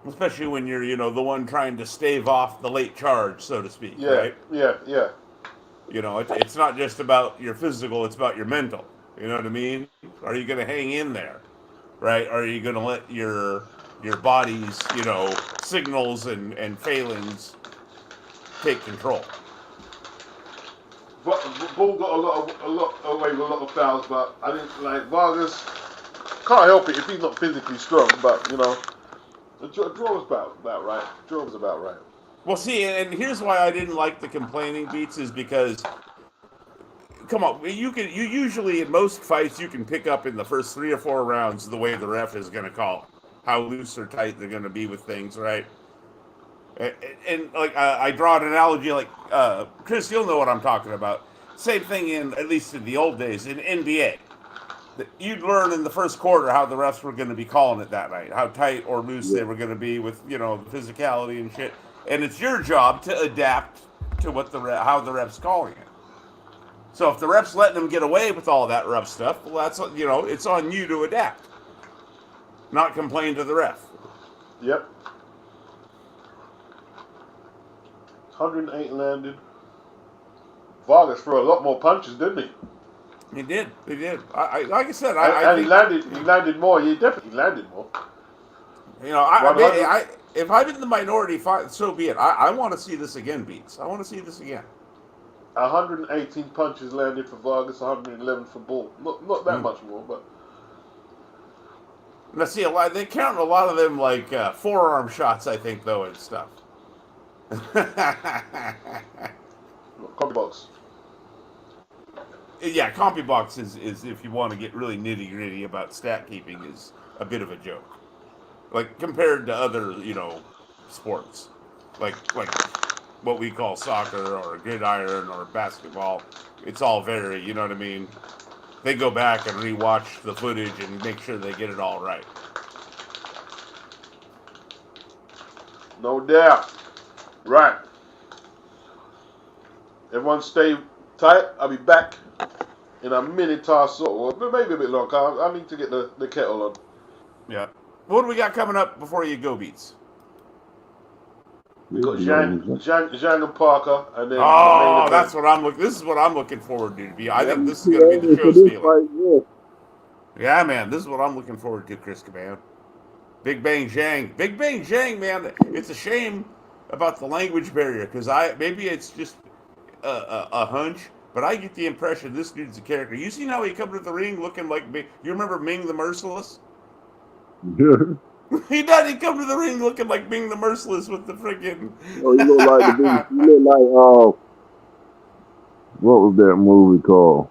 Especially when you're, you know, the one trying to stave off the late charge, so to speak, right? Yeah. You know, it's not just about your physical, it's about your mental. You know what I mean? Are you going to hang in there, right? Or are you going to let your body's, you know, signals and failings take control? Bull got a lot away with a lot of fouls, but I didn't like Vargas. Can't help it if he's not physically strong, but you know, the draw was about right. Draw was about right. Well, see, and here's why I didn't like the complaining beats is because, come on, you usually in most fights you can pick up in the first 3 or 4 rounds the way the ref is going to call how loose or tight they're going to be with things, right? And like I draw an analogy, like Chris, you'll know what I'm talking about. Same thing in, at least in the old days, in NBA. You'd learn in the first quarter how the refs were going to be calling it that night, how tight or loose they were going to be with, you know, the physicality and shit. And it's your job to adapt to what how the ref's calling it. So if the ref's letting them get away with all that rough stuff, well, that's, you know, it's on you to adapt, not complain to the ref. Yep. 108 landed. Vargas threw a lot more punches, didn't he? He did. I like I said, he landed more. He definitely landed more. You know, if I'm in the minority, so be it. I want to see this again, Beats. I want to see this again. 118 punches landed for Vargas, 111 for Bull. Not that much more, but. Now, see, they count a lot of them like forearm shots, I think, though, and stuff. Copy box. Yeah, compy box is if you want to get really nitty gritty about stat keeping, is a bit of a joke. Like compared to other, you know, sports, like what we call soccer or gridiron or basketball, it's all very, you know what I mean. They go back and rewatch the footage and make sure they get it all right. No doubt. Right. Everyone stay tight. I'll be back in a minute or so, or maybe a bit longer. I need to get the kettle on. Yeah. What do we got coming up before you go, Beats? We got Zhang and Parker, and then. Oh, that's what I'm looking. This is what I'm looking forward to. I think this is going to be the show's feeling. Yeah, man, this is what I'm looking forward to, Chris Caban. Big Bang Zhang, man. It's a shame about the language barrier because maybe it's just a hunch, but I get the impression this dude's a character. You seen how he come to the ring looking like Ming? You remember Ming the Merciless? Yeah. He does. He come to the ring looking like Ming the Merciless with the freaking. Oh, you look like what was that movie called?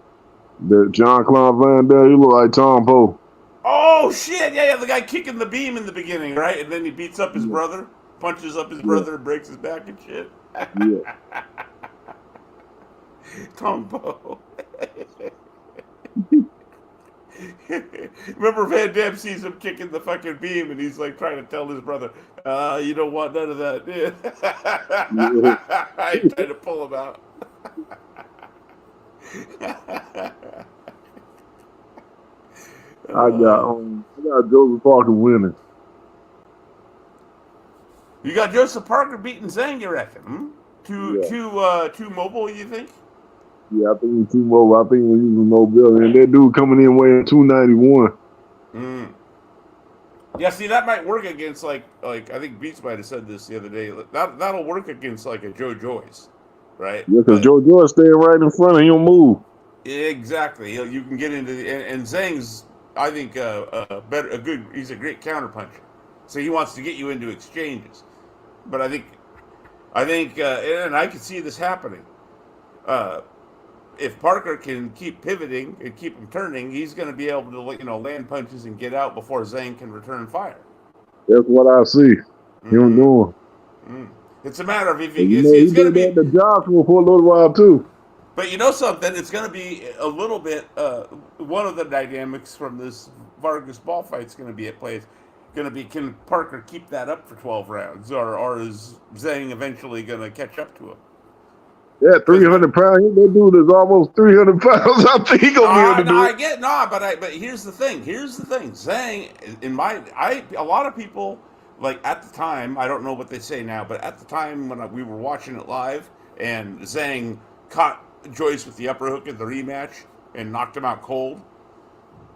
The Jean-Claude Van Damme. You look like Tom Poe. Oh shit! Yeah, the guy kicking the beam in the beginning, right? And then he beats up his brother, punches up his brother, and breaks his back and shit. Yeah. Tom Poe. Remember Van Damme sees him kicking the fucking beam and he's like trying to tell his brother, you don't want none of that, dude. He's trying to pull him out. I got Joseph Parker winning. You got Joseph Parker beating Zhang, you reckon? Too mobile, you think? Yeah, I think he's too mobile. I think he's using mobility. And that dude coming in weighing 291. Yeah, see, that might work against, like I think Beats might have said this the other day. That'll work against, like, a Joe Joyce, right? Yeah, because Joe Joyce staying right in front and he don't move. Exactly. You can get into and Zhang's, I think, he's a great counterpuncher. So he wants to get you into exchanges. But I think, and I can see this happening. If Parker can keep pivoting and keep him turning, he's going to be able to, you know, land punches and get out before Zhang can return fire. That's what I see. Him doing. It's a matter of if he did that to Joshua for a little while too. But you know something? It's going to be a little bit. One of the dynamics from this Vargas ball fight is going to be at play. Going to be, can Parker keep that up for 12 rounds, or is Zhang eventually going to catch up to him? Yeah, 300 pounds. That dude is almost 300 pounds. I think he gonna be able to do it. But here's the thing. Zhang, a lot of people, like at the time, I don't know what they say now, but at the time when we were watching it live, and Zhang caught Joyce with the upper hook in the rematch and knocked him out cold,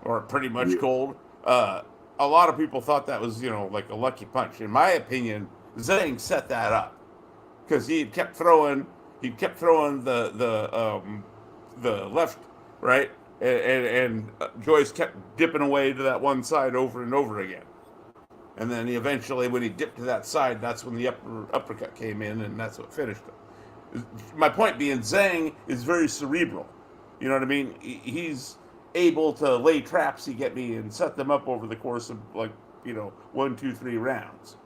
or pretty much cold. A lot of people thought that was, like a lucky punch. In my opinion, Zhang set that up because he kept throwing. He kept throwing the left, right, and Joyce kept dipping away to that one side over and over again. And then eventually, when he dipped to that side, that's when the uppercut came in, and that's what finished him. My point being, Zhang is very cerebral. You know what I mean? He's able to lay traps, he get me, and set them up over the course of 1, 2, 3 rounds.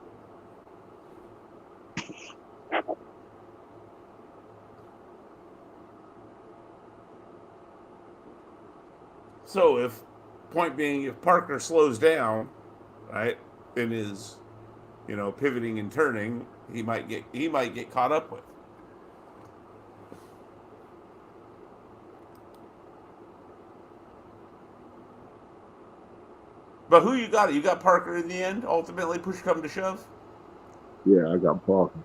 So if Parker slows down, right, in his, pivoting and turning, he might get caught up with. But who you got? You got Parker in the end. Ultimately, push come to shove. Yeah, I got Parker.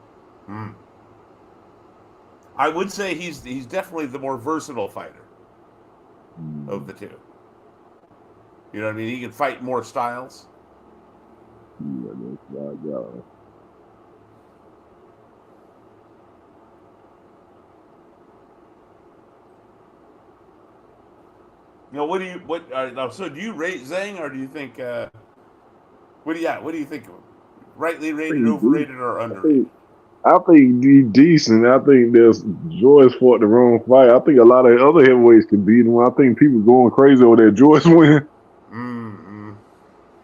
I would say he's definitely the more versatile fighter of the two. You know what I mean? He can fight more styles. Yeah, that's right, yeah. So do you rate Zhang, or do you think what do you think? Rightly rated, overrated, or underrated? I think he's decent. I think there's Joyce fought the wrong fight. I think a lot of other heavyweights could beat him. I think people going crazy over that Joyce win. Mm-hmm.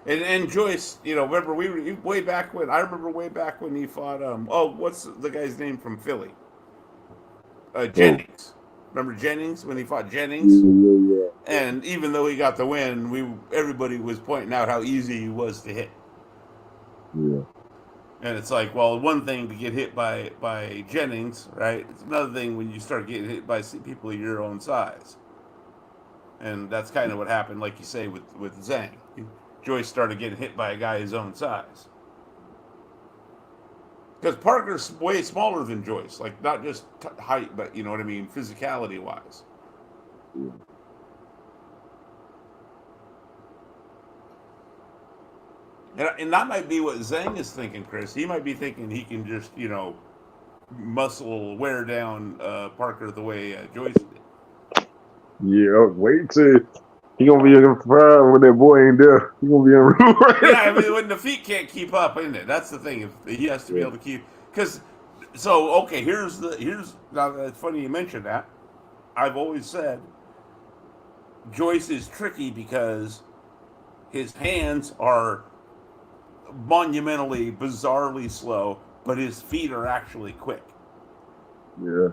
And Joyce, remember way back when he fought what's the guy's name from Philly? Jennings. Remember Jennings when he fought Jennings? Yeah. And even though he got the win, everybody was pointing out how easy he was to hit. Yeah. And it's like, well, one thing to get hit by Jennings, right? It's another thing when you start getting hit by people of your own size. And that's kind of what happened, like you say, with Zhang. Joyce started getting hit by a guy his own size. Because Parker's way smaller than Joyce, like not just height, but you know what I mean, physicality wise. Yeah. And that might be what Zhang is thinking, Chris. He might be thinking he can just, wear down Parker the way Joyce did. Yeah, wait till he gonna be surprised when that boy ain't there. He gonna be in room. Yeah, I mean, when the feet can't keep up, isn't it? That's the thing. If he has to be able to keep, here's now. It's funny you mentioned that. I've always said Joyce is tricky because his hands are monumentally, bizarrely slow, but his feet are actually quick. Yeah.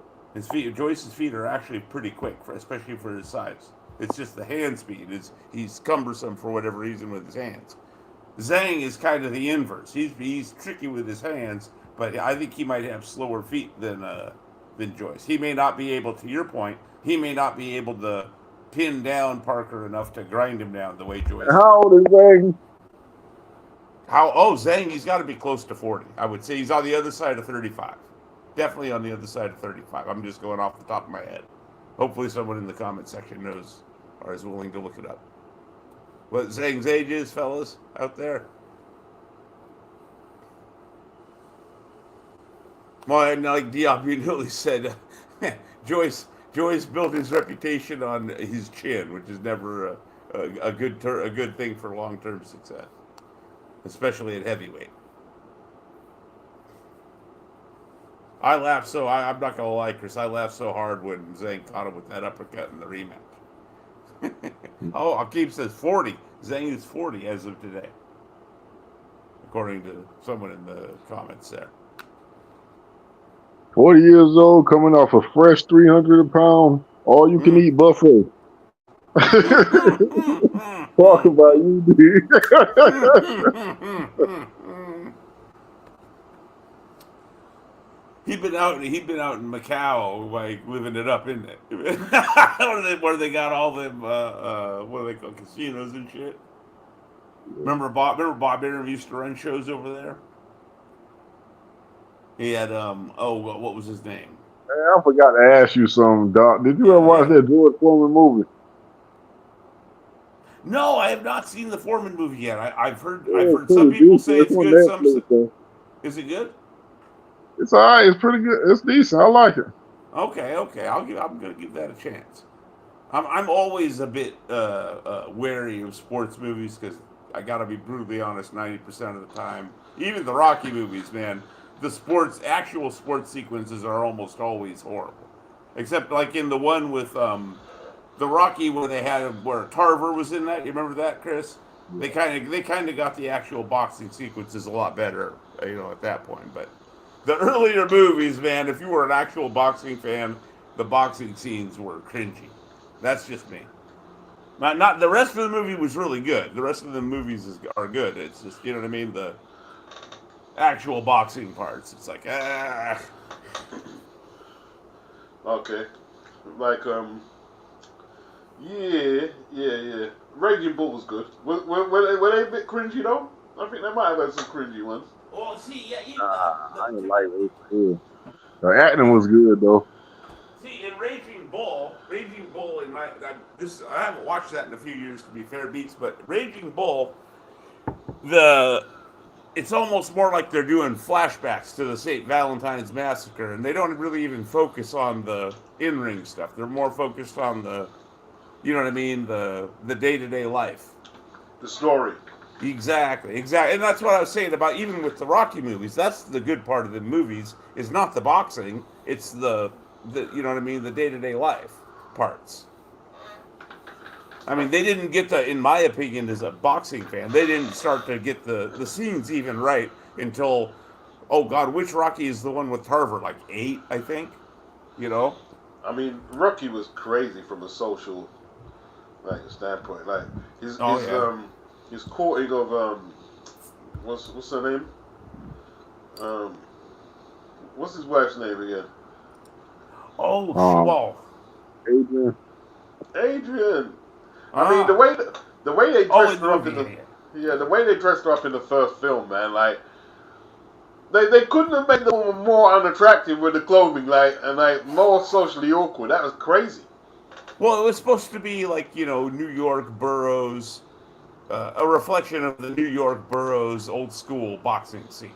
Joyce's feet are actually pretty quick, especially for his size. It's just the hand speed. He's cumbersome for whatever reason with his hands. Zhang is kind of the inverse. He's tricky with his hands, but I think he might have slower feet than Joyce. He may not be able, to your point, he may not be able to pin down Parker enough to grind him down the way Joyce did. How old is Zhang? Zhang, he's got to be close to 40. I would say he's on the other side of 35. Definitely on the other side of 35. I'm just going off the top of my head. Hopefully someone in the comment section knows or is willing to look it up. What Zhang's age is, fellas, out there? Well, and like Diablo said, Joyce built his reputation on his chin, which is never a good thing for long-term success, especially at heavyweight. I'm not gonna lie, Chris. I laughed so hard when Zhang caught him with that uppercut in the rematch. Akeem says 40. Zhang is 40 as of today, according to someone in the comments there. 40 years old, coming off a fresh 300 a pound, all you can eat buffet. Talk about you, dude. He'd been out in Macau, like living it up, isn't it? where they got all them what do they call casinos and shit. Remember Bob Arum used to run shows over there? He had what was his name? Hey, I forgot to ask you something, Doc. Did you ever watch Yeah. that George Foreman movie? No, I have not seen the Foreman movie yet. I've heard Yeah, some people decent. say It's it's on good. Netflix, so. Is it good? It's all right. It's pretty good. It's decent. I like it. Okay. I'm gonna give that a chance. I'm always a bit wary of sports movies because I gotta be brutally honest. 90% of the time, even the Rocky movies, man, the actual sports sequences are almost always horrible. Except like in the one with the Rocky where Tarver was in that. You remember that, Chris? They kind of got the actual boxing sequences a lot better, at that point. But the earlier movies, man, if you were an actual boxing fan, the boxing scenes were cringy. That's just me. Not the rest of the movie was really good. The rest of the movies are good. It's just what I mean. The actual boxing parts, it's like Okay. Like yeah. Raging Bull was good. Were they a bit cringy though? I think they might have had some cringy ones. Well, see, yeah, I didn't like it. The acting was good though. See, in Raging Bull, I haven't watched that in a few years to be fair, Beats, but Raging Bull, it's almost more like they're doing flashbacks to the St. Valentine's Massacre, and they don't really even focus on the in-ring stuff. They're more focused on the day-to-day life. The story. Exactly. And that's what I was saying about even with the Rocky movies. That's the good part of the movies is not the boxing. It's the the day-to-day life parts. I mean, they didn't get in my opinion, as a boxing fan, they didn't start to get the scenes even right until, oh God, which Rocky is the one with Tarver? Like 8, I think. I mean, Rocky was crazy from a social standpoint. Like his courting of what's her name? What's his wife's name again? Adrian. Adrian. I mean, the way they dressed her up the way they dressed her up in the first film, man, like they couldn't have made the woman more unattractive with the clothing, and more socially awkward. That was crazy. Well, it was supposed to be like New York boroughs, a reflection of the New York boroughs old school boxing scene.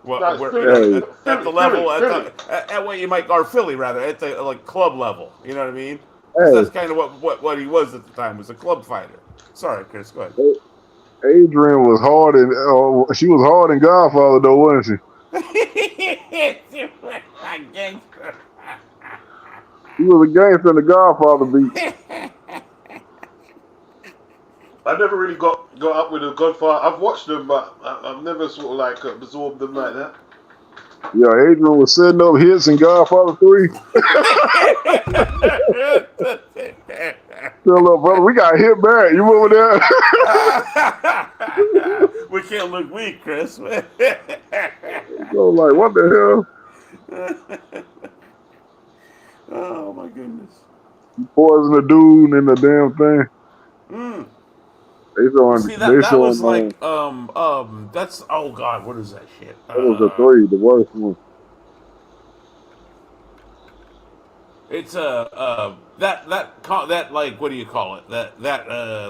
Well, at the level at what you might, or Philly rather, at the club level. You know what I mean? Hey. That's kind of what he was at the time, was a club fighter. Sorry, Chris, go ahead. Adrian was hard, and she was hard in Godfather, though, wasn't she? He was a gangster in the Godfather beat. I never really got up with the Godfather. I've watched them, but I've never sort of absorbed them like that. Yeah, Adrian was setting up hits in Godfather 3. Tell up, brother, we got hit back. You remember that? We can't look weak, Chris. So like, what the hell? Oh my goodness. You poisoned a dude in the damn thing. That was like that's, oh God, what is that shit? That was the 3, the worst one. It's that like, what do you call it? That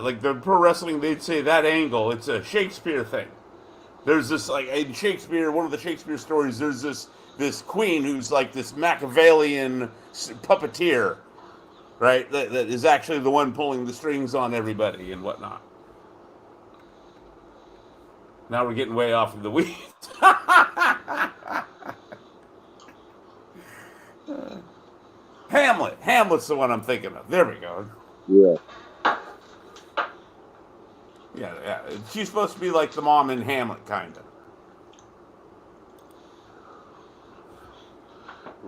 like the pro wrestling, they'd say that angle. It's a Shakespeare thing. There's this, like, in Shakespeare, one of the Shakespeare stories, there's this queen who's like this Machiavellian puppeteer, right? That is actually the one pulling the strings on everybody and whatnot. Now we're getting way off of the weeds. Hamlet's the one I'm thinking of. There we go. Yeah. Yeah. She's supposed to be like the mom in Hamlet, kind of.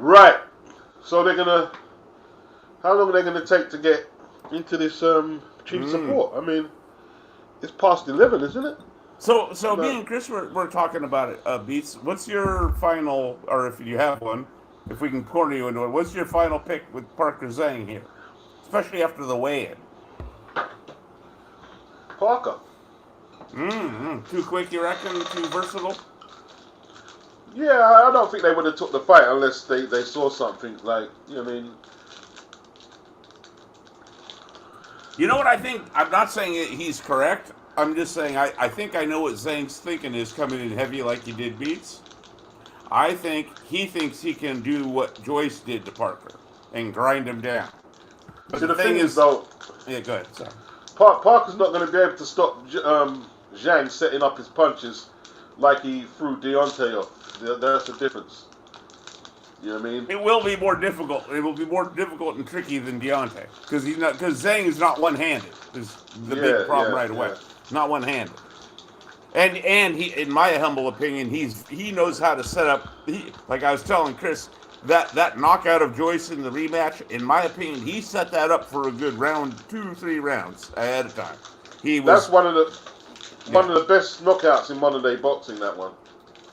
Right. So they're gonna. How long are they gonna take to get into this chief support? I mean, it's past 11, isn't it? So me No. and Chris were talking about it. Beats. What's your final, or if you have one, if we can corner you into it, what's your final pick with Parker Zhang here, especially after the weigh-in? Parker. Too quick, you reckon? Too versatile? Yeah, I don't think they would have took the fight unless they saw something like, you know what I mean? You know what I think? I'm not saying he's correct. I'm just saying I think I know what Zhang's thinking is coming in heavy like he did Beats. I think he thinks he can do what Joyce did to Parker and grind him down. But See, the thing is, though, yeah, go ahead. Sorry. Parker's not going to be able to stop Zhang setting up his punches like he threw Deontay off. That's the difference. You know what I mean? It will be more difficult. It will be more difficult and tricky than Deontay because Zhang is not one-handed. Is the big problem right away. Not one-handed. And he, in my humble opinion, he knows how to set up. Like I was telling Chris, that knockout of Joyce in the rematch, in my opinion, he set that up for a good round, 2-3 rounds ahead of time. That's one of the best knockouts in modern day boxing. That one.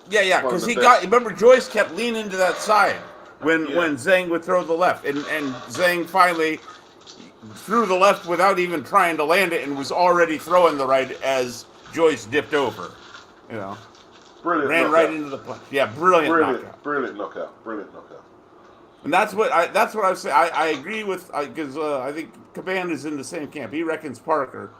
Yeah, because remember Joyce kept leaning to that side when Zhang would throw the left, and Zhang finally threw the left without even trying to land it, and was already throwing the right as Joyce dipped over. You know, brilliant. Ran knockout. right into the punch. Yeah, brilliant knockout. Brilliant knockout. And that's what I was saying. I agree with because I think Caban is in the same camp. He reckons Parker.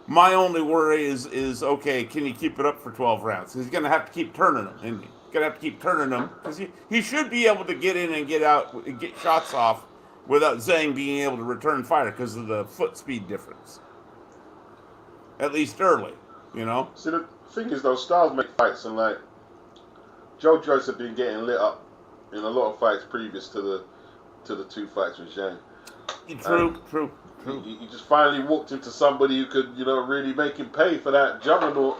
My only worry is okay, can he keep it up for 12 rounds? He's going to have to keep turning them, isn't he? Going to have to keep turning them because he should be able to get in and get out and get shots off without Zhang being able to return fire because of the foot speed difference. At least early, you know? See, the thing is, though, stars make fights, and like Joe Joyce had been getting lit up in a lot of fights previous to the 2 fights with Zhang. True. He just finally walked into somebody who could, really make him pay for that juggernaut.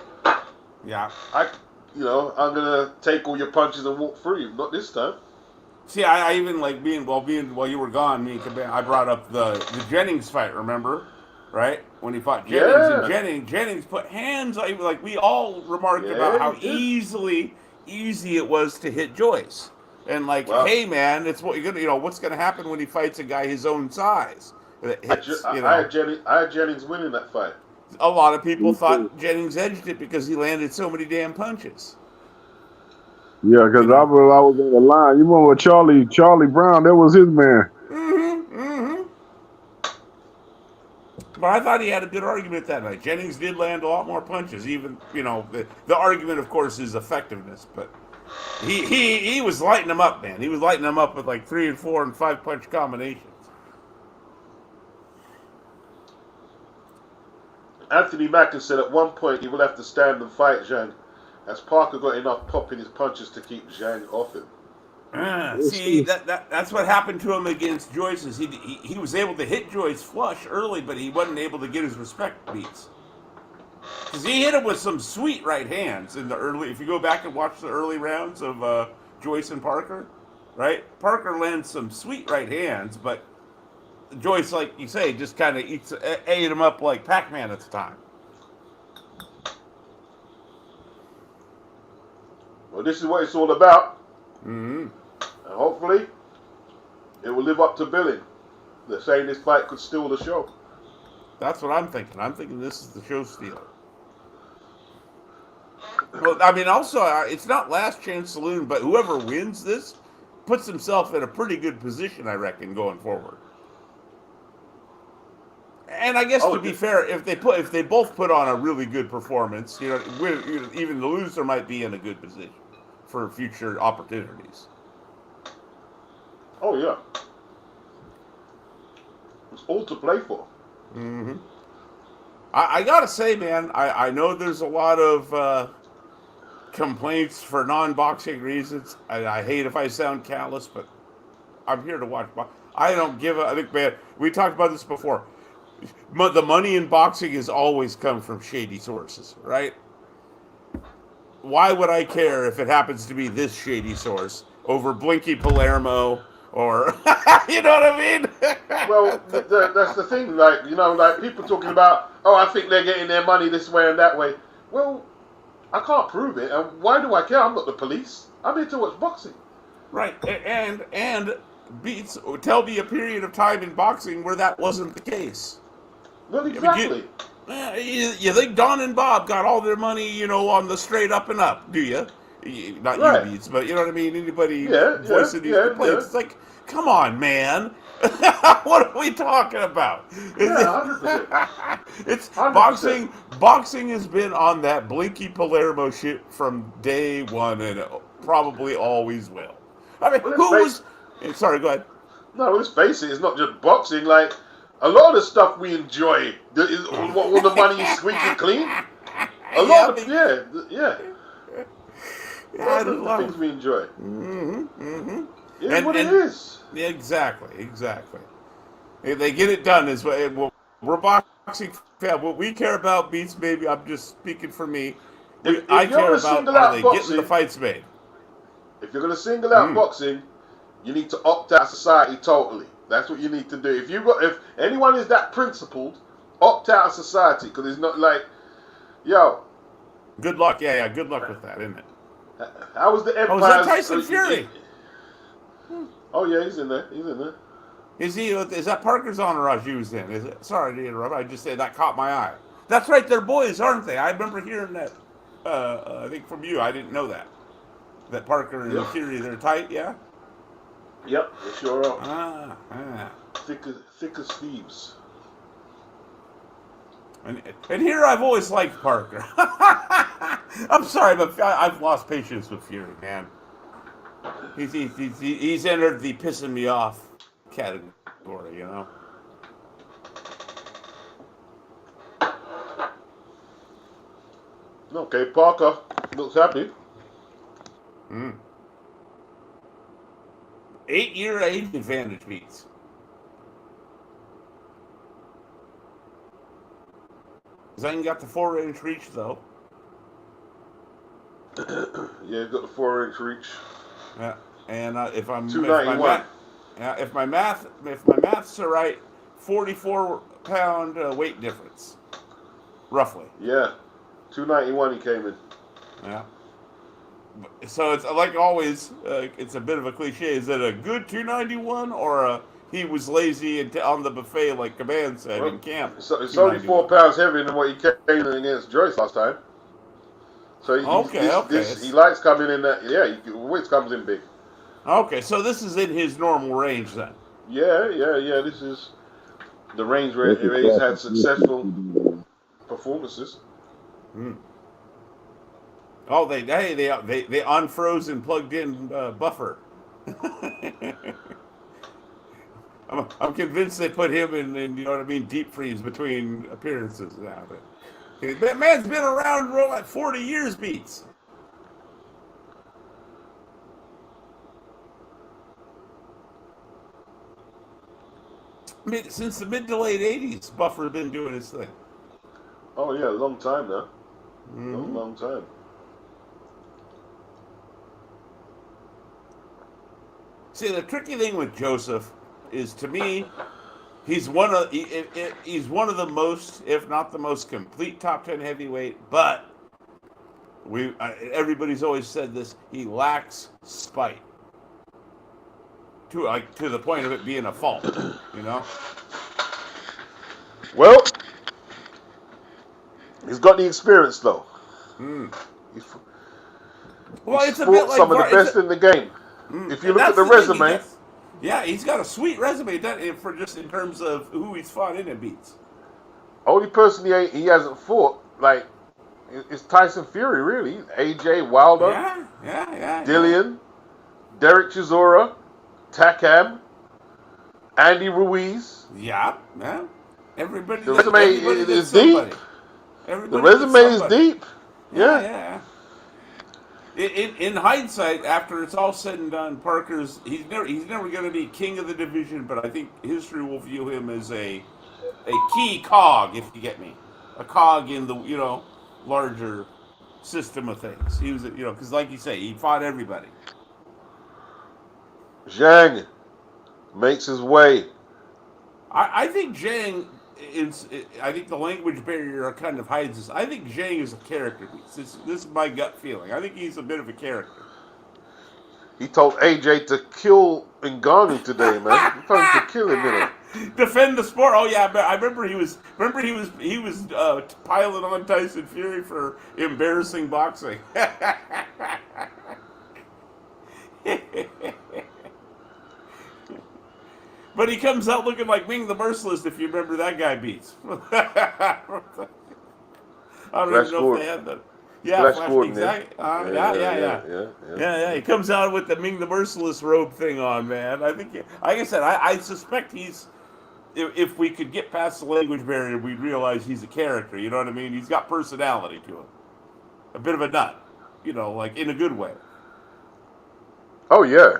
Yeah. I'm gonna take all your punches and walk through you. Not this time. See, I even like while you were gone, me and Caban, I brought up the Jennings fight. Remember, right? When he fought Jennings, and Jennings put hands like we all remarked about how easy it was to hit Joyce. And hey man, it's what you're gonna, what's gonna happen when he fights a guy his own size. I had Jennings winning that fight. A lot of people thought Jennings edged it because he landed so many damn punches. Yeah, because I was on the line. You remember Charlie Brown? That was his man. But I thought he had a good argument that night. Jennings did land a lot more punches. Even the argument, of course, is effectiveness. But he was lighting them up, man. He was lighting them up with like 3 and 4 and 5 punch combinations. Anthony Mackin said at one point he will have to stand and fight Zhang, as Parker got enough pop in his punches to keep Zhang off him. See, that's what happened to him against Joyce. Is he was able to hit Joyce flush early, but he wasn't able to get his respect beats. Because he hit him with some sweet right hands in the early. If you go back and watch the early rounds of Joyce and Parker, right? Parker lands some sweet right hands, but Joyce, like you say, just kind of ate him up like Pac-Man at the time. Well, this is what it's all about. Mm-hmm. And hopefully, it will live up to billing. They're saying this fight could steal the show. That's what I'm thinking. I'm thinking this is the show stealer. Well, I mean, also, it's not Last Chance Saloon, but whoever wins this puts himself in a pretty good position, I reckon, going forward. And I guess to be fair, if they both put on a really good performance, even the loser might be in a good position for future opportunities. Oh yeah, it's all to play for. Mm-hmm. I gotta say, man, I know there's a lot of complaints for non-boxing reasons. I hate if I sound callous, but I'm here to watch. I don't give a. I think, man, we talked about this before. The money in boxing has always come from shady sources, right? Why would I care if it happens to be this shady source? over Blinky Palermo or you know what I mean? Well, that's the thing. Like, you know, like people talking about, oh, I think they're getting their money this way and that way. Well, I can't prove it, and why do I care? I'm not the police. I'm here to watch boxing. Right, and beats. Tell me a period of time in boxing where that wasn't the case. Well, I mean, exactly. you think Don and Bob got all their money, you know, on the straight up and up? Do you? Not you, Right. Beats, but you know what I mean. Anybody Yeah, voicing these complaints? It's like, come on, man. What are we talking about? Yeah, 100%. It's 100%. boxing. Boxing has been on that Blinky Palermo shit from day one, and probably always will. I mean, Well, who was? Sorry, go ahead. No, let's face it. It's not just boxing. Like a lot of the stuff we enjoy, all the money is squeaky clean. A lot of yeah. A lot of the things we enjoy. It is what it is. Exactly. They get it done. Is what we're boxing fan. What we care about, Beats, maybe I'm just speaking for me. If I you're care gonna about single are out they boxing, getting the fights made. If you're going to single out boxing, you need to opt out society totally. That's what you need to do. If anyone is that principled, opt out of society, because it's not like, yo. Good luck, yeah. Good luck with that, isn't it? How was the Empire? Oh, is that Tyson Fury? Oh yeah, he's in there. Is he? Is that Parker's entourage he was in? Is it? Sorry to interrupt. I just said that caught my eye. That's right. They're boys, aren't they? I remember hearing that. I think from you. I didn't know that. That Parker and Fury, they're tight. Yeah. Yep, they sure are. Ah. Thick as thieves. And here I've always liked Parker. I'm sorry, but I've lost patience with Fury, man. He's entered the pissing me off category, you know. Okay, Parker looks happy. 8-year age advantage, Beats. Zane got the 4-inch reach though. Yeah, got the 4-inch reach. Yeah, and if my maths are right, 44-pound weight difference, roughly. Yeah, 291 he came in. Yeah. So it's like always, it's a bit of a cliche. Is it a good 291 or he was lazy and on the buffet like Command said in camp? So it's only 4 pounds heavier than what he came in against Joyce last time. So he likes coming in that. Yeah, weight comes in big. Okay, so this is in his normal range then. Yeah. This is the range where he's had successful performances. Oh, they unfroze and plugged in buffer. I'm convinced they put him in you know what I mean, deep freeze between appearances now. But that man's been around for like 40 years, Beats. I mean, since the mid to late 80s, Buffer's been doing his thing. Oh yeah, a long time now. Long time. See, the tricky thing with Joseph is, to me, he's one of the most, if not the most complete top 10 heavyweight. But everybody's always said this: he lacks spite to the point of it being a fault. You know. Well, he's got the experience though. He's it's a fought bit like some of the best in the game. If you look at the resume, he's got a sweet resume for just in terms of who he's fought in and beats. Only person he hasn't fought like is Tyson Fury, really. AJ Wilder, Dillian, Derek Chisora, Takam, Andy Ruiz. Yeah. Everybody. The resume is deep. The resume is deep. Yeah. In hindsight, after it's all said and done, Parker's he's never going to be king of the division, but I think history will view him as a key cog, if you get me, a cog in the larger system of things. He was because like you say, he fought everybody. Zhang makes his way. I think Zhang is. I think the language barrier kind of hides this. I think Zhang is a character piece. This is my gut feeling. I think he's a bit of a character. He told AJ to kill Ngannou today, man. He told him to kill him, you know. Defend the sport. Oh yeah, I remember he was. He was piling on Tyson Fury for embarrassing boxing. But he comes out looking like Ming the Merciless, if you remember that guy beats. I don't Flash even know Gordon. if they had that. Yeah, Flash Gordon, exactly. Yeah. He comes out with the Ming the Merciless robe thing on, man. I think, like I said, I suspect he's. If we could get past the language barrier, we'd realize he's a character. You know what I mean? He's got personality to him. A bit of a nut, you know, like in a good way. Oh yeah,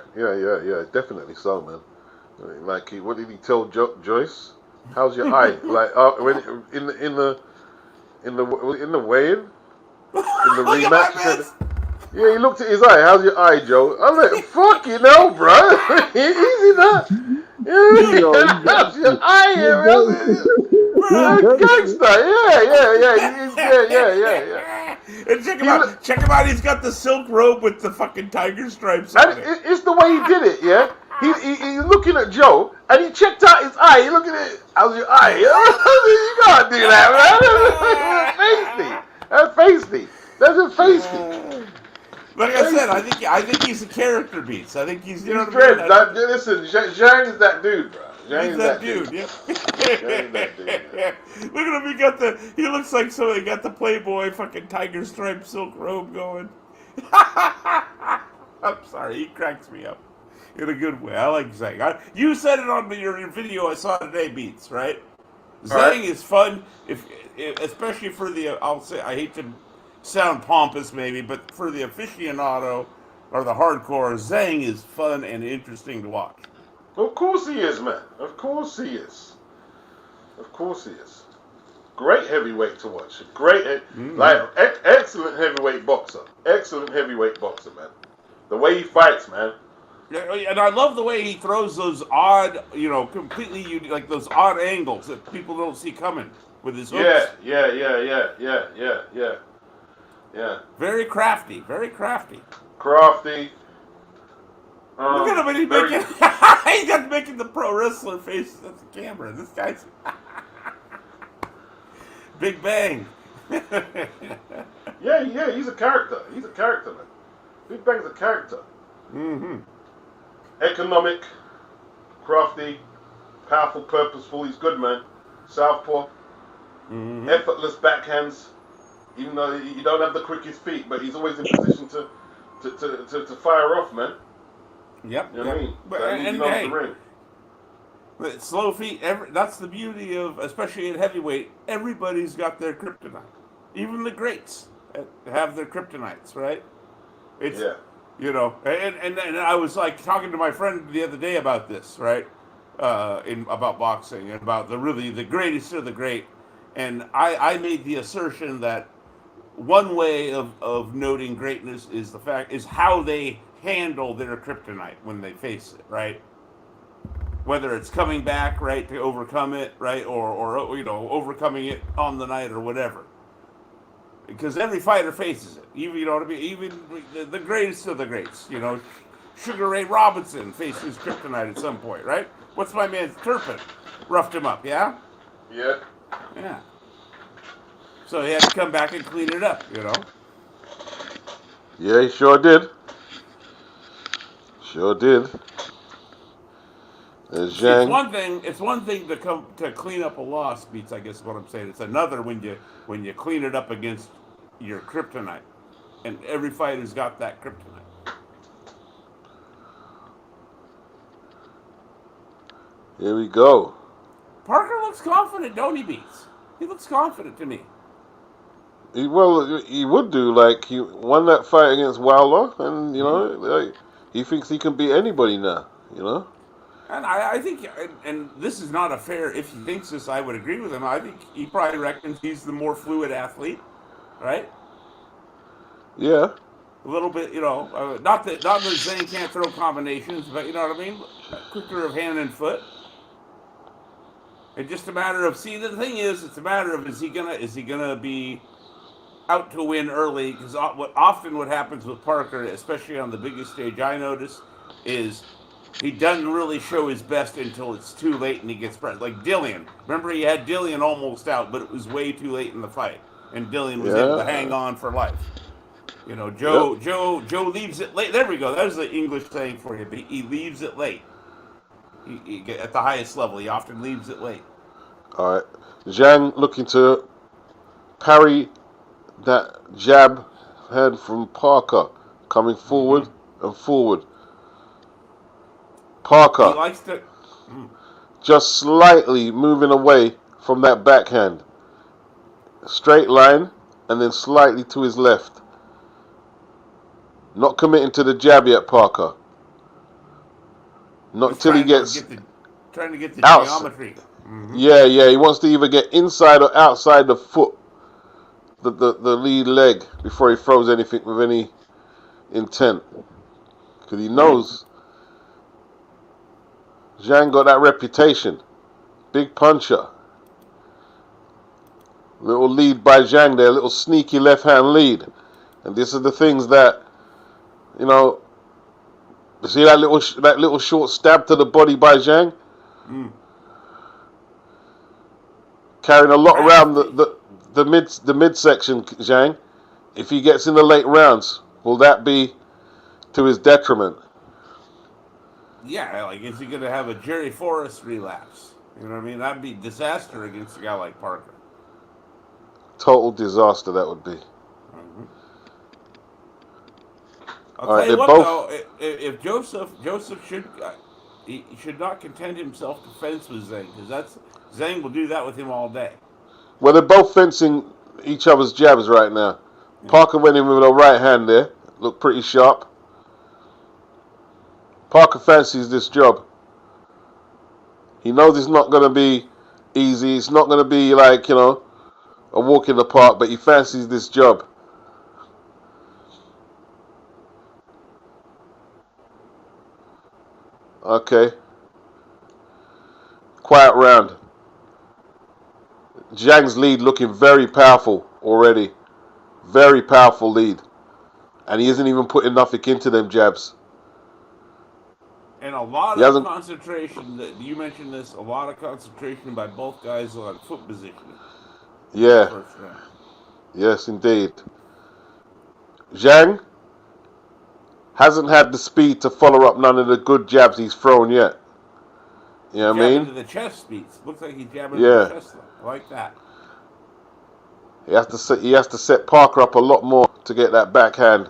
definitely so, man. Like, what did he tell Joyce? How's your eye? Like, when in the weigh-in, in the rematch, he said, yeah, he looked at his eye. How's your eye, Joe? I'm like, fuck you know, bro. Easy now. Yeah, how's your eye, gangster? Yeah. And check him out. He's got the silk robe with the fucking tiger stripes on it. It's the way he did it, yeah. He's looking at Joe, and he checked out his eye. He looking at it. How's your eye? You can't do that, man. That's feisty. That's feisty. Like I said, I think he's a character beast. I think he's, you know what I mean? Listen, Zhang is that dude, bro. He's that dude. Yep. Look at him. He looks like somebody got the Playboy fucking tiger striped silk robe going. I'm sorry, he cracks me up in a good way. I like Zhang. You said it on your video I saw today, Beats, right? Zhang is fun, especially for the. I'll say, I hate to sound pompous, maybe, but for the aficionado or the hardcore, Zhang is fun and interesting to watch. Of course he is, man. Of course he is. Great heavyweight to watch. Excellent heavyweight boxer. Man. The way he fights, man. And I love the way he throws those odd, completely unique, like those odd angles that people don't see coming with his hooks. Yeah. Very crafty. Look at him, he's got making the pro wrestler faces at the camera. This guy's Big Bang. Yeah, he's a character. Man. Big Bang's a character. Mm-hmm. Economic, crafty, powerful, purposeful. He's good, man. Southpaw. Mm-hmm. Effortless backhands. Even though you don't have the quickest feet, but he's always in position to fire off, man. Yep. You know what I mean? The ring. But slow feet. That's the beauty of, especially in heavyweight. Everybody's got their kryptonite. Even the greats have their kryptonites, right? And I was like talking to my friend the other day about this, right? About boxing and about the greatest of the great. And I made the assertion that one way of noting greatness is how they handle their kryptonite when they face it, right? Whether it's coming back, right, to overcome it, right, or overcoming it on the night or whatever. Because every fighter faces it. Even even the greatest of the greats. Sugar Ray Robinson faced his kryptonite at some point, right? What's my man Turpin? Roughed him up, yeah? Yeah. Yeah. So he had to come back and clean it up, Yeah, he sure did. It's one thing to clean up a loss, Beats, I guess is what I'm saying. It's another when you clean it up against your kryptonite. And every fighter's got that kryptonite. Here we go. Parker looks confident, don't he, Beats? He looks confident to me. He would do. Like, he won that fight against Wilder, and he thinks he can beat anybody now. And I think, and this is not a fair. If he thinks this, I would agree with him. I think he probably reckons he's the more fluid athlete, right? Yeah. a little bit, not that Zhang can't throw combinations, but you know what I mean. Quicker of hand and foot. It's just a matter of the thing is, it's a matter of is he gonna be out to win early? Because what happens with Parker, especially on the biggest stage, I notice is he doesn't really show his best until it's too late and he gets pressed. Like Dillian, remember he had Dillian almost out, but it was way too late in the fight, and Dillian was able to hang Yeah. on for life. Yep. Joe leaves it late. There we go. That was the English saying for you. But he leaves it late. At the highest level, he often leaves it late. All right. Zhang looking to parry that jab hand from Parker, coming forward and forward. He Parker likes to. Mm, just slightly moving away from that backhand. Straight line and then slightly to his left. Not committing to the jab yet, Parker. Not just until he trying to get the out. geometry. Yeah, he wants to either get inside or outside the foot, the lead leg, before he throws anything with any intent. Because he knows Zhang got that reputation. Big puncher. Little lead by Zhang there, little sneaky left hand lead. And this is the things that, you see that little short stab to the body by Zhang? Mm. Carrying a lot around the midsection, Zhang. If he gets in the late rounds, will that be to his detriment? Yeah, like is he going to have a Jerry Forrest relapse? You know what I mean? That'd be disaster against a guy like Parker. Total disaster that would be. Mm-hmm. I'll All right, tell you they're what both. though, if Joseph he should not contend himself to fence with Zhang because Zhang will do that with him all day. Well, they're both fencing each other's jabs right now. Yeah. Parker went in with a right hand there. Looked pretty sharp. Parker fancies this job. He knows it's not going to be easy. It's not going to be like, a walk in the park, but he fancies this job. Okay. Quiet round. Zhang's lead looking very powerful already. Very powerful lead. And he isn't even putting nothing into them jabs. And a lot He of hasn't. concentration. You mentioned this. A lot of concentration by both guys on foot positioning in that Yeah. first round. Yes, indeed. Zhang hasn't had the speed to follow up none of the good jabs he's thrown yet. You know what I mean? To the chest speeds. Looks like he's jabbing to Yeah. the chest. I like that. He has to set Parker up a lot more to get that backhand.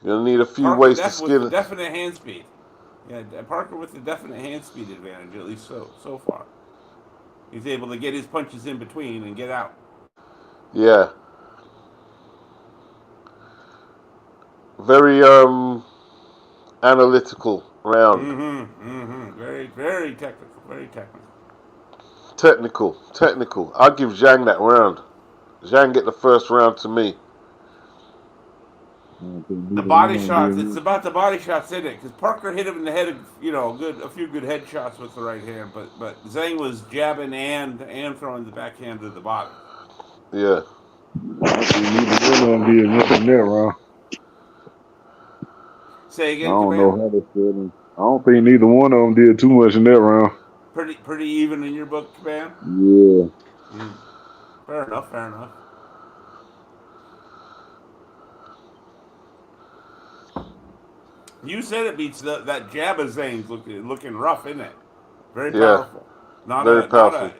You're gonna need a few Parker ways to with skin the it. definite hand speed. Yeah, Parker with the definite hand speed advantage, at least so far. He's able to get his punches in between and get out. Yeah. Very analytical round. Very, very technical. Very technical. Technical. I'll give Zhang that round. Zhang get the first round to me. The body shots. It's about the body shots, isn't it? Because Parker hit him in the head, a few good head shots with the right hand, but Zhang was jabbing and throwing the backhand to the body. Yeah. Say again, I don't Japan? know how they said. I don't think neither one of them did too much in that round. Pretty even in your book, Japan? Yeah. Fair enough. You said it beats that jab of Zane's looking rough, isn't it? Very powerful. Very powerful.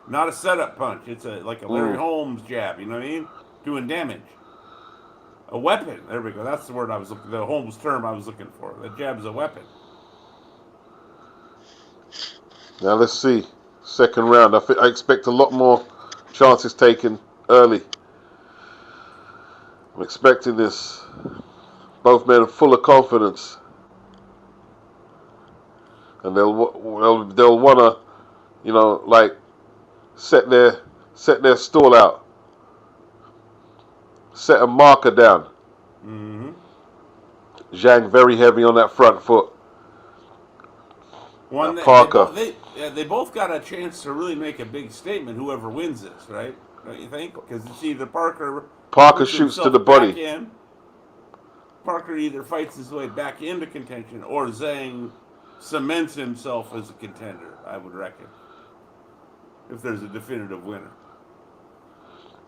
Not a setup punch. It's like a Larry Holmes jab. You know what I mean? Doing damage. A weapon. There we go. That's the word I was looking. The Holmes term I was looking for. The jab is a weapon. Now let's see. Second round. I expect a lot more chances taken early. I'm expecting this. Both men are full of confidence, and they'll wanna, set their stall out. set a marker down. Mm-hmm. Zhang very heavy on that front foot. One Parker. they both got a chance to really make a big statement. Whoever wins this, right? Don't you think? Because it's either Parker puts shoots to himself the body. back in. Parker either fights his way back into contention, or Zhang cements himself as a contender. I would reckon, if there's a definitive winner.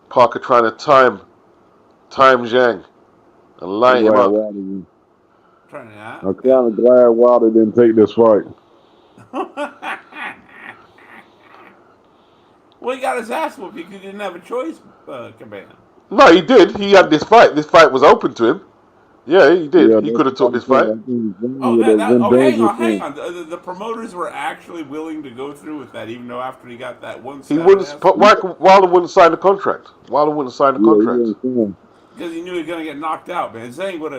Parker trying to time Zhang and light him up. Trying to. I'm kind of glad Wilder didn't take this fight. Well, he got his ass whooped because he didn't have a choice, Cabana. No, he did. He had this fight. This fight was open to him. Yeah, he did. Yeah, he could have took this fight. Hang on. The promoters were actually willing to go through with that, even though after he got that one. Wilder wouldn't sign the contract. Wilder wouldn't sign the contract because he knew he was gonna get knocked out. Man, Zhang would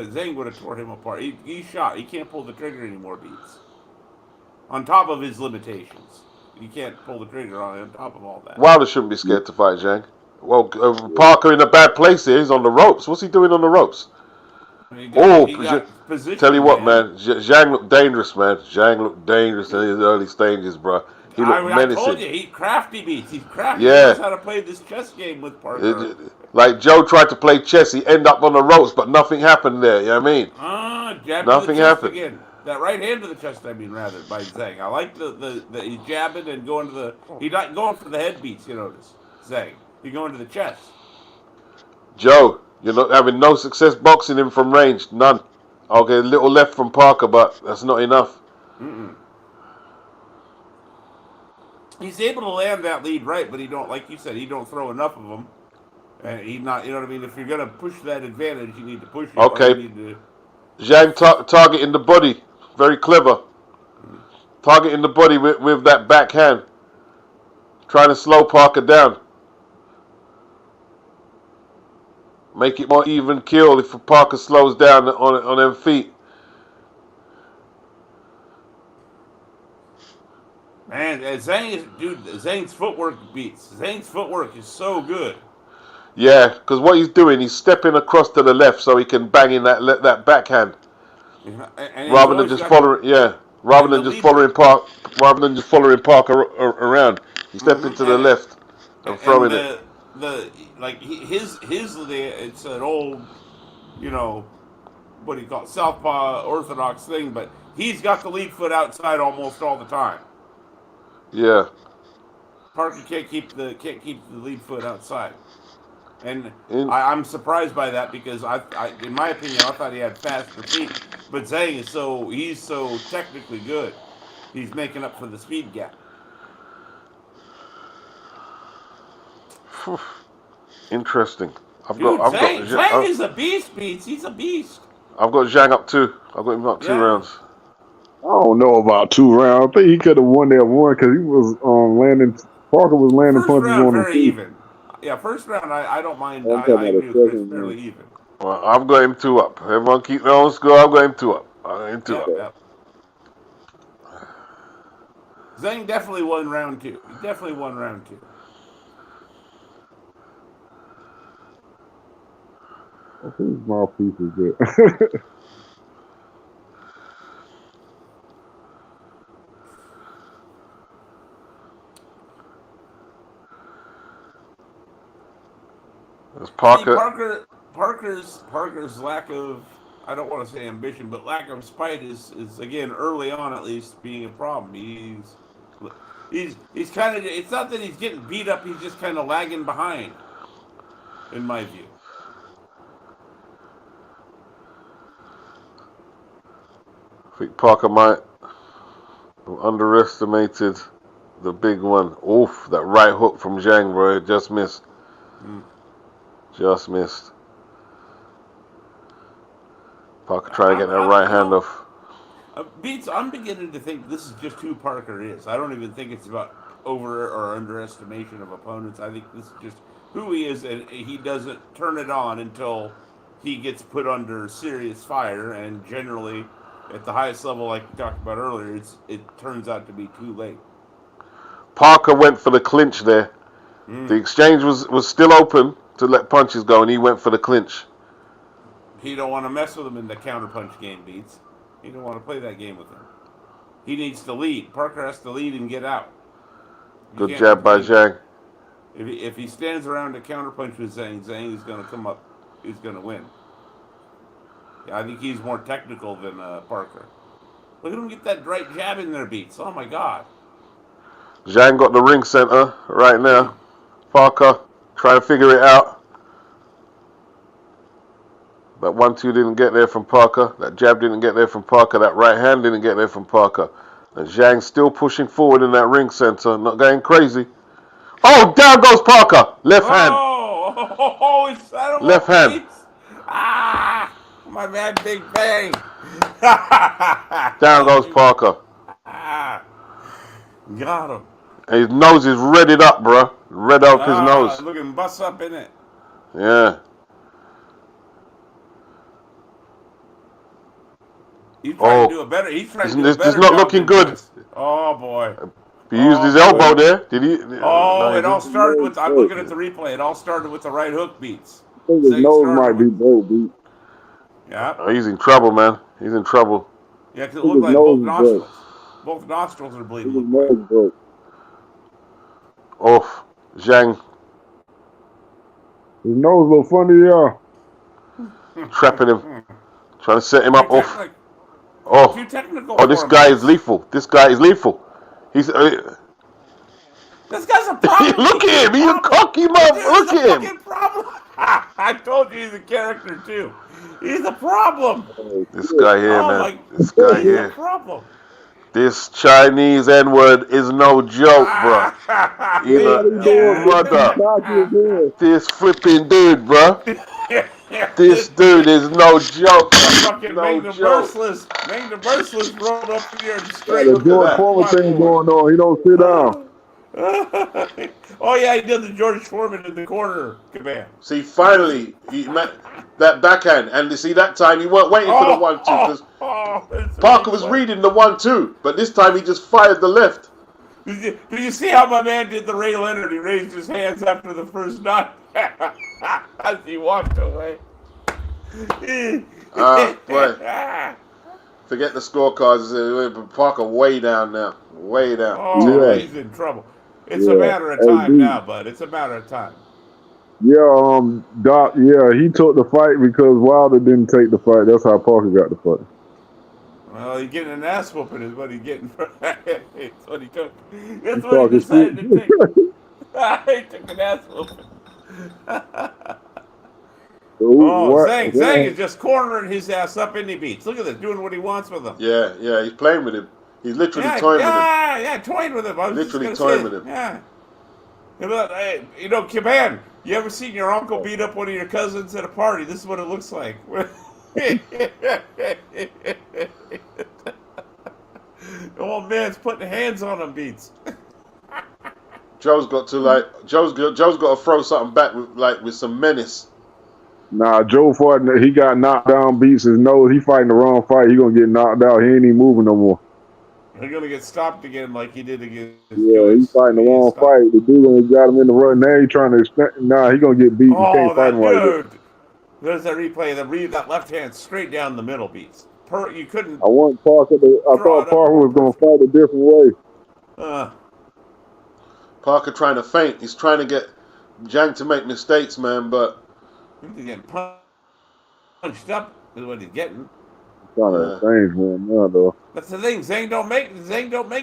have tore him apart. He's shot. He can't pull the trigger anymore. Beats. On top of his limitations, he can't pull the trigger on top of all that. Wilder shouldn't be scared to fight Zhang. Well, Parker in a bad place here. He's on the ropes. What's he doing on the ropes? Tell you what, man. Zhang looked dangerous, man. Zhang looked dangerous in his early stages, bro. He looked menacing. I told you, he's crafty, Beats. He's crafty. Yeah. He knows how to play this chess game with Parker. Like Joe tried to play chess, he ended up on the ropes, but nothing happened there. You know what I mean? Nothing happened. Again. That right hand to the chest, by Zhang. I like the he's jabbing and going to the. He's not going for the head beats, you notice, Zhang. He's going to the chest. Joe, you're not having no success boxing him from range. None. I'll get a little left from Parker, but that's not enough. He's able to land that lead right, but he don't, like you said, he don't throw enough of them. And he's not, you know what I mean? If you're going to push that advantage, you need to push it. Okay. Zhang targeting the body. Very clever. Targeting the body with that backhand. Trying to slow Parker down. Make it more even kill if Parker slows down on them feet. Man, Zhang's footwork beats. Zhang's footwork is so good. Yeah, because what he's doing, he's stepping across to the left so he can bang in that backhand. Rather than just following Parker around, he stepped into the left and throwing it. It's an old, what do you call it, southpaw orthodox thing, but he's got the lead foot outside almost all the time. Yeah. Parker can't keep the lead foot outside. And I'm surprised by that because in my opinion, I thought he had faster feet. But Zhang he's so technically good. He's making up for the speed gap. Interesting. Zhang is a beast, Beats. He's a beast. I've got Zhang up 2. I've got him up 2 rounds. I don't know about 2 rounds. I think he could have won that one because he was landing. Parker was landing punches on him. Very even. Yeah, first round, I don't mind. I agree with Chris, fairly even. Well, I've got him 2 up. Everyone keep their own score. I've got him 2 up. Yep. Zhang definitely won round 2. He definitely won round 2. His mouthpiece is good. Parker's lack of, I don't want to say ambition, but lack of spite is again early on at least being a problem. He's kind of, it's not that he's getting beat up, he's just kind of lagging behind, in my view. I think Parker might have underestimated the big one. Oof, that right hook from Zhang, bro, it just missed. Just missed. Parker trying to get that right hand off. Beats, I'm beginning to think this is just who Parker is. I don't even think it's about over or underestimation of opponents. I think this is just who he is, and he doesn't turn it on until he gets put under serious fire, and generally at the highest level, like we talked about earlier, it turns out to be too late. Parker went for the clinch there. The exchange was still open to let punches go, and he went for the clinch. He don't want to mess with him in the counterpunch game, Beats. He don't want to play that game with him. He needs to lead. Parker has to lead and get out. Good jab by Zhang. If he stands around to counterpunch with Zhang, Zhang is going to come up. He's going to win. Yeah, I think he's more technical than Parker. Look at him get that right jab in there, Beats. Oh, my God. Zhang got the ring center right now. Parker trying to figure it out. That 1-2 didn't get there from Parker. That jab didn't get there from Parker. That right hand didn't get there from Parker. And Zhang still pushing forward in that ring center, not going crazy. Oh, down goes Parker. Left hand. Left hand. Ah, my man, Big Bang. Down goes Parker. Got him. And his nose is redded up, bro. Red up his nose. Look at him bust up in it. Yeah. He's trying to do a better. He's trying to do a better. This is not looking good. Oh boy. He used his elbow there. Did he? Oh, no, it all started with. I'm looking at the replay. It all started with the right hook, Beats. I think his nose might be broke, Beat. Yeah. Oh, he's in trouble, man. He's in trouble. Yeah, because it looked like both nostrils. Both nostrils are bleeding. His nose broke. Oh, Zhang. His nose look funny, y'all. Trapping him. Trying to set him up off. Too Oh, technical. oh, this guy is lethal. This guy is lethal. He's. This guy's a problem. Look at him. He's a cocky mother. Look at him. Problem. I told you he's a character too. He's a problem. This guy here, man. This guy He's here. a problem. This Chinese N-word is no joke, bro. This flipping dude, bro. This dude is no joke. Fucking No Magnum joke. Merciless rolled up here and straight. The George Foreman thing going on. He don't sit down. Oh yeah, he did the George Foreman in the corner command. See, finally, he met that backhand, and see that time he weren't waiting for the 1-2 because Parker was reading the 1-2, but this time he just fired the left. Did you see how my man did the Ray Leonard? He raised his hands after the first knock as he walked away. Boy. Forget the scorecards. Parker way down now. Way down. Oh, yeah. He's in trouble. It's a matter of time now, bud. It's a matter of time. Yeah, Doc, yeah, he took the fight because Wilder didn't take the fight. That's how Parker got the fight. Well, he's getting an ass whooping is what he's getting. That's what he took. That's what he decided to take. He took an ass whooping. Zhang is just cornering his ass up and he beats. Look at this, doing what he wants with him. Yeah, he's playing with him. He's literally toying with him. Yeah, toying with him. I was literally toying with him. Yeah. You know, Caban, you ever seen your uncle beat up one of your cousins at a party? This is what it looks like. The old man's putting hands on him, Beats. Joe's got to Joe's got to throw something back with some menace. Nah, Joe fought. He got knocked down, beats his nose. He fighting the wrong fight. He gonna get knocked out. He ain't even moving no more. He's gonna get stopped again, like he did against. Yeah, he's fighting the wrong fight. The dude gonna got him in the run. Now he trying to expect. Nah, he gonna get beat. You can't fight him like that. There's that replay. That left hand straight down the middle, Beats. You couldn't. I thought Parker was gonna fight a different way. Parker trying to feint. He's trying to get Zhang to make mistakes, man. But he's getting punched up is what he's getting. Trying to change one now, though. That's the thing. Zhang don't make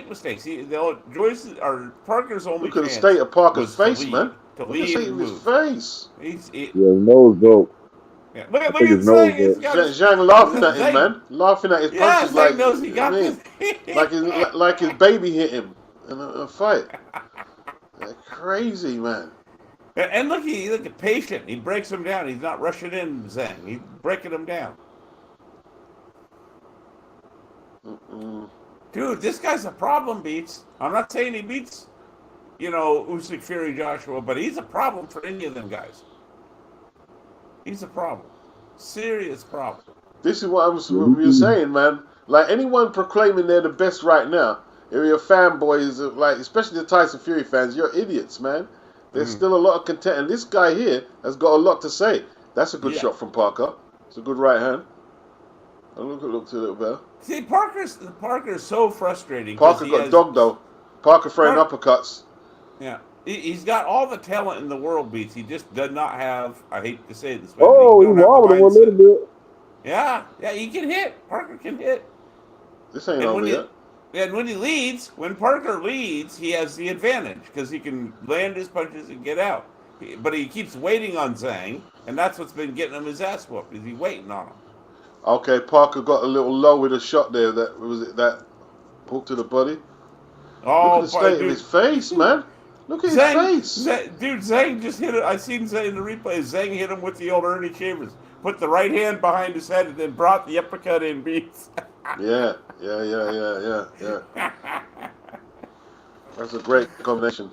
mistakes. Parker's only. Look at the state of Parker's face, man. Look at the state of his face. His nose broke. Yeah. Look at his nose. Zhang laughing at him, man. Laughing at his punches like knows he got this. like his baby hit him in a fight. They're crazy, man. And look at patient. He breaks him down. He's not rushing in, Zhang. He's breaking him down. Dude, this guy's a problem, Beats. I'm not saying he beats, Usyk, Fury, Joshua, but he's a problem for any of them guys. He's a problem. Serious problem. This is what we were saying, man. Like, anyone proclaiming they're the best right now, if you're fanboys, especially the Tyson Fury fans, you're idiots, man. There's still a lot of content, and this guy here has got a lot to say. That's a good Yeah. shot from Parker. It's a good right hand. I look a little better. See, Parker's so frustrating because Parker he got has dogged though. Parker throwing uppercuts. Yeah, he's got all the talent in the world, Beats. He just does not have. I hate to say it this way, but he Oh, he don't have the wobbled him a little mindset. bit. Yeah, he can hit. Parker can hit, This ain't and over when he yet. and when Parker leads, he has the advantage because he can land his punches and get out. But he keeps waiting on Zhang, and that's what's been getting him his ass whooped. Is he waiting on him? Okay, Parker got a little low with a shot there. That was it. That hook to the body. Look at Oh, the state of dude, his face, man. Look at his face. Dude, Zhang just hit it. I seen Zhang in the replay. Zhang hit him with the old Ernie Chambers. Put the right hand behind his head and then brought the uppercut in, Beats. Yeah. That's a great combination.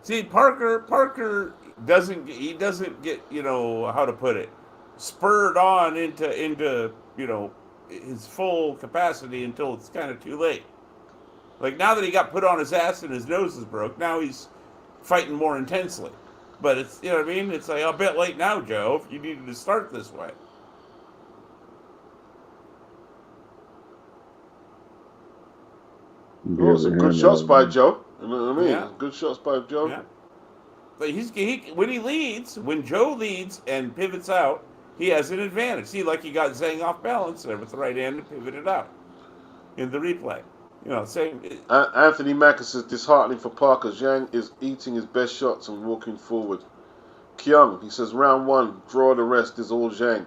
See, Parker doesn't get, how to put it, spurred on into his full capacity until it's kind of too late. Like now that he got put on his ass and his nose is broke, now he's fighting more intensely. But it's, you know what I mean? It's like a bit late now, Joe, if you needed to start this way. Oh, some good shots by Joe. You know what I mean? Yeah. Good shots by Joe. Yeah. But when Joe leads and pivots out, he has an advantage. See, like he got Zhang off balance there with the right hand and pivoted out in the replay. Same. Anthony Mack says disheartening for Parker. Zhang is eating his best shots and walking forward. Kyung, he says round 1, draw the rest is all Zhang.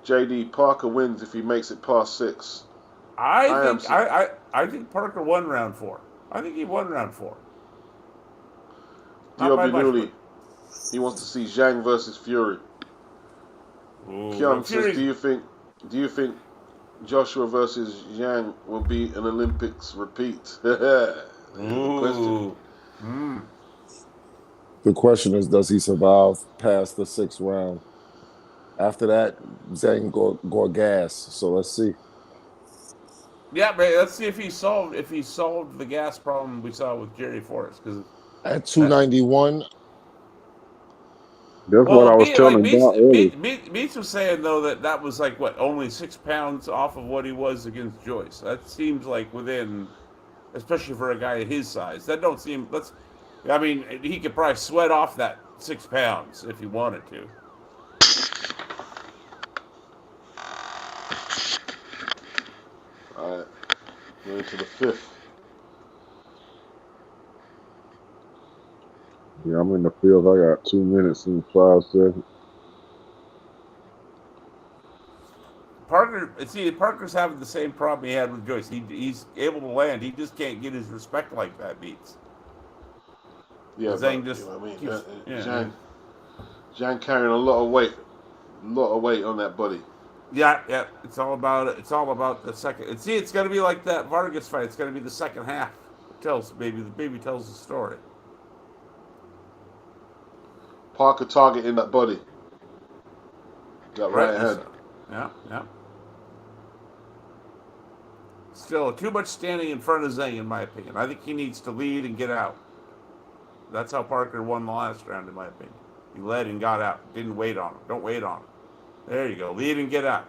JD, Parker wins if he makes it past 6. I think Parker won round 4. I think he won round 4. Diobli Newly, he wants to see Zhang versus Fury. Kyung says, do you think Joshua versus Zhang will be an Olympics repeat? Ooh. The question is, does he survive past the 6th round? After that, Zhang go gas. So let's see. Yeah, but let's see if he solved the gas problem we saw with Jerry Forrest. Because at 291. That's what I was telling him about earlier. Beats was saying though that was like what, only 6 pounds off of what he was against Joyce. That seems like within, especially for a guy his size. That don't seem. I mean, he could probably sweat off that 6 pounds if he wanted to. All right, going to the 5th. Yeah, I'm in the field. I got 2 minutes and 5 seconds. Parker's having the same problem he had with Joyce. He's able to land. He just can't get his respect like that, Beats. Yeah, Zhang but, just you know what I mean? keeps, Zhang carrying a lot of weight on that body. Yeah. It's all about it. It's all about the second. It's going to be like that Vargas fight. It's going to be the second half. The baby tells the story. Parker targeting that body. That right hand. Yeah. Still, too much standing in front of Zhang, in my opinion. I think he needs to lead and get out. That's how Parker won the last round, in my opinion. He led and got out. Didn't wait on him. Don't wait on him. There you go. Lead and get out.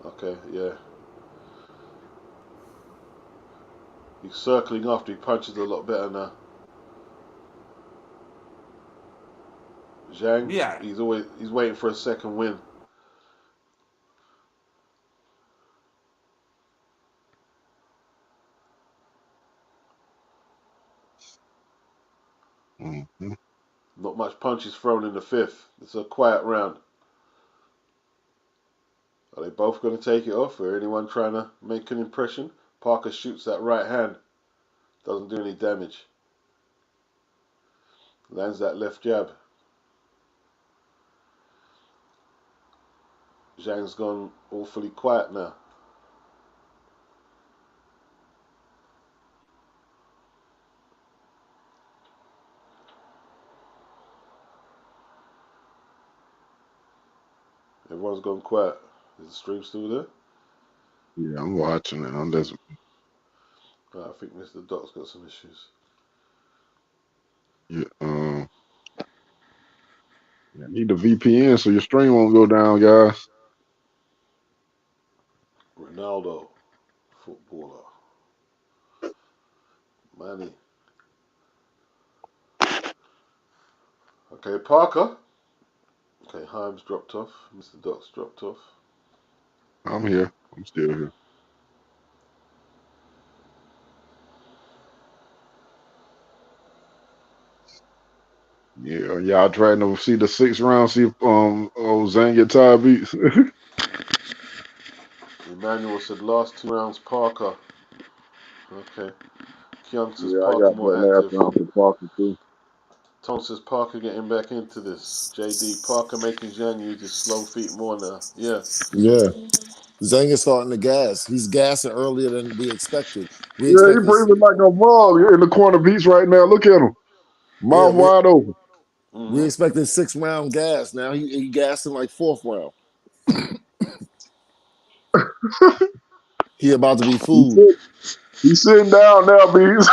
Okay, yeah. He's circling after he punches a lot better now. Zhang, Yeah. he's waiting for a second win. Mm-hmm. Not much punches thrown in the 5th. It's a quiet round. Are they both going to take it off, or anyone trying to make an impression? Parker shoots that right hand. Doesn't do any damage. Lands that left jab. Zhang's gone awfully quiet now. Everyone's gone quiet. Is the stream still there? Yeah, I'm watching it. I'm just I think Mr. Doc's got some issues. yeah, I need the VPN so your stream won't go down, guys. Ronaldo, footballer. Manny. Okay, Parker. Okay, Himes dropped off. Mr. Doc's dropped off. I'm here. I'm still here. Yeah, y'all trying to see the 6th round, see if Zane get tired beats. Emmanuel said last 2 rounds Parker. Okay. Kyung says Yeah, I Parker got more that last active. round for Parker too. Tom says Parker getting back into this. JD Parker making Zhang use his slow feet more now. Yeah. Yeah. Zhang is starting to gas. He's gassing earlier than we expected. We Yeah, he expected, breathing like a frog. You're in the corner beats right now. Look at him. yeah, Mouth wide open. we Mm-hmm. expected 6th round gas. Now he gassing like 4th round. He about to be food. He's sitting down now, beats.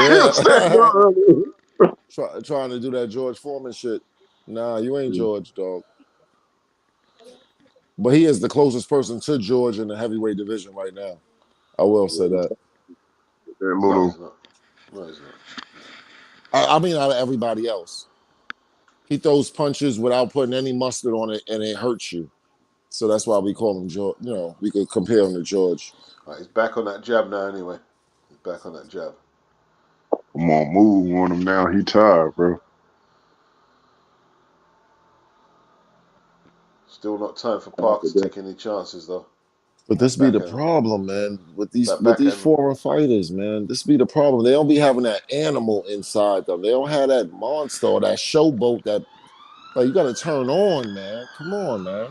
He was sitting Yeah. down earlier. Trying to do that George Foreman shit. Nah, you ain't George, dog. But he is the closest person to George in the heavyweight division right now. I will say that. That No, little he's not. No, he's not. I mean, out of everybody else, he throws punches without putting any mustard on it, and it hurts you. So that's why we call him George. You know, we could compare him to George. Right, he's back on that jab now anyway. He's back on that jab. come on, move on him now. He tired, bro. Still not time for Parker to take any chances though. But this That be the backhand. problem, man. With That these backhand. foreign fighters, man. This be the problem. They don't be having that animal inside them. They don't have that monster or that showboat that like you got to turn on, man. Come on, man.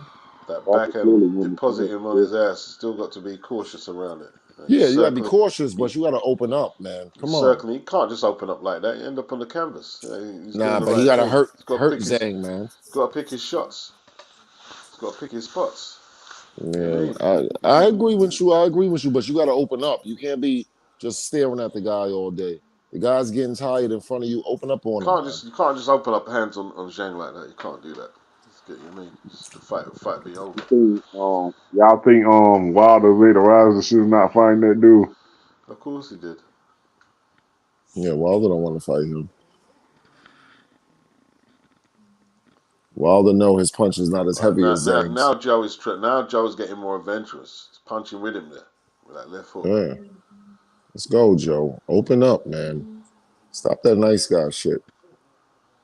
That backhand deposit him on his ass. Still got to be cautious around it. He's Yeah, you got to be circling. cautious, but you got to open up, man. He's Come on. circling. He can't just open up like that. You end up on the canvas. He's doing Nah, the but he right got to thing. hurt He's got to pick his. Zhang, man. Got to pick his shots. He's got to pick his spots. Yeah, I agree with you. I agree with you, but you got to open up. You can't be just staring at the guy all day. The guy's getting tired in front of you. Open up on him, man. You can't just open up hands on Zhang like that. You can't do that. Just the fight be over. Y'all think Wilder later Riser should not find that dude? Of course he did. Yeah, Wilder don't want to fight him. Wilder know his punch is not as Right, heavy as Zhang's. now Joe's getting more adventurous. He's punching with him there with that left hook. Yeah. Let's go, Joe. Open up, man. Stop that nice guy shit.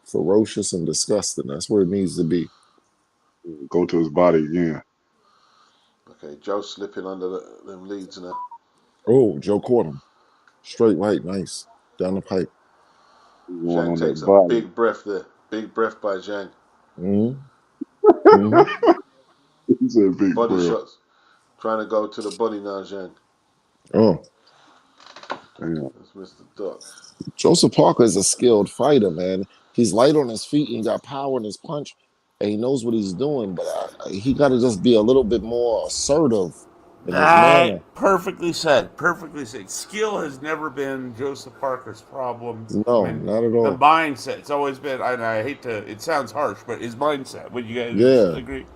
Ferocious and disgusting. That's where it needs to be. Go to his body again. Okay, Joe's slipping under them leads now. Oh, Joe caught him. Straight right, nice. Down the pipe. Zhang takes a big breath there. Big breath by Zhang. Mm-hmm. Mm-hmm. He said big Body breath. shots. Trying to go to the body now, Zhang. Oh. Damn. That's Mr. Duck. Joseph Parker is a skilled fighter, man. He's light on his feet and he got power in his punch, and he knows what he's doing. But he got to just be a little bit more assertive in his manner. Perfectly said. Perfectly said. Skill has never been Joseph Parker's problem. No, not at all. The mindset. It's always been, and I hate to, it sounds harsh, but his mindset. Would you guys agree?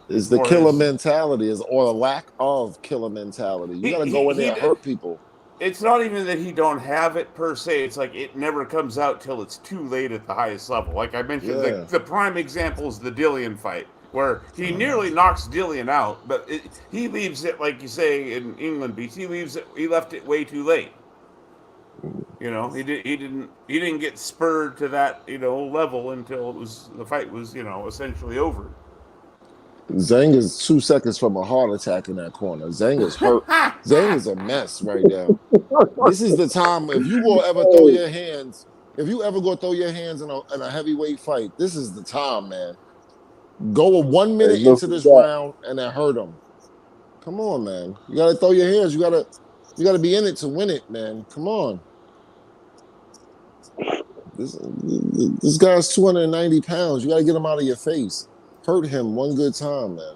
It's the killer mentality, or the lack of killer mentality. You got to go in there and hurt people. It's not even that he don't have it per se. It's like it never comes out till it's too late at the highest level. Like I mentioned, the prime example is the Dillian fight, where he nearly knocks Dillian out, but he leaves it, like you say in England, he left it way too late. You know, he didn't get spurred to that level until the fight was essentially over. Zhang is 2 seconds from a heart attack in that corner. Zhang is hurt. Zhang is a mess right now. This is the time if you will ever throw your hands. If you ever go throw your hands in a heavyweight fight, this is the time, man. Go 1 minute into this round and then hurt him. Come on, man. You gotta throw your hands. You gotta be in it to win it, man. Come on. This guy's 290 pounds. You gotta get him out of your face. Hurt him one good time, man.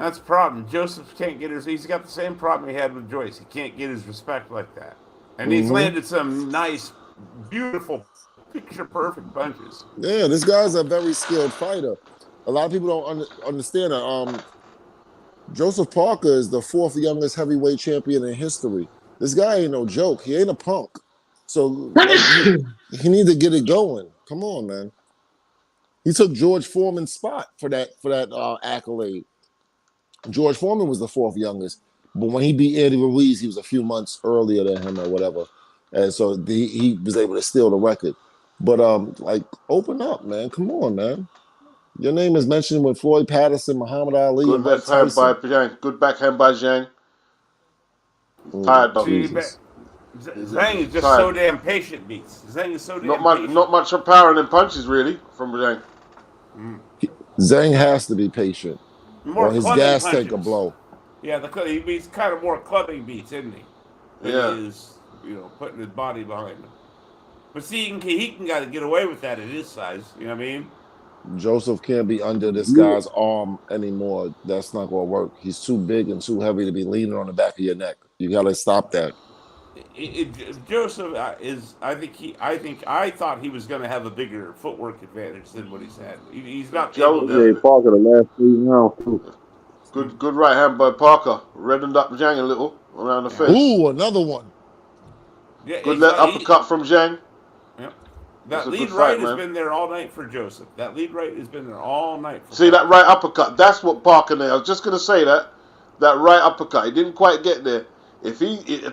That's the problem. Joseph can't get his. He's got the same problem he had with Joyce. He can't get his respect like that, and he's landed some nice, beautiful, picture perfect punches. Yeah, this guy's a very skilled fighter. A lot of people don't understand that. Joseph Parker is the 4th youngest heavyweight champion in history. This guy ain't no joke. He ain't a punk. So like, he need to get it going. Come on, man. He took George Foreman's spot for that accolade. George Foreman was the 4th youngest, but when he beat Andy Ruiz, he was a few months earlier than him or whatever, and so he was able to steal the record. But like, open up, man. Come on, man. Your name is mentioned with Floyd Patterson, Muhammad Ali, Good and Mike left hand by Tyson. Zhang. Good backhand by Zhang. Tired though. Jesus. Zhang is just so damn patient, Beats. Zhang is so damn patient. Not much power in punches really from Zhang. Zhang has to be patient. More or his clubbing gas punches. tank will blow. Yeah, he's kind of more clubbing beats, isn't he? Yeah. He is, putting his body behind him. But see, he can get away with that at his size. You know what I mean? Joseph can't be under this guy's arm anymore. That's not going to work. He's too big and too heavy to be leaning on the back of your neck. You got to stop that. Joseph is. I thought he was going to have a bigger footwork advantage than what he's had. He's not. Parker the last 3 rounds too. Good right hand by Parker. Reddened up Zhang a little around the face. Ooh, another one. Yeah, good uppercut from Zhang. Yep. That lead fight, right has been there all night for Joseph. That lead right has been there all night. See that right uppercut? That's what Parker did. I was just gonna say that right uppercut. He didn't quite get there. I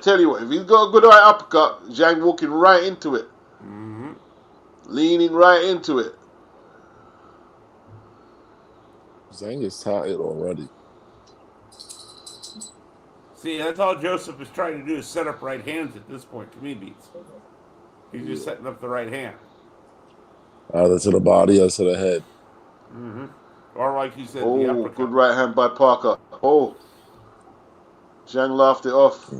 tell you what, if he's got a good right uppercut, Zhang walking right into it, leaning right into it. Zhang is tired already. See, that's all Joseph is trying to do is set up right hands at this point. To me, Beats. He's just setting up the right hand. Either to the body or to the head. Or like you said, oh, the uppercut. Good right hand by Parker. Oh, Zhang laughed it off.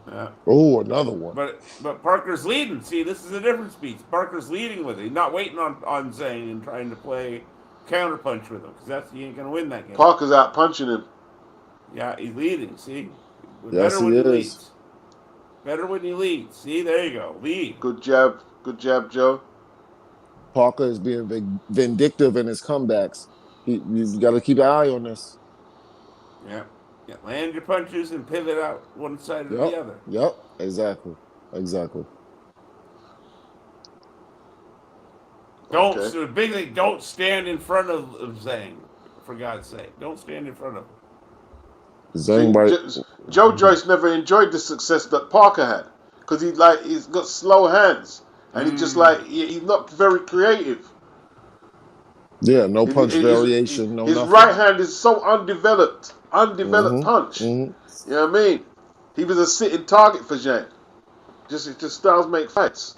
Yeah. Oh, another one. But Parker's leading. See, this is the difference, Beats. Parker's leading with it. He's not waiting on Zhang and trying to play counterpunch with him because he ain't gonna win that game. Parker's out punching him. Yeah, he's leading. See, yes, he is. Leads. Better when you lead. See, there you go. Lead. Good jab, Joe. Parker is being vindictive in his comebacks. You got to keep an eye on this. Yeah. Land your punches and pivot out one side or the other. Yep. Exactly. The big thing, don't stand in front of Zhang, for God's sake. Don't stand in front of him. Joe Joyce never enjoyed the success that Parker had because he's got slow hands and he's not very creative. Yeah, no punch variation, his nothing. right hand is so undeveloped punch. You know what I mean? He was a sitting target for Zhang. Just styles make fights.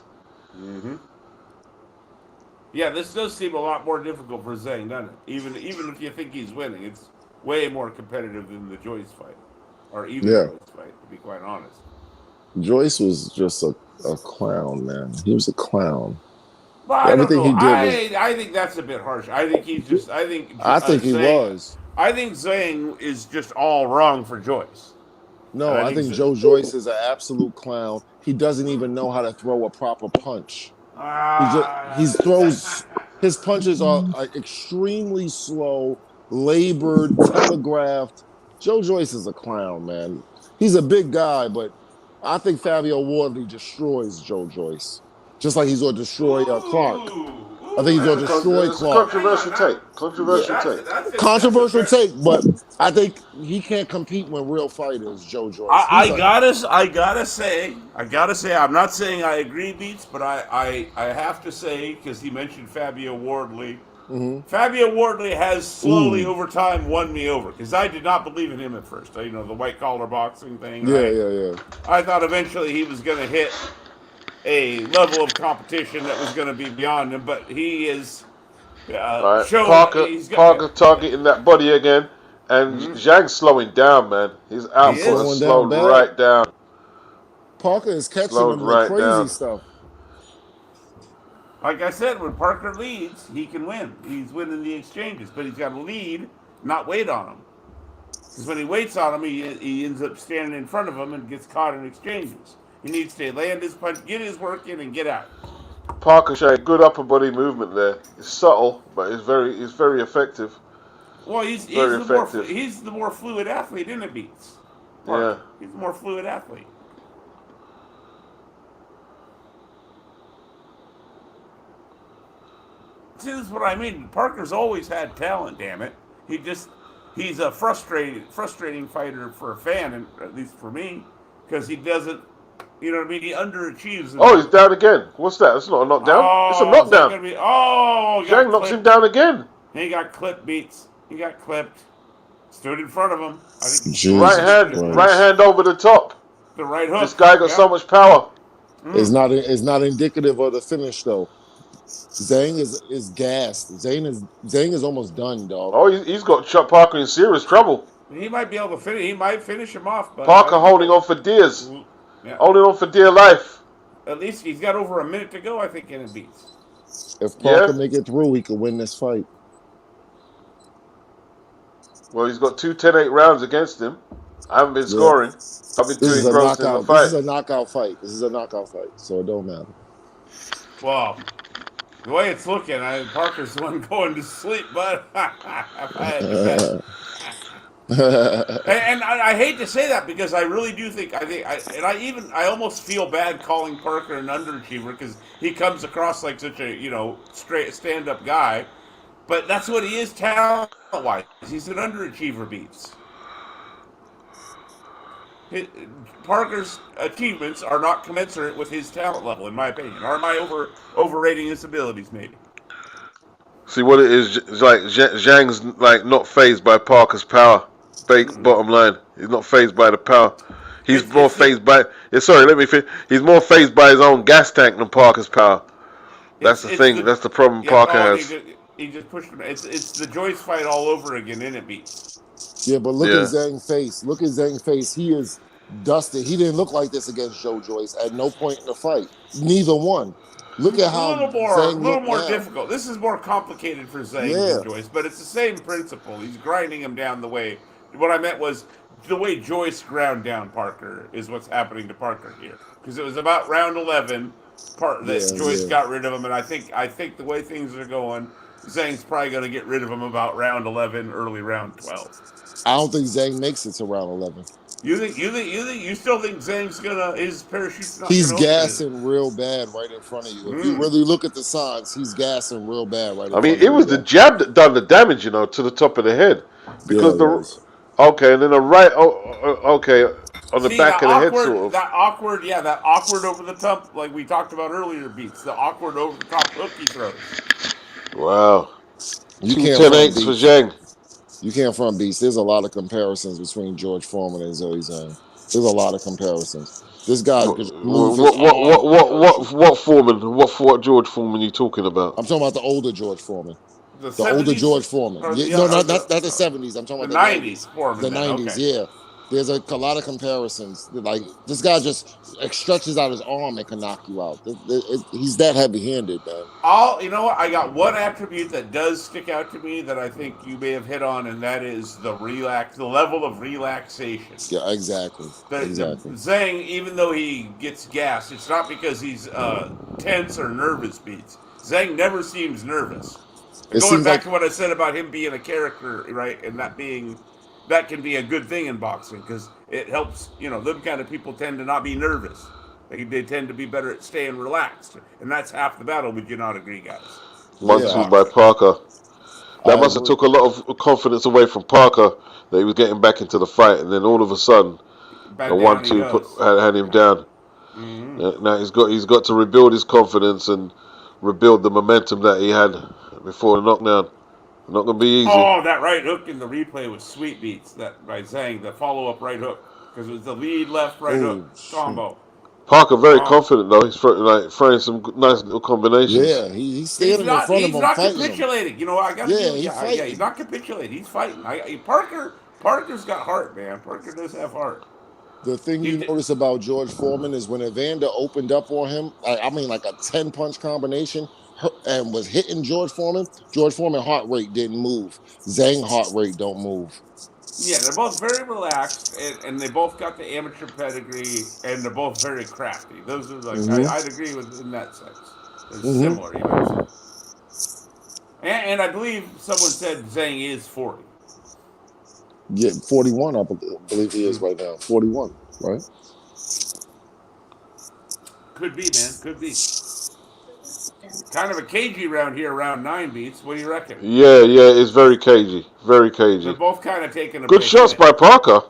Yeah, this does seem a lot more difficult for Zhang, doesn't it? Even if you think he's winning, it's way more competitive than the Joyce fight, or even the Joyce fight, to be quite honest. Joyce was just a clown, man. He was a clown. Well, Everything he did I think that's a bit harsh. I think he's just. I think he was. I think Zhang is just all wrong for Joyce. No, I think Joe Joyce is an absolute clown. He doesn't even know how to throw a proper punch. His punches are extremely slow, labored, telegraphed. Joe Joyce is a clown, man. He's a big guy, but I think Fabio Wardley destroys Joe Joyce. Just like he's going to destroy Clark. I think he's going to destroy Clark. Controversial take, but I think he can't compete with real fighters, Joe Joyce. I gotta say, I'm not saying I agree, Beats, but I have to say, because he mentioned Fabio Wardley. Fabio Wardley has slowly over time won me over, because I did not believe in him at first. The white collar boxing thing. Yeah. I thought eventually he was going to hit a level of competition that was going to be beyond him, but he is showing. Parker targeting that body again, and Zhang's slowing down, man. His output has slowed right down. Parker is catching him with crazy stuff. Like I said, when Parker leads, he can win. He's winning the exchanges, but he's got to lead, not wait on him. Because when he waits on him, he ends up standing in front of him and gets caught in exchanges. He needs to land his punch, get his work in, and get out. Parker showed good upper body movement there. It's subtle, but it's very effective. Well, he's Very the more effective. he's the more fluid athlete in the beats. Yeah. He's the more fluid athlete. See, this is what I mean. Parker's always had talent. Damn it, he's a frustrating fighter for a fan, and at least for me, because he doesn't. You know what I mean? He underachieves. Oh, he's down again. What's that? It's not a knockdown. Oh, it's a knockdown. Zhang knocks him down again. He got clipped, beats. He got clipped. Stood in front of him. I think Jesus right hand over the top. The right hook. This guy got so much power. It's not indicative of the finish though. Zhang is gassed. Zhang is almost done, dog. Oh, he's got Parker in serious trouble. He might be able to finish. He might finish him off. But Parker holding on for dears. Yeah. Holding on for dear life. At least he's got over a minute to go, I think, in it beats. If Parker make it through, he could win this fight. Well, he's got 2 10-8 rounds against him. I haven't been scoring. I've been too engrossed in the fight. This is a knockout fight. So it don't matter. Well, the way it's looking, Parker's the one going to sleep, but and I hate to say that because I really do think I almost feel bad calling Parker an underachiever because he comes across like such a straight stand-up guy, but that's what he is talent-wise. He's an underachiever, beats. Parker's achievements are not commensurate with his talent level, in my opinion. Or am I overrating his abilities, maybe? See what it is like. Zhang's like not phased by Parker's power. Bottom line, he's not phased by the power. He's more phased by. Sorry, let me finish. He's more phased by his own gas tank than Parker's power. That's the thing. That's the problem Parker has. He just pushed him. It's the Joyce fight all over again, isn't it, beats? Yeah, but look at Zhang's face. Look at Zhang's face. He is dusted. He didn't look like this against Joe Joyce at no point in the fight. Neither one. Look at how a little more difficult. This is more complicated for Zhang than Joyce, but it's the same principle. He's grinding him down the way. What I meant was the way Joyce ground down Parker is what's happening to Parker here, because it was about round 11 Joyce got rid of him, and I think the way things are going, Zhang's probably going to get rid of him about round 11, early round 12. I don't think Zhang makes it to round 11. You still think Zhang's his parachute's not He's gassing real bad right in front of you. If you really look at the signs, he's gassing real bad right in front of you. I mean, it was the jab that done the damage, to the top of the head. Because and then the right, on the back of the head, sort of. That awkward over the top, like we talked about earlier, beats. The awkward over the top hook he throws. Wow. You 2 10-8s for Zhang. You can't front beats. There's a lot of comparisons between George Foreman and Zoe Zhang. There's a lot of comparisons. This guy could move. What Foreman? What George Foreman are you talking about? I'm talking about the older George Foreman. The older George Foreman. Not the 70s. I'm talking about the 90s. Foreman. The 90s, yeah. There's a lot of comparisons. Like, this guy just stretches out his arm and can knock you out. He's that heavy-handed, man. You know what? I got one attribute that does stick out to me that I think you may have hit on, and that is the level of relaxation. Yeah, exactly. Zhang, even though he gets gassed, it's not because he's tense or nervous, beats. Zhang never seems nervous. Going back to what I said about him being a character, right, and that can be a good thing in boxing because it helps. Them kind of people tend to not be nervous. They tend to be better at staying relaxed, and that's half the battle. Would you not agree, guys? 1-2 by Parker. That must have took a lot of confidence away from Parker that he was getting back into the fight, and then all of a sudden, a 1-2 had him down. Mm-hmm. Now he's got to rebuild his confidence and rebuild the momentum that he had before the knockdown. Not going to be easy. Oh, that right hook in the replay was sweet, beats. That by Zhang, the follow-up right hook, because it was the lead left right hook combo. Parker very confident though. He's throwing some nice little combinations. Yeah, he's standing in front of him. He's not capitulating. He's not capitulating. He's fighting. Parker's got heart, man. Parker does have heart. The thing you notice about George Foreman is when Evander opened up on him, like a 10-punch combination, and was hitting George Foreman heart rate didn't move. Zhang heart rate don't move. Yeah, they're both very relaxed, and they both got the amateur pedigree, and they're both very crafty. Those are like I'd agree with in that sense. They're similar, you might say. And I believe someone said Zhang is 40. Yeah, 41, I believe he is right now. 41, right? Could be, man. Could be. Kind of a cagey round here, around 9 beats. What do you reckon? Yeah, it's very cagey. Very They're cagey. both kind of taking a Good big shots hit. by Parker.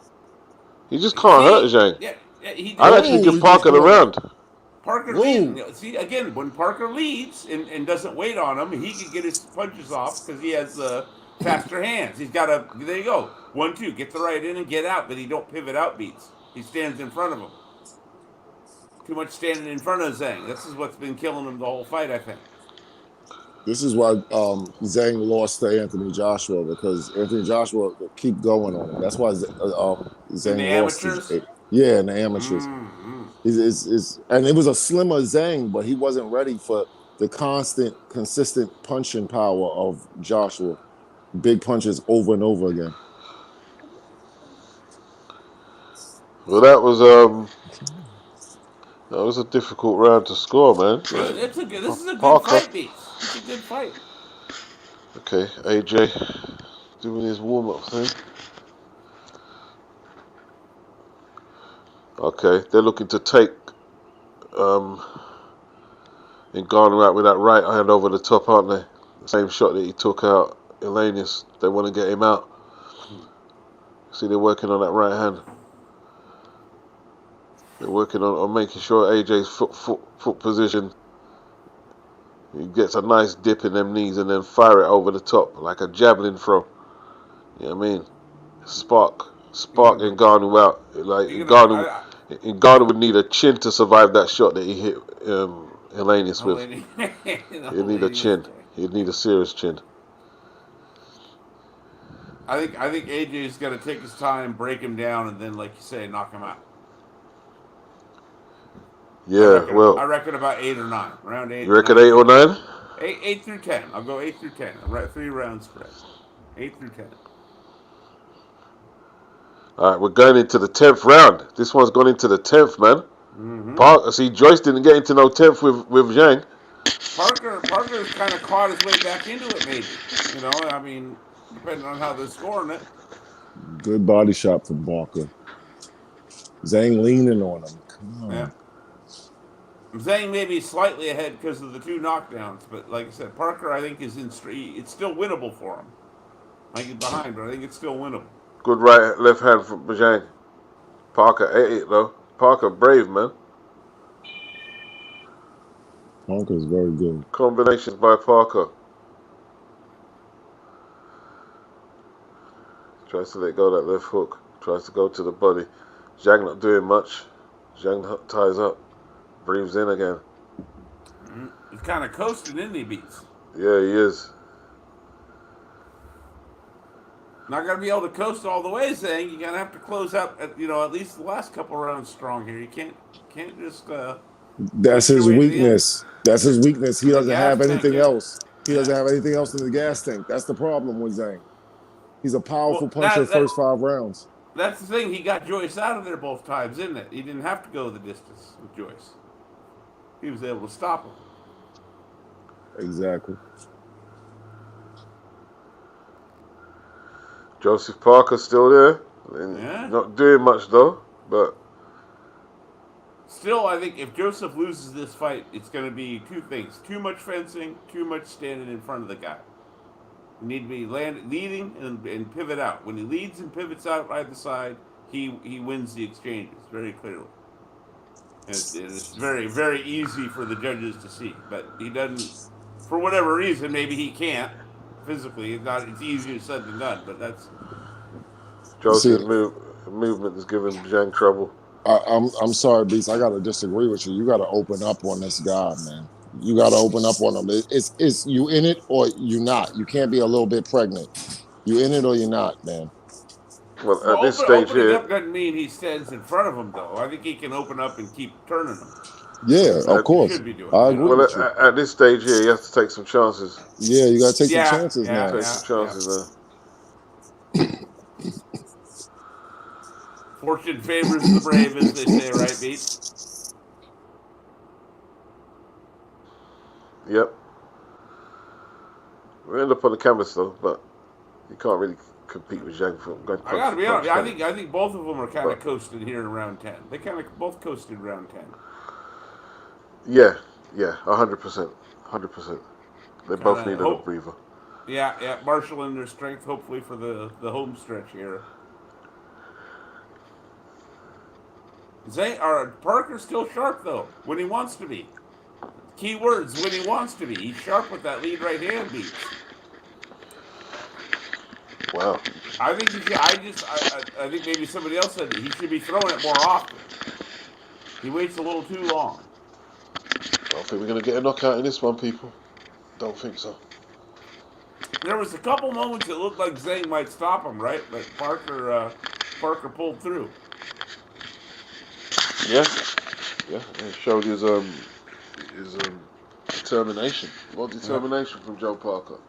He just can't hurt See? Zhang. Yeah, he I'd did. actually Whoa, give he just Parker the caught him. round. Parker Whoa. leading. See, again, when Parker leads and doesn't wait on him, he can get his punches off because he has faster hands. He's got a, there you go, 1-2, get the right in and get out, but he don't pivot out beats. He stands in front of him. Too much standing in front of Zhang. This is what's been killing him the whole fight, I think. This is why Zhang lost to Anthony Joshua, because Anthony Joshua keep going on him. That's why Zhang lost his, in the amateurs. And it was a slimmer Zhang, but he wasn't ready for the consistent punching power of Joshua. Big punches over and over again. Well, that was a difficult round to score, man. This is a good fight, Beats. It's a good fight. Okay, AJ doing his warm-up thing. Okay, they're looking to take and garner out with that right hand over the top, aren't they? The same shot that he took out Elenius. They want to get him out. See, they're working on that right hand. They're working on making sure AJ's foot position. He gets a nice dip in them knees and then fire it over the top like a javelin throw. You know what I mean? Spark and Garner out. Like Garner would need a chin to survive that shot that he hit Elenius with. He'd need a chin. He'd need a serious chin. I think AJ's got to take his time, break him down, and then, like you say, knock him out. Yeah, I reckon about 8 or 9. Around 8. You reckon 8 or 9? 8 through 10. I'll go 8 through 10. 3 round spread. 8 through 10. All right, we're going into the 10th round. This one's gone into the 10th, man. Mm-hmm. See, Joyce didn't get into no 10th with Zhang. Parker's kind of clawed his way back into it, maybe. You know, I mean, depending on how they're scoring it. Good body shot from Parker. Zhang leaning on him. Come on. Yeah. Zhang may be slightly ahead because of the 2 knockdowns, but like I said, Parker, I think, is in street. It's still winnable for him. I get behind, but I think it's still winnable. Good left hand from Zhang. Parker ate it, though. Parker brave, man. Parker's very good. Combinations by Parker. Tries to let go of that left hook. Tries to go to the body. Zhang not doing much. Zhang ties up. Breathes in again. He's kind of coasting in the beats. Yeah, he is. Not gonna be able to coast all the way, Zhang. You're gonna have to close out at least the last couple rounds strong here. You can't just. That's his weakness. That's his weakness. He doesn't have anything else. He doesn't have anything else in the gas tank. That's the problem with Zhang. He's a powerful puncher first 5 rounds. That's the thing. He got Joyce out of there both times, isn't it? He didn't have to go the distance with Joyce. He was able to stop him. Exactly. Joseph Parker still there. Not doing much, though. But still, I think if Joseph loses this fight, it's going to be 2 things. Too much fencing, too much standing in front of the guy. You need to be leading and pivot out. When he leads and pivots out either side, he wins the exchanges very clearly. It's very, very easy for the judges to see. But he doesn't, for whatever reason, maybe he can't. Physically, it's easier said than done, but that's... Joseph's movement is giving Zhang trouble. I'm sorry, Beast. I got to disagree with you. You got to open up on this guy, man. You got to open up on him. It's you in it or you not. You can't be a little bit pregnant. You in it or you're not, man. Well, at this stage here... Opening up doesn't mean he stands in front of him, though. I think he can open up and keep turning him. Yeah, of course. Should be doing I agree with you. At this stage here, you have to take some chances. Yeah, you got to take some chances now. Take some chances now. Fortune favors the brave, as they say, right, Beats? Yep. We end up on the canvas though, but you can't really compete with Zhang for going I punch gotta for be honest. punch. I think both of them are kind of But coasted here in round 10. They kind of both coasted round 10. yeah, 100%, 100%. They both Kind of needed a hope. breather. Yeah, marshaling their strength, hopefully for the home stretch here. Parker's still sharp though when he wants to be. Key words: when he wants to be. He's sharp with that lead right hand, Beats. Wow. I think he should. I think maybe somebody else said he should be throwing it more often. He waits a little too long. Don't think we're gonna get a knockout in this one, people. Don't think so. There was a couple moments it looked like Zhang might stop him, right? But Parker pulled through. Yeah, it showed his determination. More determination from Joe Parker.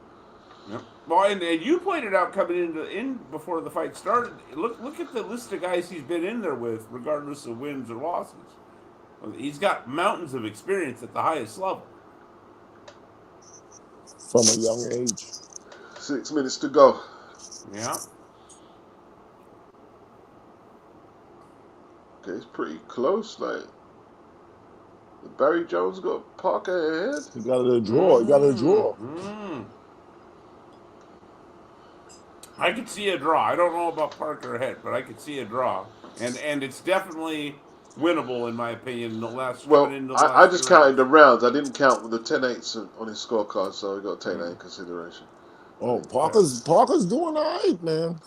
Yep. Well, and you pointed out coming in before the fight started. Look at the list of guys he's been in there with, regardless of wins or losses. He's got mountains of experience at the highest level. From a young age. 6 minutes to go. Yeah. Okay, it's pretty close. Like Barry Jones got Parker ahead. He got a draw. He got a draw. I could see a draw. I don't know about Parker ahead, but I could see a draw, and it's definitely winnable in my opinion. Well, I just counted the rounds. I didn't count the 10-8s on his scorecard, so we got to take that in consideration. Oh, Parker's doing all right, man.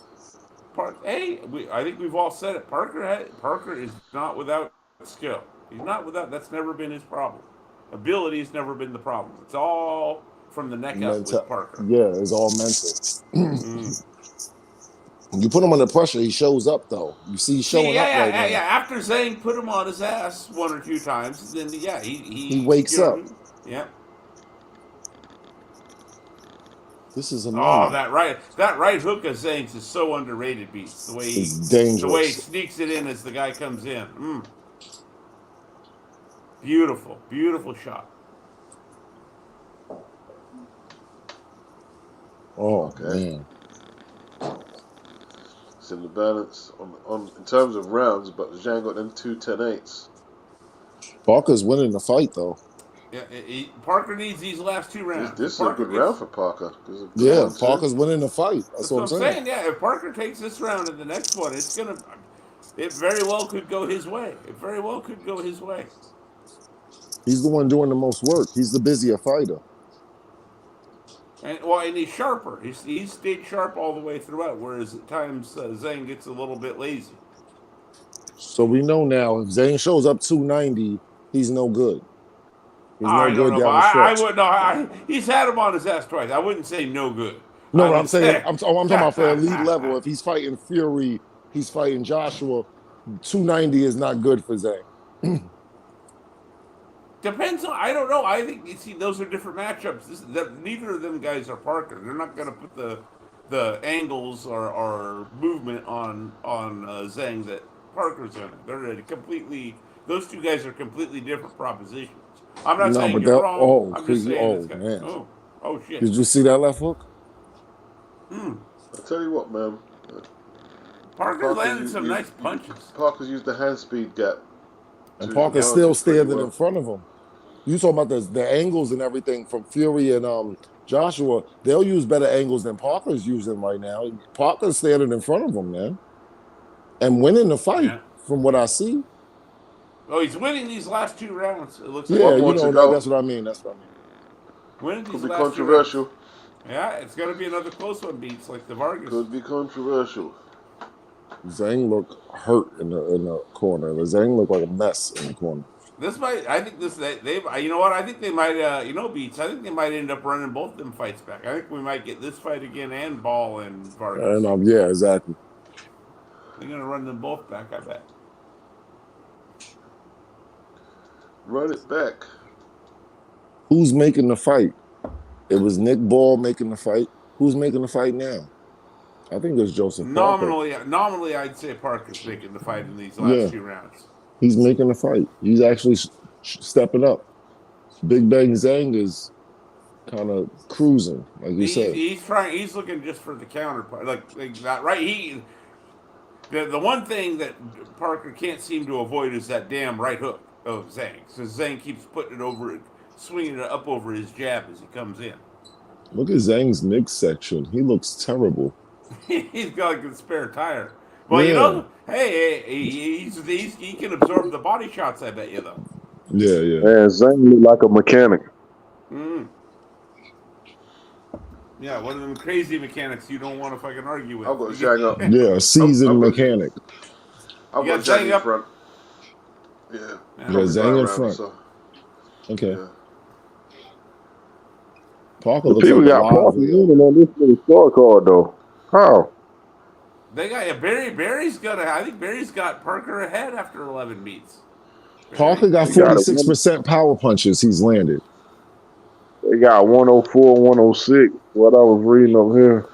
I think we've all said it. Parker is not without skill. He's not without. That's never been his problem. Ability's never been the problem. It's all from the neck up with Parker. Yeah, it's all mental. When you put him under pressure, he shows up though. You see, he's showing up right now. Yeah. After Zhang put him on his ass one or two times, then he wakes up. Yeah. This is a that right hook of Zhang's is so underrated, Beats. It's dangerous. The way he sneaks it in as the guy comes in. Beautiful shot. Oh, okay. Man. It's in the balance on in terms of rounds, but Zhang got them 2 10-8s. Parker's winning the fight though. Yeah, Parker needs these last 2 rounds. This is a good round for Parker. Yeah, Parker's winning the fight. That's what I'm saying. Yeah, if Parker takes this round and the next one, it very well could go his way. He's the one doing the most work. He's the busier fighter. And he's sharper. He's stayed sharp all the way throughout, whereas at times Zhang gets a little bit lazy. So we know now if Zhang shows up 290, he's no good. He's no good down the stretch. I would no. He's had him on his ass twice. I wouldn't say no good. No, but I'm saying I'm talking about for elite level. If he's fighting Fury, he's fighting Joshua. 290 is not good for Zhang. Depends on. I don't know. I think those are different matchups. Neither of them guys are Parker. They're not going to put the angles or movement on Zhang that Parker's in. They're completely. Those two guys are completely different propositions. I'm not saying you're wrong. I'm just saying man. Oh shit. Did you see that left hook? I'll tell you what, man. Parker landed some nice punches. Parker's used the hand speed gap. And Parker's still standing in front of him. You talking about the angles and everything from Fury and Joshua. They'll use better angles than Parker's using right now. Parker's standing in front of him, man. And winning the fight, from what I see. Oh, he's winning these last 2 rounds. It looks like. That's what I mean. Winning these Could be last controversial. Yeah, it's going to be another close one, Beats, like the Vargas. Could be controversial. Zhang looked hurt in the corner. Zhang looked like a mess in the corner. You know what? I think they might, Beats, I think they might end up running both of them fights back. I think we might get this fight again and Ball and Vargas. And yeah, exactly. They're going to run them both back, I bet. Run it back. Who's making the fight? It was Nick Ball making the fight. Who's making the fight now? I think it's Joseph Parker. Nominally, I'd say Parker's making the fight in these last Yeah. few rounds. He's making the fight. He's actually stepping up. Big Bang Zhang is kind of cruising, like you said. He's trying. He's looking just for the counterpart, like that, right? The one thing that Parker can't seem to avoid is that damn right hook of Zhang. So Zhang keeps putting it over, swinging it up over his jab as he comes in. Look at Zhang's midsection. He looks terrible. He's got like a spare tire. Well, you know, hey, he can absorb the body shots. I bet you though. Yeah, yeah. Man, Zhang look like a mechanic. Mm. Yeah, one of them crazy mechanics you don't want to fucking argue with. I'll go Zhang up. Yeah, seasoned mechanic. I'll go Zhang in front. Yeah. Zhang in front. So. Okay. Yeah. Parker The looks people like got Parker even on this little scorecard though. How? They got Barry's got. I think Barry's got Parker ahead after 11 meets. Parker got 46% power punches he's landed. They got 104, 106. What I was reading up here.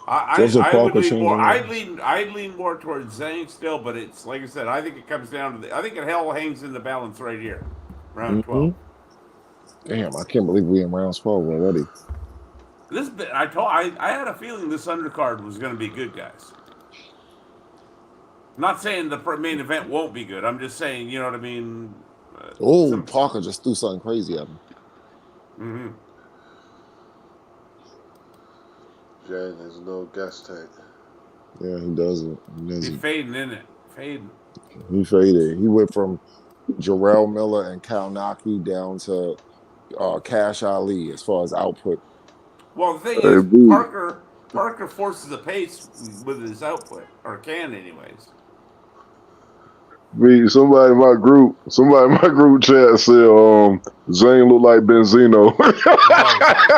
I'd lean more towards Zhang still, but it's like I said. I think it comes down to I think it hell hangs in the balance right here, round 12. Damn, I can't believe we're in round 12 already. I had a feeling this undercard was going to be good, guys. Not saying the main event won't be good. I'm just saying, you know what I mean. Parker just threw something crazy at him. Mm-hmm. Jay, there's no gas tank. Yeah, he doesn't. He's fading in it. Fading. He faded. He went from Jarrell Miller and Cal Naki down to Cash Ali as far as output. Well, the thing is, Parker forces a pace with his output, or can anyways. Somebody in my group chat said Zane look like Benzino. Oh my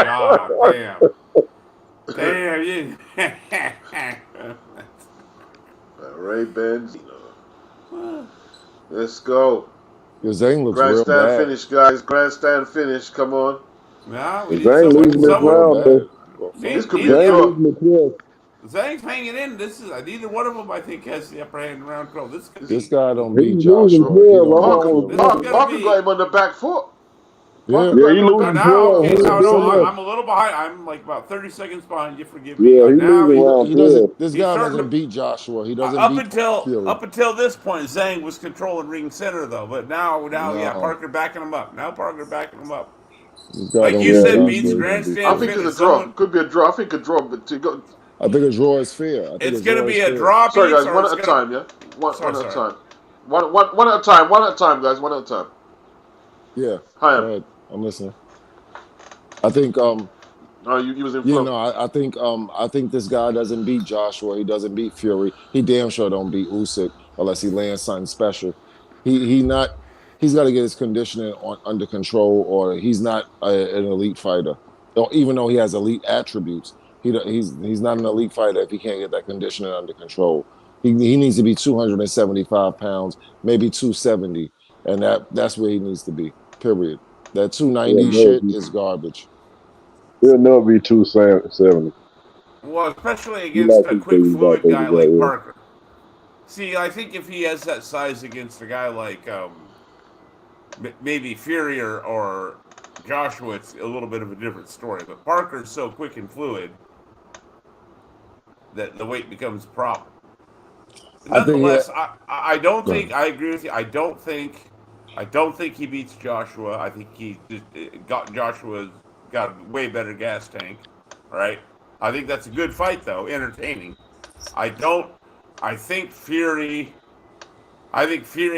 god, damn, yeah. Ray Benzino. Let's go. Your Zane looks grandstand real bad. Finish, guys. Grandstand finish. Come on. Nah, Zane losing this round. This could be a draw. Zhang's hanging in. This is neither one of them. I think has the upper hand in round 12. This guy don't beat Joshua. Parker got him on the back foot. Yeah, he losing. I'm a little behind. I'm like about 30 seconds behind. You forgive me. Yeah, he doesn't. This guy doesn't beat Joshua. He doesn't beat Fury. Up until this point, Zhang was controlling ring center though. But now, Parker backing him up. Like you said, beats grandstand. I think it's a draw. Could be a draw. I think a draw, but I think a draw is fair. It's going to be a draw. Sorry, guys. One at a time, yeah? One at a time. One at a time. One at a time, guys. One at a time. Yeah. Hi. Go ahead. I'm listening. I think you was in flow. I think this guy doesn't beat Joshua. He doesn't beat Fury. He damn sure don't beat Usyk unless he lands something special. He's got to get his conditioning under control, or he's not an elite fighter. Even though he has elite attributes, he's not an elite fighter if he can't get that conditioning under control. He needs to be 275 pounds, maybe 270, and that's where he needs to be. Period. That 290 shit is garbage. He'll never be 270. Well, especially against a quick fluid guy like Parker. See, I think if he has that size against a guy like maybe Fury or Joshua, it's a little bit of a different story. But Parker's so quick and fluid that the weight becomes a problem. Nonetheless, I don't think I agree with you. I don't think he beats Joshua. I think Joshua's got a way better gas tank, right? I think that's a good fight though, entertaining. I think Fury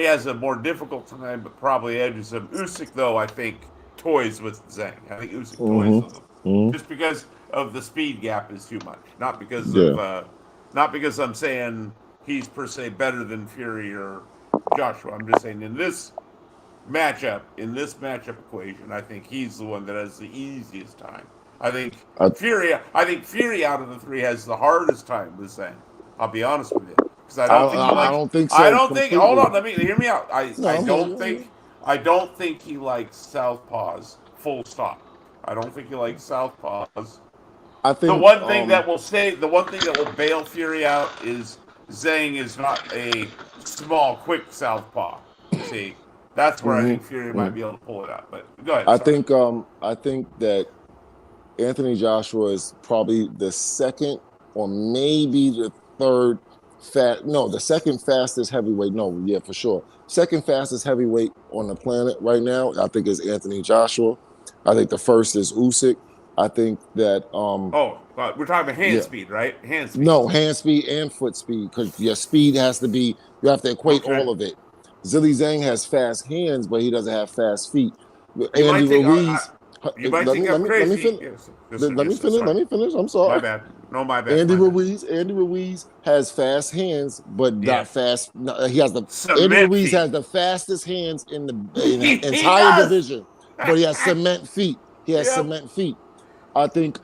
has a more difficult time, but probably edges him. Usyk though, I think toys with Zhang. I think Usyk toys with him, just because of the speed gap is too much. Not because I'm saying he's per se better than Fury or Joshua. I'm just saying in this matchup equation, I think he's the one that has the easiest time. I think Fury out of the three has the hardest time with Zhang. I'll be honest with you, because I don't think so. Hold on, let me hear me out. I don't think he likes southpaws. Full stop. I don't think he likes southpaws. I The think one thing that will bail Fury out is Zhang is not a small, quick southpaw. See, that's where I mhm, think Fury might mhm. be able to pull it out. But go ahead, sorry. I think that Anthony Joshua is probably the second or maybe the third the second fastest heavyweight. No, yeah, for sure. Second fastest heavyweight on the planet right now, I think, is Anthony Joshua. I think the first is Usyk. I think that Oh, we're talking about hand yeah. speed, right? Hand speed. No, hand speed and foot speed, because your speed has to be, you have to equate Okay. all of it. Zilly Zhang has fast hands, but he doesn't have fast feet. You Andy might think Ruiz, let let I'm me let me crazy. finish. Yes, yes, sir. Let me Yes, sir. finish. Sorry. Let me finish. I'm My sorry. bad. No, my bad. My bad. Andy Ruiz has fast hands, but not Yes. fast. No, he has the Andy Cement Ruiz feet. has the fastest hands in the He entire does. division, but he has cement feet. He has Yep. cement feet. I think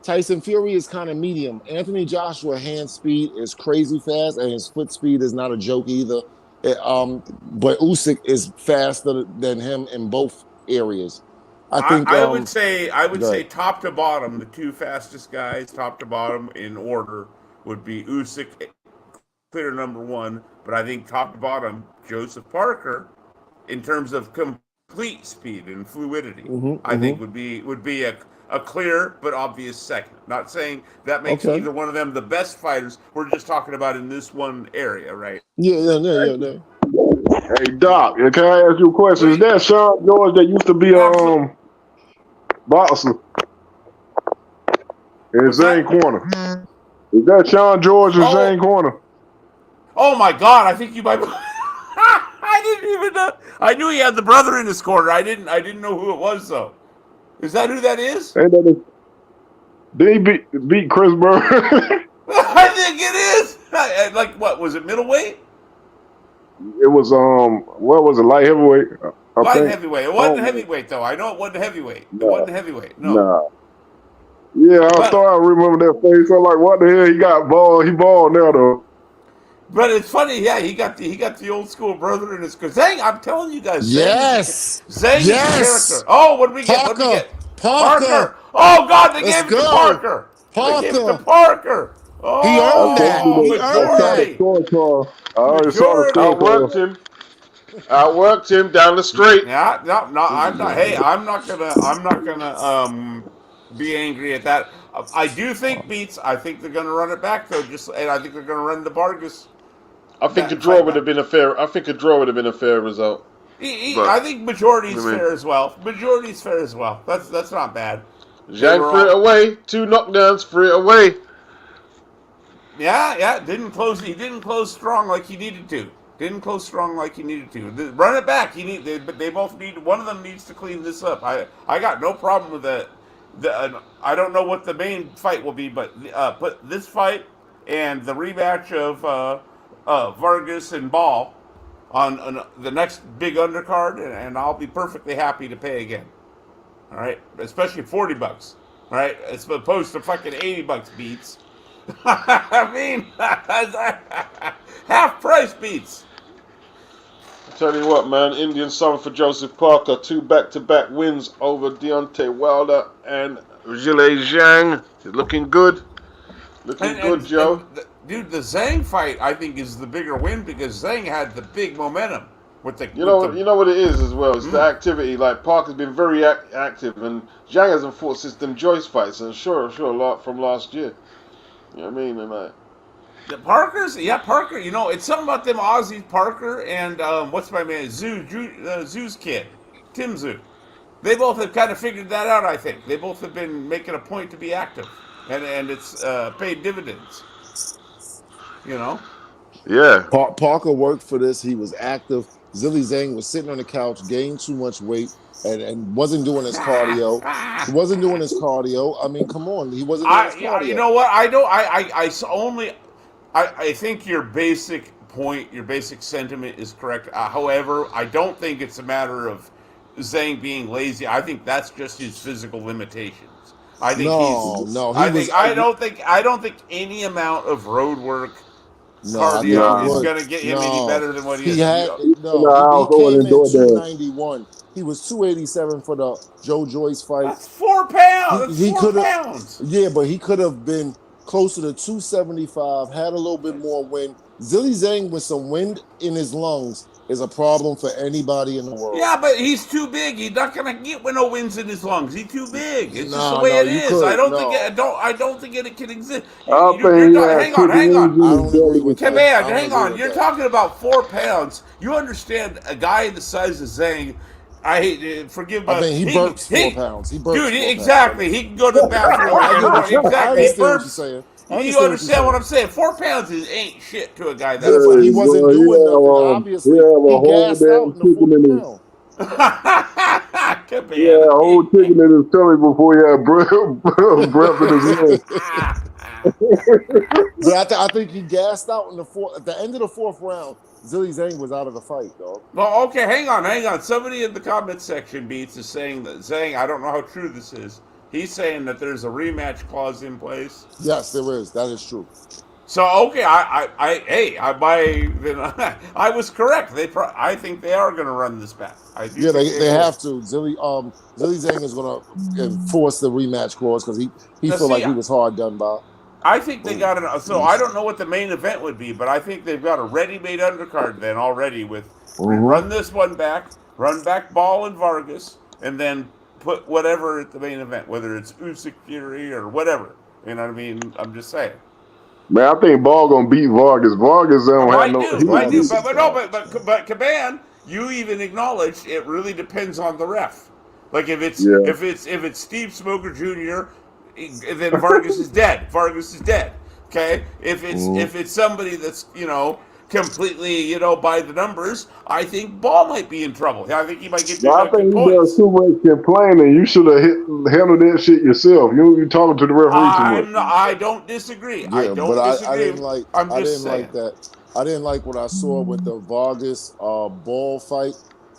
Tyson Fury is kind of medium. Anthony Joshua hand speed is crazy fast, and his foot speed is not a joke either. But Usyk is faster than him in both areas. I think I would say good. top to bottom, the two fastest guys, top to bottom in order, would be Usyk, clear number one. But I think top to bottom, Joseph Parker, in terms of complete speed and fluidity, Hmm, I hmm. think would be a clear but obvious second. Not saying that makes Okay. either one of them the best fighters. We're just talking about in this one area, right? Yeah. Hey Doc, can I ask you a question? Is that Sean George that used to be Absolutely. boxer in What's Zane that? corner? Is that Sean George in Oh, Zane corner? oh my God! I think you might. I didn't even know. I knew he had the brother in his corner. I didn't know who it was though. Is that who that is? Ain't that did he beat Chris Burr? I think it is. Like what was it? Middleweight? It was what was it, light heavyweight? I Light think. heavyweight. It I wasn't don't know. heavyweight though. I know it wasn't heavyweight. It Nah, wasn't heavyweight. No. nah. Yeah, I But thought I remember that face. I'm like, what the hell? He got bald. He bald now though. it's funny. Yeah, he got the old school brother in his. Cause Zhang, I'm telling you guys, Yes. Zhang is a character. Yes. Oh, what did we get? What did we Parker. get? Parker. Parker. Oh God, they Let's gave it to go. Parker. They gave it to Parker. Parker. He earned I told that. you Oh, He that. I earned saw the that. majority. scorecard. I already saw the Majority. Outworked scorecard. him. Outworked him down the street. Yeah, no, I'm not. Hey, I'm not gonna be angry at that. I do think Beats. I think they're gonna run it back though. And I think they're gonna run the Vargas I think a that draw fight would back. have been a fair. I think a draw would have been a fair result. I But think majority I is mean, fair as well. Majority is fair as well. That's not bad. They Zhang were threw it all. away. 2 knockdowns, threw it away. Yeah. Didn't close. He didn't close strong like he needed to. Didn't close strong like he needed to. Run it back. But they both need. One of them needs to clean this up. I got no problem with that. I don't know what the main fight will be, but put this fight and the rematch of Vargas and Ball on the next big undercard, and I'll be perfectly happy to pay again. All right, especially $40. All right, as opposed to fucking $80 beats. I mean, half price beats. I tell you what, man. Indian summer for Joseph Parker. 2 back-to-back wins over Deontay Wilder and Zhilei Zhang. He's looking good. Looking good, Joe. Dude, the Zhang fight I think is the bigger win because Zhang had the big momentum with the. You know what it is as well. It's the activity. Like Parker's been very active, and Zhang hasn't fought since them Joyce fights, and sure, a lot from last year. You know what I mean? And like, The Parker. You know, it's something about them Aussies, Parker and what's my man, Zoo's kid, Tim Zoo. They both have kind of figured that out. I think they both have been making a point to be active, and it's paid dividends. You know. yeah. Parker worked for this. He was active. Zilly Zhang was sitting on the couch, gained too much weight, and wasn't doing his cardio. He wasn't doing his cardio. I mean, come on, he wasn't doing his You cardio. know what? I don't. I think your basic point, your basic sentiment is correct. However, I don't think it's a matter of Zhang being lazy. I think that's just his physical limitations. I think No, he I was. think. I don't think. I don't think any amount of road work No, I think cardio it is would. going to get him any No, better than what he he is. had In no. the He house going came and in doing that. 291. He was 287 for the Joe Joyce fight. That's 4 pounds. That's He 4 could have, pounds. yeah, but he could have been closer to 275. Had a little bit more wind. Zilly Zhang with some wind in his lungs is a problem for anybody in the world. Yeah, but he's too big. He's not gonna get no winds in his lungs. He's too big. It's just the No, way no, it you is. I could don't think no. it. I don't think it can exist. I You're think he talking. had Hang on. chicken Hang wings on. in I his don't agree with belly. that. I Command, don't hang agree on. with You're that. talking about 4 pounds. You understand a guy the size of Zhang? I hate. Forgive I my. mean, he burps 4 pounds. He burps Dude, 4 pounds. exactly. He can go to the bathroom I get what you. I exactly. He understand what you're burps. saying. I You understand what you're understand what saying. I'm saying? 4 pounds ain't shit to a guy that Yeah, but he Hey, size. wasn't boy, doing nothing. he Obviously, have a he whole gassed out damn in the chicken fourth in his round. he had a whole Command. chicken in his tummy before he had breath in his lungs. But I think he gassed out in the fourth. At the end of the fourth round, Zilly Zhang was out of the fight, dog. Well, okay, hang on. Somebody in the comment section, Beats, is saying that I don't know how true this is. He's saying that there's a rematch clause in place. Yes, there is. That is true. So okay, I was correct. I think they are going to run this back. I do. Yeah, think they will. have to. Zilly Zhang is going to enforce the rematch clause because he Now, felt see, like he was hard done by. I think they Oh, got it. So I don't know what the main event would be, but I think they've got a ready-made undercard then already. With run this one back, run back Ball and Vargas, and then put whatever at the main event, whether it's Usyk Fury or whatever. You know what I mean? I'm just saying. Man, I think Ball gonna beat Vargas. Vargas don't have Might no. do, He, might do, Vargas he, is garbage, man. but Caban, you even acknowledged it really depends on the ref. Like if yeah. it's Steve Smoker Jr., then Vargas is dead. Vargas is dead. Okay, if it's somebody that's completely by the numbers, I think Ball might be in trouble. I think he might get I deducted think he does points. too much complaining. You should have handled that shit yourself. You talking to the referee too much. I don't disagree. I Yeah, but don't I disagree. didn't like I'm I just didn't saying. like that. I didn't like what I saw with the Vargas Ball fight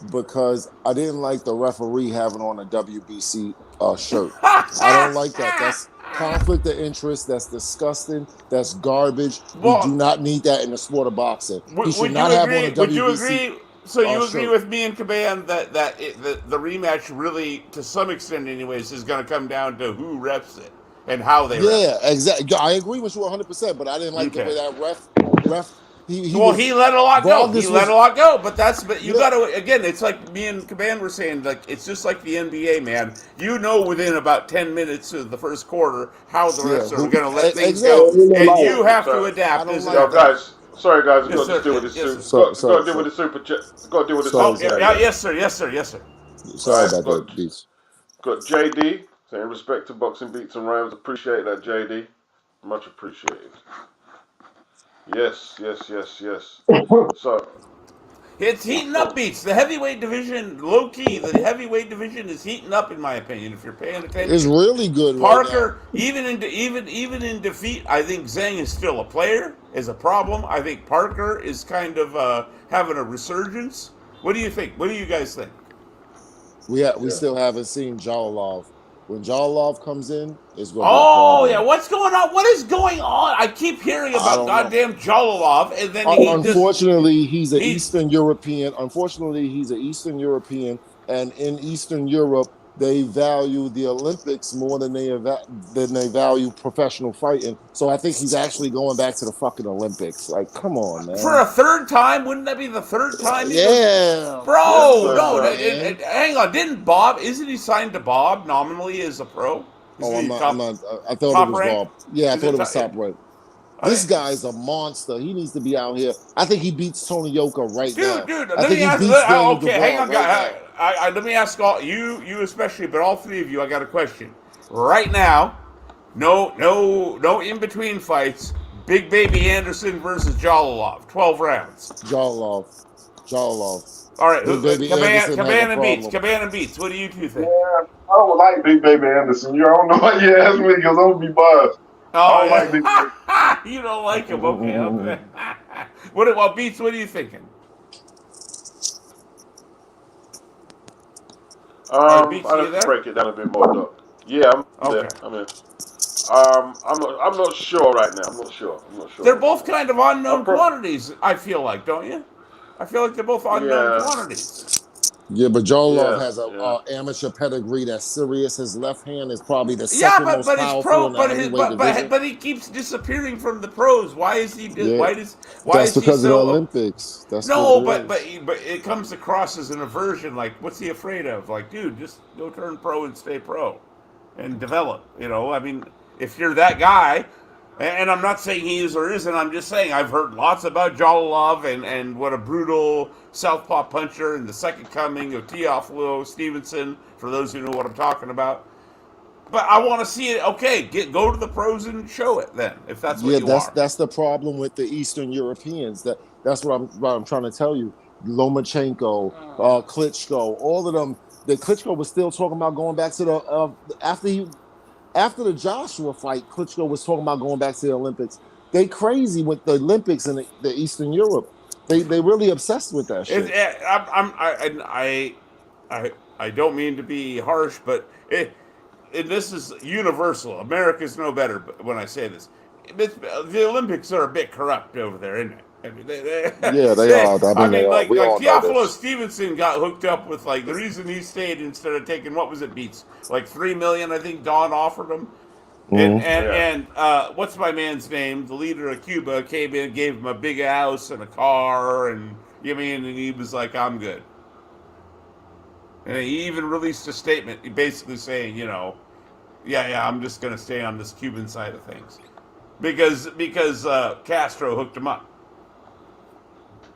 because I didn't like the referee having on a WBC shirt. I don't like that. That's conflict of interest. That's disgusting. That's garbage. We do Well, not need that in the sport of boxing. He should would you not have on a agree? Would you WBC agree? So you agree shirt. with me and Caban that the rematch really, to some extent, anyways, is going to come down to who refs it and how they ref Yeah, it. exactly. I agree with you 100%, but I didn't like the Okay. way that ref he Well, was he let a lot go. He Vargas let a was lot go. But you yeah. got to again. It's like me and Caban were saying. Like it's just like the NBA, man. You know, within about 10 minutes of the first quarter, how the Yeah, refs are going to let things Yeah, go, exactly. he look and like you have to So, I adapt don't as an like yo, that. guys, sorry guys, we Yes, got to sir. deal with this Yes, super. sir. Got to deal with the super chat. Got to deal with the Sorry, super Okay. chat, sorry. Yeah, guys. yes, sir. Yes, sir. Yes, sir. All Sorry right, about that, Beats. got JD saying respect to boxing beats and rhymes. Appreciate that, JD. Much appreciated. Yes, yes, yes, yes. So, It's heating up, so Beats. The heavyweight division, low key, the heavyweight division is heating up, in my opinion. If you're paying It's attention, really good right now. Parker, even in defeat, I think Zhang is still a player. Is a problem. I think Parker is kind of having a resurgence. What do you think? What do you guys think? We yeah. still haven't seen Jalalov. When Jalalov comes in, it's gonna be a Oh yeah, problem. what's going on? What is going on? I keep hearing I about don't know. goddamn Jolalov, and then he just Unfortunately, he's an he Eastern European. Unfortunately, he's an Eastern European, and in Eastern Europe, they value the Olympics more than they value professional fighting. So I think he's actually going back to the fucking Olympics. Like, come on, for man. a third time. Wouldn't that be the third time he goes? Yeah, Yes, come Bro, sir. no, on, man. hang on. Didn't Bob? Isn't he signed to Bob nominally as a pro? Oh, Isn't he I'm not. I thought it top was rank? Bob. Yeah, I Is thought it? it was top rank. I, This guy's a monster. He needs to be out here. I think he beats Tony Yoka right dude, now. dude. I Let think me he ask. beats Daniel Okay, hang Dubois on, right guy. now. Let me ask all you especially, but all three of you. I got a question. Right now, no in between fights. Big Baby Anderson versus Jalalov, 12 rounds. Jalalov. Jalalov. All right, Big Baby Anderson has a problem. Cabana Beats. What do you two Yeah, think? I don't like Big Baby Anderson. You don't know why you asked me because I'm gonna be biased. I Oh don't like Big Baby. yeah, you don't like him. Okay, okay. What about Beats? What are you thinking? All right, Beats, I'd you have to there? break it down a bit more, Doc. Yeah, I'm there. Okay. I'm in. I'm not sure right now. I'm not sure. They're both kind of unknown prob- quantities, I feel like, don't you? I feel like they're both unknown Yeah. quantities. Yeah, but Jolov Yeah. has a Yeah. amateur pedigree that's serious. His left hand is probably the Yeah, second most but his powerful pro, in the heavyweight division. but he keeps disappearing from the pros. Why is he? Yeah, Why that's is he because of the so? Olympics. That's what No, it but is. it comes across as an aversion. Like, what's he afraid of? Like, dude, just go turn pro and stay pro, and develop. You know, I mean, if you're that guy, and I'm not saying he is or isn't. I'm just saying I've heard lots about Jollilov and what a brutal southpaw puncher and the second coming of Teofilo Stevenson. For those who know what I'm talking about. But I want to see it. Okay, go to the pros and show it then, if that's what Yeah, you are. that's the problem with the Eastern Europeans. That's what I'm trying to tell you. Lomachenko, Klitschko, all of them. The Klitschko was still talking about going back to the after the Joshua fight. Klitschko was talking about going back to the Olympics. They crazy with the Olympics in the Eastern Europe. They really obsessed with that shit. I don't mean to be harsh, but this is universal. America's no better when I say this. The Olympics are a bit corrupt over there, isn't it? I mean, Yeah, they are. I mean, they are. like We all know Teofilo this. Stevenson got hooked up with like the reason he stayed instead of taking what was it beats like $3 million I think Don offered him. And what's my man's name? The leader of Cuba came in, gave him a big house and a car, and you mean, and he was like, "I'm good." And he even released a statement, basically saying, you know, yeah, I'm just gonna stay on this Cuban side of things, because Castro hooked him up.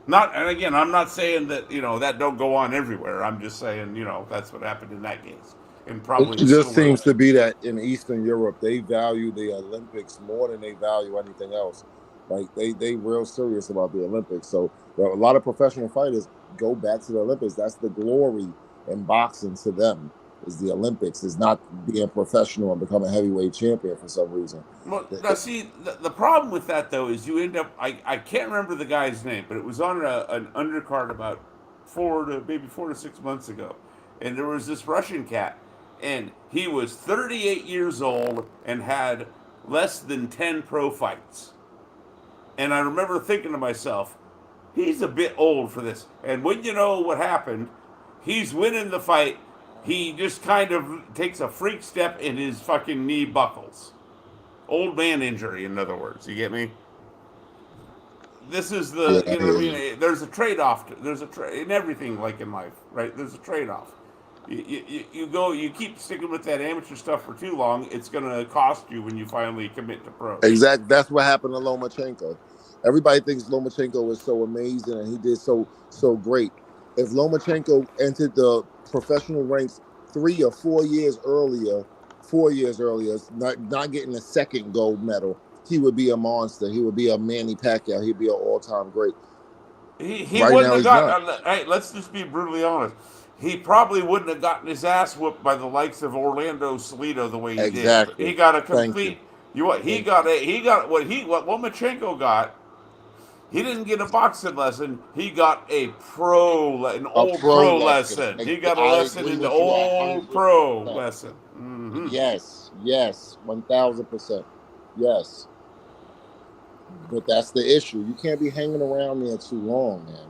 Not, and again, I'm not saying that that don't go on everywhere. I'm just saying that's what happened in that case, and probably It just similar. seems to be that in Eastern Europe they value the Olympics more than they value anything else. Like they real serious about the Olympics. So a lot of professional fighters go back to the Olympics. That's the glory in boxing to them. Is the Olympics, is not being professional and become a heavyweight champion for some reason. Well, now see, the problem with that though is you end up. I can't remember the guy's name, but it was on an undercard about 4 to 6 months ago, and there was this Russian cat, and he was 38 years old and had less than 10 pro fights, and I remember thinking to myself, he's a bit old for this. And when you know what happened, he's winning the fight. He just kind of takes a freak step and his fucking knee buckles. Old man injury, in other words. You get me? This is Yeah, you know what I mean? There's a trade-off. There's in everything, like in life, right? There's a trade-off. You keep sticking with that amateur stuff for too long, it's going to cost you when you finally commit to pro. Exactly. That's what happened to Lomachenko. Everybody thinks Lomachenko was so amazing and he did so great. If Lomachenko entered the professional ranks 3 or 4 years earlier, not getting a second gold medal, he would be a monster. He would be a Manny Pacquiao. He'd be an all-time great. He Right wouldn't now, have he's got. not. Hey, let's just be brutally honest. He probably wouldn't have gotten his ass whooped by the likes of Orlando Salido the way he Exactly. did. He got a Thank complete. you. What Lomachenko got. He didn't get a boxing lesson. He got an old pro lesson. He got a lesson in the old pro lesson. Mm-hmm. Yes, 1000%. Yes. But that's the issue. You can't be hanging around there too long, man.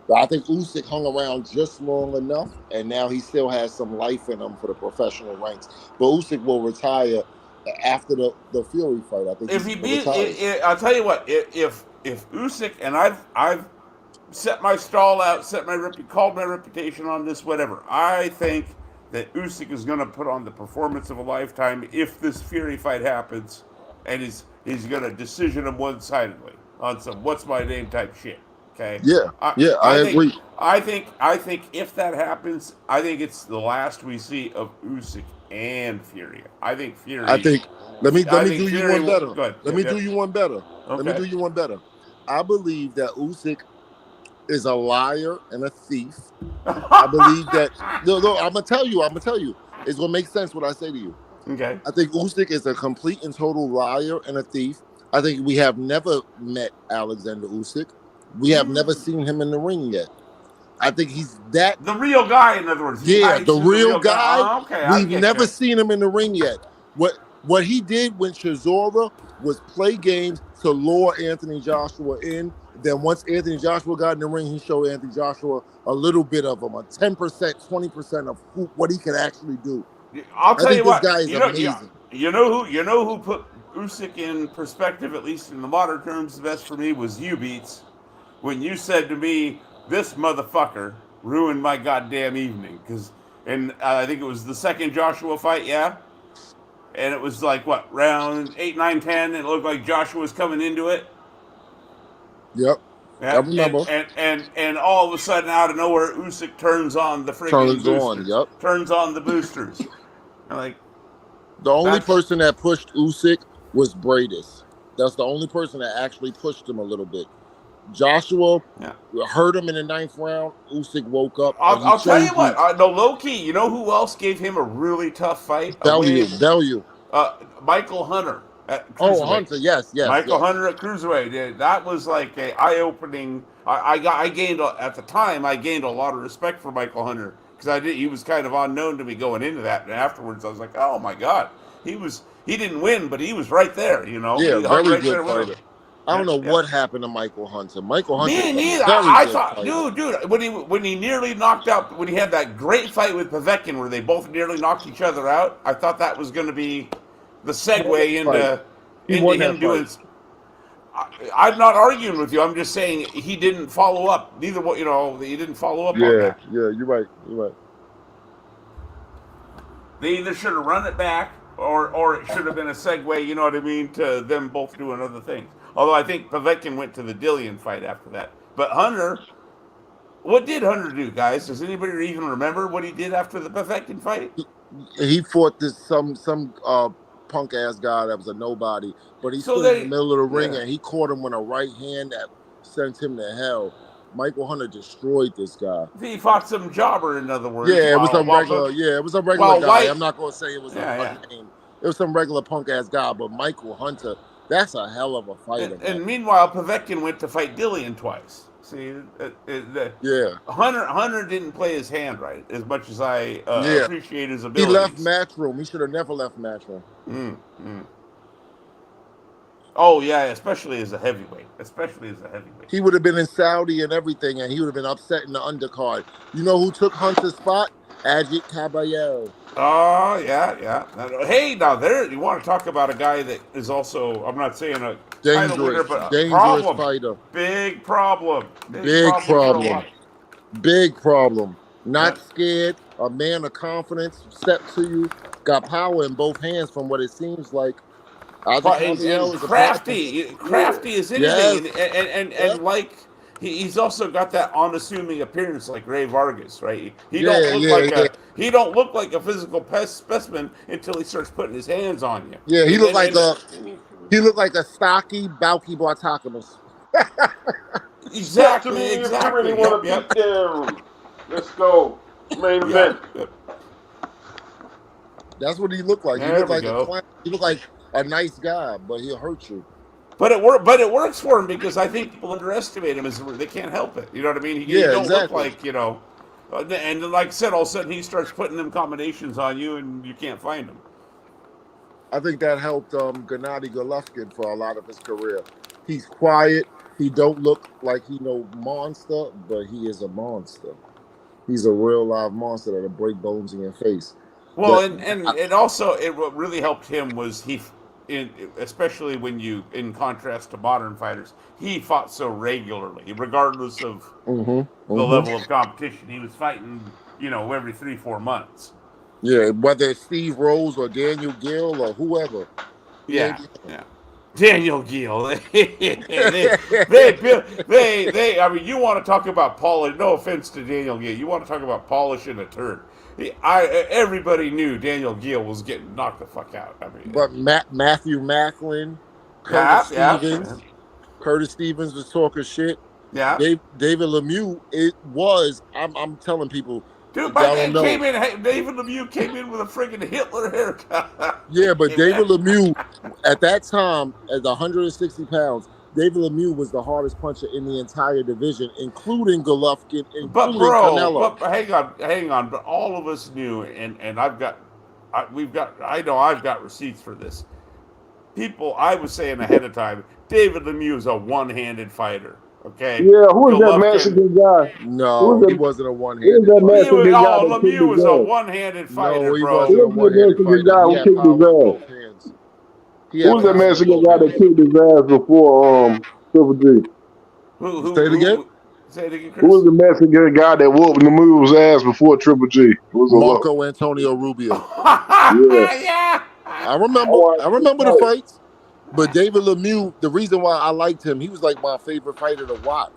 But I think Usyk hung around just long enough, and now he still has some life in him for the professional ranks. But Usyk will retire after the Fury fight. I think if he beat, I'll tell you what. If Usyk, and I've set my stall out, called my reputation on this, whatever. I think that Usyk is going to put on the performance of a lifetime if this Fury fight happens, and he's going to decision him one-sidedly on some what's my name type shit. Okay. Yeah, I agree. I think if that happens, I think it's the last we see of Usyk and Fury. I think Fury. Let me do you one better. Let me do you one better. Okay. Let me do you one better. I believe that Usyk is a liar and a thief. I believe that. No, I'm gonna tell you. It's gonna make sense what I say to you. Okay. I think Usyk is a complete and total liar and a thief. I think we have never met Alexander Usyk. We have never seen him in the ring yet. I think he's the real guy, in other words. The real guy. Okay, We've never seen him in the ring yet. What he did with Chisora was play games to lure Anthony Joshua in. Then once Anthony Joshua got in the ring, he showed Anthony Joshua a little bit of him, a 10%, 20% of what he can actually do. I'll tell I think you this what. guy is amazing. You know who put Usyk in perspective, at least in the modern terms, the best for me was you, Beats. When you said to me, "This motherfucker ruined my goddamn evening," and I think it was the second Joshua fight, yeah. And it was like what, round 8, 9, 10, and it looked like Joshua was coming into it. Yep. Yeah, I remember. And all of a sudden, out of nowhere, Usyk turns on the friggin' boosters. Yep. Turns on the boosters. I'm like, the only person that pushed Usyk was Bradis. That's the only person that actually pushed him a little bit. Joshua hurt him in the 9th round. Usyk woke up. I'll tell you what. No, low key. You know who else gave him a really tough fight? Bellew. Michael Hunter at cruiserweight. Oh, Hunter, yes. Michael Hunter at cruiserweight. That was like a eye-opening. I gained at the time. I gained a lot of respect for Michael Hunter because he was kind of unknown to me going into that, and afterwards I was like, oh my god, he didn't win, but he was right there. You know, yeah, very right good fighter. I don't know what happened to Michael Hunter. Me neither. I thought, dude, when he nearly knocked out, when he had that great fight with Povetkin where they both nearly knocked each other out, I thought that was going to be the segue into him doing. I'm not arguing with you. I'm just saying he didn't follow up. He didn't follow up on that. Yeah, you're right. They either should have run it back, or it should have been a segue. You know what I mean? To them both doing other things. Although I think Povetkin went to the Dillian fight after that. But Hunter, what did Hunter do, guys? Does anybody even remember what he did after the Povetkin fight? He fought some punk ass guy that was a nobody, but he stood in the middle of the ring and he caught him with a right hand that sent him to hell. Michael Hunter destroyed this guy. He fought some jobber, in other words. Yeah, it was a regular guy. I'm not going to say it was a name. It was some regular punk ass guy, but Michael Hunter, that's a hell of a fighter. And meanwhile, Povetkin went to fight Dillian twice. See, Hunter didn't play his hand right as much as I appreciate his abilities. He left Matchroom. He should have never left Matchroom. Oh yeah, especially as a heavyweight. He would have been in Saudi and everything, and he would have been upset in the undercard. You know who took Hunter's spot? Ajit Caballero. Oh yeah. Hey, now there you want to talk about a guy that is also, I'm not saying a title winner, but a problem. Fighter. Big problem. Big problem. Not scared. A man of confidence. Step to you. Got power in both hands from what it seems like. Crafty is anything, and like he's also got that unassuming appearance like Ray Vargas, right? He don't look like a physical specimen until he starts putting his hands on you. Yeah, he looked like a stocky Balky Bartakamus. Exactly. If you really want to beat them, let's go main event. That's what he looked like. He looked like a clown. He looked like a nice guy, but he'll hurt you. But it works for him because I think people underestimate him. They can't help it. You know what I mean? He don't look like, and like I said, all of a sudden he starts putting them combinations on you and you can't find them. I think that helped Gennady Golovkin for a lot of his career. He's quiet. He don't look like he no monster, but he is a monster. He's a real live monster that'll break bones in your face. Well, what really helped him was especially when in contrast to modern fighters, he fought so regularly, regardless of the level of competition. He was fighting, every 3-4 months. Yeah, whether it's Steve Rose or Daniel Gill or whoever. Yeah. Daniel Gill. I mean, you want to talk about polish? No offense to Daniel Gill. You want to talk about polishing a turd? Everybody knew Daniel Gill was getting knocked the fuck out. I mean, but Matthew Macklin, Curtis Stevens was talking shit. Yeah, David Lemieux. I'm telling people. Dude, David Lemieux came in with a friggin' Hitler haircut. Yeah, but David Lemieux, at that time, at 160 pounds, David Lemieux was the hardest puncher in the entire division, including Golovkin, Canelo. But hang on. But all of us knew, and I know I've got receipts for this. People, I was saying ahead of time, David Lemieux is a one-handed fighter. Okay, Yeah, who is that Golovkin. Mexican guy? Who No, is he that? wasn't a Who is one-handed that fighter. Mexican guy that kicked Lemieux his was a ass? one-handed fighter, No, he bro. wasn't a Who is that one-handed Mexican fighter. guy He who had kicked his power in ass? both hands. He Who had is that power in Mexican both guy that hands. kicked his ass before Triple G? Say it again. Who? Say it again, Who Chris. was the Mexican guy that whooped Lemieux's ass before Triple G? It was a lot. Marco Antonio Rubio. Yeah. Yeah. I remember the fights. But David Lemieux, the reason why I liked him, he was like my favorite fighter to watch.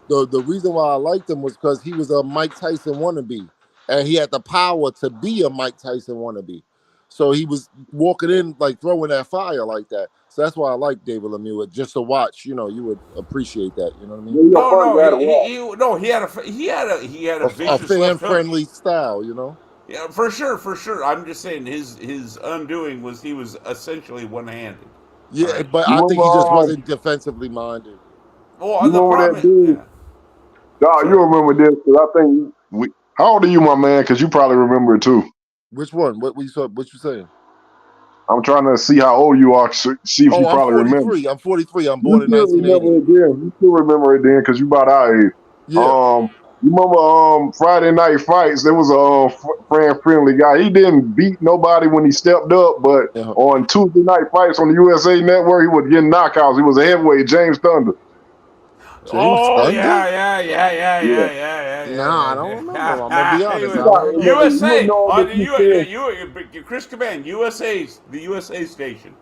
The reason why I liked him was because he was a Mike Tyson wannabe. And he had the power to be a Mike Tyson wannabe. So he was walking in like throwing that fire like that. So that's why I like David Lemieux. Just to watch, you would appreciate that. You know what I mean? He a fun No, guy to watch. no, he had a A vicious fan left hook. friendly style, you know? Yeah, for sure. I'm just saying his undoing was he was essentially one-handed. Yeah, Right. but You I think remember, he just wasn't defensively minded. Well, you the remember that problem, dude? yeah. Dog, you Sorry. remember this? Because I think how old are you, my man? Because you probably remember it too. Which one? What you saying? I'm trying to see how old you are, see if you Oh, I'm probably remember. 43. I'm 43. I'm You born in still 1980. remember it then. You still remember it then because you about our age. Yeah. You remember Friday Night Fights? There was a friendly guy. He didn't beat nobody when he stepped up, but Uh-huh. on Tuesday Night Fights on the USA Network, he was getting knockouts. He was a heavyweight, James Thunder. James Thunder? Yeah. Nah, I don't remember. I'm gonna be honest. I You don't know. would USA know on that you said, Chris Command, the USA station.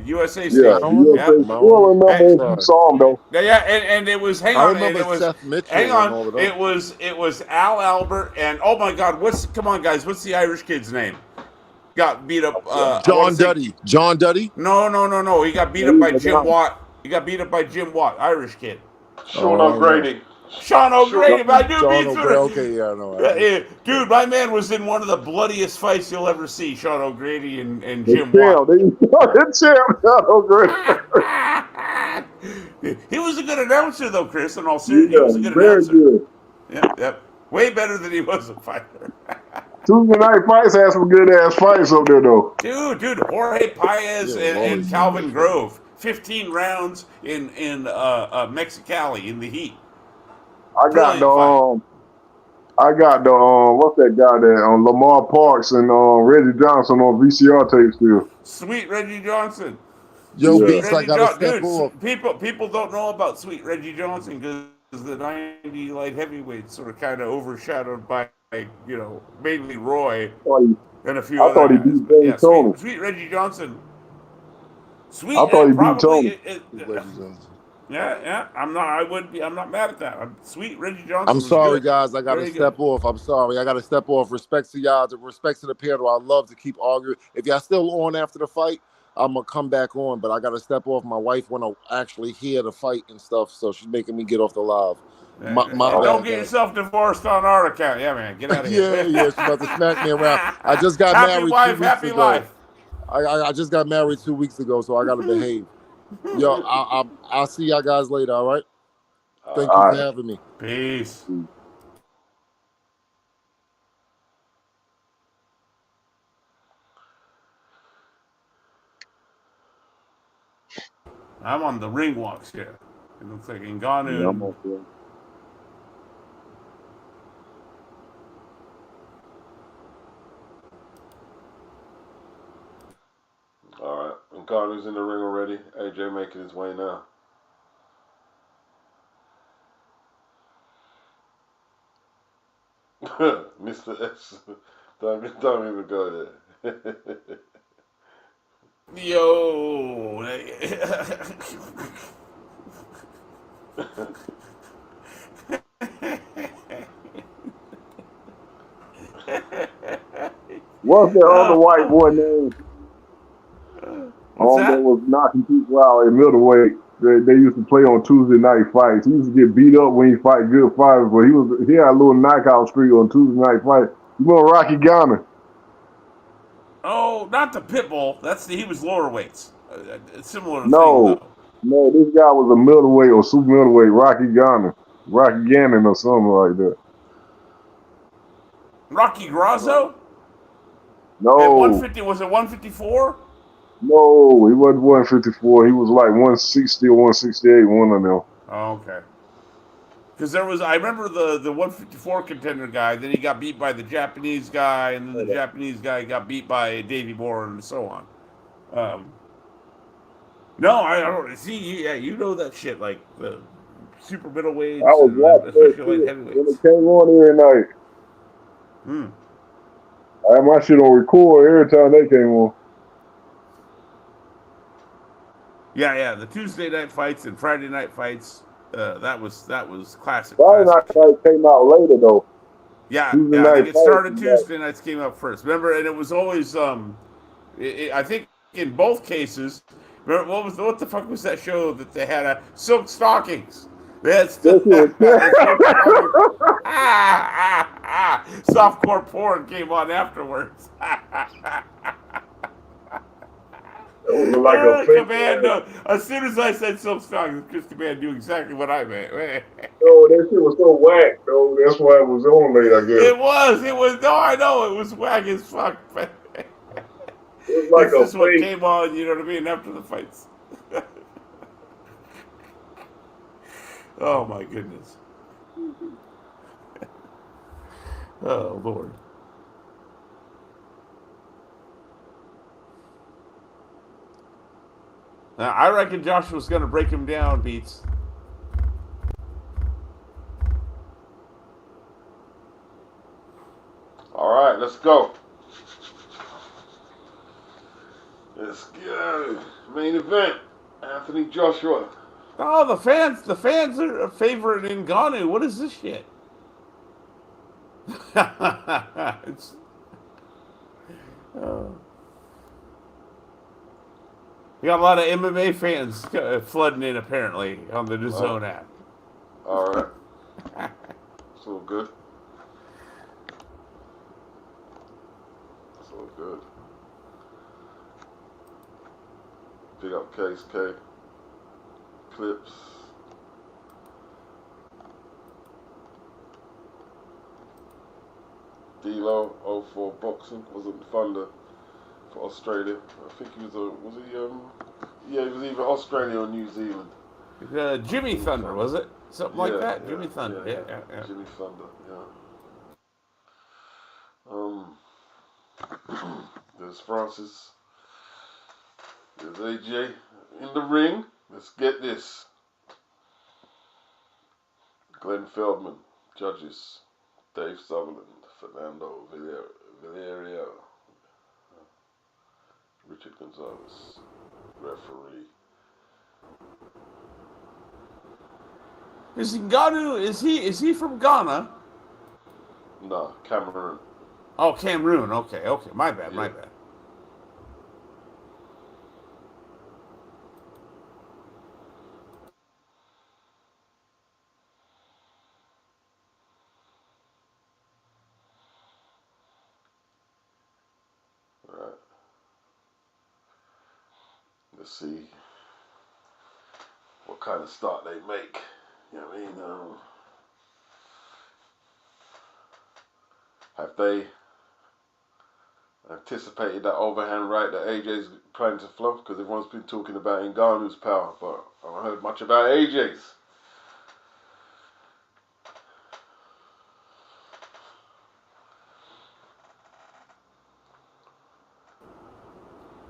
USA yeah, I station. don't the remember. Yeah. USA. I You will don't, Hey, remember if you sorry. saw him though. yeah, and it was I remember Seth hang Mitchell and on. all of them. It was Al Albert and oh my God, come on guys, what's the Irish kid's name? Got beat up I want to say John Duddy? no. He got beat up by Jim Watt. He got beat up by Jim Watt, Irish kid. Sean Oh, no. O'Grady. Sean O'Grady, I knew John beats O'Grady. Okay, yeah, no. dude, my man was in one of the bloodiest fights you'll ever see. Sean O'Grady and The Jim Watt. champ, oh, great. He was a good announcer, though, Chris. In all seriousness, he Yeah, was a good very announcer. good. Yep. Way better than he was a fighter. Tuesday Night Fights had some good ass fights up there though. Dude, Jorge Paez and Calvin Grove, 15 rounds in Mexicali in the heat. I got the what's that guy that Lamar Parks and Reggie Johnson on VCR tape still. Sweet Reggie Johnson. Yo, Yeah. Beats, I gotta step off. People don't know about Sweet Reggie Johnson because the 90 light heavyweights sort of kind of overshadowed by mainly Roy and a few other thought he guys. beat James Tony. Sweet Reggie Johnson. I thought he beat Tony. Reggie Johnson. Yeah. I'm not mad at that. Sweet Reggie Johnson. I'm sorry, good. guys. I gotta Very step good. off. I'm sorry. I gotta step off. Respect to y'all. Respect to the panel. I love to keep arguing. If y'all still on after the fight, I'm gonna come back on. But I gotta step off. My wife wanna actually hear the fight and stuff, so she's making me get off the live. My Don't bad, get guys. yourself divorced on our account. Yeah, man. Get out of here. Yeah. She's about to smack me around. I just got Happy married wife, 2 weeks happy ago. life. I just got married 2 weeks ago, so I gotta behave. Yo, I'll see y'all guys later. All right. Thank you for having me. Peace. I'm on the ring walks here. It looks like Ngannou. Yeah, I'm okay. All right. Ngannou's in the ring already. AJ making his way now. Mr. S. Don't even go there. Yo. What's that other white boy name? That was knocking people out in middleweight. They used to play on Tuesday Night Fights. He used to get beat up when he fight good fighters, but he had a little knockout streak on Tuesday Night Fight. You know Rocky Garner? Oh, not the Pitbull. He was lower weights. Similar thing, No, this guy was a middleweight or super middleweight. Rocky Garner, Rocky Gannon or something like that. Rocky Grasso? At No, 150, was it 154? no, he wasn't 154. He was like 160 or 168, one of them. Oh, okay. Because I remember the 154 contender guy. Then he got beat by the Japanese guy, and then the Japanese guy got beat by Davey Moore, and so on. Um, no, I don't see. Yeah, you know that shit, like the super I middleweights was and watching that especially light shit when heavyweights. it came on every night. Hmm. I had my shit on record every time they came on. Yeah, yeah. The Tuesday night fights and Friday night fights. That was Friday classic night shit. fight came out later though. Yeah, Tuesday yeah. I night think it fight started came out. Tuesday nights came up first. Remember, and it was always I think in both cases. Remember, what the fuck was that show that they had? Silk stockings. They had That shit was the silk stockings. Softcore porn came on afterwards. like a fake Commando. As soon as I said silk stockings, Chris Command knew exactly what I meant. no, that shit was so whack though. That's why it was on late, I guess. It was. No, I know it was whack as fuck. But It was like it's a just what fake. came on. You know what I mean? After the fights. Oh my goodness. Oh Lord. Now, I reckon Joshua's going to break him down, Beats. All right, let's go. Let's go. Main event. Anthony Joshua. Oh, the fans are favoring Ngannou. What is this shit? It's, uh, you got a lot of MMA fans flooding in apparently on the DAZN app. All right. It's all good. It's all good. Big up Case K. Clips. D-Lo, 04 Boxing. Wasn't Thunder for Australia. I think he yeah, he was either Australia or New Zealand. Jimmy Thunder, was it? Something like that? Yeah, Jimmy Thunder. Yeah. Jimmy Thunder, yeah. There's Francis. There's AJ in the ring. Let's get this. Glenn Feldman, judges. Dave Sutherland, Fernando Villarreal, Richard Gonzalez, referee. Is Ngannou? Is he from Ghana? Nah, Cameroon. Oh, Cameroon. Okay. My bad. Yeah. All right. Let's see what kind of start they make. You know what I mean? Have they anticipated that overhand right that AJ's planning to flow? Because everyone's been talking about Ngannou's power, but I haven't heard much about AJ's.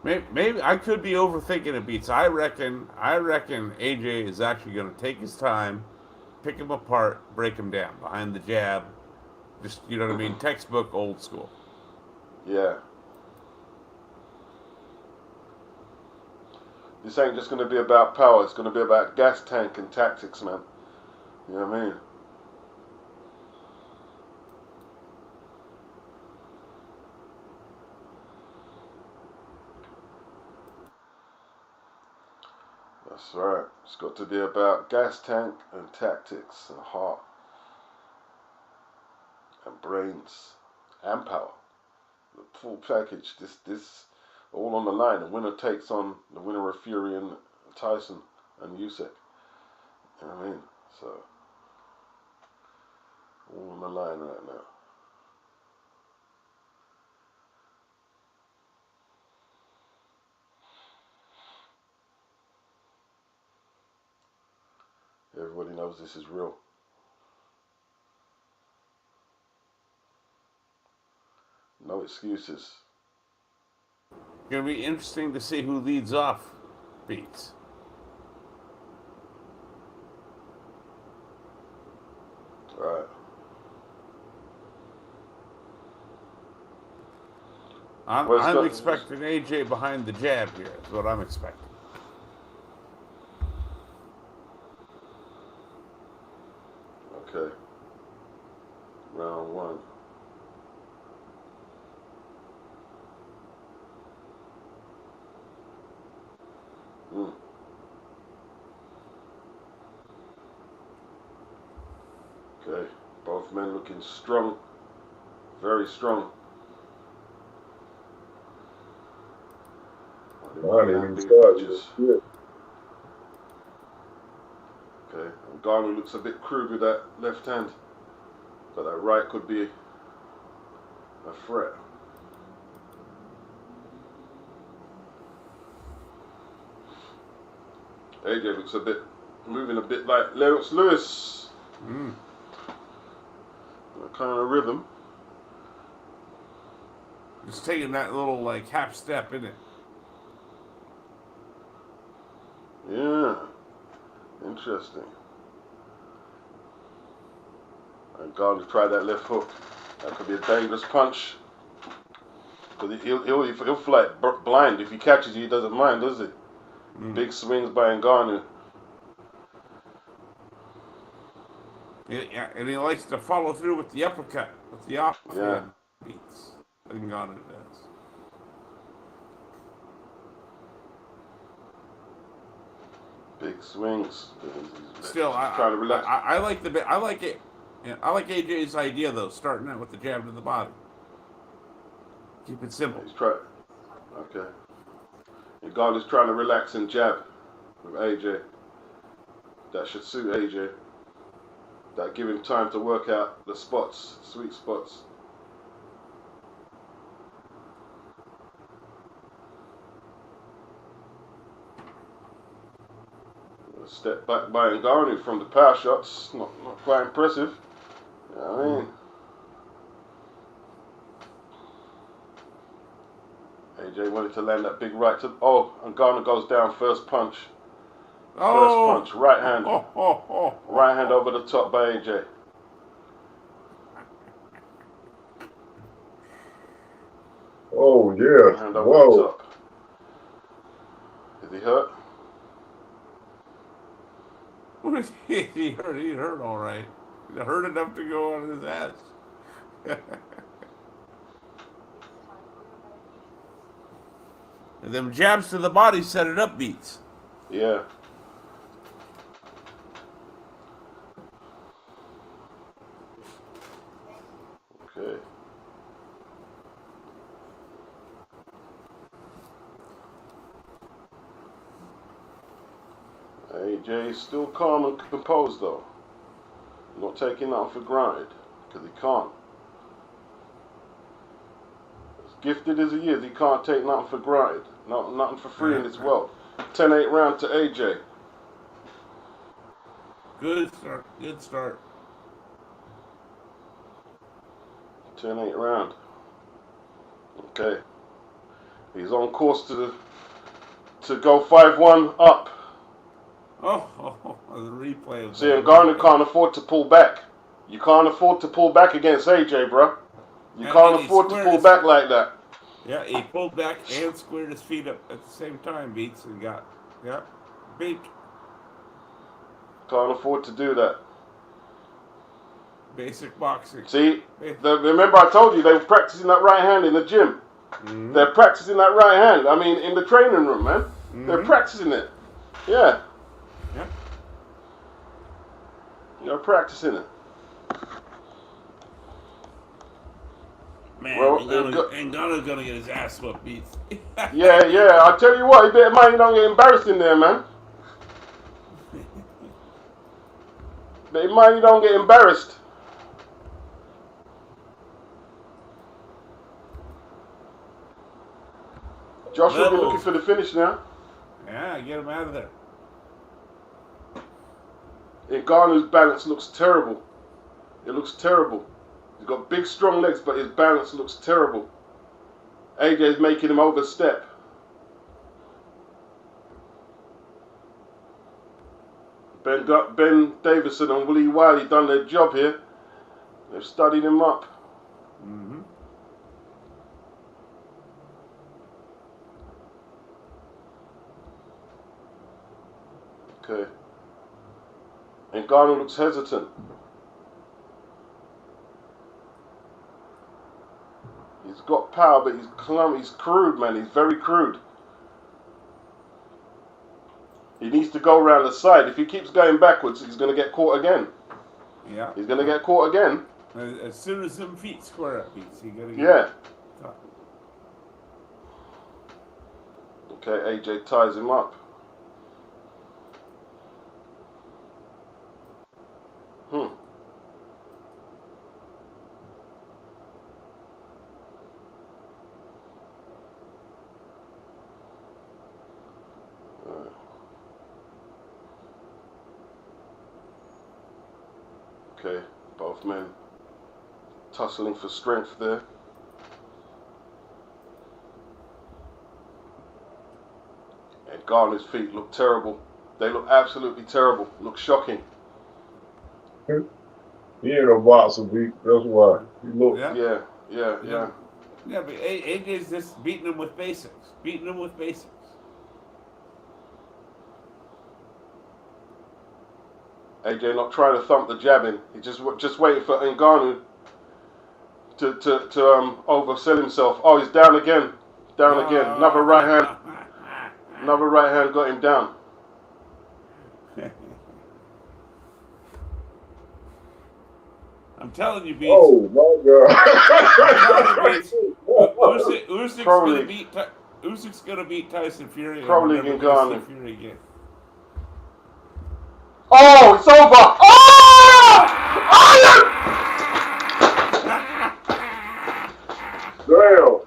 Maybe I could be overthinking it, Beats. I reckon AJ is actually going to take his time, pick him apart, break him down behind the jab. Just, you know what I mean? Textbook old school. Yeah. This ain't just going to be about power. It's going to be about gas tank and tactics, man. You know what I mean? That's right. It's got to be about gas tank and tactics and heart and brains and power. The full package. This all on the line. The winner takes on the winner of Fury and Tyson and Usyk. You know what I mean? So all on the line right now. Everybody knows this is real. No excuses. Gonna be interesting to see who leads off beats. Right. I'm expecting AJ behind the jab here. Is what I'm expecting. Okay. Round one. Okay. Both men looking strong. Very strong. Not even started. Okay, and Garner looks a bit crude with that left hand, but that right could be a threat. AJ looks a bit, moving a bit like Lennox Lewis. That kind of rhythm. Just taking that little like half step in it. Yeah, interesting. And Garner tried that left hook. That could be a dangerous punch. Because he'll fly blind. If he catches you, he doesn't mind, does he? Big swings by Ngannou. Yeah, and he likes to follow through with the uppercut, with the offhand beats. Ngannou does. Big swings. Still, trying to relax. I like the bit. I like it. Yeah, I like AJ's idea though, starting out with the jab to the body. Keep it simple. He's trying. Okay. Ngannou is trying to relax and jab with AJ. That should suit AJ. That give him time to work out the spots, sweet spots. A step back by Ngannou from the power shots, not quite impressive. You know what I mean? AJ wanted to land that big right to. Oh, and Ngannou goes down first punch. First punch, right hand. Right hand over the top by AJ. Oh, yeah. Right hand over the top. Is he hurt? He hurt all right. He hurt enough to go on his ass. And them jabs to the body set it up, beats. Yeah. Okay. AJ is still calm and composed though. Not taking that for granted, because he can't. As gifted as he is, he can't take nothing for granted. Nothing for free in this world. 10-8 round to AJ. Good start. Good start. 10-8 round. Okay. He's on course to go 5-1 up. The replay of See, Ngannou can't afford to pull back. You can't afford to pull back against AJ, bro. You can't afford to pull back like that. Yeah, he pulled back and squared his feet up at the same time, beats, and got beat. Can't afford to do that. Basic boxing. See, remember I told you they were practicing that right hand in the gym. They're practicing that right hand. I mean, in the training room, man. They're practicing it. Yeah. Yeah. They're practicing it. Man, Well, Ngannou's gonna get his ass whooped, beats. Yeah. I tell you what, you better mind you don't get embarrassed in there, man. Better mind you don't get embarrassed. Joshua, you're looking for the finish now. Yeah, get him out of there. Ngannou's balance looks terrible. It looks terrible. He's got big, strong legs, but his balance looks terrible. AJ's making him overstep. Ben Davison and Willie Wiley done their job here. They've studied him up. Mm-hmm. Okay. Ngannou looks hesitant. He's got power, but he's crude, man. He's very crude. He needs to go around the side. If he keeps going backwards, he's going to get caught again. Yeah. He's going to get caught again. As soon as them feet square up, he's going to get Yeah. caught. Okay, AJ ties him up. Okay, both men tussling for strength there. And Ngannou's feet look terrible. They look absolutely terrible. Look shocking. He ain't no boxer, beat. That's why. He look. Yeah. Yeah. Yeah, but AJ's just beating him with basics. AJ not trying to thump the jabbing. He just waiting for Ngannou to oversell himself. Oh, he's down again. Another right hand. Another right hand got him down. I'm telling you, Beats. Oh my God! Usyk's gonna beat Tyson Fury. Probably Ngannou. Fury again. Oh, it's over! Oh! Oh! Damn!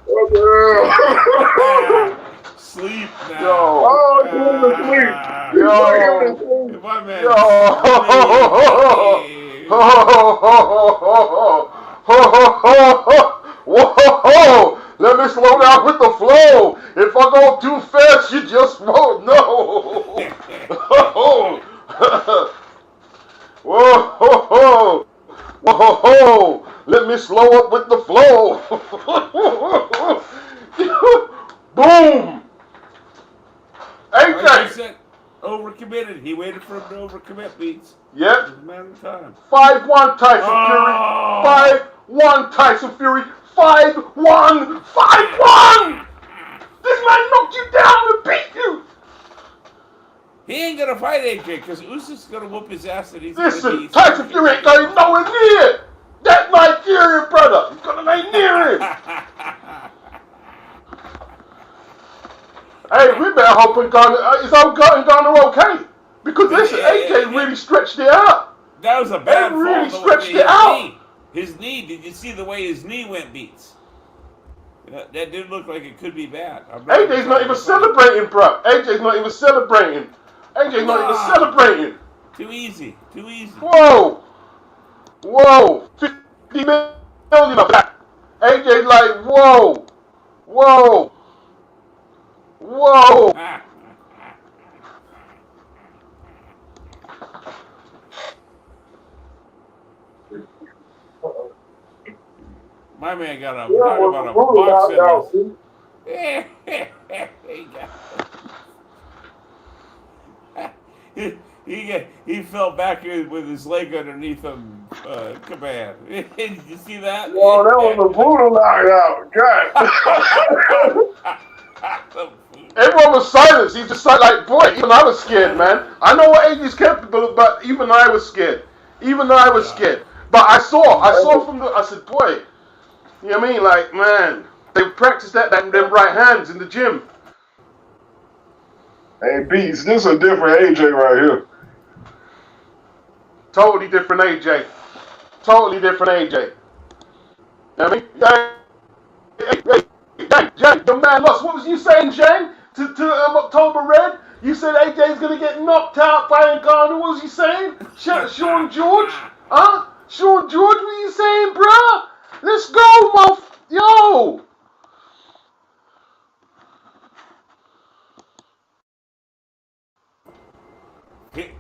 What the hell? Sleep now. Yo! Oh, he's going to sleep. Yo! My man. Yo! Whoa! Let me slow down with the flow. If I go too fast, you just won't know. Whoa! Whoa! Let me slow up with the flow. Boom! Like I AJ! said, overcommitted. He waited for him to overcommit, Beats. Yep. It was a matter of time. 5-1 Tyson Oh! Fury. 5-1 Tyson Fury. 5-1. 5-1! This man knocked you down and beat you. He ain't gonna fight AJ because Usyk's gonna whoop his ass and he's gonna Listen, be Tyson Fury ain't going nowhere near that Nigerian brother. He's gonna lay near him. Hey, we better hope Ngannou is Ngannou okay? Because listen, AJ really stretched it out. That was a bad They really fall. stretched it out. His knee. Did you see the way his knee went, Beats? That did look like it could be bad. AJ's not even celebrating, bro. AJ's not even celebrating. AJ's not even celebrating. Too easy. Whoa. 50 million of that. AJ's like, whoa. My man got a talk about a boxing. He fell back with his leg underneath him. Command. Did you see that? Well, that was a brutal knockout. God. Everyone was silent. He just like, boy, even I was scared, man. I know what AJ's capable of, but even I was scared. But I saw from I said, boy, you know what I mean? Like, man, they practice them right hands in the gym. Hey, Beats, this is a different AJ right here. Totally different AJ. You know what I mean? Hey, Jang, the man lost. What was you saying, Jang? To October Red? You said AJ's gonna get knocked out by Ngannou. What was he saying? Sean George? Huh? Sean George, what are you saying, bruh? Let's go, yo!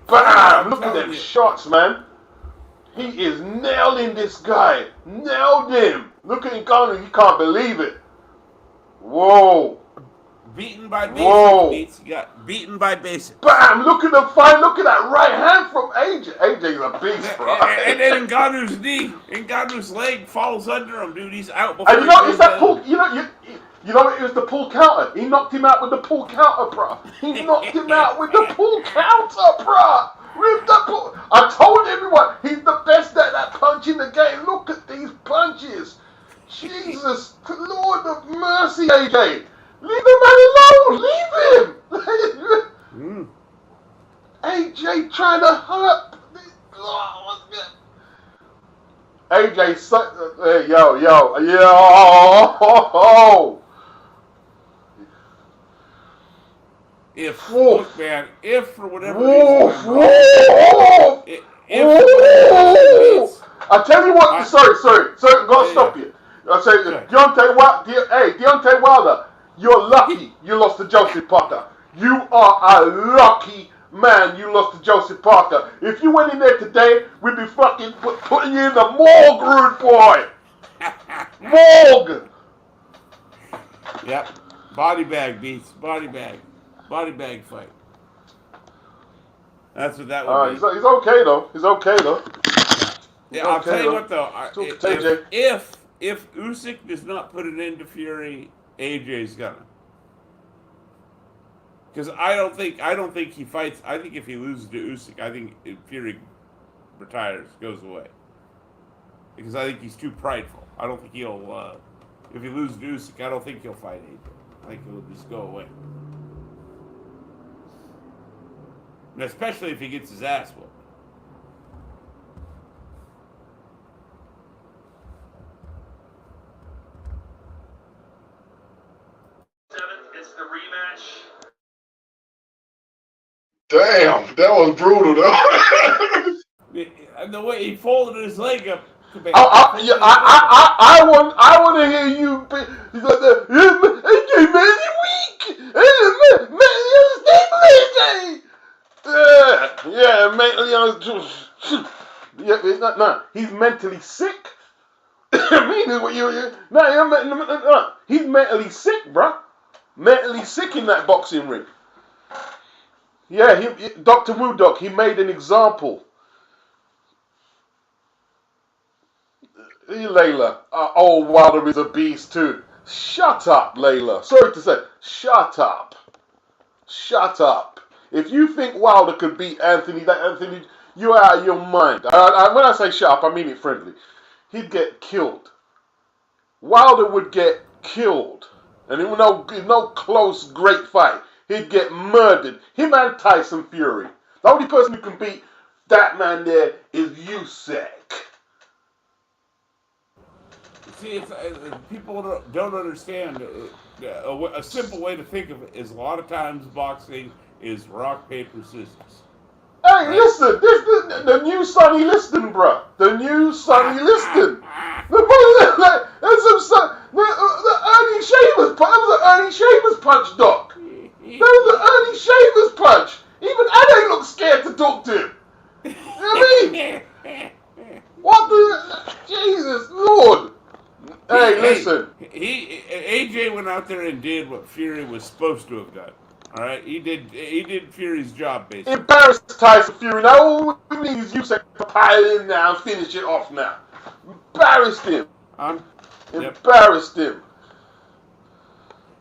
Bam! Look at them shots, man. He is nailing this guy. Nailed him. Look at Ngannou. You can't believe it. Whoa. Beaten by basics. He got beaten by basics. Bam! Look at the fight. Look at that right hand from AJ. AJ's a beast, bro. And then Ngannou's knee, Ngannou's leg falls under him, dude. He's out before. And you know, it's that pull. You know, it was the pull counter. He knocked him out with the pull counter, bro. He knocked him out with the pull counter, bro. With the pull. I told everyone he's the best at that punch in the game. Look at these punches. Jesus, Lord of mercy, AJ. Leave the man alone. Leave him. AJ trying to hurt. AJ, yo. Look, man, if for whatever reason, I tell you what, sorry, I'm gonna stop you. I say, Deontay Wilder, you're lucky you lost to Joseph Parker. You are a lucky man you lost to Joseph Parker. If you went in there today, we'd be fucking putting you in the morgue, rude boy. Morgue. Yep. Body bag beats. Body bag fight. That's what that would be. He's okay though. Yeah, I'll tell you what though. If Usyk does not put an end to Fury, AJ's gonna. Because I don't think he fights. I think if he loses to Usyk, I think Fury retires, goes away. Because I think he's too prideful. I don't think he'll. If he loses to Usyk, I don't think he'll fight AJ. I think he'll just go away. And especially if he gets his ass whooped. It's the rematch. Damn, that was brutal though. And the way he folded his leg up. I want to hear you. AJ, man, you weak. He's mentally sick. He's mentally sick, bruh. Mentally sick in that boxing ring. Yeah, Dr. Woodok, he made an example. Layla, Wilder is a beast too. Shut up, Layla. Sorry to say, shut up. Shut up. If you think Wilder could beat Anthony, you're out of your mind. When I say shut up, I mean it friendly. He'd get killed. Wilder would get killed. And it was no close, great fight. He'd get murdered. Him and Tyson Fury. The only person who can beat that man there is Usyk. See, people don't understand. A simple way to think of it is a lot of times boxing is rock, paper, scissors. Hey, right? Listen, the new Sonny Liston, bro. The new Sonny Liston. The Ernie Shavers punch. That was an Ernie Shavers punch, Doc. That was an Ernie Shavers punch. Even Ade looked scared to talk to him. You know what I mean? What the... Jesus, Lord. Hey, listen. AJ went out there and did what Fury was supposed to have done. All right, he did Fury's job basically. Embarrassed Tyson Fury. Now all we need is Usyk to pile in now and finish it off now. Embarrassed him. Embarrassed him.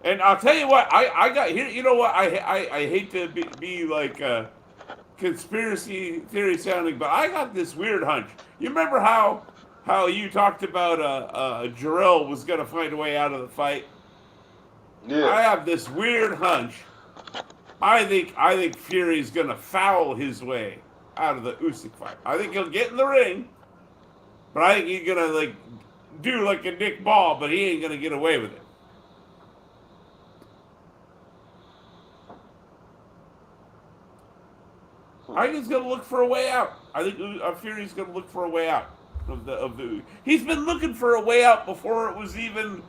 And I'll tell you what, I got here. You know what? I hate to be like conspiracy theory sounding, but I got this weird hunch. You remember how you talked about Jarrell was going to find a way out of the fight? Yeah. I have this weird hunch. I think Fury's going to foul his way out of the Usyk fight. I think he'll get in the ring, but I think he's going to do like a Nick Ball, but he ain't going to get away with it. I think he's going to look for a way out. I think Fury's going to look for a way out of the. He's been looking for a way out before it was even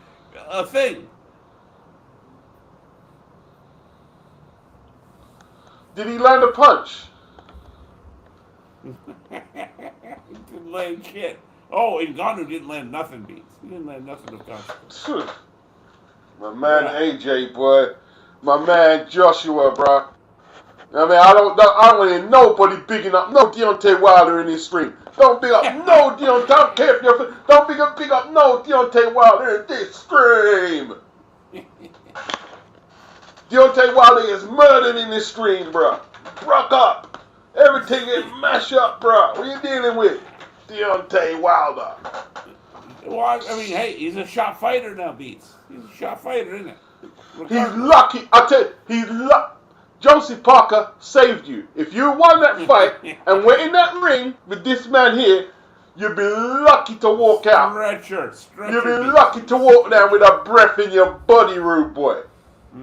a thing. Did he land a punch? He didn't land shit. Oh, Ngannou didn't land nothing, Beats. He didn't land nothing of consequence. My man AJ, boy. My man Joshua, bro. I mean, I don't hear nobody bigging up no Deontay Wilder in this stream. Don't big up no Deontay. I don't care if you're. Don't big up no Deontay Wilder in this stream. Deontay Wilder is murdered in this stream, bro. Broke up. Everything is mashed up, bro. What are you dealing with? Deontay Wilder. Well, I mean, hey, he's a shot fighter now, Beats. He's a shot fighter, isn't it? He's lucky. I tell you, he's lucky. Josie Parker saved you. If you won that fight and went in that ring with this man here, you'd be lucky to walk out. You'd be lucky to walk down with a breath in your body, rude boy.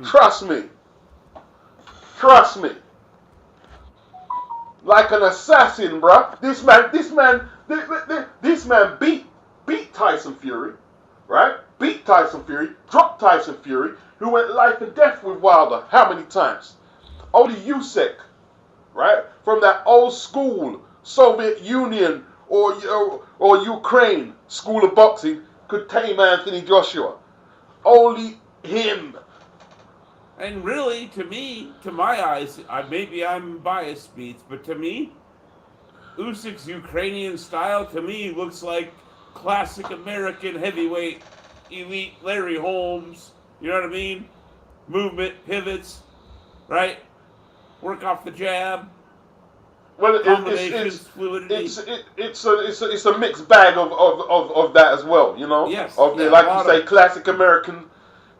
Trust me. Trust me. Like an assassin, bruh. This man beat Tyson Fury, right? Beat Tyson Fury, dropped Tyson Fury, who went life and death with Wilder. How many times? Only Usyk, right? From that old school Soviet Union or Ukraine school of boxing could tame Anthony Joshua. Only him. And really, to me, to my eyes, maybe I'm biased, Beats, but to me, Usyk's Ukrainian style, to me, looks like classic American heavyweight, elite Larry Holmes, you know what I mean? Movement, pivots, right? Work off the jab. Well, combinations, fluidity. It's a mixed bag of that as well, you know? Yes. Of the, like you say, classic American.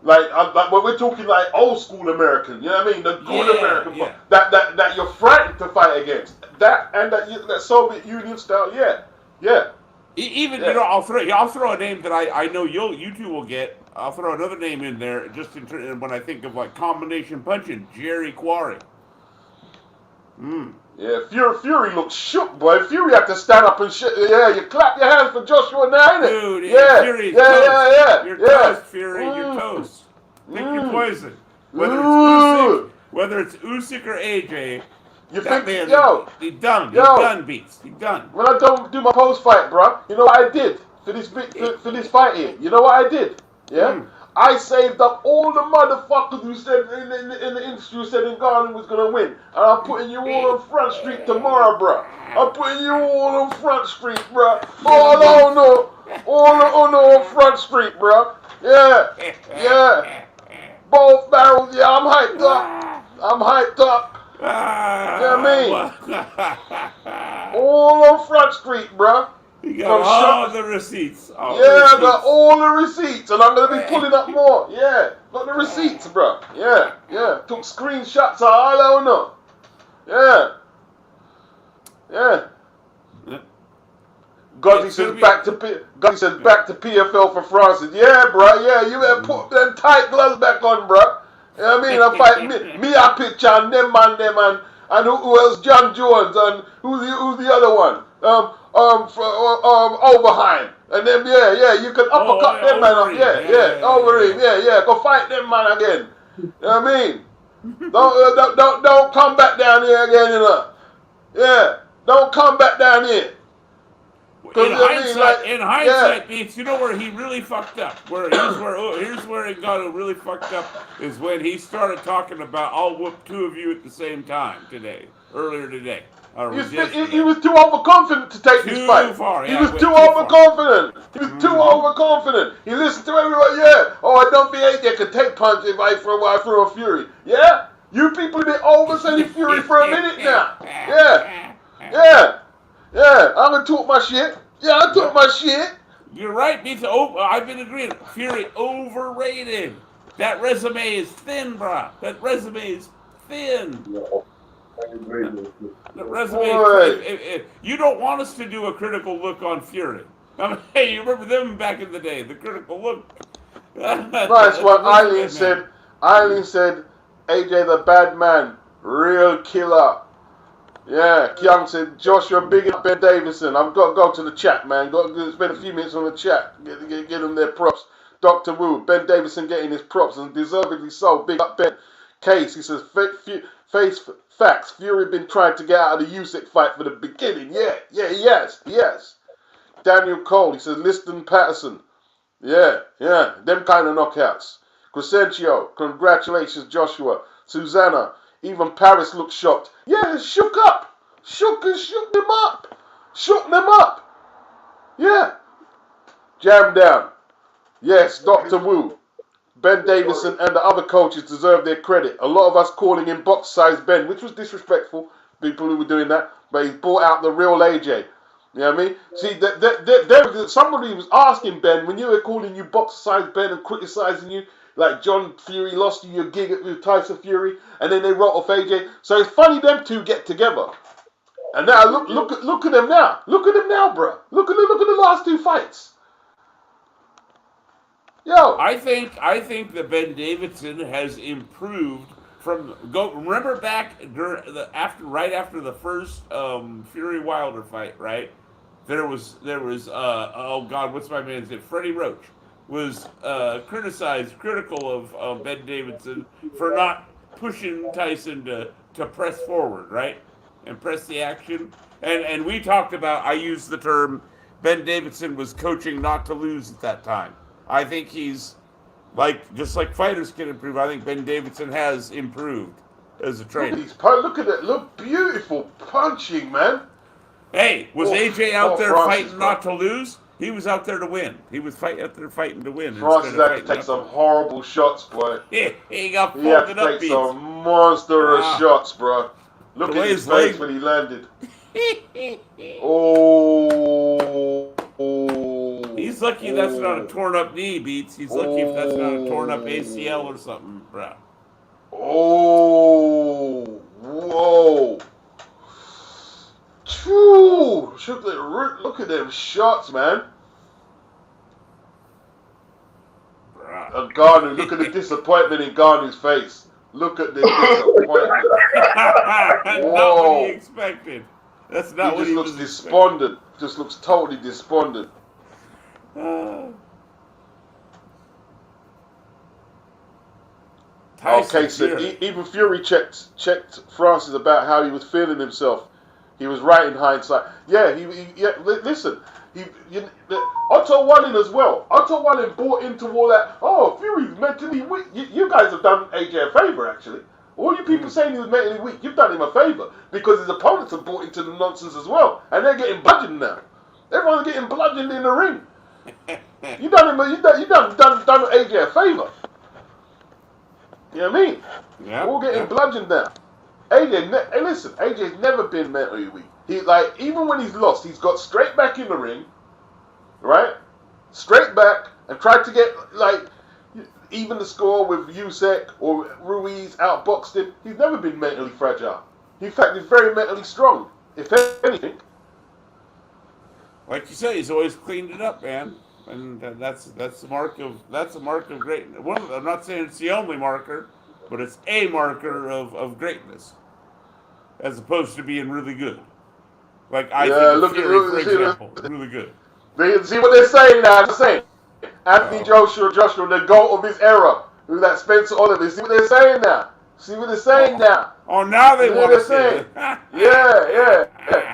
Like when we're talking like old school American, you know what I mean? The good American, that you're frightened to fight against. That Soviet Union style, yeah. Even you know, I'll throw a name that I know you two will get. I'll throw another name in there just when I think of like combination punching, Jerry Quarry. Yeah, Fury looks shook, boy. Fury had to stand up and shit. Yeah, you clap your hands for Joshua now, innit? Dude, Fury's toast. Yeah. You're toast, Fury. You're toast. Pick your poison. Whether it's Usyk or AJ, you that think, man, he's done. He's done, Beats. He's done. When I don't do my post fight, bro, you know what I did for this fight here? You know what I did? Yeah. I saved up all the motherfuckers who said in the industry who said Ngannou was gonna win, and I'm putting you all on Front Street tomorrow, bro. I'm putting you all on Front Street, bro. All on Front Street, bro. Yeah. Both barrels, yeah. I'm hyped up. You know what I mean? All on Front Street, bro. You got all the receipts. I got all the receipts, and I'm gonna be pulling up more. Yeah, got the receipts, bro. Yeah. Took screenshots of all I know. Yeah. Gotti says back to PFL for Francis. Yeah, bro. Yeah, you better put them tight gloves back on, bro. You know what I mean? I fight me. I pitch on them and who else? John Jones and who's the other one? Overheim. And then you can uppercut them man up. Overeem. Go fight them man again. You know what I mean? Don't come back down here again, you know. Yeah. Don't come back down here. In hindsight, Beats, you know where he really fucked up. Here's where he got really fucked up is when he started talking about I'll whoop two of you at the same time earlier today. He was too overconfident to take this fight. He was too overconfident. He listened to everyone. I don't think AJ can take punch if I throw a Fury. Yeah, you people have been overselling Fury for a minute now. I'm gonna talk my shit. I talk my shit. You're right, Beats. I've been agreeing. Fury overrated. That resume is thin, brah. That resume is thin. The resume. You don't want us to do a critical look on Fury. I mean, hey, you remember them back in the day? The critical look. That's what Eileen said. Eileen said, AJ the bad man, real killer. Yeah, Kyung said, Joshua, big up Ben Davison. I've got to go to the chat, man. Got to spend a few minutes on the chat. Get them their props. Dr. Wu, Ben Davison getting his props, and deservedly so. Big up Ben. Case, he says, face facts. Fury been trying to get out of the Usyk fight for the beginning. Yeah, he has. Daniel Cole, he says, Liston Patterson. Yeah, them kind of knockouts. Crescencio, congratulations, Joshua. Susanna, even Paris looked shocked. Yeah, shook up. Shook them up. Shook them up. Yeah. Jam down. Yes, Dr. Wu. Ben Davison and the other coaches deserve their credit. A lot of us calling him box size Ben, which was disrespectful. People who were doing that. But he brought out the real AJ. You know what I mean? See, somebody was asking Ben, when you were calling you box size Ben and criticizing you, like John Fury lost you your gig with Tyson Fury, and then they wrote off AJ. So it's funny them two get together. And now look at them now. Look at them now, bro. Look at the last two fights. Yo, I think that Ben Davidson has improved from remember back right after the first Fury Wilder fight, right? There was oh God, what's my man's name? Freddie Roach was critical of Ben Davidson for not pushing Tyson to press forward, right? And press the action. And we talked about, I used the term, Ben Davidson was coaching not to lose at that time. I think he's just like fighters can improve. I think Ben Davidson has improved as a trainer. look at it. Look, beautiful punching, man. Hey, was AJ out there fighting not to lose? He was out there to win. He was out there fighting to win. Francis had to take some horrible shots, boy. He got He had folded to up. take some monstrous shots, bro. Look at his face when he landed. Oh. He's lucky that's not a torn up knee, Beats. He's lucky if that's not a torn up ACL or something, bro. Oh. Whoa. Choo. Look at them shots, man. Garnu, look at the disappointment in Garnu's face. Look at the disappointment. Not what he expected. That's not what he was. He just looks despondent. Just looks totally despondent. Okay, so even Fury checked Francis about how he was feeling himself. He was right in hindsight. Yeah, listen. Otto Wallen as well. Otto Wallen bought into all that. Oh, Fury's mentally weak. You guys have done AJ a favor, actually. All you people saying he was mentally weak, you've done him a favor because his opponents have bought into the nonsense as well, and they're getting bludgeoned now. Everyone's getting bludgeoned in the ring. You done AJ a favor. You know what I mean? Yeah. We're all getting bludgeoned now. Hey, listen, AJ's never been mentally weak. Even when he's lost, he's got straight back in the ring, right? Straight back and tried to get even the score with Usyk or Ruiz outboxed him. He's never been mentally fragile. In fact, he's very mentally strong. If anything, like you say, he's always cleaned it up, man, and that's the mark of greatness. I'm not saying it's the only marker, but it's a marker of greatness, as opposed to being really good. Like I think Fury, for example, really good. See what they're saying now? They're saying Anthony Joshua, the GOAT of his era, who's that Spencer Oliver. See what they're saying now? See what they're saying now? Oh, now they want to say it. Yeah.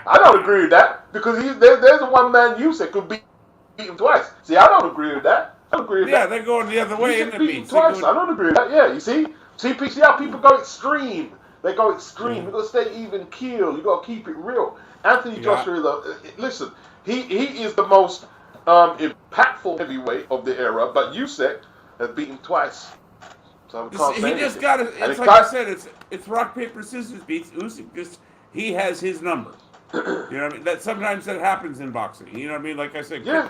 I don't agree with that because there's a one-man Usyk could beat him twice. See, I don't agree with that. I don't agree with that. Yeah, they're going the other way in the beat. Twice. I don't agree with that. Yeah, you see how people go extreme. They go extreme. You got to stay even keel. You got to keep it real. Anthony Joshua listen. He is the most impactful heavyweight of the era, but Usyk has beaten twice. So I can't say he just anything. got it. It's like I said. It's rock paper scissors beats. Usyk he has his number. You know what I mean? That sometimes that happens in boxing. You know what I mean? Like I said, yeah.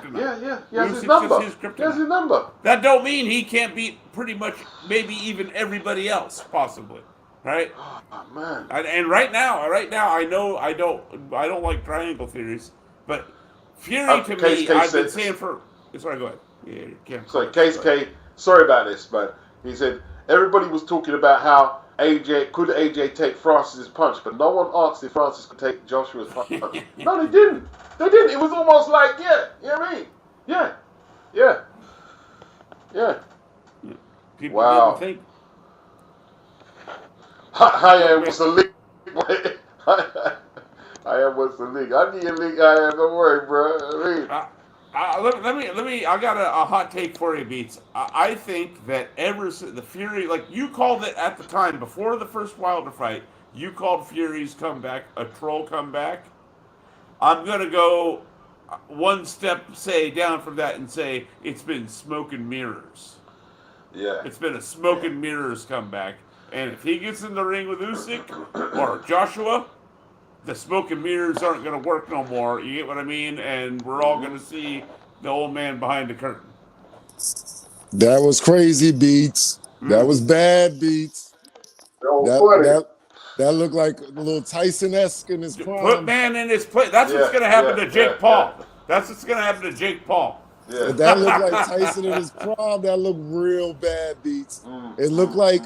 He has his number. He has his number. That don't mean he can't beat pretty much maybe even everybody else possibly. Right? Oh man! And right now, I know I don't like triangle theories, but Fury to me, I've been saying for. Sorry, go ahead. Yeah, sorry, Case K. Sorry about this, but he said everybody was talking about how could AJ take Francis's punch? But no one asked if Francis could take Joshua's punch. No, they didn't. They didn't. It was almost like, yeah, you know what I mean? Yeah, yeah, yeah. People Wow. didn't think. I am what's the league? I am what's the league? I need a league. I am. Don't worry, bro. Let me. I got a hot take for you, Beats. I think that ever since the Fury, like you called it at the time before the first Wilder fight, you called Fury's comeback a troll comeback. I'm gonna go one step down from that and say it's been smoke and mirrors. Yeah. It's been a smoke and mirrors comeback. And if he gets in the ring with Usyk or Joshua, the smoke and mirrors aren't going to work no more. You get what I mean? And we're all going to see the old man behind the curtain. That was crazy, Beats. That was bad, Beats. That looked like a little Tyson-esque in his prime. Put man in his place. That's what's going to happen to Jake Paul. That's what's going to happen to Jake Paul. Yeah. That looked like Tyson in his prime. That looked real bad, Beats. It looked like,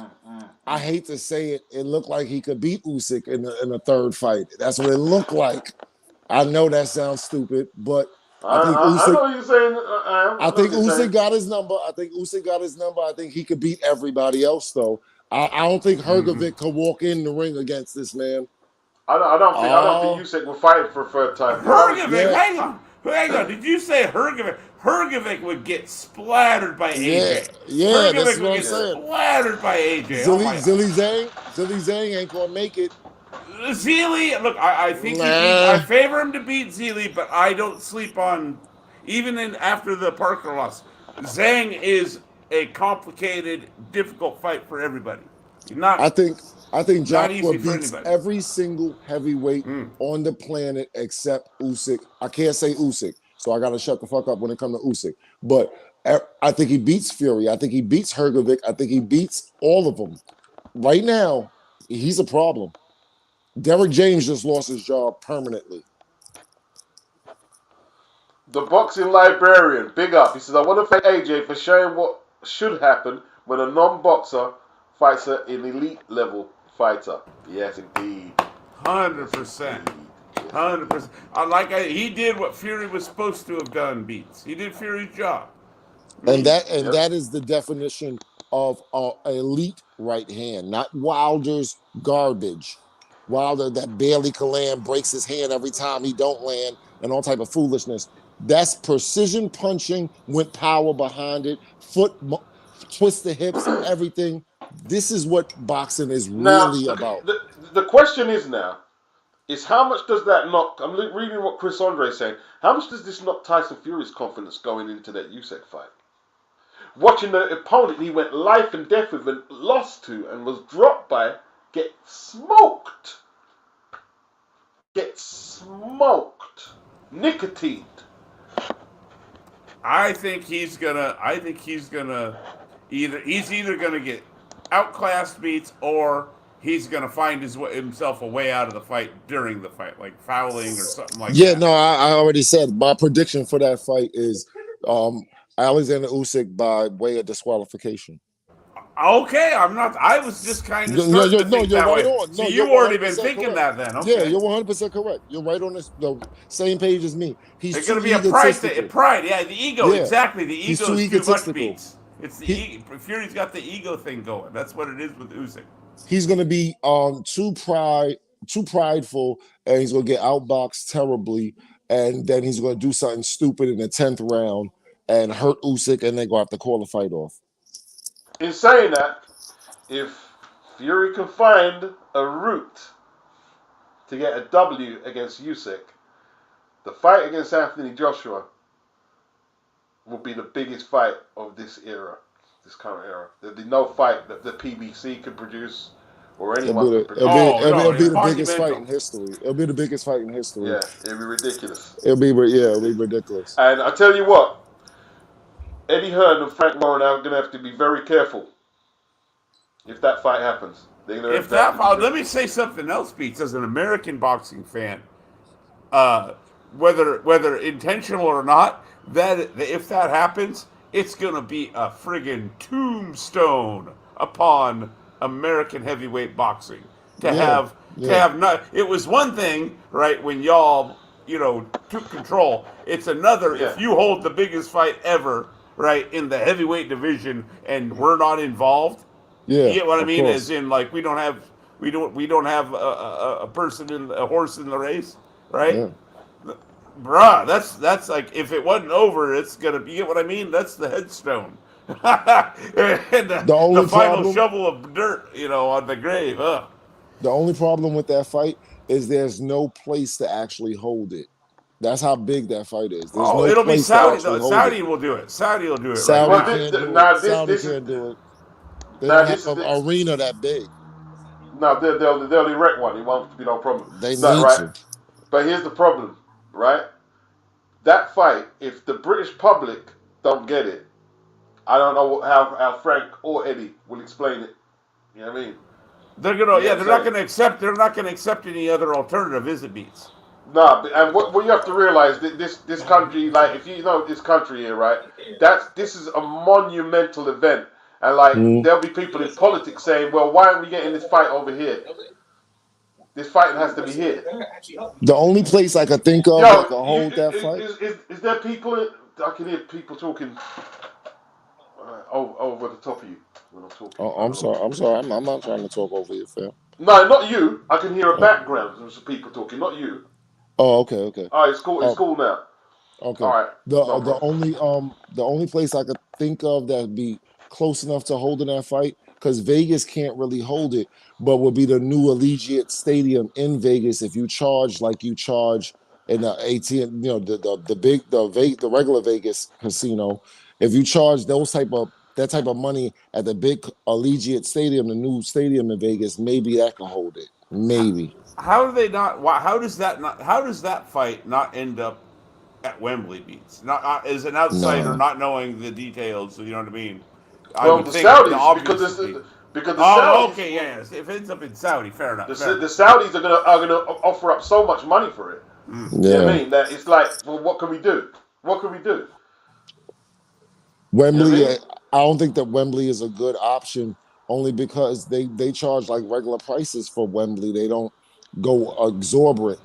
I hate to say it, it looked like he could beat Usyk in a third fight. That's what it looked like. I know that sounds stupid, but I think Usyk. I know what you're saying. I think Usyk got his number. I think he could beat everybody else, though. I don't think Hrgovic could walk in the ring against this man. I don't think Usyk will fight for a third time. Hrgovic, hang on. Did you say Hrgovic? Hrgovic would get splattered by AJ. Yeah, that's what I'm saying. Splattered by AJ. Zilly Zhang ain't gonna make it. Zealy, look, I think I favor him to beat Zealy, but I don't sleep on even after the Parker loss. Zhang is a complicated, difficult fight for everybody. I think Joshua beats every single heavyweight on the planet except Usyk. I can't say Usyk, so I got to shut the fuck up when it comes to Usyk. But I think he beats Fury. I think he beats Hrgovic. I think he beats all of them. Right now, he's a problem. Derek James just lost his job permanently. The boxing librarian, big up. He says, I want to thank AJ for sharing what should happen when a non-boxer fights an elite level fighter. Yes, indeed. 100%. 100%. He did what Fury was supposed to have done, Beats. He did Fury's job. And that is the definition of elite right hand, not Wilder's garbage. Wilder that barely can land, breaks his hand every time he don't land, and all type of foolishness. That's precision punching with power behind it, twist the hips, everything. This is what boxing is really about. The question is now, is how much does that knock? I'm reading what Chris Andre is saying. How much does this knock Tyson Fury's confidence going into that Usyk fight? Watching the opponent he went life and death with and lost to and was dropped by get smoked. Nicotined. I think he's gonna either gonna get outclassed, Beats, or he's gonna find himself a way out of the fight during the fight, like fouling or something like that. Yeah, no, I already said my prediction for that fight is Alexander Usyk by way of disqualification. Okay, I'm not. I was just kind of starting to think that way. So you've already been thinking that then. Okay. Yeah, you're 100% correct. You're right on the same page as me. It's going to be a pride. Yeah, the ego. Yeah. Exactly. The ego is too much, Beats. It's the Fury's got the ego thing going. That's what it is with Usyk. He's going to be too prideful, and he's going to get outboxed terribly, and then he's going to do something stupid in the 10th round and hurt Usyk, and they're going to have to call the fight off. In saying that, if Fury can find a route to get a W against Usyk, the fight against Anthony Joshua will be the biggest fight of this current era. There'll be no fight that the PBC could produce or anyone could produce. It'll be the biggest fight in history. It'll be the biggest fight in history. Yeah, it'll be ridiculous. It'll be ridiculous. And I tell you what, Eddie Hearn and Frank Warren are going to have to be very careful if that fight happens. Let me say something else, Beats. As an American boxing fan, whether intentional or not, if that happens, it's going to be a friggin' tombstone upon American heavyweight boxing. To Yeah, have not, it was one thing, right, when y'all, took control. It's another Yeah. if you hold the biggest fight ever, right, in the heavyweight division and we're not involved. You yeah, get what I of mean? As course. in, like, we don't have a person in a horse in the race, right? Yeah. Bruh, that's like, if it wasn't over, it's gonna be. You get what I mean? That's the headstone, and The the only final problem, shovel of dirt, on the grave. Ugh. the only problem with that fight is there's no place to actually hold it. That's how big that fight is. There's Oh, no it'll be place to Saudi. actually hold it. Saudi will do it. Saudi will do it right Saudi Well, now. can't do it. now Saudi this is can't do it. They now don't have this is an the arena that big. no. They'll erect one. It won't be no problem. They No, need right. to. But here's the problem, right? That fight, if the British public don't get it, I don't know how Frank or Eddie will explain it. You know what I mean? They're gonna, Yeah, they're so- not gonna accept. They're not gonna accept any other alternative. Is it beats? Nah, and what you have to realize that this country, like, if you know this country here, right? This is a monumental event, and like Mhm. there'll be people in politics saying, "Well, why aren't we getting this fight over here? This fight has to be here." The only place I could think of Yo, that could hold that fight. is there people? I can hear people talking over the top of you when I'm talking. Oh, I'm sorry. I'm sorry. I'm not trying to talk over you, fam. No, not you. I can hear a Oh, background of some people talking, not you. oh, okay, okay. All right, it's cool. It's Oh, cool now. okay. All right, no The problem. only place I could think of that'd be close enough to holding that fight, because Vegas can't really hold it, but would be the new Allegiant Stadium in Vegas. If you charge like you charge in the ATM, the regular Vegas casino, if you charge that type of money at the big Allegiant Stadium, the new stadium in Vegas, maybe that can hold it. Maybe. How do they not? How does that not? How does that fight not end up at Wembley? Beats not as an outsider, Nah. not knowing the details. You know what I mean? I Well, would the think the Saudis, obvious would be. because the Oh, Saudis, okay, yes. If it ends up in Saudi, fair enough. the Fair enough. Saudis are gonna offer up so much money for it. You know what I Yeah. mean? That it's like, well, what can we do? What can we do? Wembley, You know what I mean? I don't think that Wembley is a good option, only because they charge like regular prices for Wembley. They don't go exorbitant.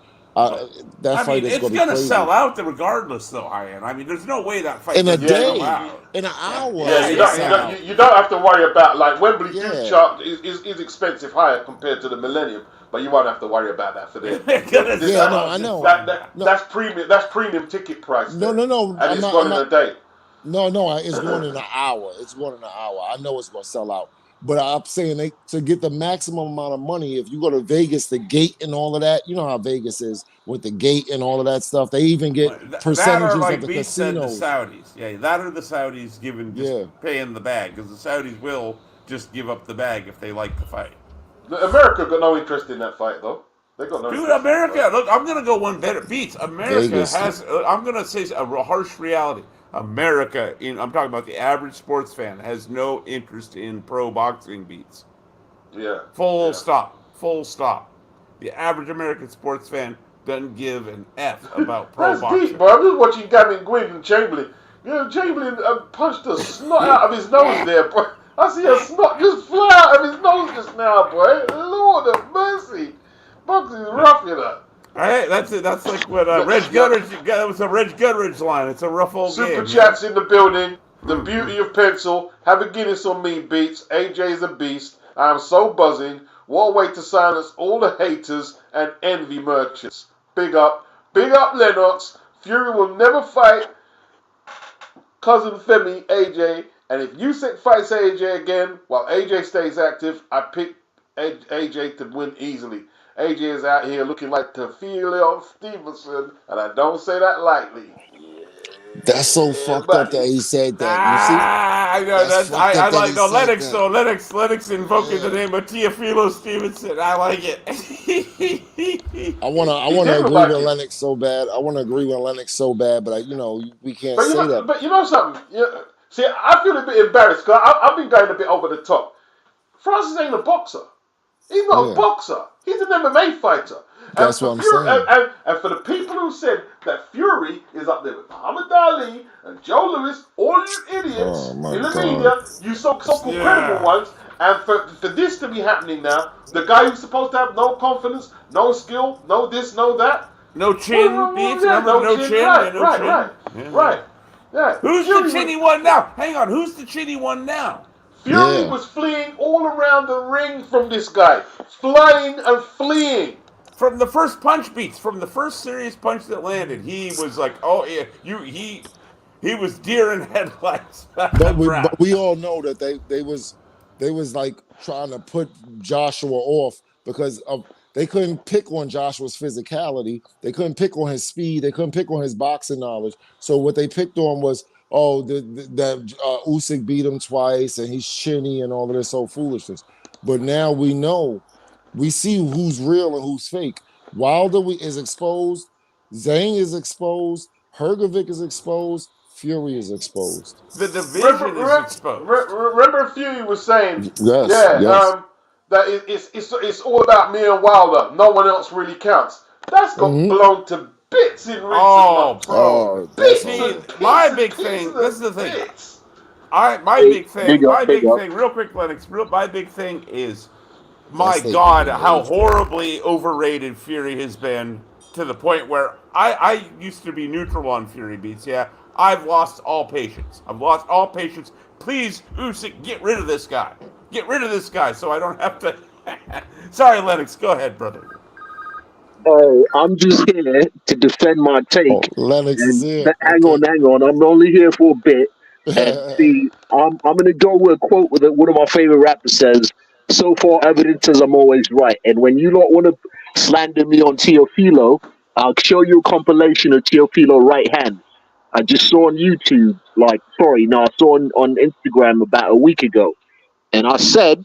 Well, That I fight mean, is it's going to be gonna sell crazy out regardless, though, Ian. I mean, there's no way that fight in a doesn't Yeah, sell day, out. in an hour. Yeah, Yeah, you It'll don't, yeah, you sell yeah. don't, out. you don't have to worry about, like, Wembley do Yeah, chart is expensive higher compared to the Millennium, but you won't have to worry about that for them. They're gonna This- yeah. sell No, out I just know. fine. No, That's premium. That's premium ticket price no, there, no, no. and I'm it's not. I'm gone in not. a day. No. It's going in an hour. It's going in an hour. I know it's going to sell out. But I'm saying to get the maximum amount of money, if you go to Vegas, the gate and all of that, you know how Vegas is with the gate and all of that stuff. They even get That are, percentages of like the B said, the casinos. Saudis. Yeah, that are the Saudis Yeah. paying the bag, because the Saudis will just give up the bag if they like the fight. America got no interest in that fight, though. They got no Dude, interest in that America, fight. look, I'm going to go one better. Beats. America Vegas. has, I'm going to say a harsh reality. America, I'm talking about the average sports fan, has no interest in pro boxing. Beats. Yeah. Full Yeah. stop. Full stop. The average American sports fan doesn't give an F about pro That's boxing. deep, bro. I'm just watching Gavin Gwynn and Chamberlain. You know, Chamberlain punched the snot out of his nose there, bro. I see a snot just fly out of his nose just now, boy. Lord of mercy. Boxing is rough, you know. Hey, that's it. That's like what Reg Gutteridge. That was a Reg Gutteridge line. It's a rough old Super game. chats in the building. The beauty of pencil. Have a Guinness on me, Beats. AJ's a beast. I am so buzzing. What a way to silence all the haters and envy merchants. Big up. Big up, Lennox. Fury will never fight cousin Femi, AJ. And if Usyk fights AJ again, while AJ stays active, I pick AJ to win easily. AJ is out here looking like Teofilo Stevenson, and I don't say that lightly. That's so fucked up that he said that. You see? I know That's that's fucked I up that like he no said Lennox that. though. Lennox invoking the Yeah. name of Teofilo Stevenson. I like it. I wanna He did agree like with it. Lennox so bad. I wanna agree with Lennox so bad, but we can't But say that. you know something? See, I feel a bit embarrassed because I've been going a bit over the top. Francis ain't a boxer. He's not Yeah. a boxer. He's an MMA fighter. That's and what I'm Fury, saying. and for the people who said that Fury is up there with Muhammad Ali and Joe Louis, all you idiots Oh, my in the God. media, you so-called Yeah. credible ones, And for this to be happening now, the guy who's supposed to have no confidence, no skill, no this, no that. No chin beats. Yeah, Remember, no no chin. chin. Yeah, Right, no right, chin. right, Yeah. right. Yeah. Who's the chinny one now? Hang on. Who's the chinny one now? Fury Yeah. was fleeing all around the ring from this guy, flying and fleeing. From the first punch beats, from the first serious punch that landed, he was like, "Oh yeah, he was deer in headlights." But we all know that they was like trying to put Joshua off because of they couldn't pick on Joshua's physicality. They couldn't pick on his speed. They couldn't pick on his boxing knowledge. So what they picked on was, oh, that Usyk beat him twice and he's chinny and all of this old foolishness. But now we know, we see who's real and who's fake. Wilder is exposed. Zhang is exposed. Hergovic is exposed. Fury is exposed. The division is exposed. Remember, Fury was saying, Yes, yeah, yes. that it's all about me and Wilder. No one else really counts. That's got blown to bits in recent months. Bro. Bits See, and pieces, my big thing. This is the thing. My big thing. Real quick, Lennox. My big thing is, my God, how horribly overrated Fury has been, to the point where I used to be neutral on Fury beats. Yeah, I've lost all patience. Please, Usyk, get rid of this guy. Get rid of this guy so I don't have to. Sorry, Lennox. Go ahead, brother. Oh, I'm just here to defend my take. Oh, Lennox is here. Hang on. I'm only here for a bit. And see, I'm going to go with a quote that one of my favorite rappers says. So far, evidence says I'm always right. And when you don't want to slander me on Teofilo, I'll show you a compilation of Teofilo right hand. I just saw on YouTube, I saw on Instagram about a week ago. And I said,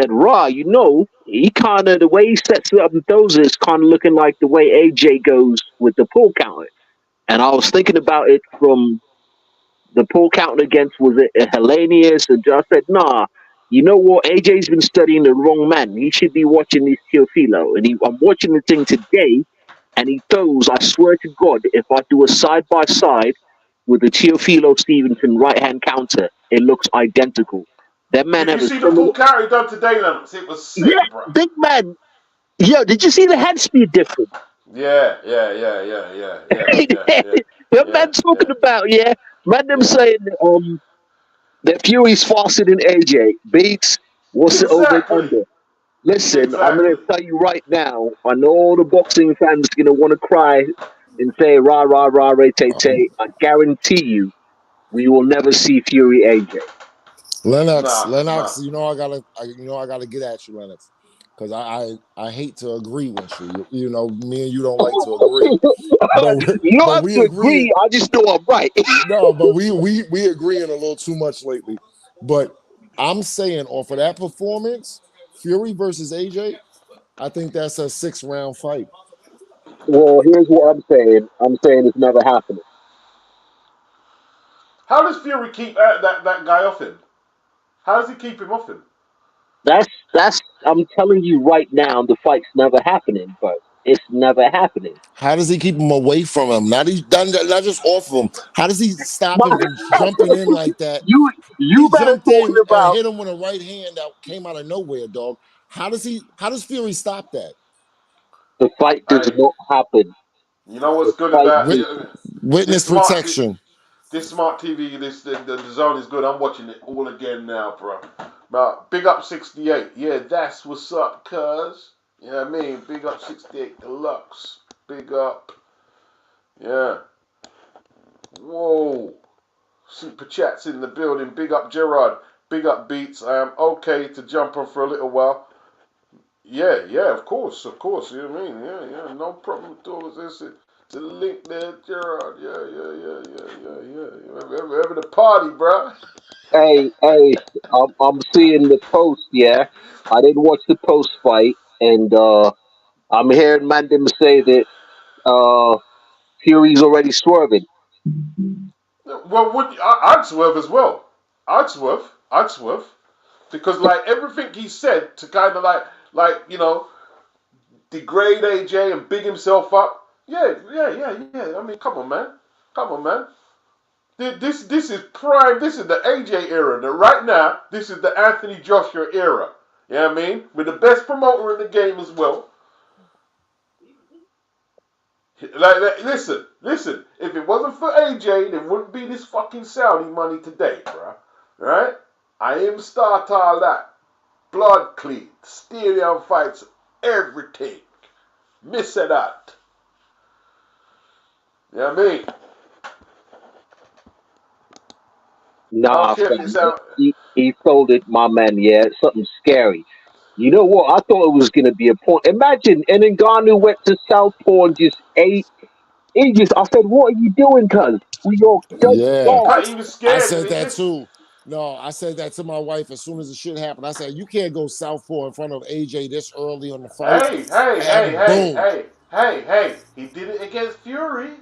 Raw, he kind of, the way he sets it up and throws it is kind of looking like the way AJ goes with the pull counter. And I was thinking about it from the pull counter against, was it Hellenius? And I said, nah, you know what? AJ's been studying the wrong man. He should be watching this Teofilo. And I'm watching the thing today, and he throws, I swear to God, if I do a side-by-side with the Teofilo Stevenson right-hand counter, it looks identical. That man Did you have a see the similar... pull counter he done today, Lennox? It was sick, Yeah, bro. big man. Yo, did you see the head speed difference? Yeah. That man talking about, them saying that Fury's faster than AJ. Beats, what's the over and Exactly. under? Listen, I'm going to tell you right now, I know all the boxing fans are going to want to cry and say, rah, rah, rah, ray, tay, tay. I guarantee you, we will never see Fury AJ. Lennox, I gotta get at you, Lennox, because I hate to agree with you. You know, me and you don't like to agree. You don't have to agree. I just know I'm right. No, but we agreeing a little too much lately. But I'm saying, off of that performance, Fury versus AJ, I think that's a 6-round fight. Well, here's what I'm saying. I'm saying it's never happening. How does Fury keep that guy off him? How does he keep him off him? That's I'm telling you right now, the fight's never happening, but it's never happening. How does he keep him away from him? Not just off of him. How does he stop him from jumping in like that? You he better jumped in about and hit him with a right hand that came out of nowhere, dog. How does Fury stop that? The fight does not happen. You know what's good about witness protection. This smart TV, the zone is good. I'm watching it all again now, bro. But big up 68. Yeah, that's what's up, cuz. You know what I mean? Big up 68 Deluxe. Big up. Yeah. Whoa. Super chats in the building. Big up Gerard. Big up Beats. I am okay to jump on for a little while. Yeah, of course. You know what I mean? Yeah, no problem at all. There's a link there, Gerard. Yeah. We're having a party, bro. Hey, I'm seeing the post. Yeah, I didn't watch the post fight, and I'm hearing Mandem say that Fury's already swerving. Well, I'd swerve as well. I'd swerve. Because everything he said to kind of degrade AJ and big himself up. Yeah. I mean, come on, man. This is prime. This is the AJ era. Right now, this is the Anthony Joshua era. You know what I mean? With the best promoter in the game as well. Like, listen. If it wasn't for AJ, there wouldn't be this fucking Saudi money today, bro. Right? I am start all that. Blood clean, stadium fights, everything. Miss that. You know what I mean? Nah, Okay, if you fam, sound. he sold it, my man. Yeah, it's something scary. You know what? I thought it was gonna be a point. Imagine, and then Ngannou went to Southpaw and just ate. He just, I said, "What are you doing, cuz? We all just Yeah. God." He was I scared. said that Listen. too. No, I said that to my wife as soon as the shit happened. I said, you can't go southpaw in front of AJ this early on the fight. And boom. Hey. He did it against Fury.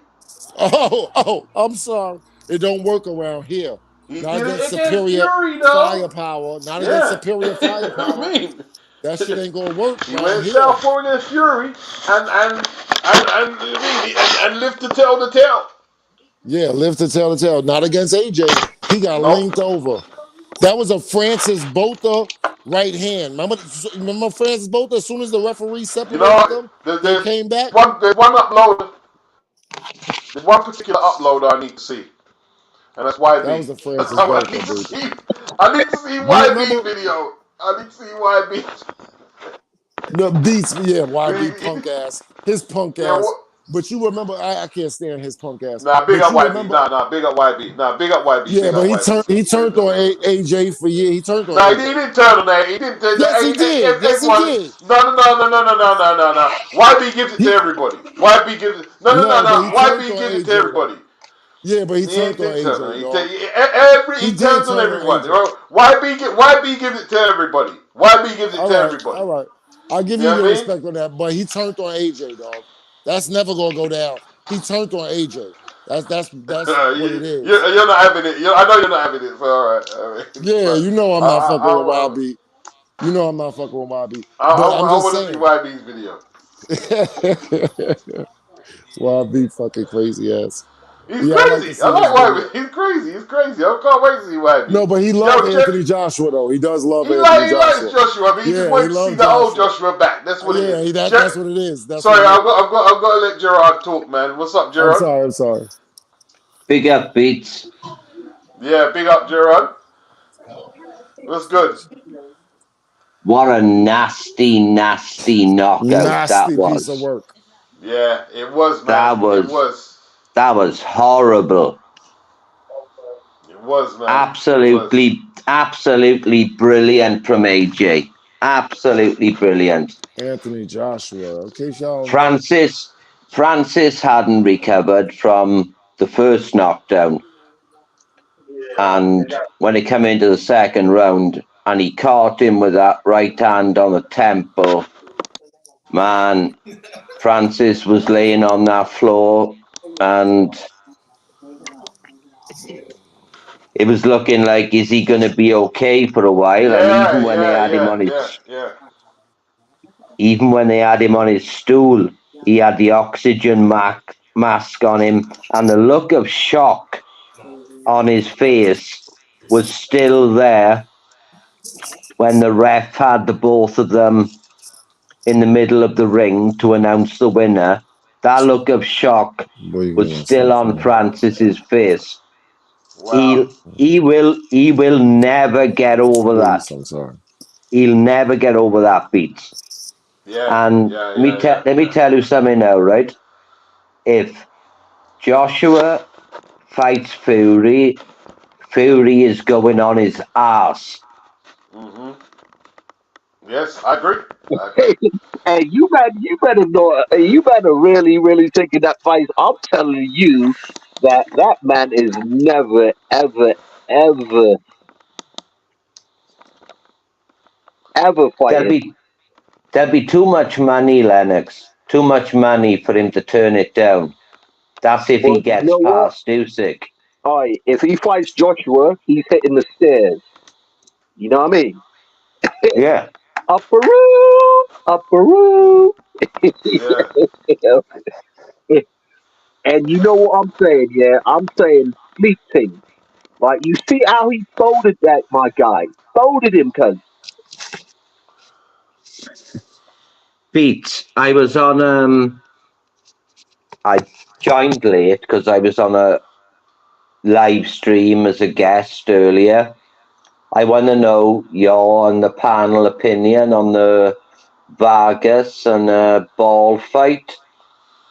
Oh, I'm sorry. It don't work around here. He Not did against it against superior Fury, though. firepower. Not against Yeah. superior I firepower. mean, That shit ain't gonna work he around went here. southpaw against Fury and lived to tell the tale. Yeah, live to tell the tale. Not against AJ. He got Nope. linked over. That was a Francis Botha right hand. Remember Francis Botha? As soon as the referee You separated know, them, they came back. there's one upload. There's one particular upload I need to see, and that's That YB. was a Francis I Botha, need to baby. see. I need to see You remember? YB's video. I need to see YB. No, beats, yeah, YB Baby. punk ass. His punk Yeah. ass. What? But you remember, I can't stand his punk ass. Nah, big But up you YB. remember, Nah, big up YB. Nah, big up YB. yeah, Big but up he YB. turned on AJ for years. He turned on No, he AJ. didn't turn on that. He didn't turn Yes, he did. Yes, he everyone. did. No. YB gives it to He everybody. YB gives it. No. no, but he turned YB on gives it to AJ though. everybody. Yeah, but he He turned on didn't turn on. AJ, dog. He He did turns on turn on everyone. AJ. YB gives it to everybody. YB gives it to everybody. All right. I'll give You you know your what I mean? respect on that, but he turned on AJ, dog. That's never gonna go down. He turned on AJ. That's what it is. You're not having it. I know you're not having it. So all right. I mean, Yeah, but you know I'm not fucking with I, YB. You know I'm not fucking with YB. I, But I'm I just want to see saying. YB's video. YB fucking crazy ass. He's Yeah, I like to crazy. I see his like video. YB. He's crazy. I can't wait to see YB. No, but he love Yo, check. Anthony Joshua though. He does love He Anthony likes Joshua. Joshua, but he just Yeah, he wanted to see loves the old Joshua. Joshua back. That's what it Yeah, is. that's what it is. That's Sorry, what it is. I've got to let Gerard talk, man. What's up, I'm Gerard? sorry. Big up, Beats. Yeah, big up, Gerard. What's good? What a nasty knockout that Nasty piece of was. work. Yeah, it was, man. That was horrible. It was, man. Absolutely brilliant from AJ. Absolutely brilliant. Anthony Joshua. In case y'all know. Francis hadn't recovered from the first knockdown. And when he came into the second round and he caught him with that right hand on the temple, man, Francis was laying on that floor and it was looking like, is he going to be okay for a while? And even when they had him on even when they had him on his stool, he had the oxygen mask on him, and the look of shock on his face was still there when the ref had the both of them in the middle of the ring to announce the winner. That look of shock was still on Francis's face. Wow. He will never get over that. I'm sorry. He'll never get over that beat. Yeah. And let me tell you something now, right? If Joshua fights Fury is going on his ass. Mm-hmm. Yes, I agree. Hey, you better know. You better really take in that fight. I'm telling you that man is never, ever fighting. There'll be too much money, Lennox. Too much money for him to turn it down. That's if he gets past Usyk. All right, if he fights Joshua, he's hitting the stairs. You know what I mean? Yeah. Upperoo. Yeah. And you know what I'm saying? Yeah, I'm saying sleep thing. Like, you see how he folded that, my guy. Folded him, cuz. Pete, I was on I joined late because I was on a live stream as a guest earlier. I want to know your and the panel opinion on the Vargas and Ball fight,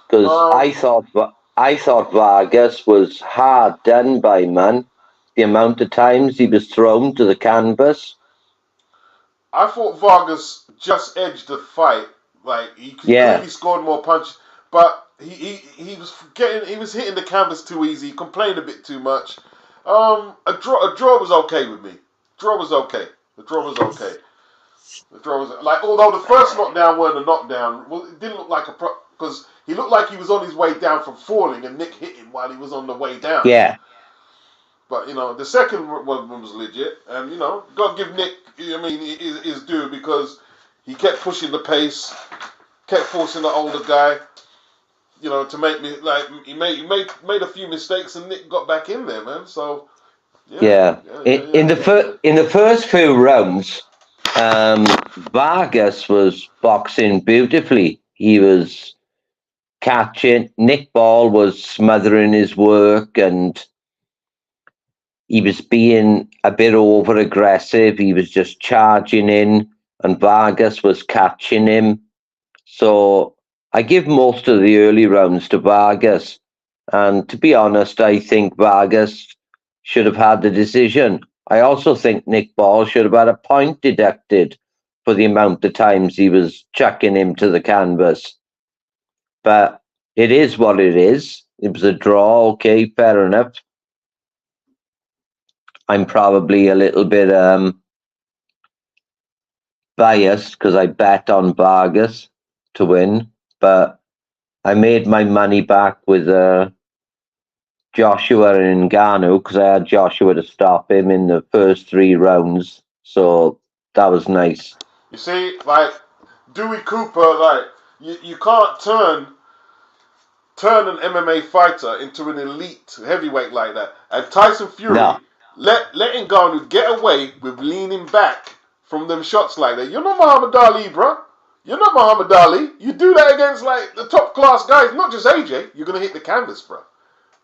because I thought Vargas was hard done by, man. The amount of times he was thrown to the canvas. I thought Vargas just edged the fight. Like he clearly scored more punches, but he was hitting the canvas too easy. He complained a bit too much. A draw was okay with me. Draw was okay. The draw was okay. The draw was like, although the first knockdown weren't a knockdown, well, it didn't look like because he looked like he was on his way down from falling, and Nick hit him while he was on the way down. Yeah. But the second one was legit, and got to give Nick, his due, because he kept pushing the pace, kept forcing the older guy, to make me like he made a few mistakes, and Nick got back in there, man. So in the first few rounds, Vargas was boxing beautifully. He was catching. Nick Ball was smothering his work, and he was being a bit over aggressive. He was just charging in, and Vargas was catching him. So I give most of the early rounds to Vargas. And to be honest, I think Vargas should have had the decision. I also think Nick Ball should have had a point deducted for the amount of times he was chucking him to the canvas. But it is what it is. It was a draw. Okay, fair enough. I'm probably a little bit biased because I bet on Vargas to win, but I made my money back with Joshua and Ngannou because I had Joshua to stop him in the first 3 rounds, so that was nice. You see, like Dewey Cooper, like you can't turn an MMA fighter into an elite heavyweight like that. And Tyson Fury let Ngannou get away with leaning back from them shots like that. You're not Muhammad Ali, bro. You're not Muhammad Ali. You do that against like the top class guys, not just AJ. You're gonna hit the canvas, bro.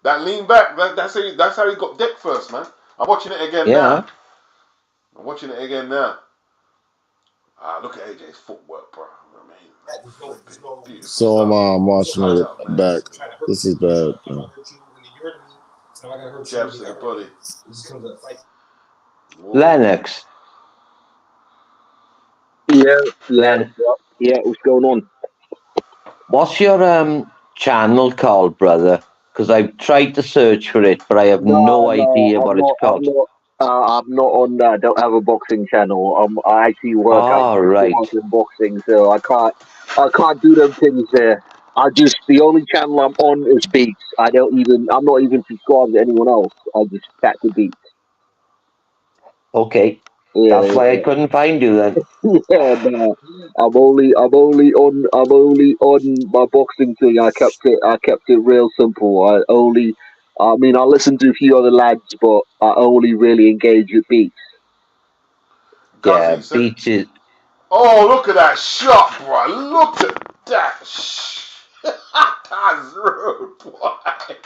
That lean back, that's how he got decked first, man. I'm watching it again now. I'm watching it again now. Look at AJ's footwork, bro. I mean, so I'm watching it back. This is bad, bro. Jabs to the body. Lennox. Yeah, what's going on? What's your channel called, brother? Because I've tried to search for it, but I have no idea what it's called. I'm not on. I don't have a boxing channel. I actually work. Right. In boxing, so I can't do them things there. The only channel I'm on is Beats. I'm not even subscribed to anyone else. I just chat to Beats. Okay. That's why I couldn't find you then. No. I'm only on my boxing thing. I kept it real simple. I listen to a few other lads, but I only really engage with Beats. Yeah, Beats is. Oh, look at that shot, bro! Look at that. That's rude, boy.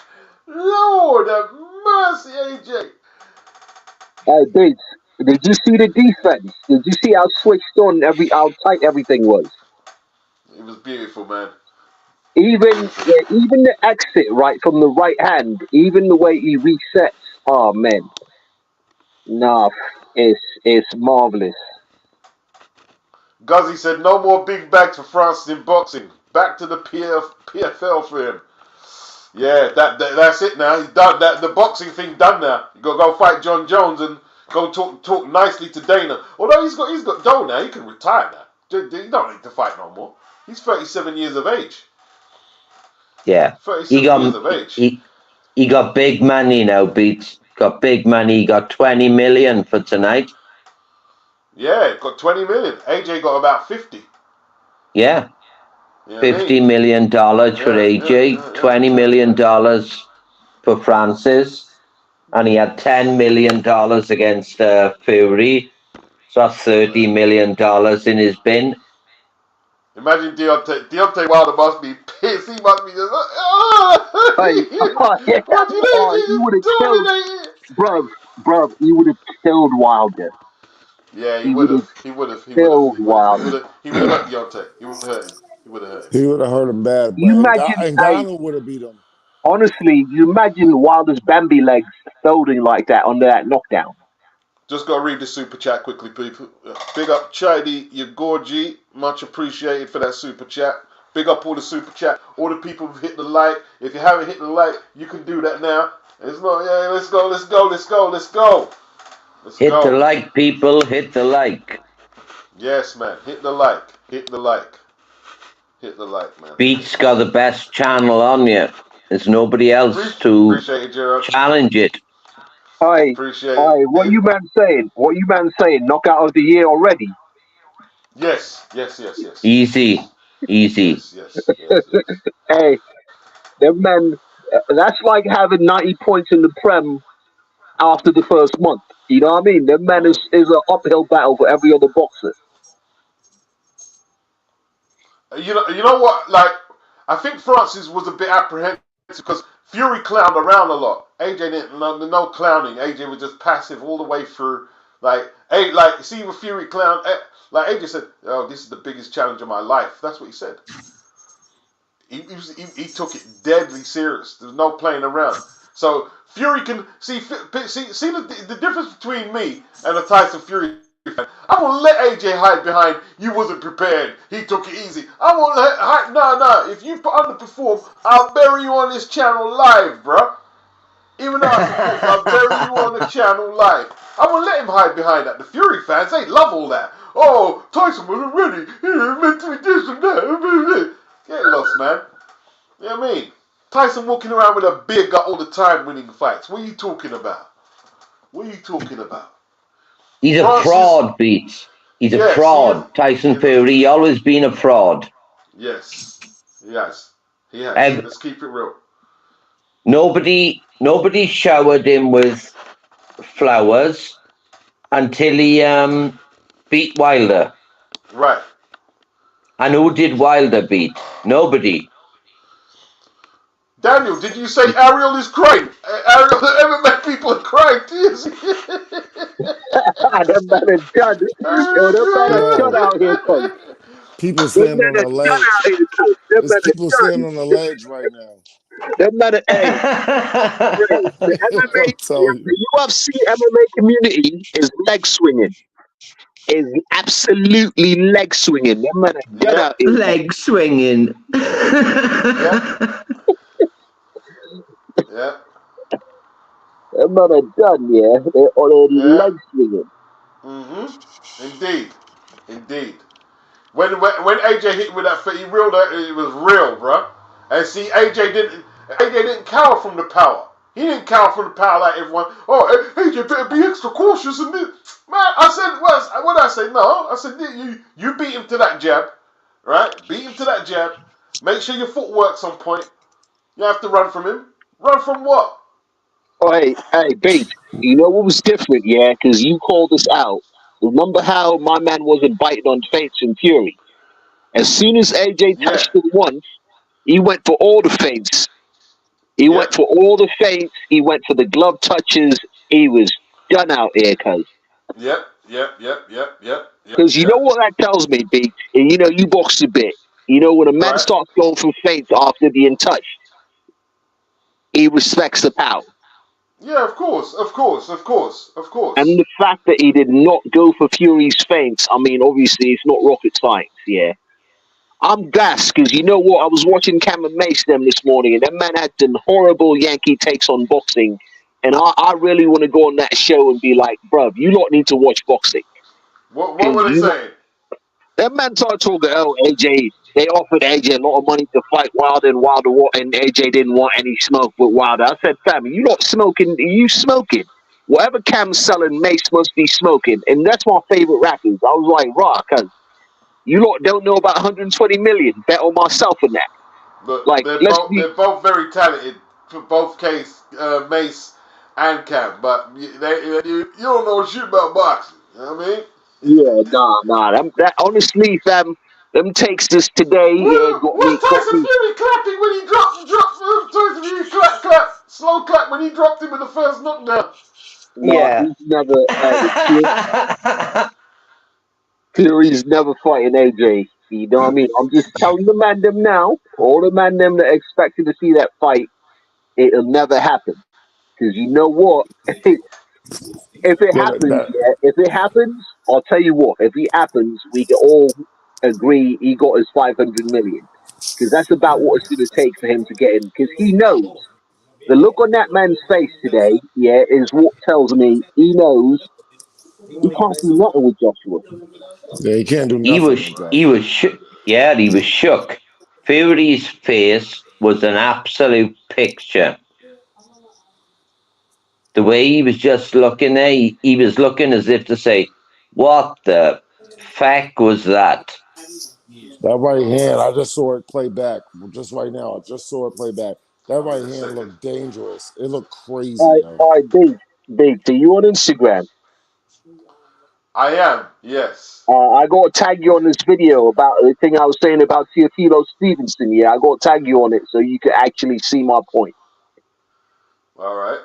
Lord have mercy, AJ. Hey, Beats. Did you see the defense? Did you see how switched on how tight everything was? It was beautiful, man. Even the exit right from the right hand, even the way he resets. Oh man, nah, it's marvelous. Guzzy said no more big bags for Francis in boxing. Back to the PFL for him. Yeah, that's it now. He's done that. The boxing thing done now. You got to go fight John Jones and go talk nicely to Dana. Although he's got dough now, he can retire now. He don't need to fight no more. He's 37 years of age. Yeah, 37 years of age. He got big money now, Beats. Got big money. He got 20 million for tonight. Yeah, got 20 million. AJ got about 50. Yeah. $50 million for AJ, $20 million for Francis. and he had $10 million against Fury. So that's $30 million in his bin. Imagine Deontay Wilder must be pissed. He must be just Hey, yeah. You would have killed, dominating. bruv. You would have killed Wilder. Yeah, he He would would have. have He would have. He would have. killed He would have. He Wilder. would have. He would have hurt Deontay. He would have hurt him. He would have hurt him. He would have hurt him bad, You but imagine, hey, Ngannou would have beat him. honestly, you imagine Wilder's Bambi legs folding like that under that knockdown. Just gotta read the super chat quickly, people. Big up Chidi Yagorji, much appreciated for that super chat. Big up all the super chat, all the people who've hit the like. If you haven't hit the like, you can do that now. It's not, yeah, let's go. Hit the like, people. Hit the like. Yes, man. Hit the like. Hit the like, man. Beat's got the best channel on you. There's nobody else to challenge it. Hi, Appreciate hi. it. What you man saying? Knockout of the year already? Yes. Easy. Yes. Hey, them man. That's like having 90 points in the Prem after the first month. You know what I mean? Them man is an uphill battle for every other boxer. You know what? Like, I think Francis was a bit apprehensive because Fury clowned around a lot. AJ didn't. No clowning. AJ was just passive all the way through. See with Fury clown. Like AJ said, "Oh, this is the biggest challenge of my life." That's what he said. He took it deadly serious. There's no playing around. So Fury can see the difference between me and a Tyson Fury fan. I won't let AJ hide behind. You wasn't prepared. He took it easy. I won't let hide. No. If you underperform, I'll bury you on this channel live, bruh. Even though I'll bury you on the channel live. I won't let him hide behind that. The Fury fans, they love all that. Oh, Tyson wasn't ready. He meant to be this and that. Get lost, man. You know what I mean? Tyson walking around with a beer gut all the time winning fights. What are you talking about? He's a fraud, Beats. He's a fraud. Tyson Fury, he always been a fraud. Yes. He has. Let's keep it real. Nobody showered him with flowers until he beat Wilder. Right. And who did Wilder beat? Nobody. Daniel, did you say Ariel is crying? Ariel, the MMA people are crying tears. Them man are done. Them man are done out here, cuz. People standing on the ledge. There's people standing on the ledge right now. Them man are, hey, the MMA, the UFC MMA community is leg swinging. Is absolutely leg swinging. Them man are done out here. Leg swinging. Yeah. Them man are done, yeah. They're already leg swinging. Indeed. When AJ hit with that foot, he reeled it. It was real, bro. And see, AJ didn't cower from the power. He didn't cower from the power like everyone. Oh, AJ better be extra cautious. And man, I said, what did I say? No, I said you beat him to that jab, right? Beat him to that jab. Make sure your footwork's on point. You have to run from him. Run from what? Oh, hey, babe. You know what was different, yeah? Because you called us out. Remember how my man wasn't biting on feints and Fury? As soon as AJ touched him once, he went for all the feints. He went for all the feints. He went for the glove touches. He was done out here, cuz. Yep. Because you know what that tells me, B? And you know, you boxed a bit. You know, when a man starts going for feints after being touched, he respects the power. Yeah, of course. And the fact that he did not go for Fury's feints, I mean, obviously, it's not rocket science, yeah. I'm gassed because you know what? I was watching Cameron Mace them this morning, and that man had some horrible Yankee takes on boxing. And I really want to go on that show and be like, bruv, you lot need to watch boxing. What were they saying? That man started talking, oh, AJ, they offered AJ a lot of money to fight Wilder, and AJ didn't want any smoke with Wilder. I said, fam, you not smoking, you smoking. Whatever Cam's selling, Mace must be smoking. And that's my favorite rappers. I was like, rah, cuz you lot don't know about 120 million. Bet on myself in that. Look, they're both very talented. For both case, Mace and Cam, but you don't know shit about boxing. You know what I mean? Yeah, nah. That honestly, fam, them takes this today. Yeah, What Tyson got me. Fury clapping when he dropped Tyson Fury clap, slow clap when he dropped him in the first knockdown. Nah, Yeah. he's never. Fury's never fighting AJ. You know what I mean? I'm just telling the man them now. All the man them that expected to see that fight, it'll never happen. Because you know what? If it Yeah, happens, yeah, if it happens, I'll tell you what. If it happens, we can all agree he got his 500 million. Because that's about what it's going to take for him to get in. Because he knows. The look on that man's face today, yeah, is what tells me he knows he can't do nothing with Joshua. yeah, he can't do he nothing was with he Joshua. was shook. Yeah, he was shook. Fury's face was an absolute picture. The way he was just looking there, he was looking as if to say, "What the fuck was that?" That right hand, I just saw it play back just right now. I just saw it play back. That I'll be right a hand second. looked dangerous. It looked crazy, yo. All right, big. So you on Instagram? I am, yes. I got to tag you on this video about the thing I was saying about Teofilo Stevenson. Yeah, I got to tag you on it so you can actually see my point. All right.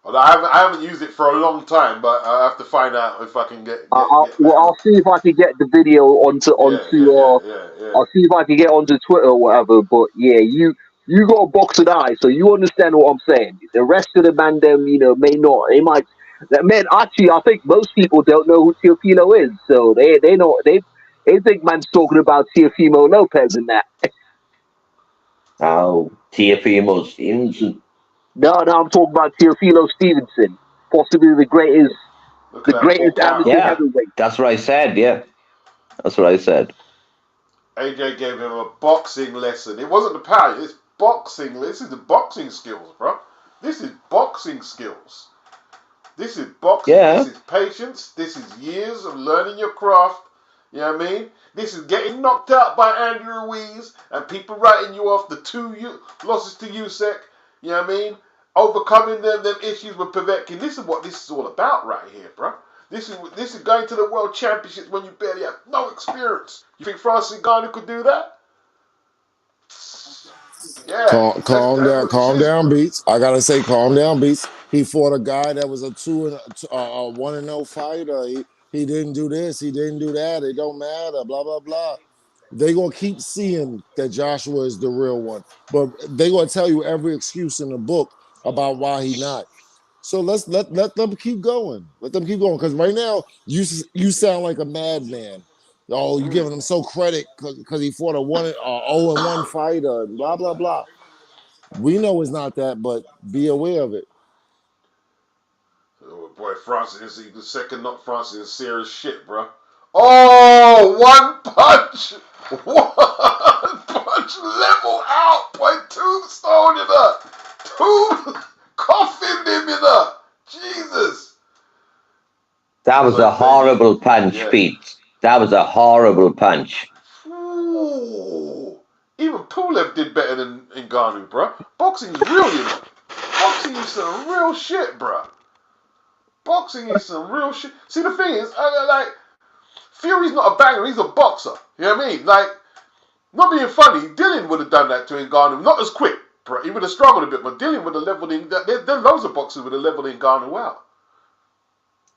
Well, I haven't used it for a long time, but I have to find out if I can get that. I'll see if I can get the video Yeah. I'll see if I can get onto Twitter or whatever. But yeah, you got a boxing eye, so you understand what I'm saying. The rest of the man, them, may not. They might. That man, actually, I think most people don't know who Teofilo is, so they think man's talking about Teofimo Lopez and that. Oh, Teofimo Stevenson. No, I'm talking about Teofilo Stevenson, possibly Look the at that poor greatest cow. amateur Yeah, heavyweight. that's what I said. Yeah, that's what I said. AJ gave him a boxing lesson. It wasn't the power, it's boxing. This is the boxing skills, bro. This is boxing skills. This is boxing. Yeah, This is patience. This is years of learning your craft. You know what I mean? This is getting knocked out by Andy Ruiz and people writing you off the losses to Usyk. You know what I mean? Overcoming them issues with Povetkin. This is what this is all about right here, bro. This is going to the World Championships when you barely have no experience. You think Francis Ngannou could do that? Yeah, that's Calm what this is, down, bro. Beats. I gotta say, calm down, Beats. He fought a guy that was a 1-0 fighter. He didn't do this. He didn't do that. It don't matter. Blah blah blah. They gonna keep seeing that Joshua is the real one, but they gonna tell you every excuse in the book about why he not. So let them keep going. Let them keep going because right now you sound like a madman. Oh, you giving him so credit because he fought a 0-1 fighter and blah blah blah. We know it's not that, but be aware of it. Oh boy, Francis is the second knock. Francis is serious shit, bro. Oh, one punch, one punch, level out. Point tombstone in her, coffin him in her. Jesus. that was a horrible punch, Yeah. Pete. That was a horrible punch. Ooh. Even Pulev did better than Ngannou, bro. Boxing is real, you know. Boxing is some real shit, bro. Boxing is some real shit. See, the thing is, Fury's not a banger, he's a boxer. You know what I mean? Like, not being funny, Dylan would have done that to Ngannou. Not as quick, bro. He would have struggled a bit, but Dylan would have leveled him. There are loads of boxers would have leveled Ngannou out.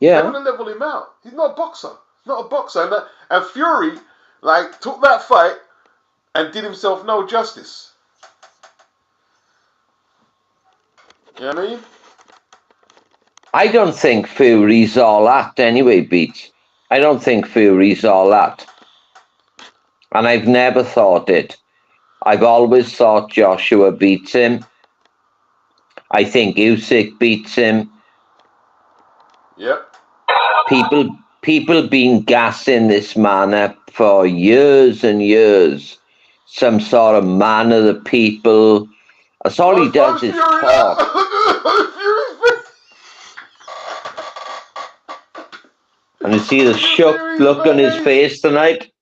They would Yeah, have leveled him out. He's not a boxer. He's not a boxer. And Fury, took that fight and did himself no justice. You know what I mean? I don't think Fury's all that anyway, Pete. I don't think Fury's all that. And I've never thought it. I've always thought Joshua beats him. I think Usyk beats him. Yep. People been gassing this man up for years and years. Some sort of man of the people. That's all he does is talk. And you see the shook look on his face tonight?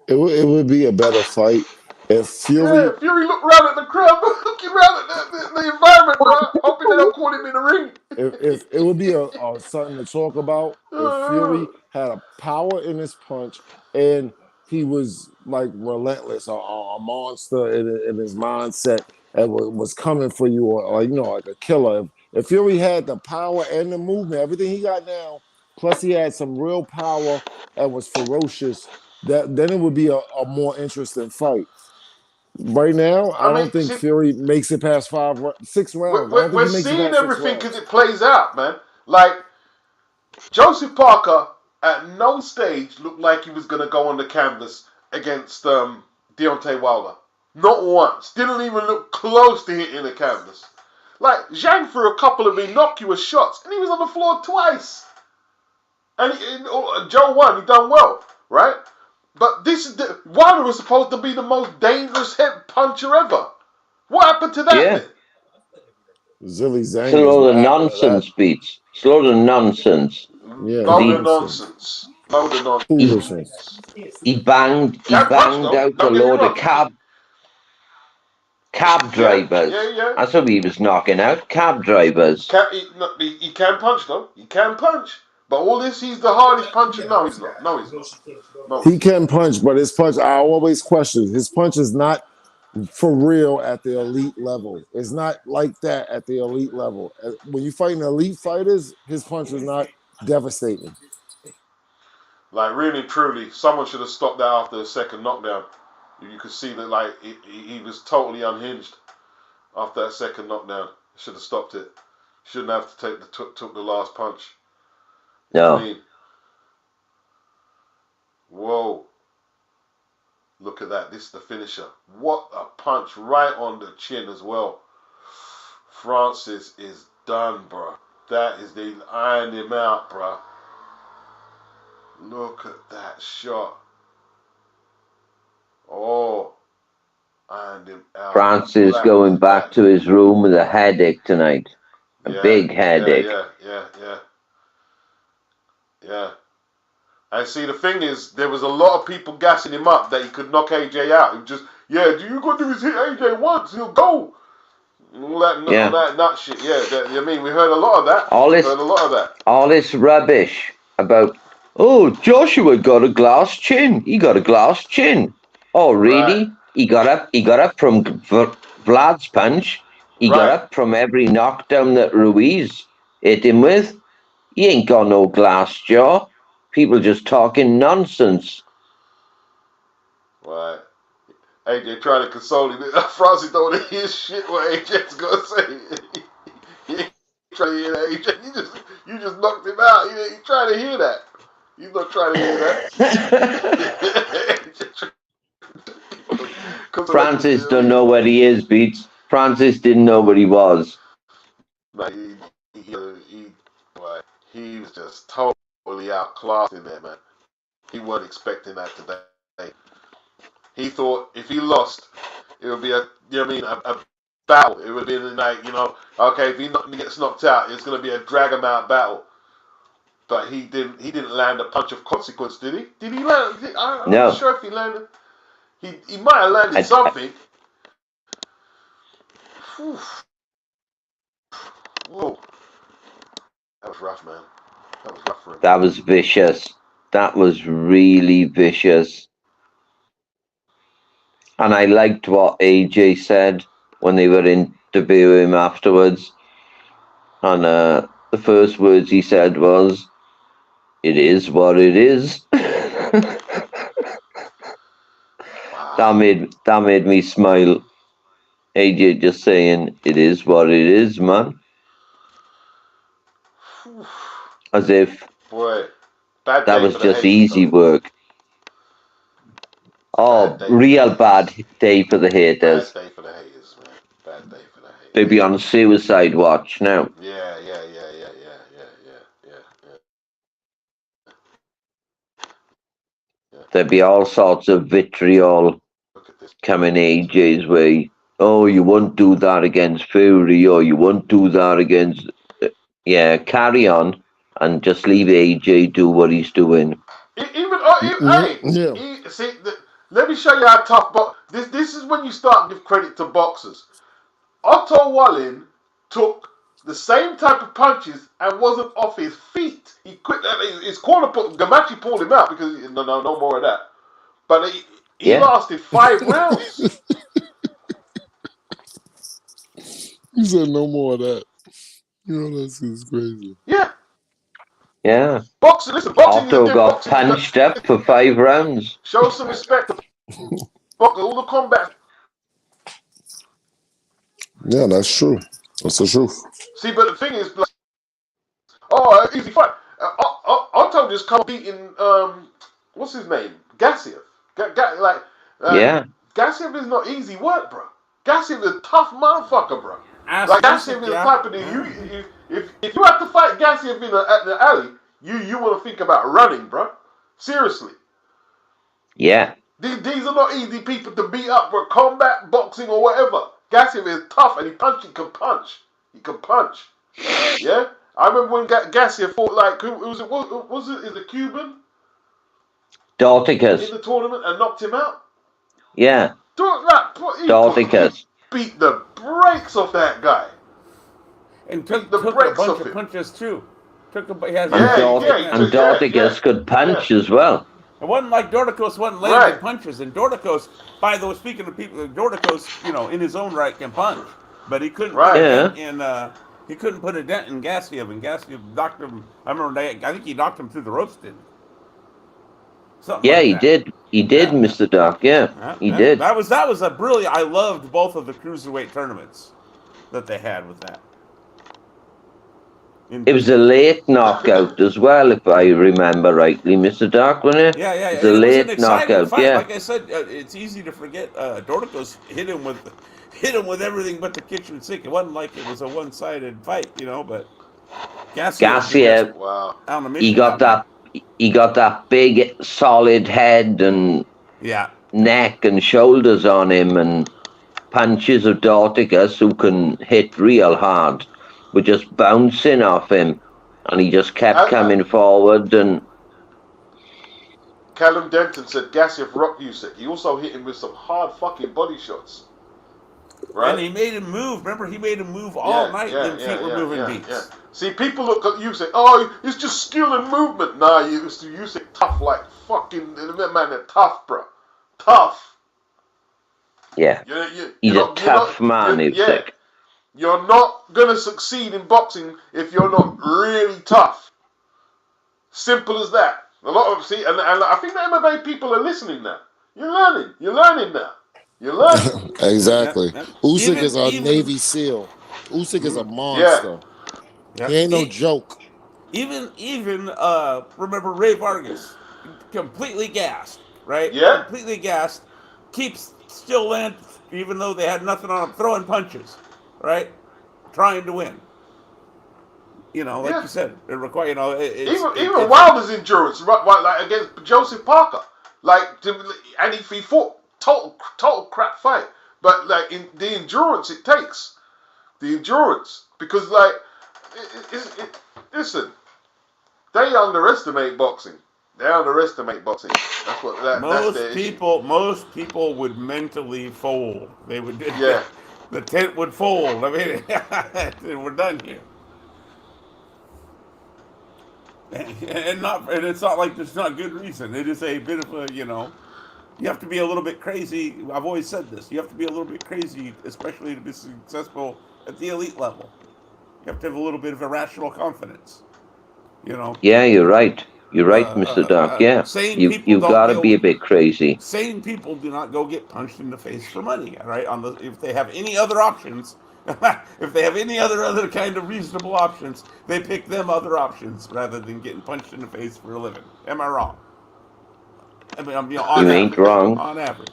It would be a better fight. If Fury, Yeah, Fury looked around at the crowd, looking around at the environment, bro, hoping they don't call him in the ring. if it would be a something to talk about if Fury had a power in his punch and he was like relentless, a monster in his mindset and was coming for you, or like a killer. If Fury had the power and the movement, everything he got now, plus he had some real power and was ferocious, then it would be a more interesting fight. Right now, I I mean, don't think see, Fury makes it past 6 rounds. I don't think we're he makes it seeing past 6 everything rounds. as it plays out, man. Like, Joseph Parker at no stage looked like he was going to go on the canvas against Deontay Wilder. Not once. Didn't even look close to hitting the canvas. Like, Zhang threw a couple of innocuous shots, and he was on the floor twice. And Joe won. He done well, right? But Wilder was supposed to be the most dangerous head puncher ever. What happened to that? Yeah. Then? Zilly Zhang It's a is load what of happened to nonsense, Beats. It's a load of nonsense. Yeah, Because Load of nonsense. nonsense. Load of nonsense. Foolishness. he banged Can't punch though. out a Don't get me load of wrong. cab drivers. Yeah. That's what he was knocking out. Cab drivers. He can punch though. He can punch. But all this, he's the hardest puncher. No, he's not. No, he's not. No, He can punch, but his punch, I always question. His punch is not for real at the elite level. It's not like that at the elite level. When you fighting elite fighters, his punch is not devastating. like really and truly, someone should have stopped that after the second knockdown. You could see that like he was totally unhinged after that second knockdown. Should have stopped it. Shouldn't have to took the last punch. No. I mean, whoa. Look at that. This is the finisher. What a punch right on the chin as well. Francis is done, bro. That is the ironed him out, bro. Look at that shot. Oh, ironed him out. Francis going back to his room with a headache tonight. A big headache. Yeah. And see, the thing is, there was a lot of people gassing him up that he could knock AJ out. He just, you got to hit AJ once, he'll go. All that nut shit. Yeah, we heard a lot of that. All this rubbish about, Joshua got a glass chin. He got a glass chin. Oh, really? Right. He got up from Vlad's punch. He got up from every knockdown that Ruiz hit him with. He ain't got no glass jaw. People just talking nonsense. Right. AJ trying to console him. Francis don't want to hear shit what AJ's gonna say. He ain't trying to hear that, AJ. You just knocked him out. He ain't trying to hear that. He's not trying to hear that. Francis don't know where he is, Beats. Francis didn't know where he was. He was just totally outclassed in there, man. He wasn't expecting that today. He thought if he lost, it would be a battle. It would be like, okay, if he gets knocked out, it's going to be a drag him out battle. But he didn't land a punch of consequence, did he? Did he land? I'm not sure if he landed. He might have landed something. Whoa. That was rough, man. That was rough for him. That was vicious. That was really vicious. And I liked what AJ said when they were interviewing him afterwards. And the first words he said was, "It is what it is." Wow. That made me smile. AJ just saying, "It is what it is, man." As if that was just easy work. Real bad day for the haters. Bad day for the haters, man. Bad day for the haters. They'd be on suicide watch now. Yeah. There'd be all sorts of vitriol coming AJ's way. Oh, you won't do that against Fury, or you won't do that against... Yeah, carry on and just leave AJ do what he's doing. See, Let me show you how tough. This is when you start to give credit to boxers. Otto Wallin took the same type of punches and wasn't off his feet. He quit. His corner Gamachi pulled him out because no more of that. But he lasted 5 rounds. He said no more of that. You know, that's just crazy. Yeah. Yeah. Boxing is Otto different. got punched up for 5 rounds. Show some respect to all the combat. Yeah, that's true. That's the truth. See, but the thing is, like, easy fight. Otto just come beating what's his name? Gassiev. Gassiev is not easy work, bro. Gassiev is a tough motherfucker, bro. Gassiev is the type of if you have to fight Gassiev at the alley, you want to think about running, bro. Seriously. Yeah. These are not easy people to beat up for combat, boxing, or whatever. Gassiev is tough, and he can punch. He can punch. Yeah? I remember when Gassiev fought, like, was it Cuban? Dorticus. In the tournament and knocked him out? Yeah. Dorticus. Beat the brakes off that guy. And took a bunch of punches, too. Dorticus could punch as well. It wasn't like Dorticus wasn't landing punches. And Dorticus, by the way, speaking of people, Dorticus, in his own right can punch. But he couldn't he couldn't put a dent in Gassiev, and Gassiev knocked him. I think he knocked him through the ropes, didn't he? He did. He did, Mr. Doc. He did. That was a brilliant. I loved both of the cruiserweight tournaments that they had with that. It was a late knockout as well, if I remember rightly, Mr. Doc, wasn't it? Yeah. It was a late knockout. Fight. Yeah. Like I said, it's easy to forget. Dorticus hit him with everything but the kitchen sink. It wasn't like it was a one-sided fight, but Gassiev, he got that big solid head and neck and shoulders on him, and punches of Dorticus, who can hit real hard, were just bouncing off him, and he just kept coming forward. And Callum Denton said Gassiev rocked Usyk. He also hit him with some hard fucking body shots. Right? And he made him move. Remember, he made him move all night. Them feet were moving beats. Yeah. See, people look at Usyk. Oh, it's just skill and movement. Nah, Usyk tough like fucking man. They're tough, bro. Tough. Yeah. He's a tough man, Usyk. You're not gonna succeed in boxing if you're not really tough. Simple as that. A lot of and I think the MMA people are listening now. You're learning now. You're learning. Exactly. Usyk is a Navy SEAL. Usyk is a monster. Yeah. He ain't no joke. Even remember Ray Vargas, completely gassed, right? Yeah. Completely gassed. Keeps still land, even though they had nothing on him, throwing punches, right? Trying to win. Like you said, it requires. Even Wilder's endurance, like against Joseph Parker, and he fought total crap fight, but like in the endurance it takes, because like listen, they underestimate boxing. That's what most people would mentally fold. They would. Yeah. The tent would fold. I mean, we're done here. And it's not like there's not good reason. It is a bit of a, you have to be a little bit crazy. I've always said this. You have to be a little bit crazy, especially to be successful at the elite level. You have to have a little bit of irrational confidence. Yeah, you're right. You're right, Mr. Doc. Yeah, you've got to be a bit crazy. Sane people do not go get punched in the face for money. All right, if they have any other options, if they have any other kind of reasonable options, they pick them other options rather than getting punched in the face for a living. Am I wrong? I mean, you ain't wrong. On average.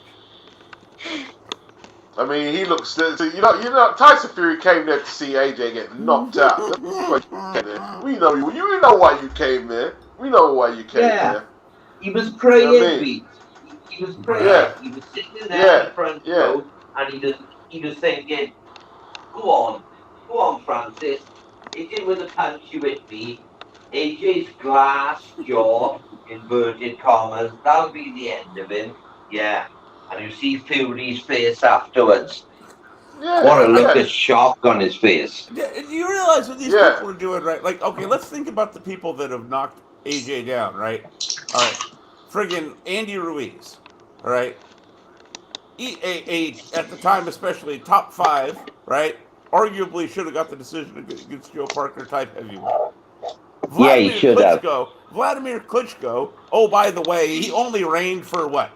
I mean, he looks. Tyson Fury came there to see AJ get knocked out. We know you. You know why you came there. We know why you came there. He was praying. He was praying. Yeah. He was sitting there in the front row, and he was thinking, "Go on, Francis. Hit him with a punch you hit me. AJ's glass jaw, inverted commas. That'll be the end of him. Yeah. And you see Fury's face afterwards. Yeah, What a look yeah, of shock on his face. Do you realize what these yeah. people are doing, right? Like, okay, let's think about the people that have knocked AJ down, right? All right, friggin' Andy Ruiz, all right? At the time, especially top 5, right? Arguably should have got the decision against Joe Parker type heavyweight. Yeah, he should have. Vladimir Klitschko. Oh, by the way, he only reigned for what,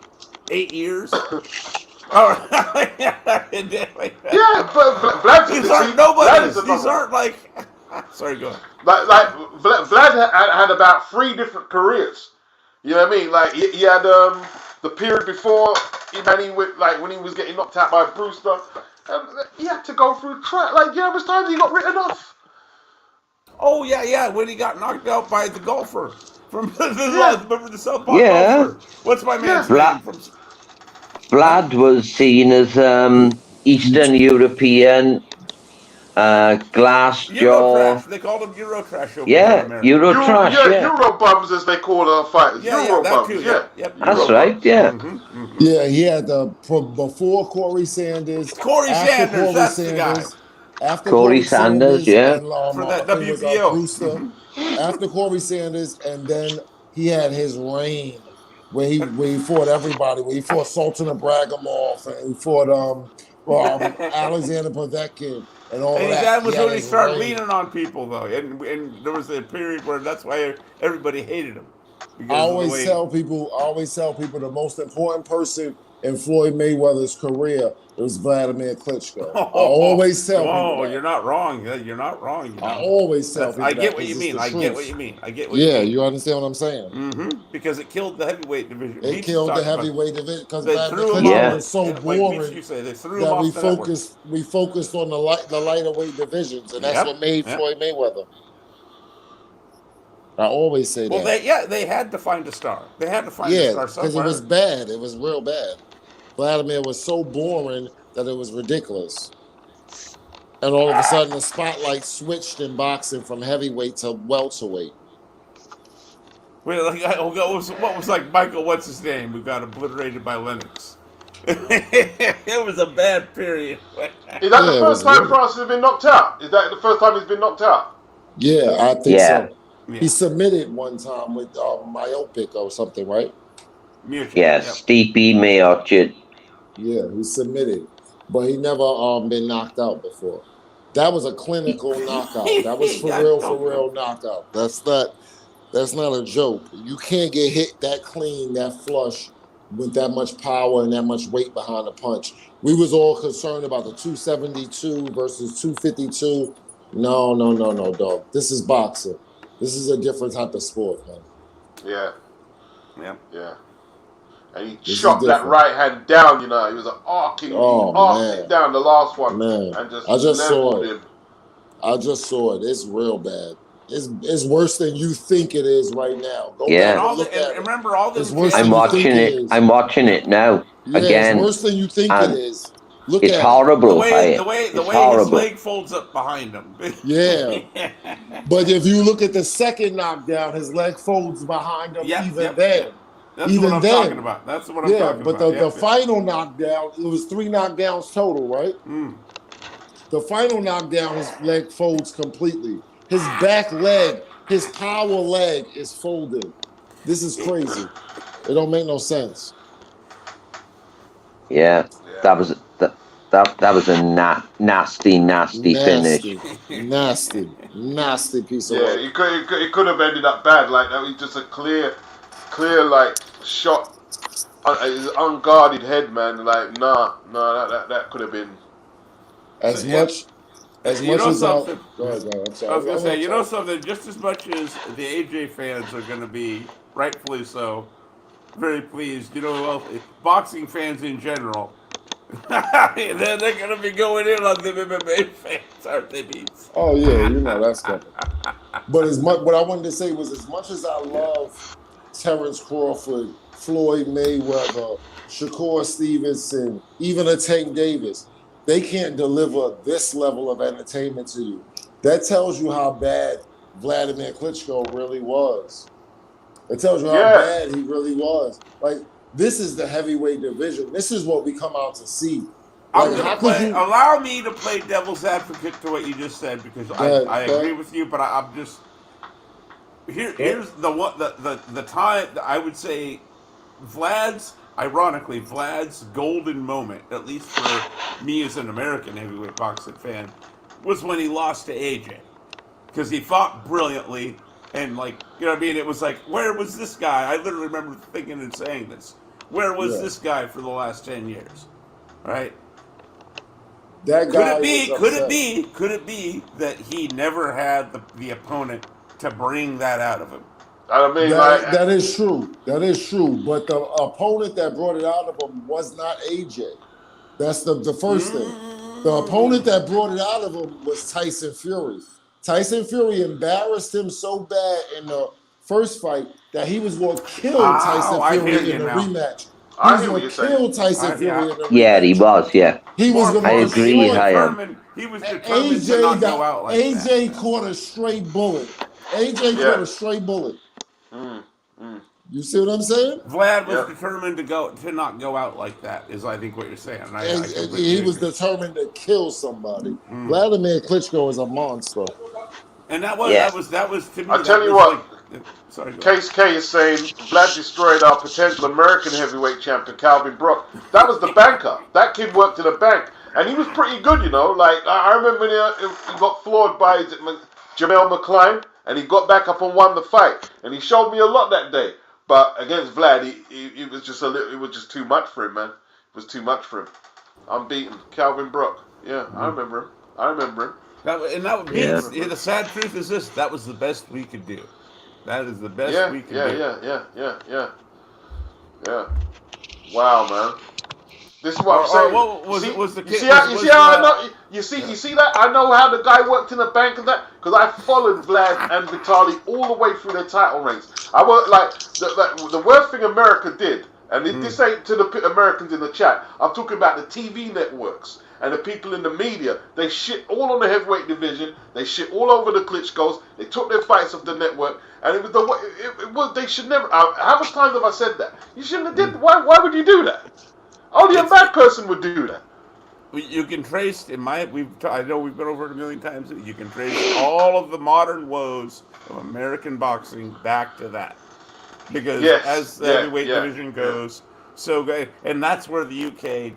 8 years? Oh, Yeah, but Vlad, these see, aren't Vlad is nobodies. These another. aren't like. Sorry, go ahead. Like Vlad had about 3 different careers. You know what I mean? Like he had the period before he went, like when he was getting knocked out by Brewster. He had to go through like you know how much times he got written off. Oh yeah, when he got knocked out by the golfer from Yeah. remember the Southpaw Yeah. golfer. What's my man's Yeah. name from? Vlad was seen as Eastern European, glass jaw. Eurotrash. They called him Eurotrash over here in Yeah, America. Euro trash. Yeah, Euro bums as they call fighters. Yeah, Euro that bums. too. Yeah. Yep. that's Euro right. bums. Yeah. Yeah, he had from before Corey Sanders, Corey after Sanders, Corey that's the guy. Sanders, after Corey Sanders, yeah. and For I that think it was WBO. Brewster. After Corey Sanders, and then he had his reign where he fought everybody. Where he fought Sultan Ibragimov, and he fought Alexander Povetkin, and all And that. that was He had when he his started reign. leaning on people, though, and there was a period where that's why everybody hated him. I Because of the always way tell people the most important person in Floyd Mayweather's career was Vladimir Klitschko. I always tell people that. you're not wrong. You're not wrong. You know? I always tell people I that. get what you 'cause it's mean. the I get truth. what you mean. Yeah, you understand what I'm saying? Mm-hmm. Because it killed the heavyweight division. It Beach killed the talked about- heavyweight division because They Vladimir threw him Klitschko off. was so Like boring Beach, you say, they threw him that off the network. we focused on the lighter weight divisions, and that's Yep, what made yep. Floyd Mayweather. I always say Well, that. they had to find a star. They had to find a Yeah, star because it somewhere. was bad. It was real bad. Vladimir was so boring that it was ridiculous. And all of a sudden, the spotlight switched in boxing from heavyweight to welterweight. Well, like, what was like Michael? What's his name? Who got obliterated by Lennox? It was a bad period. Is that Yeah, the it first was time good. Francis has been knocked out? Is that the first time he's been knocked out? Yeah, I think Yeah. so. He submitted one time with Myopic or something, right? Mutual. Yeah, Yep. Stipe Miocic. Yeah, he submitted, but he never been knocked out before. That was a clinical knockout. That was for real knockout. That's not a joke. You can't get hit that clean, that flush, with that much power and that much weight behind the punch. We was all concerned about the 272 versus 252. No, dog. This is boxing. This is a different type of sport, man. Yeah. Yeah. Yeah. And he This is chopped that different. right hand down, you know. It was an arcing, man. it down the last one. Man, And just I just saw leveled it. him. I just saw it. It's real bad. It's worse than you think it is right now. Go Yeah. back and look at it. Remember all this. It's worse I'm than you watching think it. is. I'm watching it now. Yeah, Again. it's worse than you think and it is. Look It's at horrible. The way It's his horrible. leg folds up behind him. it. Yeah. But if you look at the second knockdown, his leg folds behind him Yep, even yep, then. yep. That's Even what I'm then. talking about. That's what I'm Yeah, talking but about. the final knockdown, it was 3 knockdowns total, right? The final knockdown, his leg folds completely. His back leg, his power leg is folded. This is crazy. It don't make no sense. Yeah, that was a nasty finish. Nasty piece of Yeah, work. it could have ended up bad. Like that was just a clear like shot. His unguarded head, man. Like that could have been. As Yeah. much as You know much as something? go ahead, I'm sorry. I was gonna say, you know something? Just as much as the AJ fans are gonna be, rightfully so, very pleased. You know who else? Boxing fans in general. they're gonna be going in on the MMA fans, aren't they, Beats? Oh yeah, you know that's coming. But as much, what I wanted to say was, as much as I love Terrence Crawford, Floyd Mayweather, Shakur Stevenson, even a Tank Davis, they can't deliver this level of entertainment to you. That tells you how bad Vladimir Klitschko really was. It tells you how bad he really was. Like, this is the heavyweight division. This is what we come out to see. I'm Like, gonna how could play. you? Allow me to play devil's advocate to what you just said because I agree with you, but I'm just here's the time I would say Vlad's golden moment, at least for me as an American heavyweight boxing fan, was when he lost to AJ because he fought brilliantly and like you know what I mean. It was like where was this guy? I literally remember thinking and saying this. Where was this guy for the last 10 years? Right? That guy was Could it upset. be? Could it be that he never had the opponent to bring that out of him? I mean, That is true. That is true. But the opponent that brought it out of him was not AJ. That's the first thing. The opponent that brought it out of him was Tyson Fury. Tyson Fury embarrassed him so bad in the first fight that he was going to kill Tyson Fury in the rematch. He was going to kill Tyson Fury in the rematch. Yeah, he was. Yeah, he was going to agree. I am. He was determined to not go out like that. AJ caught a straight bullet. AJ caught a straight bullet. You see what I'm saying? Vlad was determined to not go out like that. Is I think what you're saying. He was determined to kill somebody. Vladimir Klitschko is a monster. And that was to me. I tell you what. Case K is saying Vlad destroyed our potential American heavyweight champion Calvin Brock. That was the banker. That kid worked in a bank, and he was pretty good, you know. Like I remember when he got floored by Jamel McCline, and he got back up and won the fight, and he showed me a lot that day. But against Vlad, it was just it was just too much for him, man. It was too much for him. Unbeaten, Calvin Brock. Yeah, I remember him. The sad truth is this: that was the best we could do. That is the best we could do. Yeah. Wow, man. This is what I'm saying. You see that? I know how the guy worked in the bank and that because I followed Vlad and Vitaly all the way through their title reigns. I was like the worst thing America did, and this ain't to the Americans in the chat. I'm talking about the TV networks and the people in the media. They shit all on the heavyweight division. They shit all over the Klitschko's. They took their fights off the network, and it was they should never. How much times have I said that? You shouldn't have did. Why would you do that? Only a bad person would do that. You can trace I know we've been over it a million times. You can trace all of the modern woes of American boxing back to that, because as the heavyweight division goes, and that's where the UK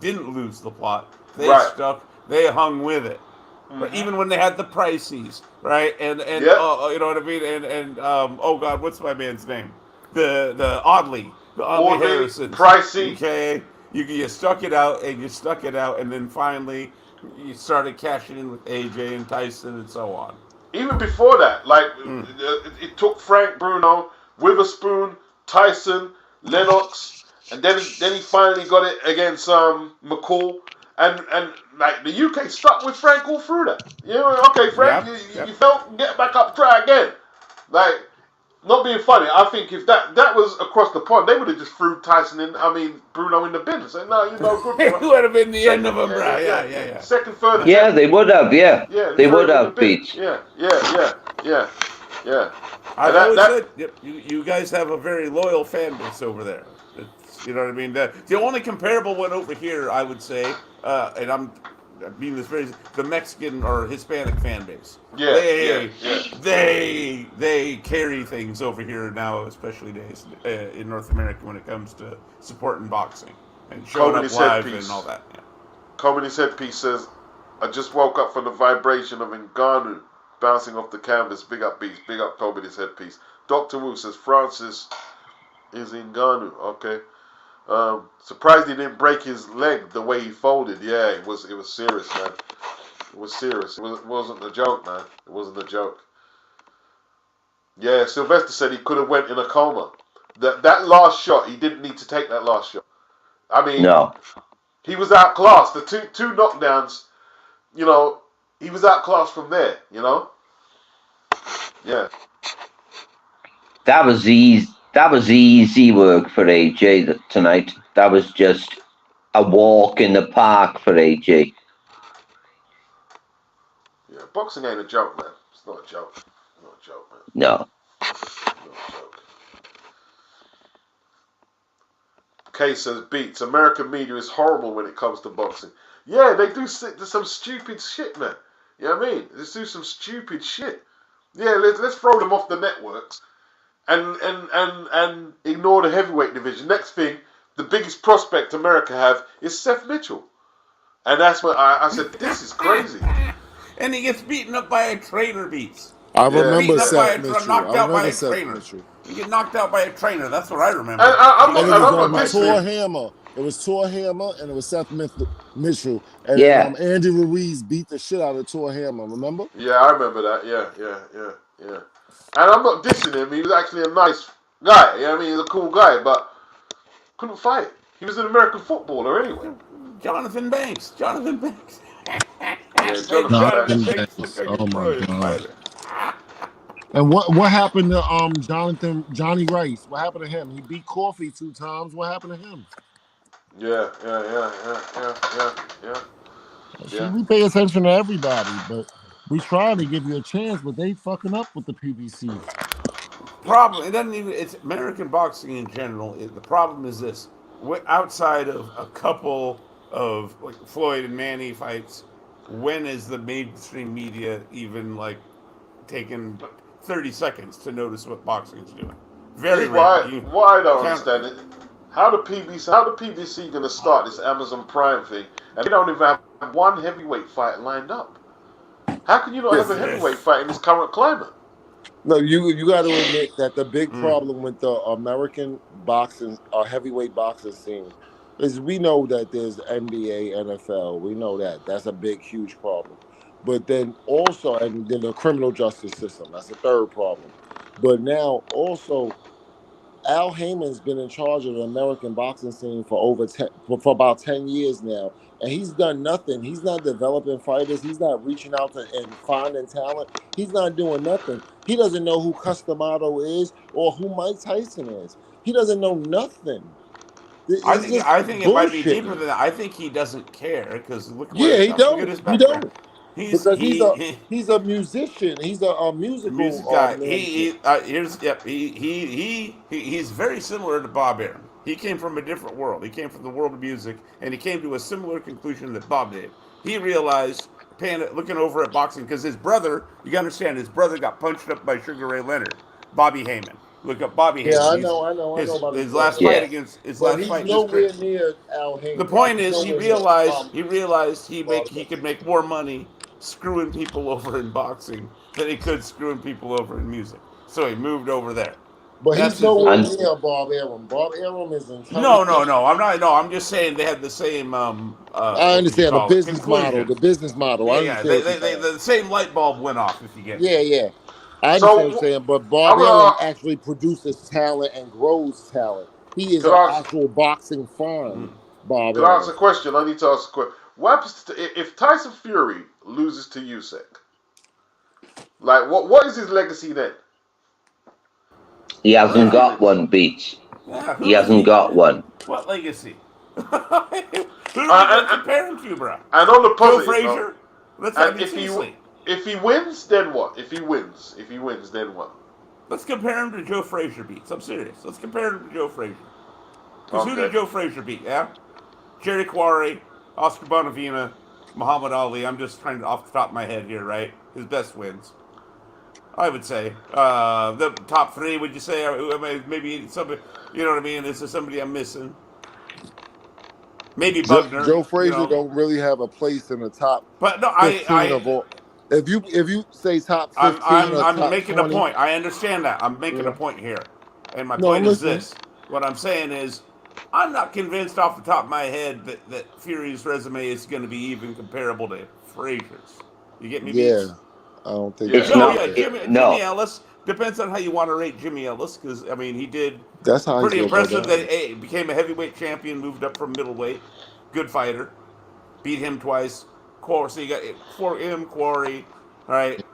didn't lose the plot. They stuck. They hung with it, even when they had the Prices, right? And you know what I mean. And oh God, what's my man's name? The Audley Harrison, Pricey. Okay, you stuck it out, and then finally you started cashing in with AJ and Tyson and so on. Even before that, like it took Frank Bruno, Witherspoon, Tyson, Lennox, and then he finally got it against McCall, and like the UK stuck with Frank all through that. You know, okay, Frank, you felt, get back up, try again, like. Not being funny, I think if that was across the pond, they would have just threw Bruno in the bin and said, no, you're no good for it. It would have been the end of them, right? Yeah. Second, third. Yeah, they would have, they would have, Beach. Yeah. I've always said, you guys have a very loyal fan base over there. You know what I mean? The only comparable one over here, I would say, and I'm being this very, the Mexican or Hispanic fan base. They carry things over here now, especially days in North America when it comes to supporting boxing and showing up live and all that. Yeah. Comedy's headpiece says, I just woke up from the vibration of Ngannou bouncing off the canvas. Big up Beats, big up Comedy's headpiece. Dr. Wu says Francis is Ngannou. Okay. Surprised he didn't break his leg the way he folded. Yeah, it was serious, man. It was serious. It wasn't a joke, man. It wasn't a joke. Yeah, Sylvester said he could have went in a coma. That last shot, he didn't need to take that last shot. I mean, no. He was outclassed. The two knockdowns, you know, he was outclassed from there, you know? Yeah. That was easy work for AJ tonight. That was just a walk in the park for AJ. Yeah, boxing ain't a joke, man. It's not a joke. It's not a joke, man. No. It's not a joke. Kay says beats. American media is horrible when it comes to boxing. Yeah, they do some stupid shit, man. You know what I mean? They do some stupid shit. Yeah, let's throw them off the networks and ignore the heavyweight division. Next thing, the biggest prospect America have is Seth Mitchell. And that's when I said, this is crazy. And he gets beaten up by a trainer, Beats. I Yeah. remember Beaten up by Seth a Mitchell. knocked I out by remember a Seth trainer. Mitchell. You get knocked out by a trainer. That's what I remember. And I'm And it not was dissing Tor him. Hammer. It was Tor Hammer and it was Seth Mitchell. And Yeah. then Andy Ruiz beat the shit out of Tor Hammer, remember? Yeah, I remember that. Yeah. And I'm not dissing him. He was actually a nice guy. You know what I mean? He's a cool guy, but couldn't fight. He was an American footballer anyway. Jonathan Banks. Yeah, Jonathan Jonathan Banks. Banks. Look like Oh a my brilliant God. fighter. And what happened to Johnny Rice? What happened to him? He beat Coffee 2 times. What happened to him? Yeah. See, we pay attention to everybody, but we try to give you a chance, but they fucking up with the PBC. Problem. It doesn't even. It's American boxing in general. The problem is this: outside of a couple of like Floyd and Manny fights, when is the mainstream media even like taking 30 seconds to notice what boxing is doing? Very rarely. What I don't understand it. How the PBC gonna start this Amazon Prime thing, and they don't even have one heavyweight fight lined up? How can you not have a heavyweight fight in this current climate? No, you got to admit that the big problem with the American boxing, heavyweight boxing scene, is we know that there's NBA, NFL. We know that that's a big, huge problem. But then also, and then the criminal justice system. That's the third problem. But now also, Al Heyman's been in charge of the American boxing scene for for about 10 years now, and he's done nothing. He's not developing fighters. He's not reaching out to and finding talent. He's not doing nothing. He doesn't know who Customato is or who Mike Tyson is. He doesn't know nothing. I It's think just it might be bullshit. deeper than that. I think he doesn't care because look Yeah, he look at don't. his He background. don't. Because he's a musician. He's a musical music guy. man. He's very similar to Bob Arum. He came from a different world. He came from the world of music, and he came to a similar conclusion that Bob did. He realized, looking over at boxing, because his brother, you got to understand, his brother got punched up by Sugar Ray Leonard, Bobby Heyman. Look up Bobby Heyman. Yeah, I know about his his last brother. fight against his But last he's fight. nowhere near Al Heyman. The point is, he realized he Bob could make more money screwing people over in boxing than he could screwing people over in music. So he moved over there. But he's nowhere near Bob Arum. Bob Arum is intelligent. No. I'm not. No, I'm just saying they had the same. I understand the business model. The business model. Yeah, the same light bulb went off. If you get yeah. I understand what you're saying, but Bob Arum actually produces talent and grows talent. He is an actual boxing fan. Bob Arum. To ask a question, I need to ask a question. What happens if Tyson Fury loses to Usyk? Like, what is his legacy then? He hasn't got one, Beats. Yeah, he hasn't got one. What legacy? Who are you compare him to, bro? And on the positive, Joe Frazier. Let's have if he wins, then what? If he wins, then what? Let's compare him to Joe Frazier beats. I'm serious. Let's compare him to Joe Frazier. Because who did Joe Frazier beat? Yeah, Jerry Quarry, Oscar Bonavina, Muhammad Ali. I'm just trying to off the top of my head here, right? His best wins. I would say the top 3. Would you say? Maybe somebody. You know what I mean? Is there somebody I'm missing? Maybe Bugner. Joe Frazier don't really have a place in the top. But no, 15 of all. If you say top 15, I'm top making 20, a point. I understand that. I'm making a point here, and my point is this: what I'm saying is, I'm not convinced off the top of my head that Fury's resume is going to be even comparable to Frazier's. You get me? Yeah, Beats? I don't think it's not. Jimmy Ellis. Depends on how you want to rate Jimmy Ellis, because I mean he did. That's how pretty impressive that he became a heavyweight champion, moved up from middleweight. Good fighter, beat him twice. So you got Quarry, all right.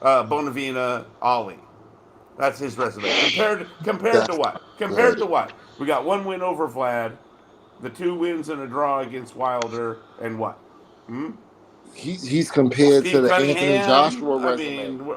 Bonavina, Ali. That's his resume. Compared to what? Compared to what? We got 1 win over Vlad, the 2 wins and a draw against Wilder, and what? He's compared Steve to the Cunningham, Anthony Joshua resume. I mean,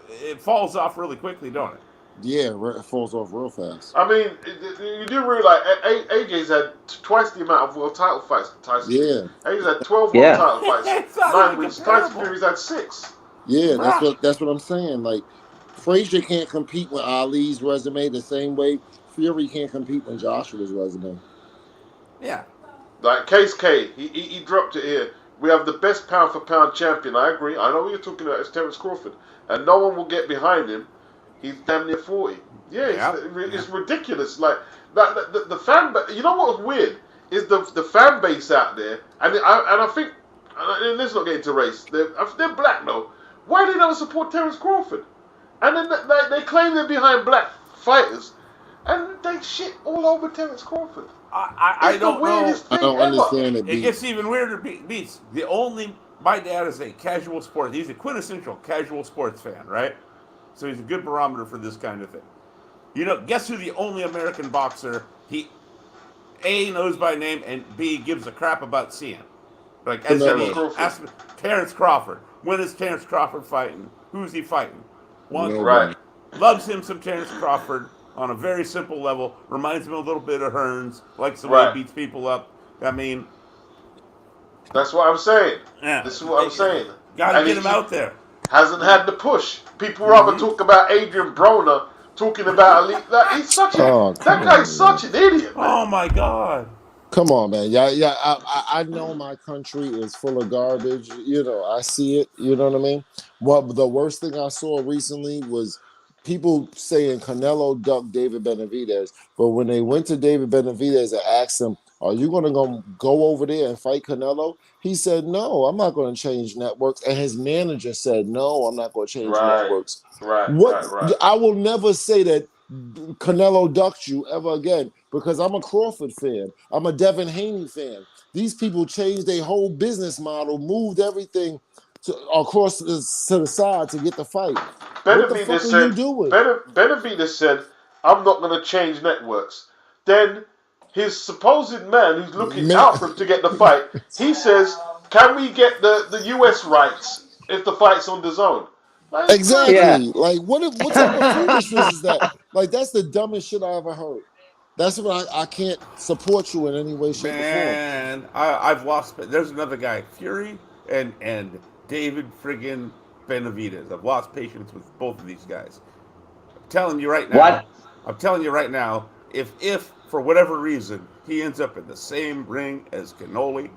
it falls off really quickly, don't it? Yeah, it falls off real fast. I mean, you do realize AJ's had twice the amount of world title fights that Tyson did. Yeah, AJ's had 12 world Yeah. title fights, It's not 9 even wins. Tyson comparable. Fury's had 6. yeah. Bruh. That's what I'm saying. Like Frazier can't compete with Ali's resume the same way Fury can't compete with Joshua's resume. Yeah. Like Case K, he dropped it here. We have the best pound for pound champion. I agree. I know what you're talking about. It's Terence Crawford, and no one will get behind him. He's damn near 40. Yeah, it's ridiculous. Like that, the fan. You know what was weird is the fan base out there, and I think, and let's not get into race. They're black though. Why do they never support Terence Crawford? And then they claim they're behind black fighters, and they shit all over Terence Crawford. I don't know. I don't understand it. It gets even weirder, Beats. My dad is a casual sport. He's a quintessential casual sports fan, right? So he's a good barometer for this kind of thing. You know, guess who the only American boxer he A knows by name and B gives a crap about seeing? Like as ask Terence Crawford. When is Terence Crawford fighting? Who's he fighting? One Right. Loves him some Terence Crawford on a very simple level. Reminds him a little bit of Hearns. Likes the way he beats people up. I mean, that's what I'm saying. Yeah. This is what I'm saying. Gotta get him out there. Hasn't had the push. People rather talk about Adrian Broner talking about elite. He's such a that guy's such an idiot. Man. Oh my God. Come on, man. Yeah. I know my country is full of garbage. You know, I see it. You know what I mean? Well, the worst thing I saw recently was people saying Canelo ducked David Benavidez, but when they went to David Benavidez and asked him, "Are you going to go over there and fight Canelo?" He said, "No, I'm not going to change networks." And his manager said, "No, I'm not going to change networks." Right. I will never say that Canelo ducked you ever again because I'm a Crawford fan. I'm a Devin Haney fan. These people changed their whole business model, moved everything across to the side to get the fight. What the fuck are you doing? Benavidez said, "I'm not going to change networks." Then his supposed man who's looking out for him to get the fight, he says, "Can we get the US rights if the fight's on the zone?" Like, exactly. Yeah. Like what type of foolishness is that? Like that's the dumbest shit I ever heard. That's what I can't support you in any way, shape, or form. Man, I've lost. There's another guy, Fury and David friggin' Benavidez. I've lost patience with both of these guys. I'm telling you right now. If for whatever reason he ends up in the same ring as Cannoli,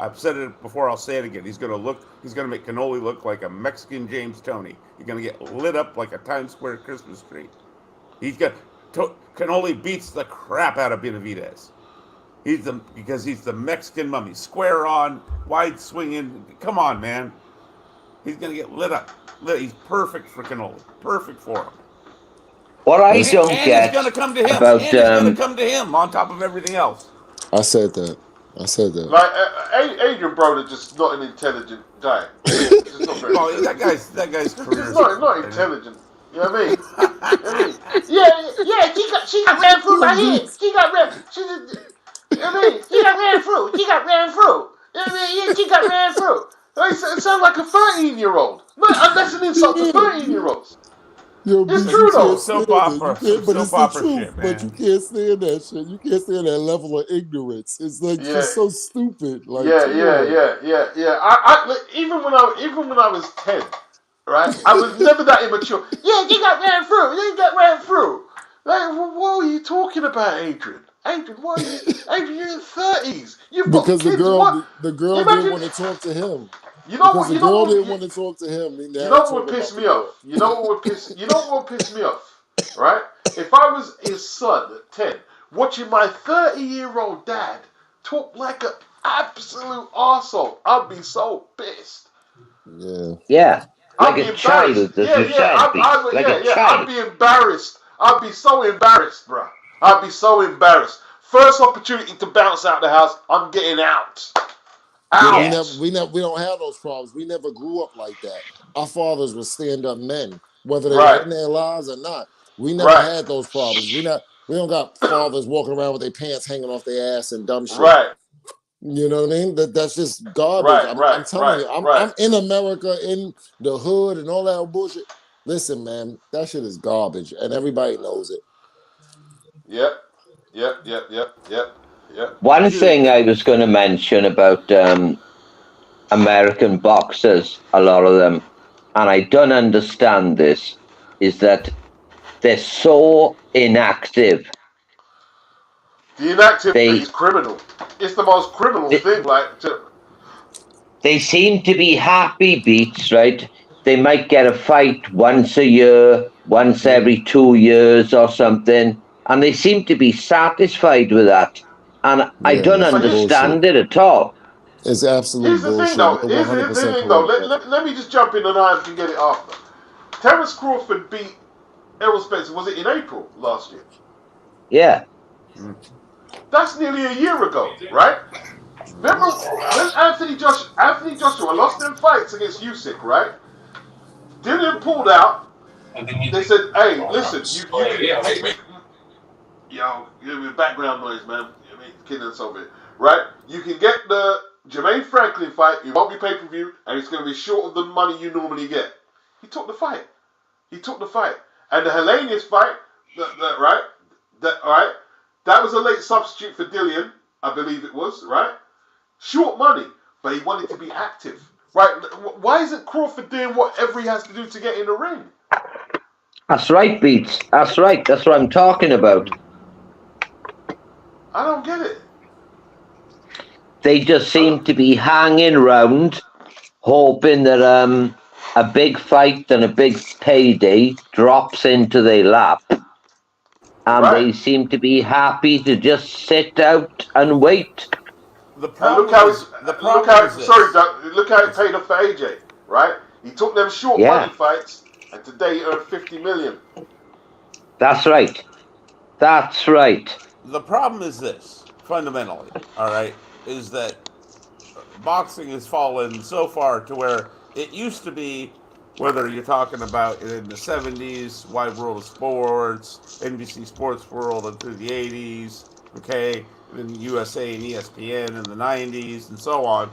I've said it before. I'll say it again. He's gonna make Cannoli look like a Mexican James Toney. He's gonna get lit up like a Times Square Christmas tree. Cannoli beats the crap out of Benavidez. Because he's the Mexican mummy, square on, wide swinging. Come on, man. He's gonna get lit up. He's perfect for Cannoli. Perfect for him. What I don't get it's gonna come to him. about It's gonna come to him on top of everything else. I said that. Like Adrian Broner, just not an intelligent guy. Just not very that guy's career. He's not intelligent. You know what I mean? Yeah. She got ran through right here. She got ran. She got ran through. She got ran through. You know what I mean? Yeah, she got ran through. It sounds like a 13-year-old. No, that's an insult to 13-year-olds. It's true though. Soap opera. But it's the truth. Shit, but you can't stand that shit. You can't stand that level of ignorance. It's like just so stupid. Like yeah. Even when I was 10, right? I was never that immature. Yeah, you got ran through. You got ran through. Like, what are you talking about, Adrian? Adrian, what are you? Adrian, you're in 30s. You've got because kids. The girl didn't want to talk to him. You know what? The girl didn't want to talk to him. You know what would piss me off? You know what would piss me off? Right? If I was his son at 10, watching my 30-year-old dad talk like an absolute arsehole, I'd be so pissed. Yeah. Like a child, as you said. I'd be embarrassed. I'd be so embarrassed, bro. I'd be so embarrassed. First opportunity to bounce out the house, I'm getting out. We don't have those problems. We never grew up like that. Our fathers were stand-up men, whether they were in their lives or not. We never had those problems. We don't got fathers walking around with their pants hanging off their ass and dumb shit. Right. You know what I mean? That's just garbage. I'm telling you, I'm in America, in the hood and all that bullshit. Listen, man, that shit is garbage, and everybody knows it. Yep. One Dude, thing I was going to mention about American boxers, a lot of them, and I don't understand this, is that they're so inactive. The inactivity They is criminal. It's the most criminal they, thing. they seem to be happy beats, right? They might get a fight once a year, once every 2 years or something, and they seem to be satisfied with that. And I Yeah, don't it's But bullshit. understand it at all. It's absolute here's the thing, bullshit. though. You're Here's 100% the thing, though. correct, brother. Let me just jump in and I can get it after. Terence Crawford beat Errol Spencer. Was it in April last year? Yeah. That's nearly a year ago, right? Remember when Anthony Joshua lost them fights against Usyk, right? Dillian pulled out. They said, "Hey, listen, you can, yo, background noise, man. I mean, kidding us over it, right? You can get the Jermaine Franklin fight. It won't be pay per view, and it's going to be short of the money you normally get." He took the fight. And the Hellenius fight, right? That was a late substitute for Dillian, I believe it was, right? Short money, but he wanted to be active, right? Why isn't Crawford doing whatever he has to do to get in the ring? That's right, Beats. That's right. That's what I'm talking about. I don't get it. They just seem to be hanging around, hoping that a big fight and a big payday drops into their lap, and Right. they seem to be happy to just sit out and wait. the And problem look how is this. sorry, Doug, look how it paid off for AJ, right? He took them short money fights, and today he earned $50 million. That's right. That's right. The problem is this, fundamentally, all right, is that boxing has fallen so far to where it used to be, whether you're talking about in the 70s, Wide World of Sports, NBC Sports World, and through the 80s, okay, then USA and ESPN in the 90s, and so on,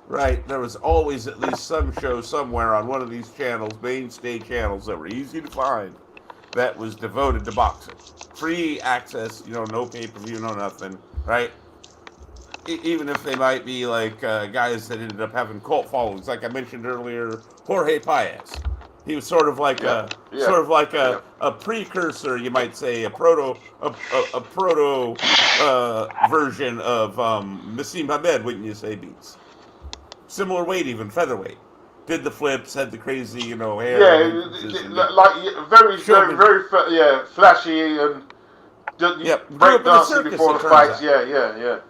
right? There was always at least some show somewhere on one of these channels, mainstay channels that were easy to find, that was devoted to boxing. Free access, no pay-per-view, no nothing, right? Even if they might be like guys that ended up having cult followings, like I mentioned earlier, Jorge Paez. He was sort of like a precursor, you might say, a proto version of Nassim Hamed, wouldn't you say, Beats? Similar weight, even featherweight. Did the flips, had the crazy, hair. Very, flashy and break dancing before the fights. Yeah.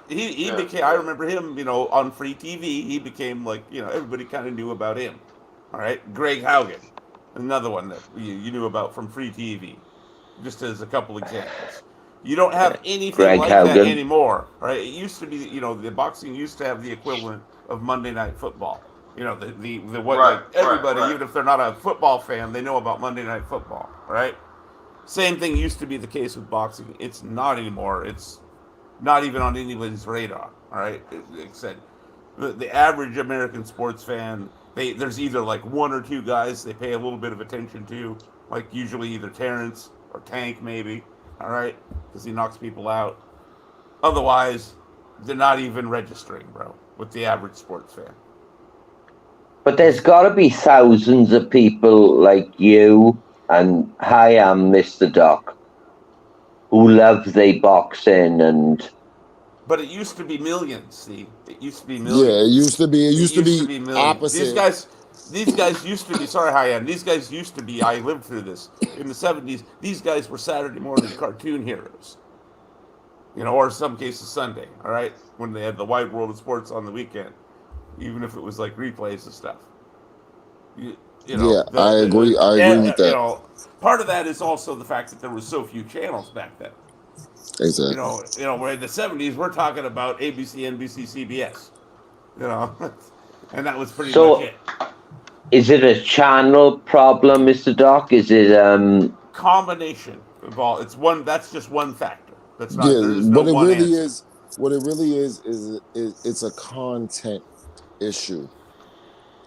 He became. I remember him, on free TV. He became like, everybody kind of knew about him. All right, Greg Haugen, another one that you knew about from free TV, just as a couple examples. You don't have anything Greg like Haugen. that anymore, right? It used to be, the boxing used to have the equivalent of Monday Night Football. Everybody, even if they're not a football fan, they know about Monday Night Football, right? Same thing used to be the case with boxing. It's not anymore. It's not even on anybody's radar, all right? Except the average American sports fan, there's either like one or two guys they pay a little bit of attention to, like usually either Terrence or Tank maybe, all right? Because he knocks people out. Otherwise, they're not even registering, bro, with the average sports fan. But there's got to be thousands of people like you and I am Mr. Doc who love the boxing and. But it used to be millions. See, it used to be millions. Yeah, it used to be millions. opposite. These guys used to be. Sorry, High-End. These guys used to be. I lived through this in the 70s. These guys were Saturday morning cartoon heroes. Or in some cases Sunday. All right, when they had the Wide World of Sports on the weekend, even if it was like replays and stuff. I agree. I agree with that. Part of that is also the fact that there were so few channels back then. Exactly. We're in the 70s, we're talking about ABC, NBC, CBS. And that was pretty much it. Is it a channel problem, Mr. Doc? Is it combination of all? That's just one factor. That's not. What it really is it's a content issue.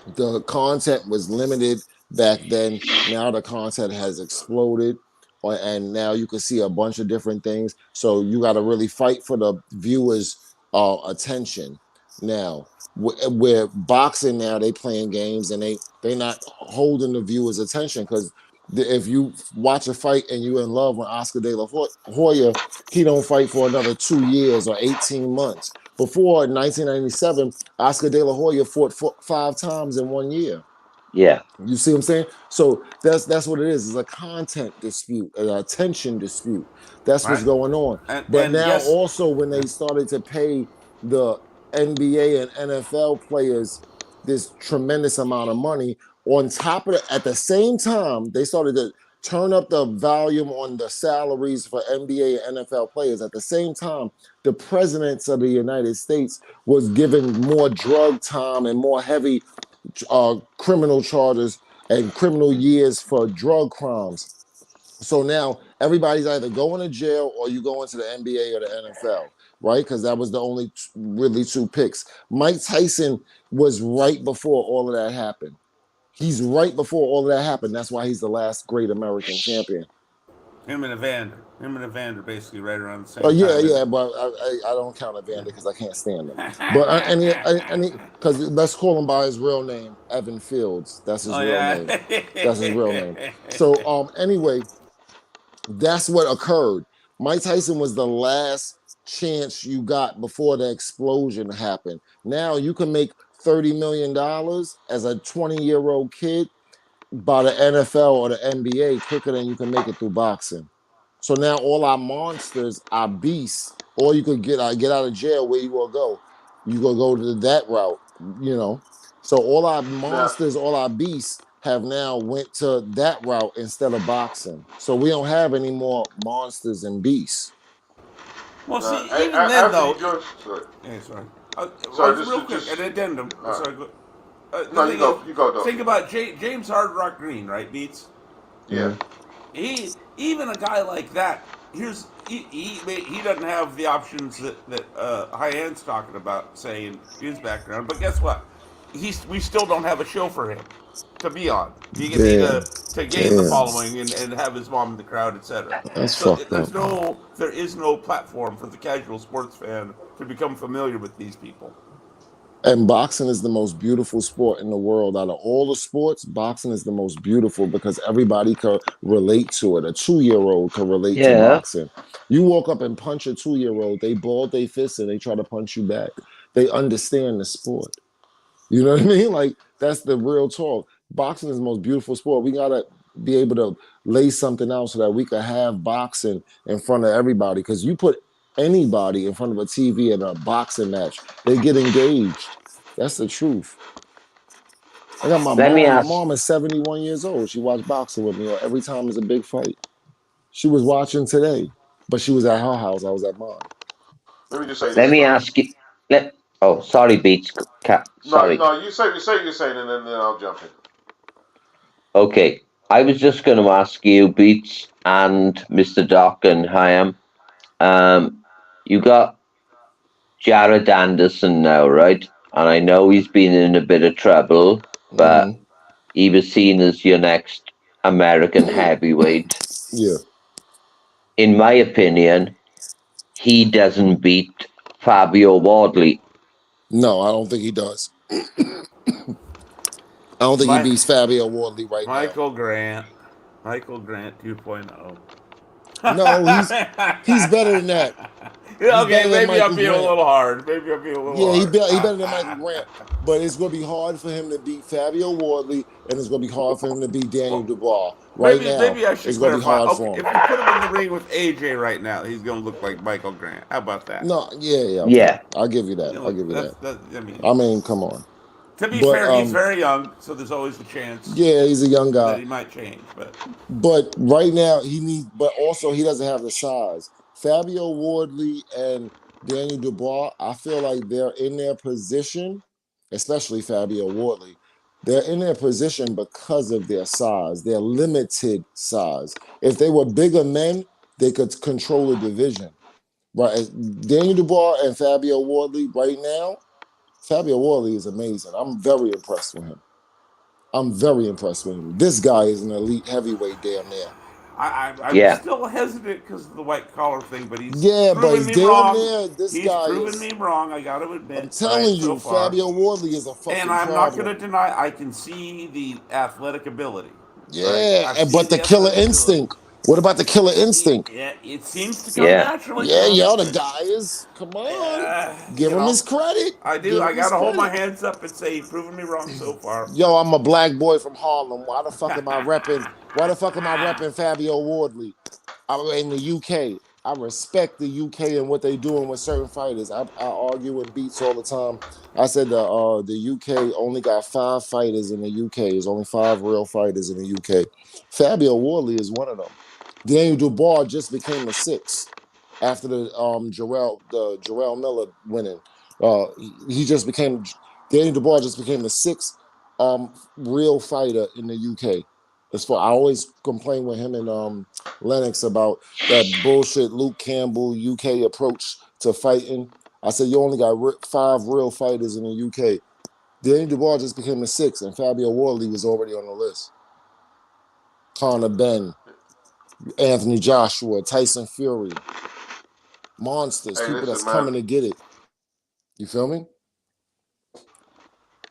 The content was limited back then. Now the content has exploded, and now you can see a bunch of different things. So you got to really fight for the viewers' attention. Now, where boxing now, they playing games and they not holding the viewers' attention, because if you watch a fight and you in love with Oscar De La Hoya, he don't fight for another 2 years or 18 months. Before, in 1997, Oscar De La Hoya fought 5 times in 1 year. Yeah. You see what I'm saying? So that's what it is. It's a content dispute, an attention dispute. That's what's Right. going on. But And now guess also when they started to pay the NBA and NFL players this tremendous amount of money, on top of it, at the same time, they started to turn up the volume on the salaries for NBA and NFL players. At the same time, the presidents of the United States was given more drug time and more heavy criminal charges and criminal years for drug crimes. So now everybody's either going to jail or you go into the NBA or the NFL, right? Because that was the only really two picks. Mike Tyson was right before all of that happened. He's right before all of that happened. That's why he's the last great American champion. him and Evander basically right around the Oh same yeah, time. yeah, but I don't count Evander because I can't stand him. But any because let's call him by his real name, Evan Fields. That's his Oh real yeah. name. That's his real name. So anyway, that's what occurred. Mike Tyson was the last chance you got before the explosion happened. Now you can make $30 million as a 20-year-old kid by the NFL or the NBA quicker than you can make it through boxing. So now all our monsters are beasts. Or you could get out of jail. Where you gonna go? You gonna go to that route, you know. So all our Now, monsters, all our beasts have now went to that route instead of boxing. So we don't have any more monsters and beasts. Well, see, even then after though. you go, sorry, Hey, sorry. sorry, Real quick, an addendum. uh, Sorry. The no, you thing is, go, go. think about James Hard Rock Green, right? Beats. Yeah, Even a guy like that. He doesn't have the options that Hyan's talking about, say in his background. But guess what? We still don't have a show for him to be on. He can be Damn, to gain the damn, following and have his mom in the crowd, etc. that's So fucked up. there is no platform for the casual sports fan to become familiar with these people. And boxing is the most beautiful sport in the world. Out of all the sports, boxing is the most beautiful because everybody can relate to it. A 2-year-old can relate to Yeah. boxing. You walk up and punch a 2-year-old, they ball their fists and they try to punch you back. They understand the sport. You know what I mean? Like, that's the real talk. Boxing is the most beautiful sport. We gotta be able to lay something out so that we can have boxing in front of everybody. Because you put anybody in front of a TV in a boxing match, they get engaged. That's the truth. I got my Let me mom. My ask. mom is 71 years old. She watched boxing with me every time there's a big fight. She was watching today, but she was at her house. I was at mine. let me just say Let this, me man. ask you. Oh, sorry, Beats. No, Sorry. you say what you're saying, and then I'll jump in. Okay. I was just going to ask you, Beats, and Mr. Doc and Hyam. You got Jared Anderson now, right? And I know he's been in a bit of trouble, but Mm-hmm. he was seen as your next American heavyweight. Yeah. In my opinion, he doesn't beat Fabio Wardley. No, I don't think he does. I don't think he My beats Fabio Wardley right now. Michael Grant. Michael Grant 2.0. No, he's better than that. He's Okay, better than maybe I'm Michael being a Grant. little hard. Maybe I'm being a little Yeah, he hard. better than Michael Grant. But it's going to be hard for him to beat Fabio Wardley, and it's going to be hard for him to beat Daniel Well, Dubois. Right now, maybe I should it's going to be clarify. hard Okay, for him. if you put him in the ring with AJ right now, he's gonna look like Michael Grant. How about that? No, yeah, okay. Yeah. I'll give you that. You I'll know, give you that. I mean, I mean, come on. to be But fair, he's very young, so there's always the chance yeah, he's a young that guy. he might change. But right now but also he doesn't have the size. Fabio Wardley and Daniel Dubois, I feel like they're in their position, especially Fabio Wardley. They're in their position because of their size, their limited size. If they were bigger men, they could control a division. Right? Daniel Dubois and Fabio Wardley right now, Fabio Wardley is amazing. I'm very impressed with him. I'm very impressed with him. This guy is an elite heavyweight, damn near. I'm Yeah. still hesitant because of the white collar thing, but he's Yeah, but proven he's me damn wrong. near. This He's guy proven is. me wrong. I got to admit. I'm All right, telling so you, far, Fabio Wardley is a and fucking I'm not going to problem. deny I can see the athletic ability. Yeah, I see but the killer athletic ability. instinct. What about the killer instinct? Yeah, it seems to come Yeah. naturally to Yeah, him. yo, the guy is. Come on, give You him know, his credit. I do. Give I him his got to hold my credit. hands up and say, proven me wrong so far. Yo, I'm a black boy from Harlem. Why the fuck am I repping? Why the fuck am I repping Fabio Wardley? I'm in the UK. I respect the UK and what they doing with certain fighters. I argue in beats all the time. I said the UK only got 5 fighters in the UK. There's only 5 real fighters in the UK. Fabio Wardley is one of them. Daniel Dubois just became the 6th after the Jarrell Miller winning. He just became Daniel Dubois just became the 6th real fighter in the UK. As far I always complain with him and Lennox about that bullshit Luke Campbell UK approach to fighting. I said you only got 5 real fighters in the UK. Daniel Dubois just became the 6th, and Fabio Wardley was already on the list. Conor Ben, Anthony Joshua, Tyson Fury, monsters, Hey, people listen, that's man. coming to get it. You feel me?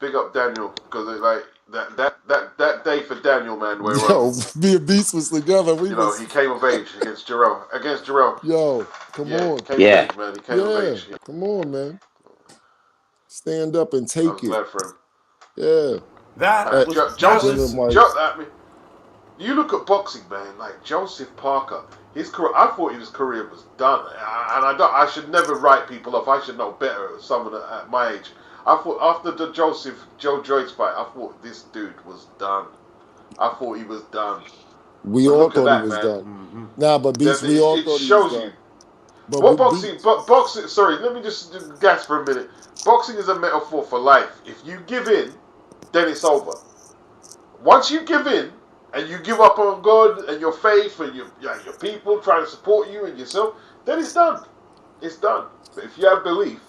Big up Daniel, because like that day for Daniel, man, where Yo, me and Beast was together. he came of age against Jarrell. Yo, come on. Came Yeah. of age, man. He came of age. Come on, man. Stand up and I take was it. glad for him. Yeah. You look at boxing, man. Like Joseph Parker, his career. I thought his career was done, and I should never write people off. I should know better. Someone at my age. I thought after the Joe Joyce fight, I thought this dude was done. I thought he was done. We but all thought he was done. Mm-hmm. Nah, but Beast, we all thought he was done. But what boxing? But boxing. Sorry, let me just gas for a minute. Boxing is a metaphor for life. If you give in, then it's over. Once you give in and you give up on God and your faith and your people trying to support you and yourself, then it's done. It's done. But if you have belief,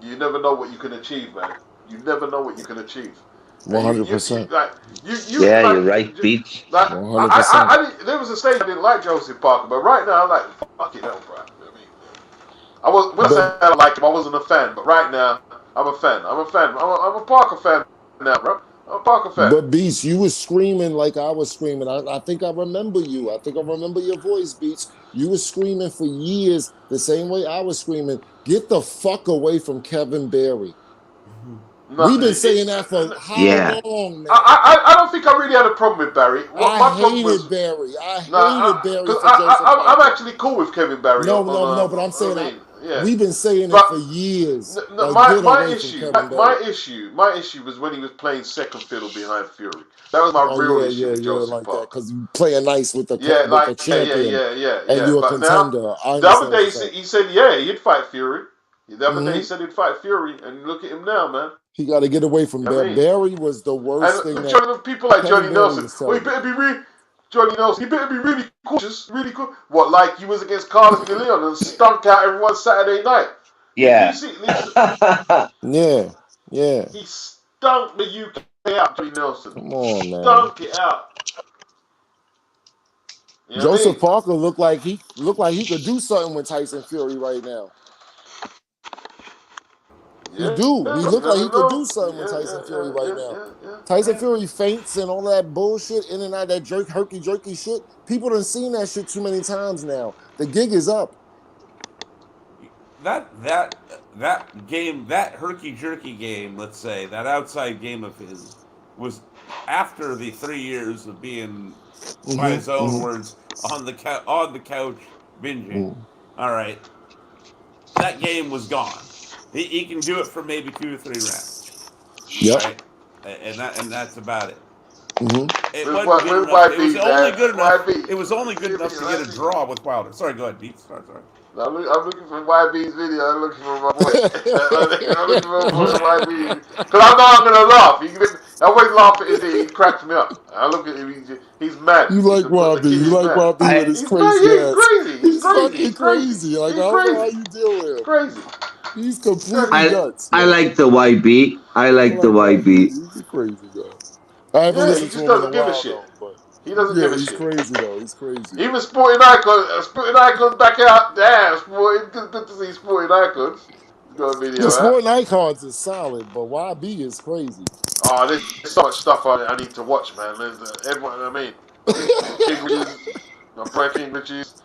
you never know what you can achieve, man. You never know what you can achieve. 100%. You're right, Beats. Like, 100%. there was a stage I didn't like Joseph Parker, but right now I'm like, fuck it, hell, bro. When I say I liked him, I wasn't a fan, but right now I'm a fan. I'm a Parker fan now, bro. I'm a Parker fan. But Beats, you was screaming like I was screaming. I think I remember you. I think I remember your voice, Beats. You was screaming for years the same way I was screaming. Get the fuck away from Kevin Barry. No, We've been saying that for how long, man? I don't think I really had a problem with Barry. I hated Barry. I'm actually cool with Kevin Barry. No, but I'm saying we've been saying it for years. My issue was when he was playing second fiddle behind Fury. That was my real issue with Joseph Parker. Because you playing nice with the champion. And you're a contender. The other day he said, he'd fight Fury. The other day he said he'd fight Fury, and look at him now, man. He got to get away from Barry. Barry was the worst thing. People like Johnny Nelson. Well, Johnny Nelson, he better be really cautious, really cool. What, like he was against Carlos de Leon and stunk out everyone Saturday night? Yeah. Yeah. He stunk the UK out, Johnny Nelson. Come on, man. Stunk it out. You know Joseph Parker looked like he could do something with Tyson Fury right now. He do. He looked like he could do something with Tyson Fury right now. Tyson Fury feints and all that bullshit, in and out that herky jerky shit. People done seen that shit too many times now. The gig is up. That game, that herky jerky game, let's say, that outside game of his, was after the 3 years of being, by his own words, on the couch binging. All right, that game was gone. He can do it for maybe 2 or 3 rounds. Yep. Right? And that's about it. It wasn't good enough. It was only good enough. It was only good enough to get a draw with Wilder. Sorry, go ahead, Beats. Sorry. I'm looking for YB's video. I'm looking for my boy. I'm looking for YB. Because I know I'm going to laugh. I always laugh at his thing. He cracks me up. I look at him. He's mad. You like YB. You like YB with his crazy ass. He's fucking crazy. Like, I don't know how you deal with him. Crazy. He's completely nuts. I like the YB. I I like the like YB. YB. He's a crazy guy. I haven't Yeah, he listened to just him in a doesn't give a while shit. though, but He doesn't yeah, give a he's shit. crazy though. He's crazy. Even Sporting Icons back out. Damn, Sporting, good to see Sporting Icons. He's got a Yeah, video out. Sporting Icons is solid, but YB is crazy. Oh, there's so much stuff I need to watch, man. There's everyone, I mean, King Riches, my friend King Riches.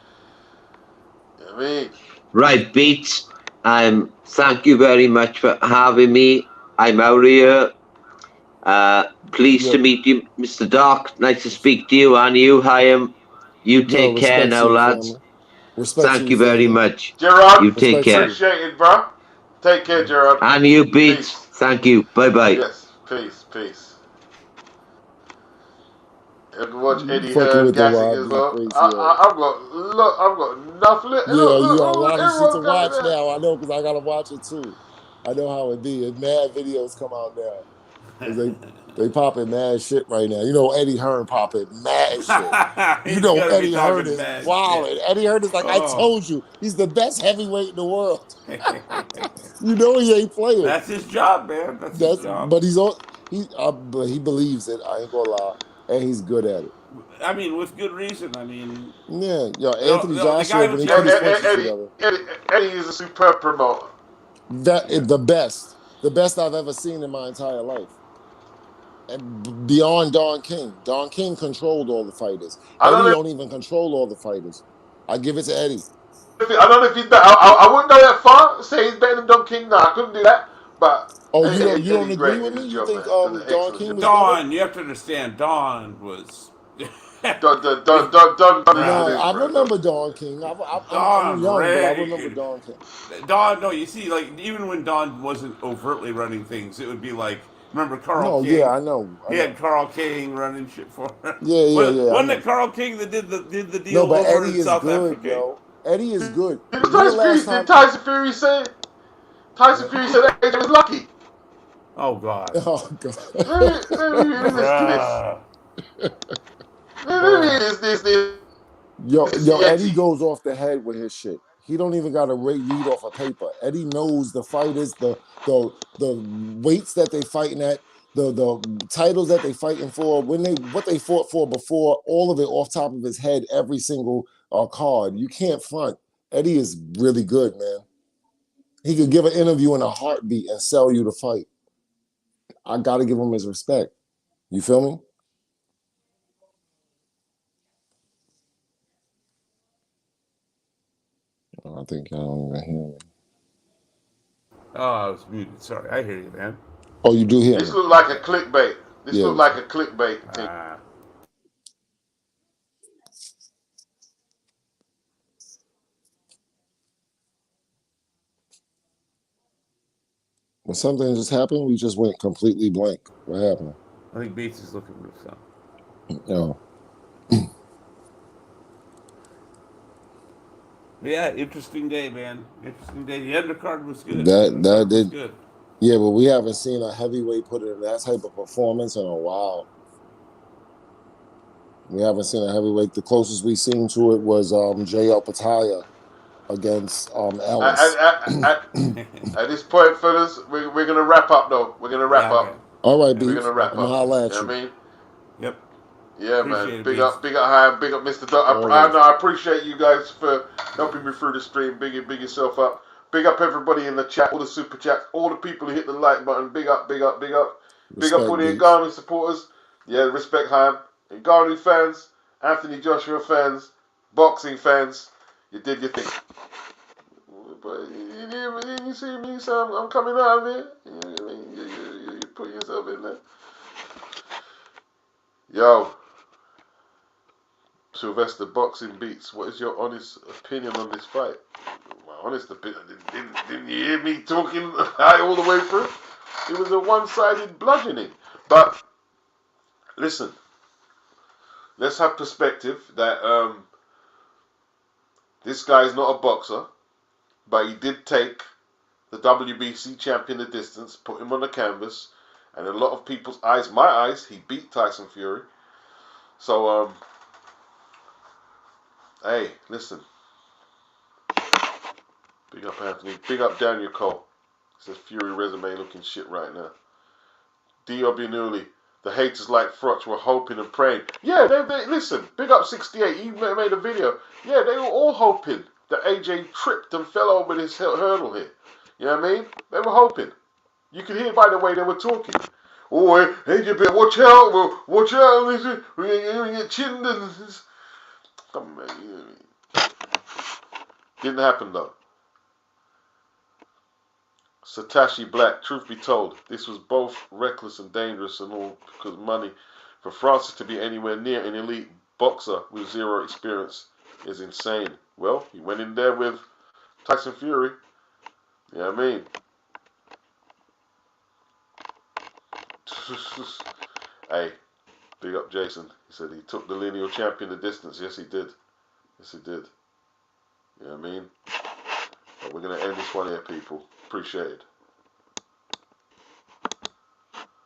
I mean, Right, Beats. Thank you very much for having me. I'm out here. Pleased Yo, to meet you, Mr. Doc. Nice to speak to you, and you, Hyam. You yo, take care respect to now, your lads. family. Respect to Thank your you very family. much. Gerard, You take Respect to care. you. appreciate it, bro. Take care, Gerard. And you, Beats. Peace. Thank you. Bye-bye. Yes, peace. You can watch Eddie Fucking Hearn with the gassing as YB well. crazy ass. I've got enough. Look, Yeah, you got a look, lot of shit to everyone's coming watch there. now. I know because I gotta watch it too. I know how it be. And mad videos come out now because they popping mad shit right now. You know Eddie Hearn popping mad shit. You He's know gonna be Eddie Hearn talking is mad shit. wilding. Eddie Hearn is like, I Oh. told you, he's the best heavyweight in the world. You know he ain't playing. That's his job, man. That's his job. But he's on. But he believes it. I ain't gonna lie, and he's good at it. I mean, with good reason. I mean, Yeah, yo, Anthony the guy Joshua was when he put never. his punches Eddie, together, Eddie is a superb promoter. Yeah. the best I've ever seen in my entire life. And beyond Don King, Don King controlled all the fighters. I don't Eddie know. don't even control all the fighters. I give it to Eddie. I don't know if he's better. I wouldn't go that far. Say he's better than Don King. No, I couldn't do that. But Oh, you don't Eddie's agree great with in me? his You job, think man. Does an Don excellent King job. was better? Don, you have to understand. Don was. Don is what No, it is, I bro. remember Don King. I'm Don young, but I remember Reagan. Don King. Don, no, you see, like even when Don wasn't overtly running things, it would be like, remember Carl No, yeah, King? I know. He had Carl King running shit for him. Yeah, I Wasn't know. it Carl King that did the No, deal but over Eddie in is South good, Africa? yo. Eddie is good. Did When the last Did time? Tyson Fury say? Tyson Fury said AJ was lucky. Oh God, Oh God. Let me listen to this. bruh, Let me bruh. Yo, Eddie Yeti. goes off the head with his shit. He don't even got to read off a paper. Eddie knows the fighters, the weights that they fighting at, the titles that they fighting for, what they fought for before, all of it off top of his head, every single card. You can't front. Eddie is really good, man. He could give an interview in a heartbeat and sell you the fight. I got to give him his respect. You feel me? I think y'all don't even hear me. Oh, I was muted. Sorry, I hear you, man. Oh, you do hear This me? look like a clickbait. This Yeah. look like a clickbait thing. When something just happened, we just went completely blank. What happened? I think Bates is looking for something. Oh. Yeah, interesting day, man. Interesting day. The undercard was good. That Was did. good. Yeah, but we haven't seen a heavyweight put in that type of performance in a while. We haven't seen a heavyweight. The closest we seen to it was JL Pataya against Ellis. At this point, fellas, we're gonna wrap up though. We're gonna wrap up. Okay. All right, We're Beats. gonna wrap I'm gonna up. holler You at know you. what I mean? Yep. Yeah, Appreciate man. it, Big Beats. up, Hyam. Big up, Mr. Duck. I appreciate you guys for helping me through the stream. Big yourself up. Big up everybody in the chat, all the super chats, all the people who hit the like button. Big up. Big up Respect, all the Beats. Ngannou supporters. Yeah, respect Hyam. Ngannou fans, Anthony Joshua fans, boxing fans. You did your thing. But you see me, so I'm coming out of here. You put yourself in there. Yo, Sylvester Boxing Beats, what is your honest opinion on this fight? My honest opinion, didn't you hear me talking all the way through? It was a one-sided bludgeoning. But listen, let's have perspective that this guy is not a boxer, but he did take the WBC champion the distance, put him on the canvas, and in a lot of people's eyes, my eyes, he beat Tyson Fury. So, hey, listen. Big up Anthony. Big up Daniel Cole. Says Fury resume looking shit right now. Diobinuli. The haters like Frotch were hoping and praying. Yeah, they listen. Big up 68. He made a video. Yeah, they were all hoping that AJ tripped and fell over his hurdle here. You know what I mean? They were hoping. You could hear by the way they were talking. Oh, AJ, better watch out. Watch out. You get chinned. Come on, man. You know what I mean? Didn't happen though. Satoshi Black, truth be told, this was both reckless and dangerous and all because money. For Francis to be anywhere near an elite boxer with zero experience is insane. Well, he went in there with Tyson Fury. You know what I mean? Hey, big up Jason. He said he took the lineal champion the distance. Yes, he did. Yes, he did. You know what I mean? But we're going to end this one here, people. Appreciate it.